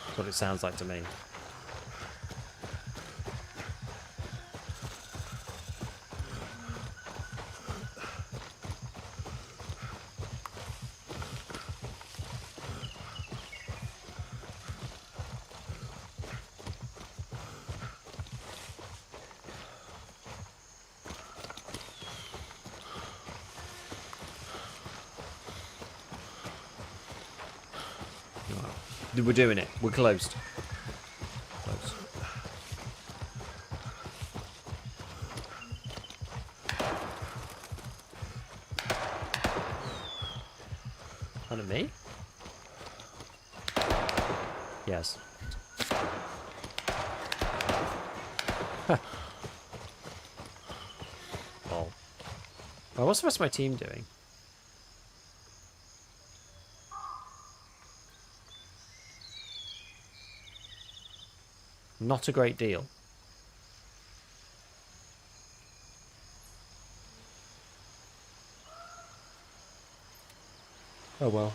That's what it sounds like to me. We're doing it. We're closed. Close. Under me? Yes. Oh. Well, what's the rest of my team doing? Not a great deal. Oh well.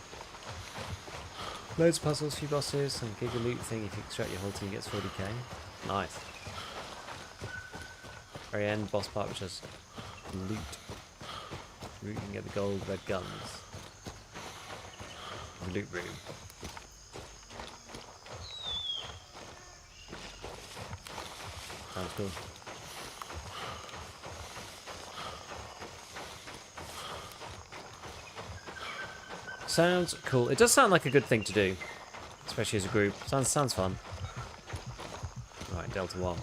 Loads of puzzles, few bosses, some giga loot thing. If you extract your whole team gets 40k. Nice. Very end boss part, which is loot. You can get the gold red guns. The loot room. Sounds cool. Sounds cool. It does sound like a good thing to do, especially as a group. Sounds fun. Right, Delta 1.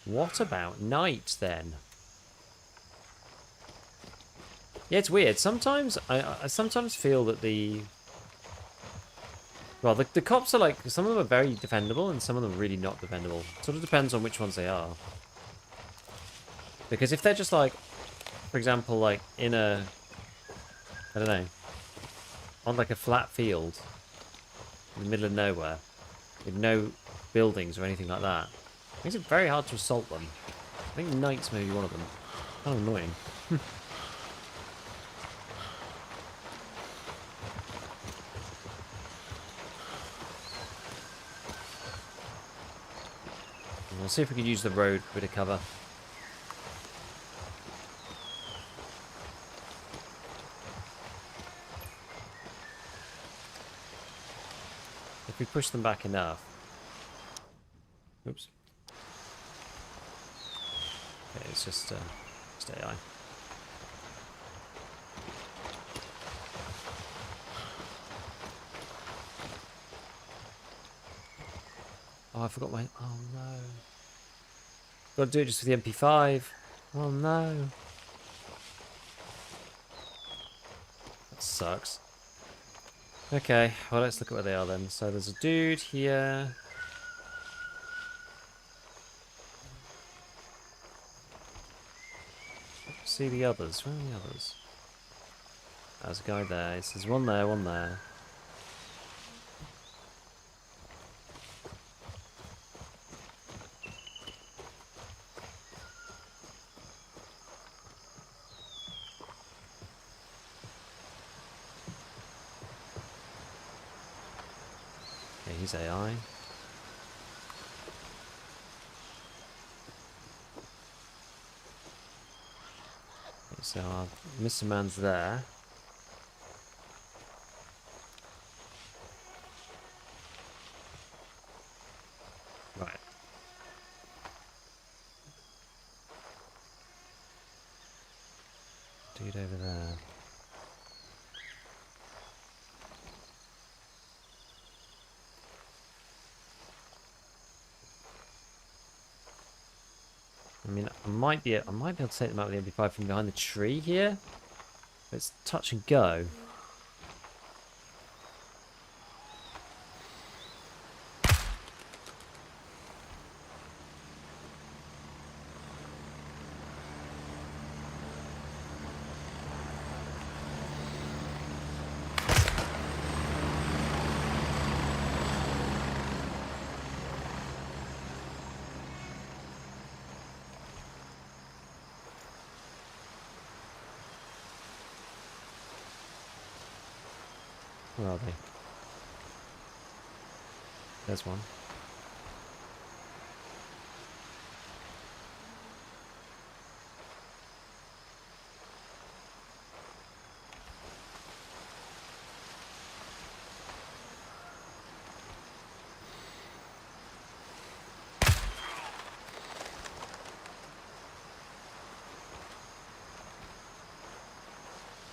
What about night then? Yeah, it's weird. Sometimes I sometimes feel that the cops are like, some of them are very defendable and some of them are really not defendable. It sort of depends on which ones they are. Because if they're just like, for example, like in a, I don't know, on like a flat field in the middle of nowhere with no buildings or anything like that, it makes it very hard to assault them. I think Knight's maybe one of them. Kind of annoying. We'll see if we can use the road for a bit of cover. If we push them back enough. Oops. Okay, it's just AI. Oh, I forgot my... Oh, no. Got to do it just with the MP5. Oh, no. That sucks. Okay, well, let's look at where they are then. So there's a dude here. See the others. Where are the others? There's a guy there. He says one there, one there. Okay, he's AI. Okay, so our Mr. Man's there. Right. Dude over there. I mean, I might be able to take them out with the MP5 from behind the tree here. But it's touch and go. Where are they? There's one.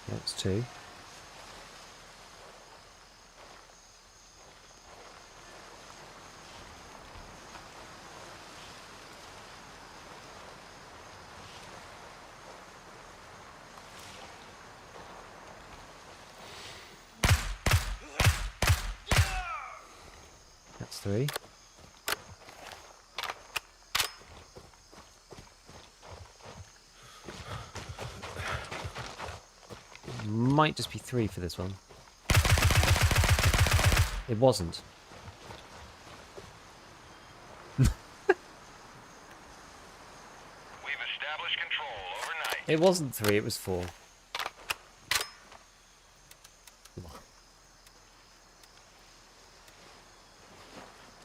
Yeah, it's two. That's three. Might just be three for this one. It wasn't. We've established control overnight. It wasn't three, it was four.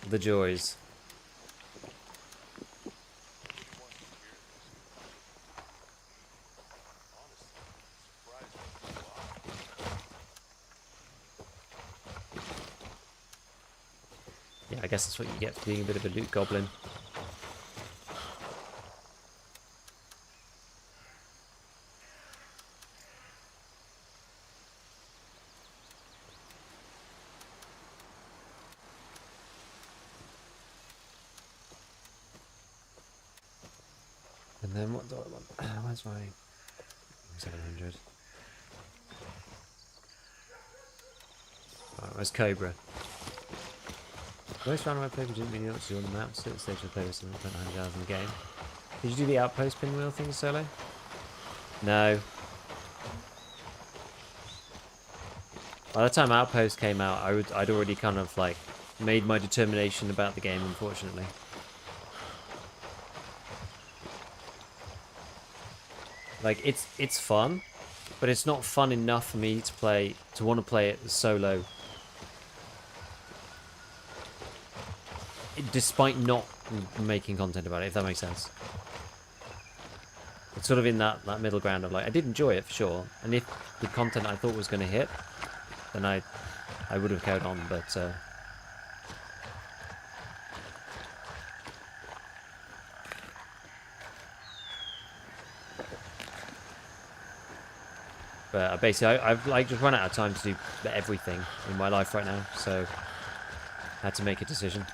The joys. Yeah, I guess that's what you get for being a bit of a loot goblin. And then what do I want? Where's my 700? Right, where's Cobra? Most round I played, we didn't really know what to do on the map, so at the stage I played with some 100 hours in the game. Did you do the outpost pinwheel thing solo? No. By the time Outpost came out, I'd already kind of like made my determination about the game, unfortunately. Like it's fun, but it's not fun enough for me to want to play it solo. Despite not making content about it, if that makes sense. It's sort of in that middle ground of like, I did enjoy it for sure, and if the content I thought was going to hit, then I would have carried on, but basically I've like just run out of time to do everything in my life right now, so I had to make a decision.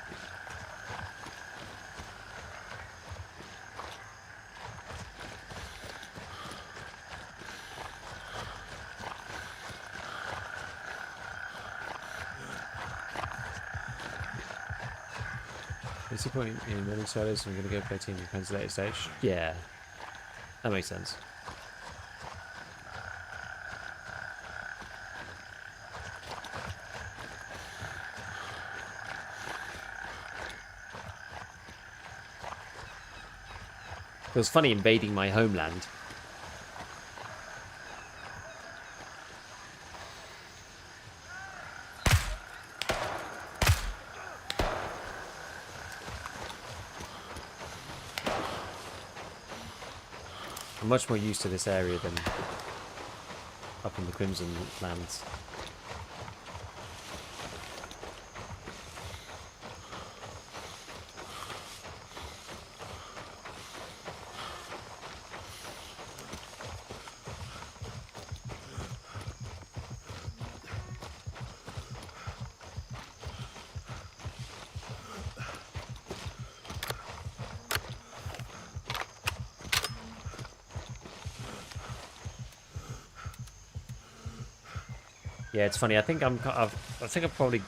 What's the point in running solos? I'm going to go play Team Defense later stage. Yeah, that makes sense. It was funny invading my homeland. I'm much more used to this area than up in the Crimson Lands. Yeah, it's funny. I think I've probably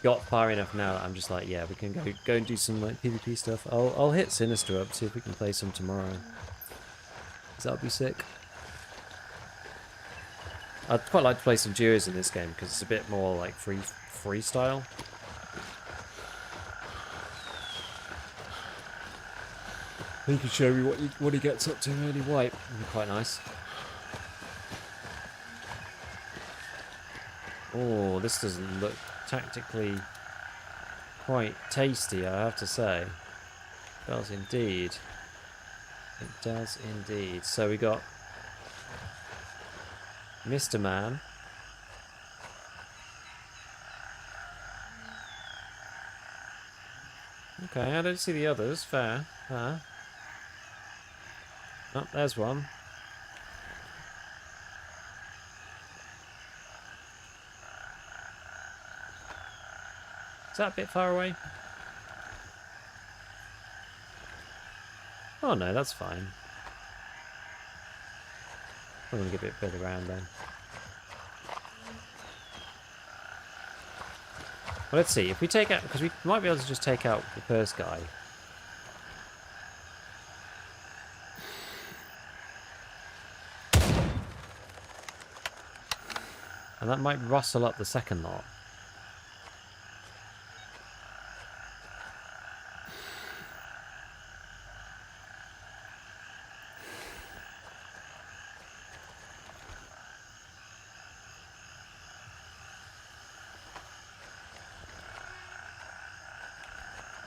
got far enough now that I'm just like, yeah, we can go and do some like PvP stuff. I'll hit Sinister up, see if we can play some tomorrow. 'Cause that would be sick. I'd quite like to play some duos in this game because it's a bit more like freestyle. He can show me what he gets up to early wipe. It'd be quite nice. Oh, this doesn't look tactically quite tasty, I have to say. It does indeed. It does indeed. So we got Mr. Man. Okay, I don't see the others. Fair. Oh, there's one. Is that a bit far away? Oh no, that's fine. I'm gonna get a bit further around then. Well, let's see. If we take out... Because we might be able to just take out the first guy. And that might rustle up the second lot.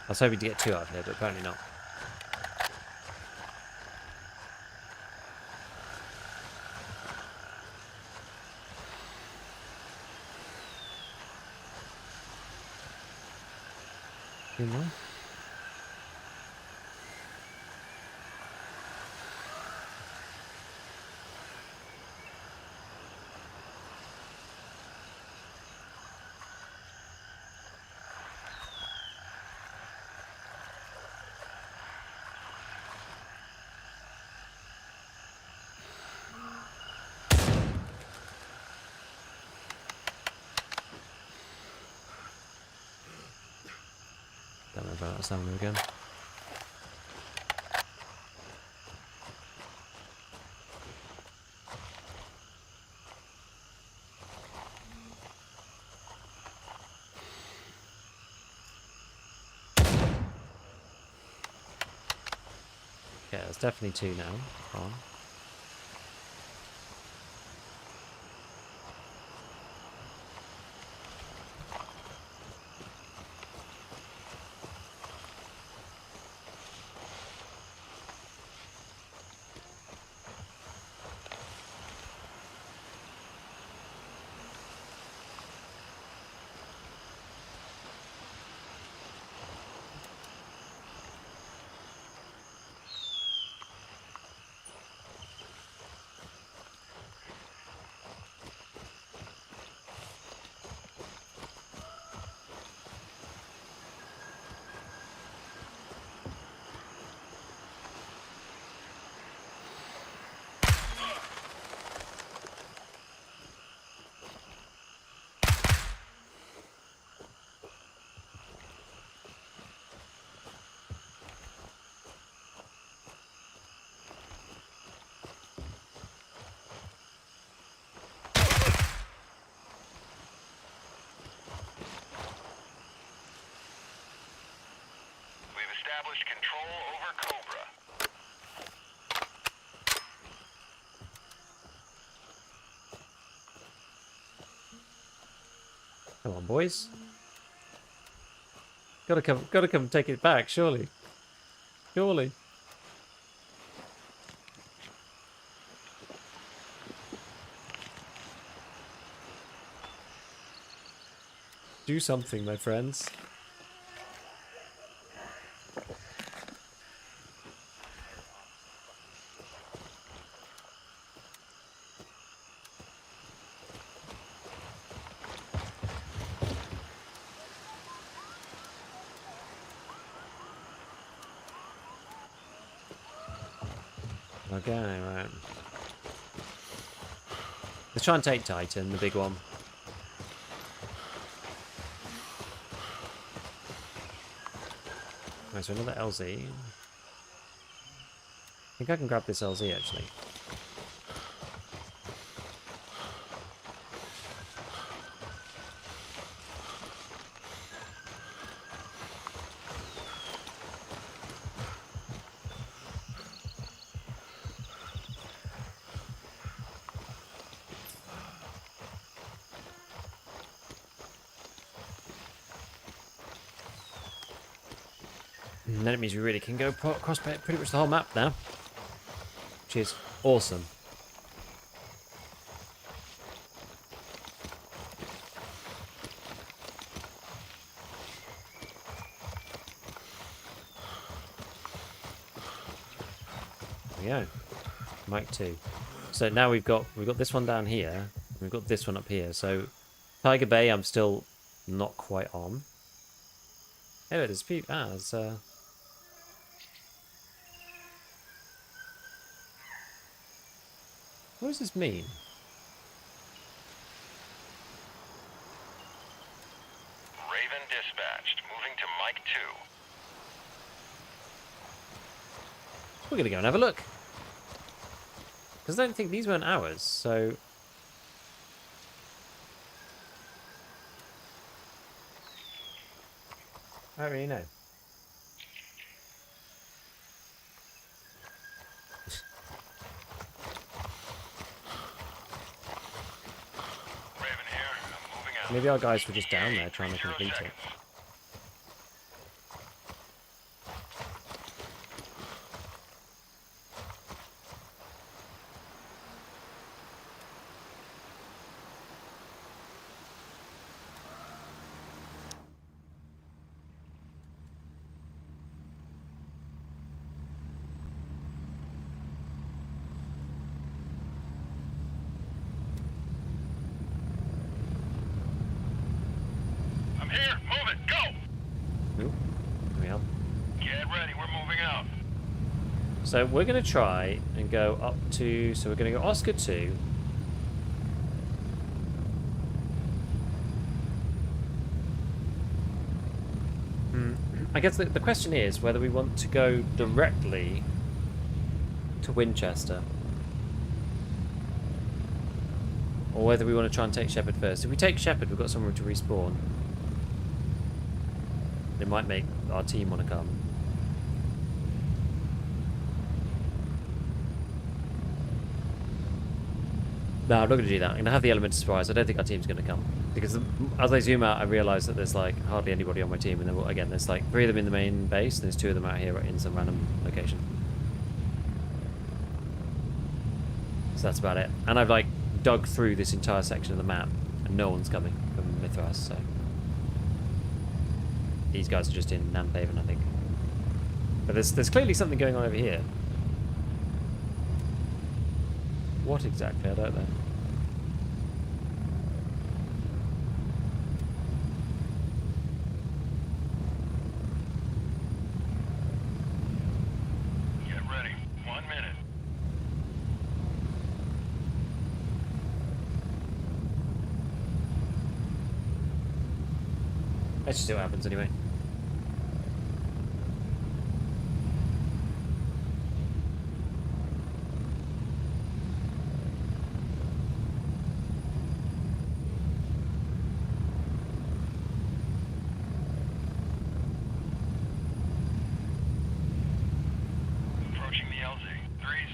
I was hoping to get two out of here, but apparently not. Two more. Don't know about that stamina again. Yeah, there's definitely two now. On. established control over Cobra. Come on, boys. Gotta come take it back, surely. Surely. Do something, my friends. Okay, right. Let's try and take Titan, the big one. Right, so another LZ. I think I can grab this LZ actually. And then it means we really can go across pretty much the whole map now. Which is awesome. There we go. Mike 2. So now we've got this one down here. We've got this one up here. So Tiger Bay I'm still not quite on. Oh, there's people. Ah, there's what does this mean? Raven dispatched. Moving to Mike 2. We're gonna go and have a look. Because I don't think these weren't ours, so... I don't really know. Raven here. I'm moving out. Maybe our guys were just down there trying to complete it. I'm here. Move it. Go. Oop. There we are. Get ready. We're moving out. So we're going to try and go up to... So we're going to go Oscar 2. I guess the question is whether we want to go directly to Winchester. Or whether we want to try and take Shepherd first. If we take Shepherd, we've got somewhere to respawn. It might make our team want to come. No, I'm not going to do that. I'm going to have the element of surprise. I don't think our team's going to come. Because as I zoom out, I realise that there's like hardly anybody on my team. And then again, there's like 3 of them in the main base, and there's 2 of them out here in some random location. So that's about it. And I've like dug through this entire section of the map, and no one's coming from Mithras, so... These guys are just in Namhaven, I think. But there's clearly something going on over here. What exactly? I don't know. Get ready. 1 minute. Let's just see what happens anyway.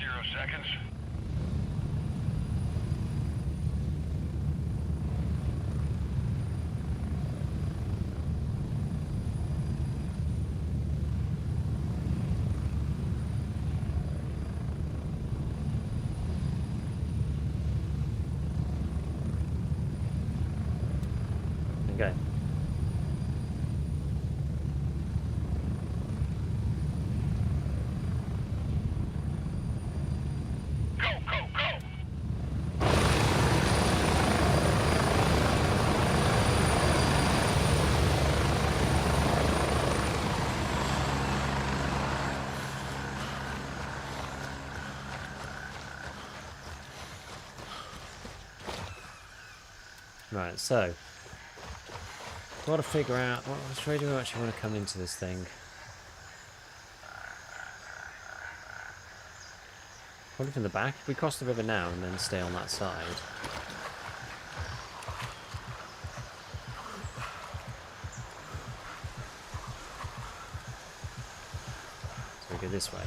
0 seconds. Okay. Go, go, go! Right, so got to figure out which way do I actually want to come into this thing. Probably from the back. If we cross the river now and then stay on that side. So we go this way.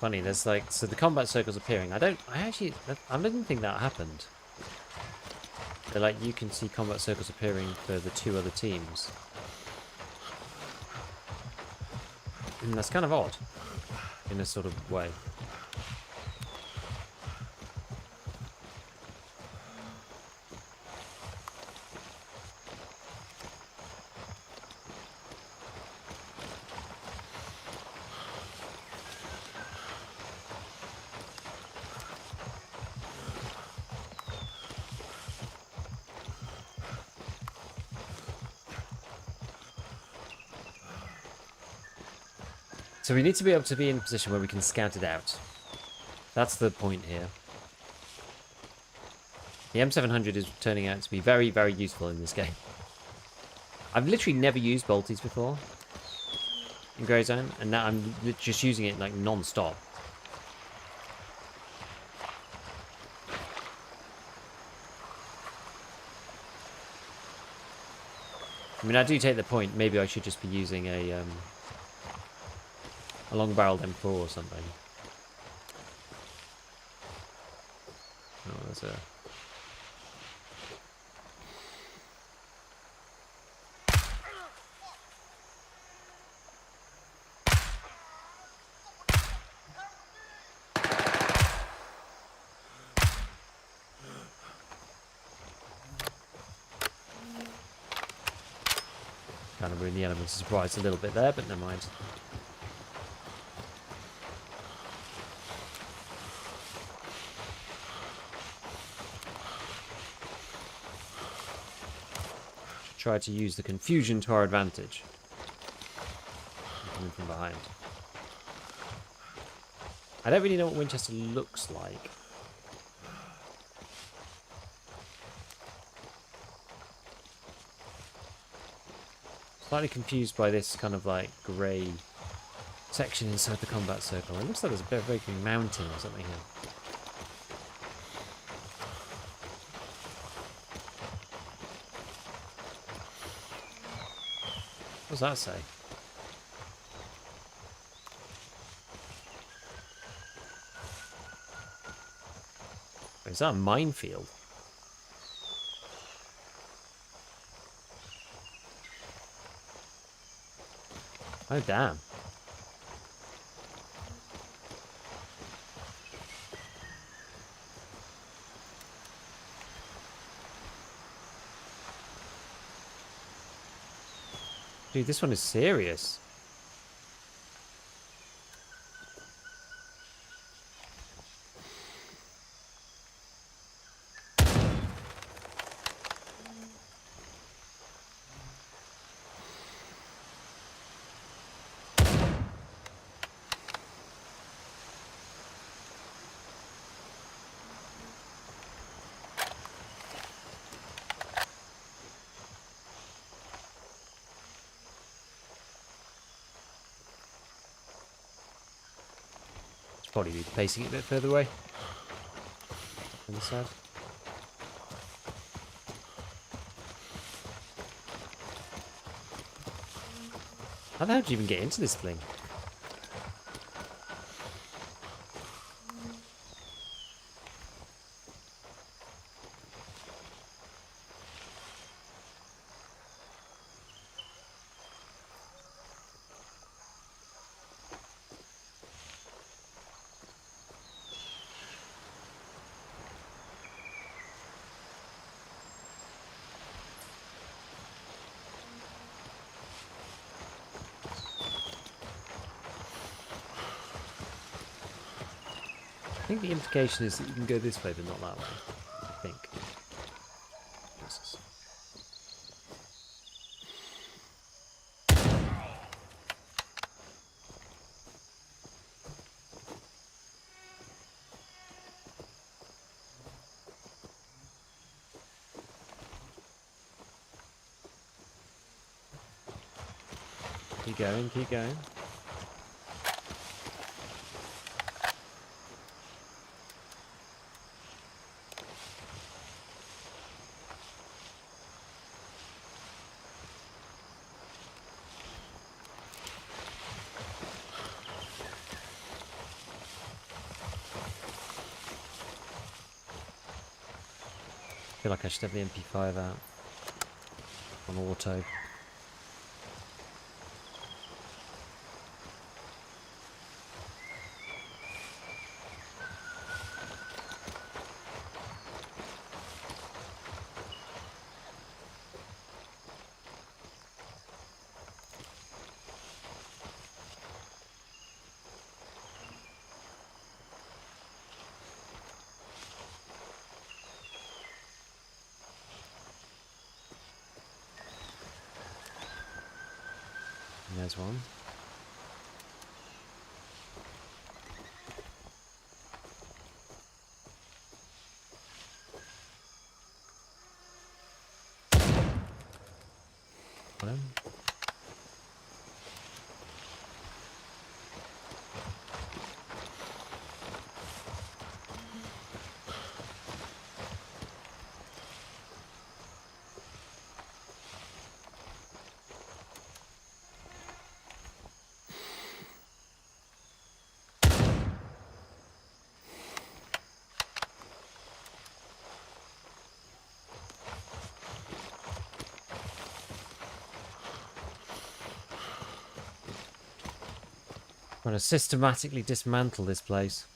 Funny, there's like, so the combat circle's appearing. I didn't think that happened. They're like, you can see combat circles appearing for the 2 other teams. And that's kind of odd, in a sort of way. So we need to be able to be in a position where we can scout it out. That's the point here. The M700 is turning out to be very, very useful in this game. I've literally never used bolties before in Grey Zone, and now I'm just using it like non-stop. I mean, I do take the point, maybe I should just be using a long-barreled M4 or something. Oh, there's a... Kind of ruined the element of surprise a little bit there, but never mind. Try to use the confusion to our advantage. Coming from behind. I don't really know what Winchester looks like. Slightly confused by this kind of like grey section inside the combat circle. It looks like there's a bit of a mountain or something here. What does that say? Is that a minefield? Oh, damn. Dude, this one is serious. Probably be pacing it a bit further away on the side. How the hell did you even get into this thing? I think the implication is that you can go this way, but not that way. I think. Jesus. Keep going, keep going. I feel like I should have the MP5 out on auto. And there's one. Got him. I'm going to systematically dismantle this place.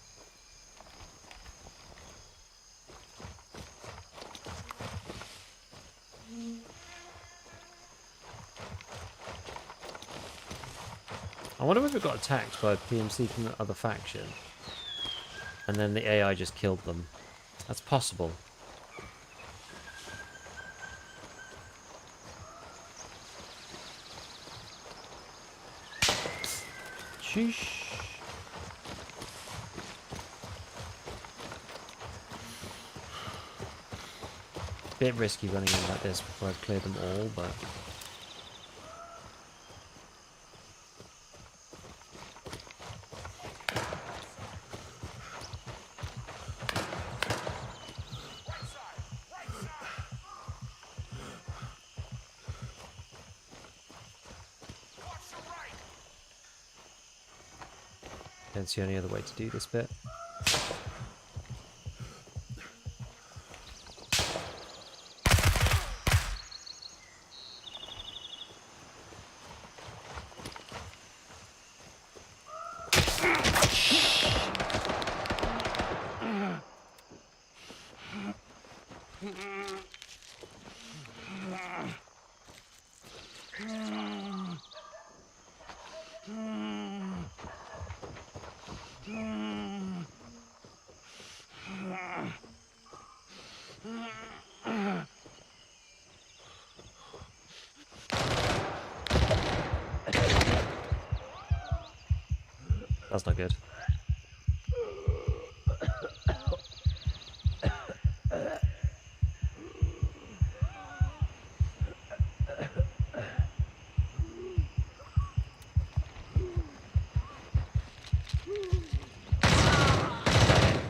I wonder if it got attacked by a PMC from the other faction. And then the AI just killed them. That's possible. Sheesh. Bit risky running in like this before I've cleared them all, but... Don't see any other way to do this bit. That's not good.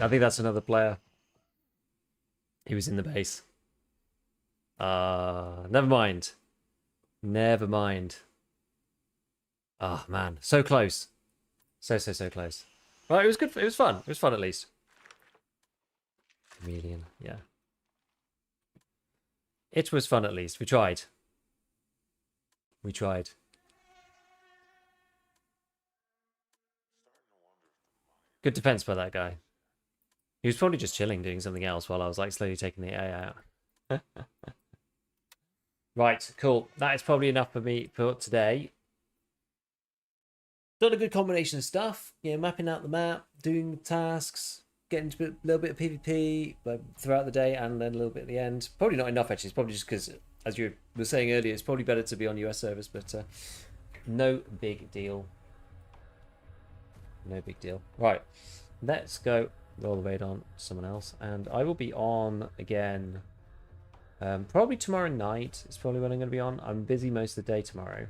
I think that's another player. He was in the base. Never mind. Never mind. Oh, man. So close. So close. Well, it was good. It was fun. It was fun, at least. Chameleon. Yeah. It was fun, at least. We tried. We tried. Good defense by that guy. He was probably just chilling, doing something else while I was like slowly taking the AI out. Right, cool. That is probably enough for me for today. Done a good combination of stuff. Yeah, mapping out the map, doing the tasks, getting into a little bit of PvP throughout the day, and then a little bit at the end. Probably not enough, actually. It's probably just because, as you were saying earlier, it's probably better to be on US servers, but no big deal. No big deal. Right, let's go roll the raid on someone else, and I will be on again probably tomorrow night. It's probably when I'm going to be on. I'm busy most of the day tomorrow,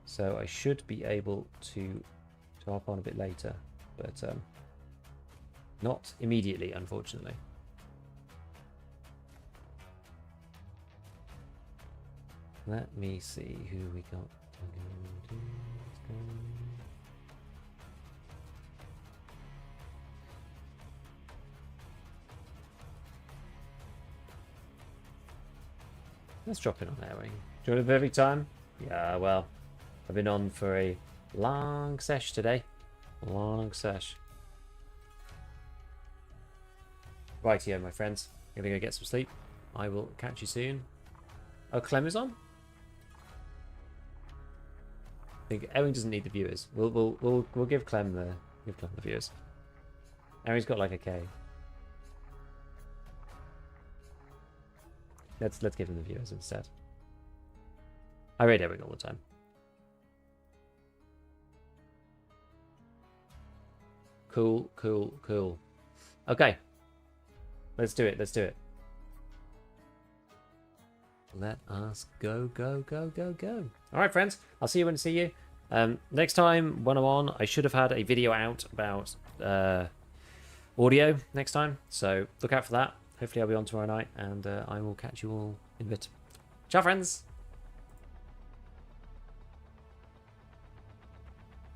so I should be able to hop on a bit later, but not immediately, unfortunately. Let me see who we got. Let's drop in on Airing. Do you want it every time? Yeah, well, I've been on for a long sesh today. Long sesh. Rightio, my friends. I'm gonna go get some sleep. I will catch you soon. Oh, Clem is on? I think Ewing doesn't need the viewers. We'll give Clem the viewers. Ewing's got like a K. Let's give him the viewers instead. I raid Ewing all the time. Cool. Okay. Let's do it. Let us go. All right, friends. I'll see you when I see you. Next time when I'm on, I should have had a video out about audio next time. So look out for that. Hopefully I'll be on tomorrow night, and I will catch you all in a bit. Ciao, friends.